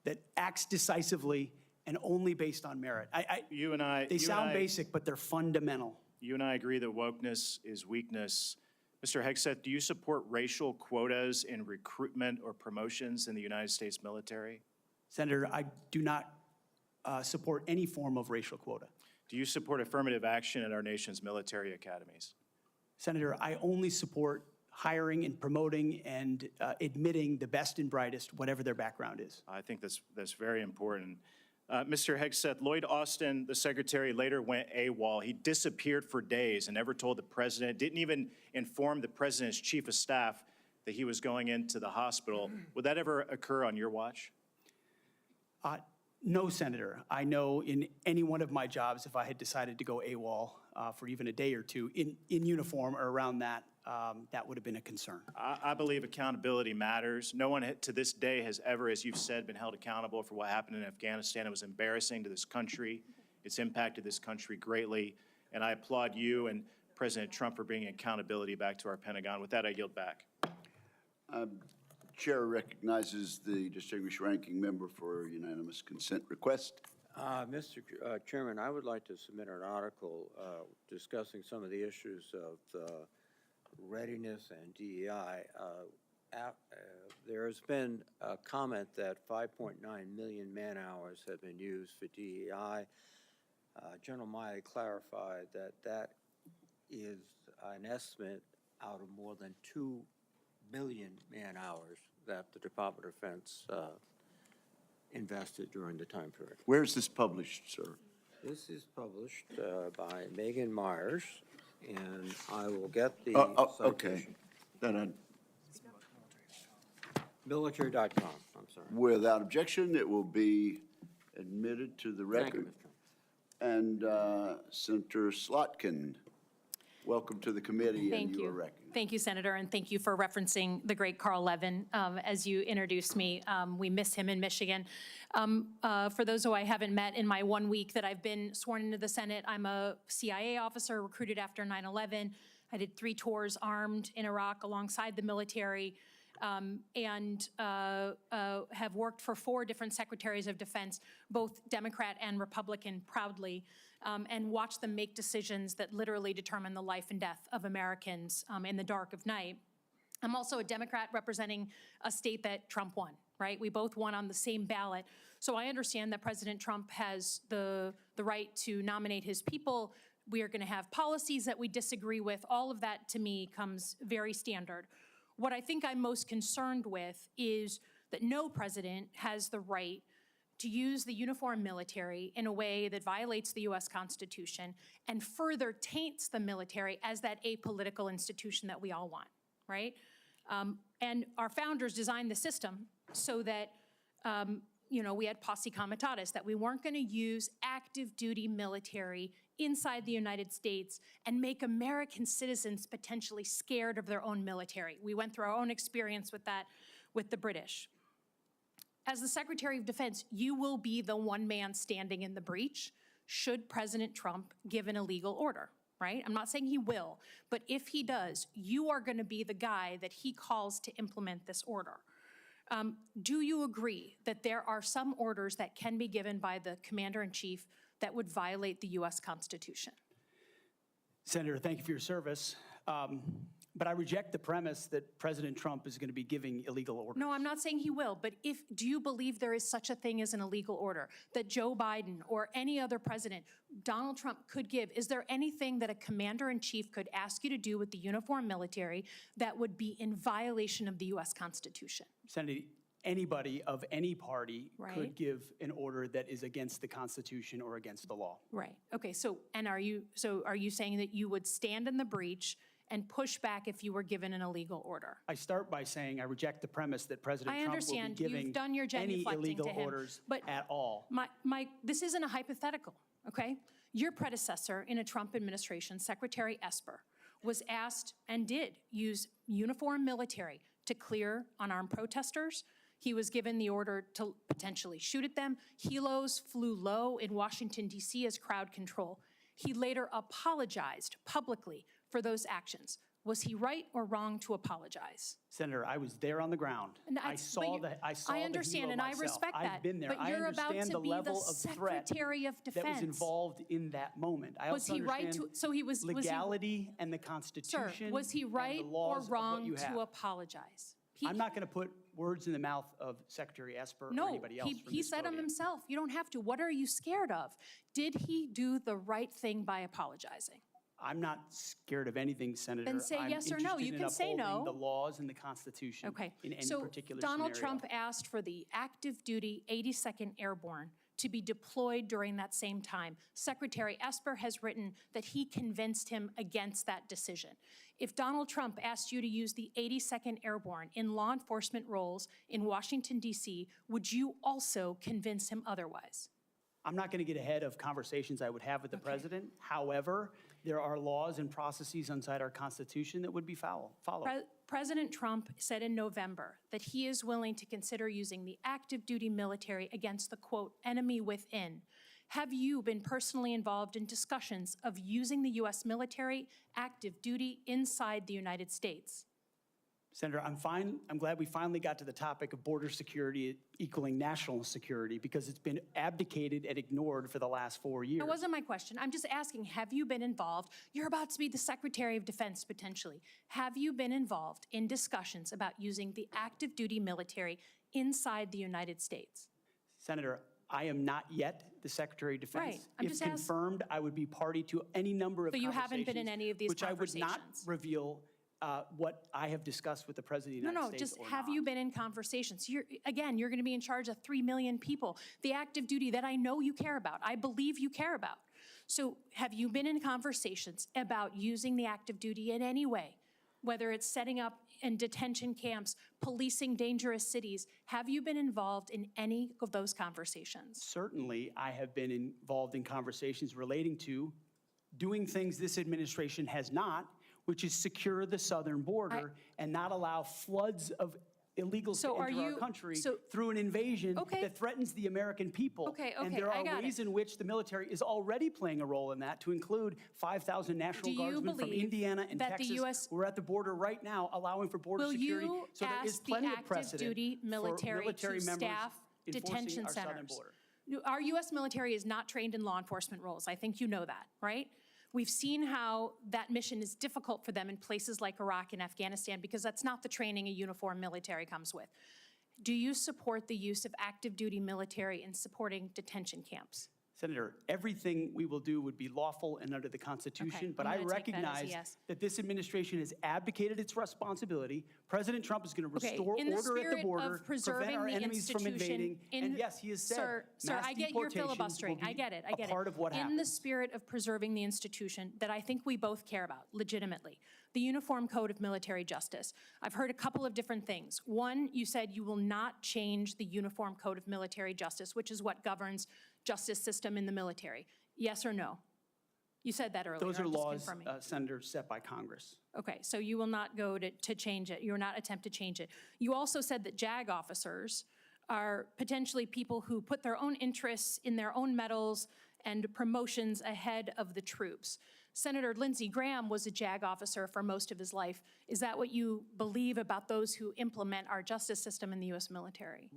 E: that acts decisively and only based on merit. They sound basic, but they're fundamental.
J: You and I agree that wokeness is weakness. Mr. Hegseth, do you support racial quotas in recruitment or promotions in the United States military?
E: Senator, I do not support any form of racial quota.
J: Do you support affirmative action in our nation's military academies?
E: Senator, I only support hiring and promoting and admitting the best and brightest, whatever their background is.
J: I think that's very important. Mr. Hegseth, Lloyd Austin, the secretary, later went AWOL. He disappeared for days and never told the president, didn't even inform the president's chief of staff that he was going into the hospital. Would that ever occur on your watch?
E: No, Senator. I know in any one of my jobs, if I had decided to go AWOL for even a day or two in uniform or around that, that would have been a concern.
J: I believe accountability matters. No one to this day has ever, as you've said, been held accountable for what happened in Afghanistan. It was embarrassing to this country. It's impacted this country greatly. And I applaud you and President Trump for bringing accountability back to our Pentagon. With that, I yield back.
A: Chair recognizes the distinguished ranking member for a unanimous consent request.
B: Mr. Chairman, I would like to submit an article discussing some of the issues of readiness and DEI. There has been a comment that 5.9 million man-hours have been used for DEI. General Milley clarified that that is an estimate out of more than 2 billion man-hours that the Department of Defense invested during the time period.
A: Where is this published, sir?
B: This is published by Megan Myers, and I will get the
A: okay. Then
B: military.com, I'm sorry.
A: without objection, it will be admitted to the record.
B: Thank you,
A: And Senator Slotkin, welcome to the committee.
L: Thank
A: and you
L: you.
A: are recognized.
L: Thank you, Senator, and thank you for referencing the great Carl Levin as you introduced me. We miss him in Michigan. For those who I haven't met in my 1 week that I've been sworn into the Senate, I'm a CIA officer recruited after 9/11. I did 3 tours armed in Iraq alongside the military, and have worked for 4 different secretaries of defense, both Democrat and Republican, proudly, and watched them make decisions that literally determine the life and death of Americans in the dark of night. I'm also a Democrat representing a state that Trump won, right? We both won on the same ballot. So I understand that President Trump has the right to nominate his people. We are going to have policies that we disagree with. All of that, to me, comes very standard. What I think I'm most concerned with is that no president has the right to use the uniformed military in a way that violates the U.S. Constitution and further taints the military as that apolitical institution that we all want, right? And our founders designed the system so that, we had posse comitatus, that we weren't going to use active duty military inside the United States and make American citizens potentially scared of their own military. We went through our own experience with that with the British. As the Secretary of Defense, you will be the one man standing in the breach should President Trump give an illegal order, right? I'm not saying he will, but if he does, you are going to be the guy that he calls to implement this order. Do you agree that there are some orders that can be given by the Commander-in-Chief that would violate the U.S. Constitution?
E: Senator, thank you for your service. But I reject the premise that President Trump is going to be giving illegal orders.
L: No, I'm not saying he will, but do you believe there is such a thing as an illegal order that Joe Biden or any other president, Donald Trump, could give? Is there anything that a commander-in-chief could ask you to do with the uniformed military that would be in violation of the U.S. Constitution?
E: Senator, anybody of any party
L: Right.
E: could give an order that is against the Constitution or against the law.
L: Right, okay, so are you saying that you would stand in the breach and push back if you were given an illegal order?
E: I start by saying I reject the premise that President
L: I
E: Trump will be
L: understand.
E: giving
L: You've done your
E: any
L: genuflecting
E: illegal
L: to him,
E: orders
L: but
E: at all.
L: This isn't a hypothetical, okay? Your predecessor in a Trump administration, Secretary Esper, was asked and did use uniformed military to clear unarmed protesters. He was given the order to potentially shoot at them. Helos flew low in Washington, D.C. as crowd control. He later apologized publicly for those actions. Was he right or wrong to apologize?
E: Senator, I was there on the ground.
L: And
E: I saw the
L: I understand,
E: helo
L: and I
E: myself.
L: respect that.
E: I've been there.
L: But you're about
E: I understand
L: to
E: the
L: be
E: level
L: the
E: of threat
L: Secretary of
E: that was
L: Defense.
E: involved in that moment. I
L: Was
E: also
L: he right
E: understand
L: to? So he was
E: legality and the
L: Sir,
E: Constitution.
L: was he
E: and
L: right
E: the
L: or
E: laws of what
L: wrong
E: you
L: to
E: have.
L: apologize?
E: I'm not going to put words in the mouth of Secretary Esper or
L: No,
E: anybody else. from
L: he
E: this
L: said them
E: podium.
L: himself. You don't have to. What are you scared of? Did he do the right thing by apologizing?
E: I'm not scared of anything, Senator.
L: Then say
E: I'm
L: yes or no. You
E: interested in
L: can say no.
E: upholding the laws and the Constitution
L: Okay.
E: in any
L: So
E: particular
L: Donald
E: scenario.
L: Trump asked for the active duty 82nd Airborne to be deployed during that same time. Secretary Esper has written that he convinced him against that decision. If Donald Trump asked you to use the 82nd Airborne in law enforcement roles in Washington, D.C., would you also convince him otherwise?
E: I'm not going to get ahead of conversations I would have with the president. However, there are laws and processes inside our Constitution that would be followed.
L: President Trump said in November that he is willing to consider using the active duty military against the, quote, enemy within. Have you been personally involved in discussions of using the U.S. military active duty inside the United States?
E: Senator, I'm glad we finally got to the topic of border security equaling national security because it's been abdicated and ignored for the last 4 years.
L: That wasn't my question. I'm just asking, have you been involved? You're about to be the Secretary of Defense, potentially. Have you been involved in discussions about using the active duty military inside the United States?
E: Senator, I am not yet the Secretary of Defense.
L: Right. I'm
E: If
L: just asking.
E: confirmed, I would be party to any number of
L: So you
E: conversations.
L: haven't been in any of these
E: which I would not
L: conversations?
E: reveal what I have discussed with the President of the United States
L: just
E: or
L: have
E: not.
L: you been in conversations? You're going to be in charge of 3 million people. The active duty that I know you care about, I believe you care about. So have you been in conversations about using the active duty in any way? Whether it's setting up in detention camps, policing dangerous cities, have you been involved in any of those conversations?
E: Certainly, I have been involved in conversations relating to doing things this administration has not, which is secure the southern border and not allow floods of illegals to enter our country through an invasion that threatens the American people. And there
L: I
E: are
L: got
E: ways in which the military is already playing a role in that, to include 5,000 National Guardsmen from Indiana and Texas who are at the border right now, allowing for border security. So there is plenty of precedent
L: duty military
E: for military
L: to
E: members
L: staff
E: enforcing
L: detention
E: our southern
L: centers?
E: border.
L: Our U.S. military is not trained in law enforcement roles. I think you know that, right? We've seen how that mission is difficult for them in places like Iraq and Afghanistan because that's not the training a uniformed military comes with. Do you support the use of active duty military in supporting detention camps?
E: Senator, everything we will do would be lawful and under the Constitution, but I
L: I'm gonna take that as a
E: recognize
L: yes.
E: that this administration has abdicated its responsibility. President Trump is going to restore
L: in the
E: order at the
L: spirit
E: border,
L: of preserving
E: prevent our
L: the
E: enemies from
L: institution
E: invading, and yes, he has said
L: Sir,
E: mass
L: I get your
E: deportations will
L: filibustering.
E: be
L: I get it.
E: a part of what
L: In
E: happens.
L: the spirit of preserving the institution that I think we both care about, legitimately, the Uniform Code of Military Justice. I've heard a couple of different things. One, you said you will not change the Uniform Code of Military Justice, which is what governs justice system in the military. Yes or no? You said that earlier.
E: Those are
L: I'm just
E: laws,
L: confirming.
E: Senator, set by Congress.
L: Okay, so you will not go to change it. You will not attempt to change it. You also said that JAG officers are potentially people who put their own interests in their own medals and promotions ahead of the troops. Senator Lindsey Graham was a JAG officer for most of his life. Is that what you believe about those who implement our justice system in the U.S. military?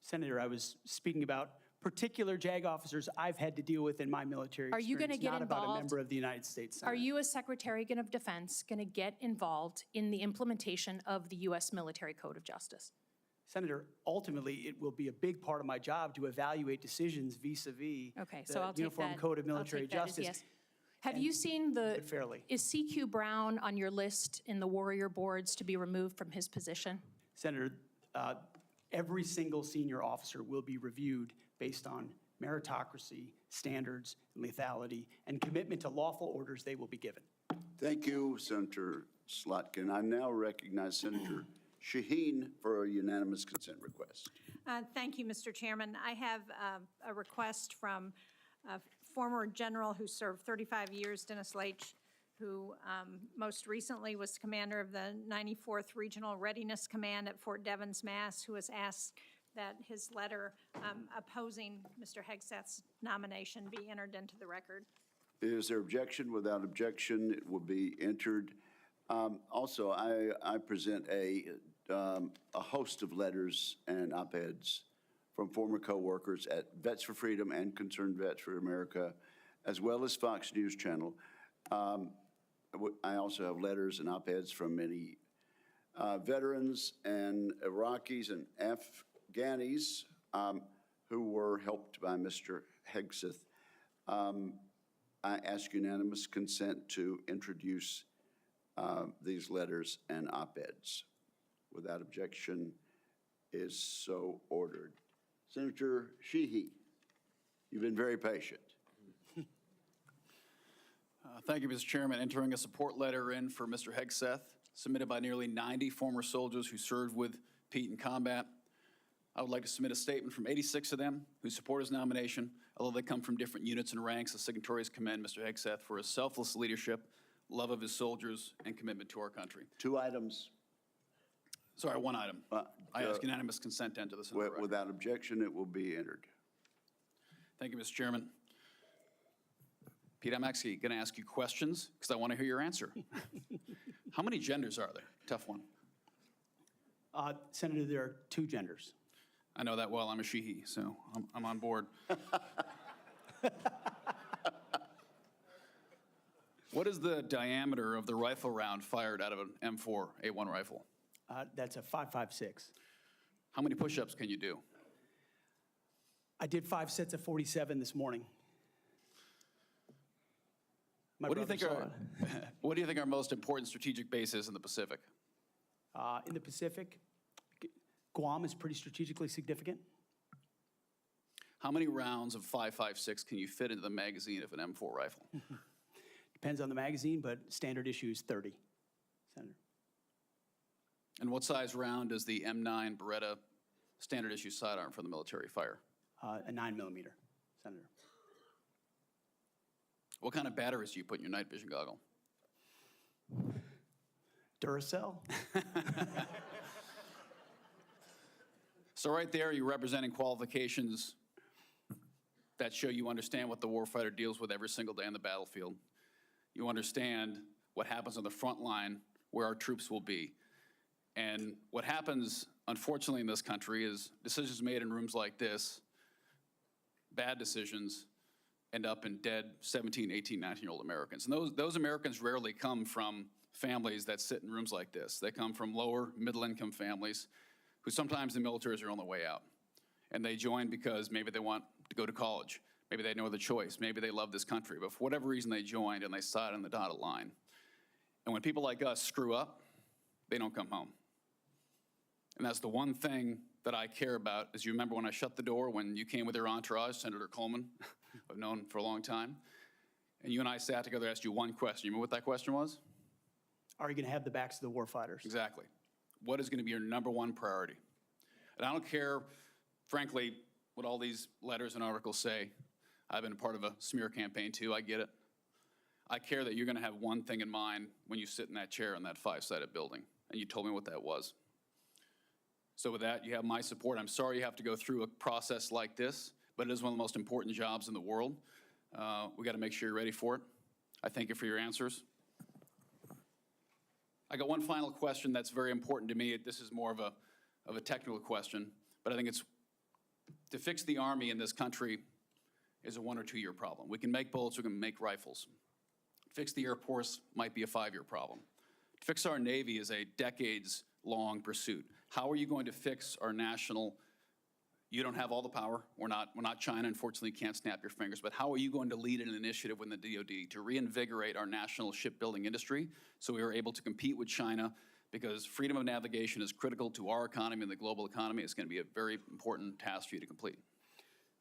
E: Senator, I was speaking about particular JAG officers I've had to deal with in my military
L: Are you
E: experience,
L: gonna get
E: not about a
L: involved?
E: member of the United States Senate.
L: Are you, as Secretary of Defense, going to get involved in the implementation of the U.S. Military Code of Justice?
E: Senator, ultimately, it will be a big part of my job to evaluate decisions vis-a-vis
L: Okay,
E: the
L: so I'll take
E: Uniform
L: that.
E: Code of
L: I'll
E: Military
L: take that as
E: Justice.
L: yes. Have you seen
E: but fairly.
L: is CQ Brown on your list in the Warrior boards to be removed from his position?
E: Senator, Every single senior officer will be reviewed based on meritocracy, standards, lethality, and commitment to lawful orders they will be given.
A: Thank you, Senator Slotkin. I now recognize Senator Shaheen for a unanimous consent request.
M: Thank you, Mr. Chairman. I have a request from a former general who served 35 years, Dennis Leitch, who most recently was commander of the 94th Regional Readiness Command at Fort Devens, Mass., who has asked that his letter opposing Mr. Hegseth's nomination be entered into the record.
A: Is there objection? Without objection, it will be entered. Also, I present a host of letters and op-eds from former co-workers at Vets for Freedom and Concerned Vets for America, as well as Fox News Channel. I also have letters and op-eds from many veterans and Iraqis and Afghanis who were helped by Mr. Hegseth. I ask unanimous consent to introduce these letters and op-eds. Without objection, is so ordered. Senator Sheehy, you've been very patient.
V: Thank you, Mr. Chairman. Entering a support letter in for Mr. Hegseth, submitted by nearly 90 former soldiers who served with Pete in combat. I would like to submit a statement from 86 of them who support his nomination. Although they come from different units and ranks, the signatories commend Mr. Hegseth for his selfless leadership, love of his soldiers, and commitment to our country.
A: 2 items.
V: Sorry, 1 item. I ask unanimous consent to enter this into the record.
A: Without objection, it will be entered.
V: Thank you, Mr. Chairman. Pete, I'm actually going to ask you questions because I want to hear your answer. How many genders are there? Tough one.
E: Senator, there are 2 genders.
V: I know that well. I'm a she-he, so I'm on board. What is the diameter of the rifle round fired out of an M4 A1 rifle?
E: That's a 5.56.
V: How many push-ups can you do?
E: I did 5 sets of 47 this morning.
V: What do you think our most important strategic base is in the Pacific?
E: In the Pacific, Guam is pretty strategically significant.
V: How many rounds of 5.56 can you fit into the magazine of an M4 rifle?
E: Depends on the magazine, but standard issue is 30, Senator.
V: And what size round does the M9 Beretta standard issue sidearm for the military fire?
E: A 9mm, Senator.
V: What kind of batteries do you put in your night vision goggle?
E: Duracell.
V: So right there, you're representing qualifications that show you understand what the warfighter deals with every single day on the battlefield. You understand what happens on the front line where our troops will be. And what happens, unfortunately, in this country is decisions made in rooms like this, bad decisions, end up in dead 17, 18, 19-year-old Americans. And those Americans rarely come from families that sit in rooms like this. They come from lower middle-income families who sometimes the military is their only way out. And they join because maybe they want to go to college. Maybe they have no other choice. Maybe they love this country. But for whatever reason, they joined and they sat on the dotted line. And when people like us screw up, they don't come home. And that's the one thing that I care about. As you remember when I shut the door, when you came with your entourage, Senator Coleman, I've known for a long time, and you and I sat together, asked you one question. You remember what that question was?
E: Are you going to have the backs of the warfighters?
V: Exactly. What is going to be your #1 priority? And I don't care, frankly, what all these letters and articles say. I've been a part of a smear campaign too, I get it. I care that you're going to have one thing in mind when you sit in that chair in that 5-sided building, and you told me what that was. So with that, you have my support. I'm sorry you have to go through a process like this, but it is one of the most important jobs in the world. We got to make sure you're ready for it. I thank you for your answers. I got one final question that's very important to me. This is more of a technical question, but I think it's to fix the Army in this country is a 1 or 2 year problem. We can make bullets, we can make rifles. Fix the Air Force might be a 5-year problem. To fix our Navy is a decades-long pursuit. How are you going to fix our national? You don't have all the power. We're not China. Unfortunately, you can't snap your fingers. But how are you going to lead an initiative within the DoD to reinvigorate our national shipbuilding industry so we are able to compete with China, because freedom of navigation is critical to our economy and the global economy. It's going to be a very important task for you to complete.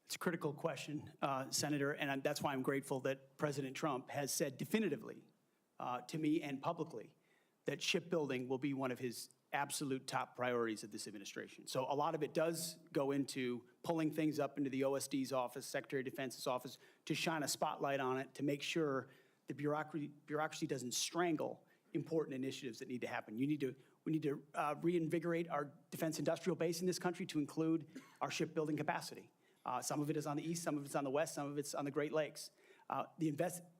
E: It's a critical question, Senator, and that's why I'm grateful that President Trump has said definitively to me and publicly that shipbuilding will be one of his absolute top priorities of this administration. So a lot of it does go into pulling things up into the OSD's office, Secretary of Defense's office, to shine a spotlight on it, to make sure the bureaucracy doesn't strangle important initiatives that need to happen. We need to reinvigorate our defense industrial base in this country to include our shipbuilding capacity. Some of it is on the east, some of it's on the west, some of it's on the Great Lakes.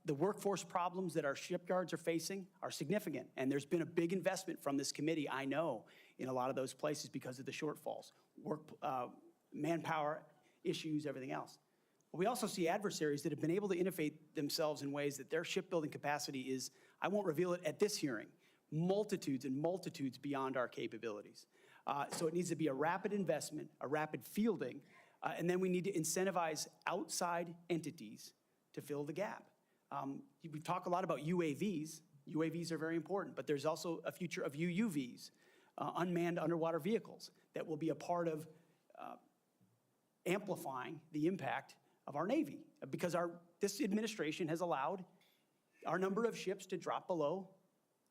E: The workforce problems that our shipyards are facing are significant, and there's been a big investment from this committee, I know, in a lot of those places because of the shortfalls, manpower issues, everything else. But we also see adversaries that have been able to innovate themselves in ways that their shipbuilding capacity is, I won't reveal it at this hearing, multitudes and multitudes beyond our capabilities. So it needs to be a rapid investment, a rapid fielding, and then we need to incentivize outside entities to fill the gap. We talk a lot about UAVs. UAVs are very important, but there's also a future of UUVs, unmanned underwater vehicles, that will be a part of amplifying the impact of our Navy, because this administration has allowed our number of ships to drop below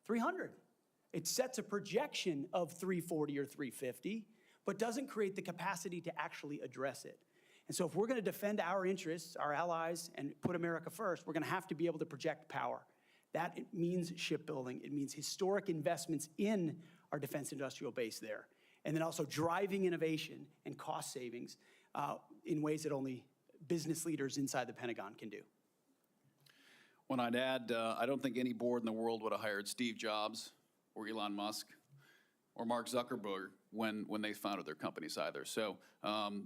E: 300. It sets a projection of 340 or 350, but doesn't create the capacity to actually address it. And so if we're going to defend our interests, our allies, and put America first, we're going to have to be able to project power. That means shipbuilding. It means historic investments in our defense industrial base there. And then also driving innovation and cost savings in ways that only business leaders inside the Pentagon can do.
V: When I'd add, I don't think any board in the world would have hired Steve Jobs or Elon Musk or Mark Zuckerberg when they founded their companies either. So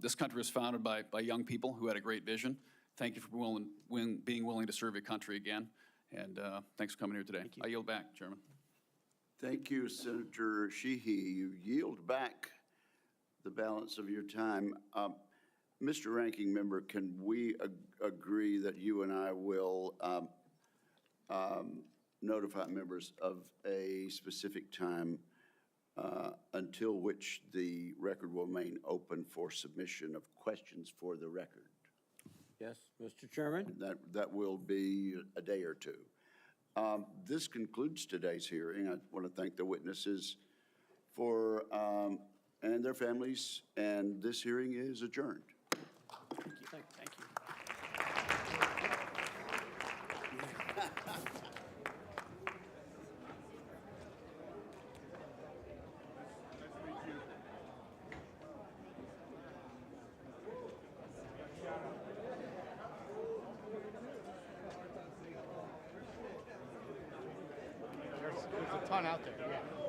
V: this country was founded by young people who had a great vision. Thank you for being willing to serve your country again. And thanks for coming here today. I yield back, Chairman.
A: Thank you, Senator Sheehy. You yield back the balance of your time. Mr. Ranking Member, can we agree that you and I will notify members of a specific time until which the record will remain open for submission of questions for the record?
B: Yes, Mr. Chairman?
A: That will be a day or two. This concludes today's hearing. I want to thank the witnesses for and their families, and this hearing is adjourned.
E: Thank you.
F: There's a ton out there, yeah.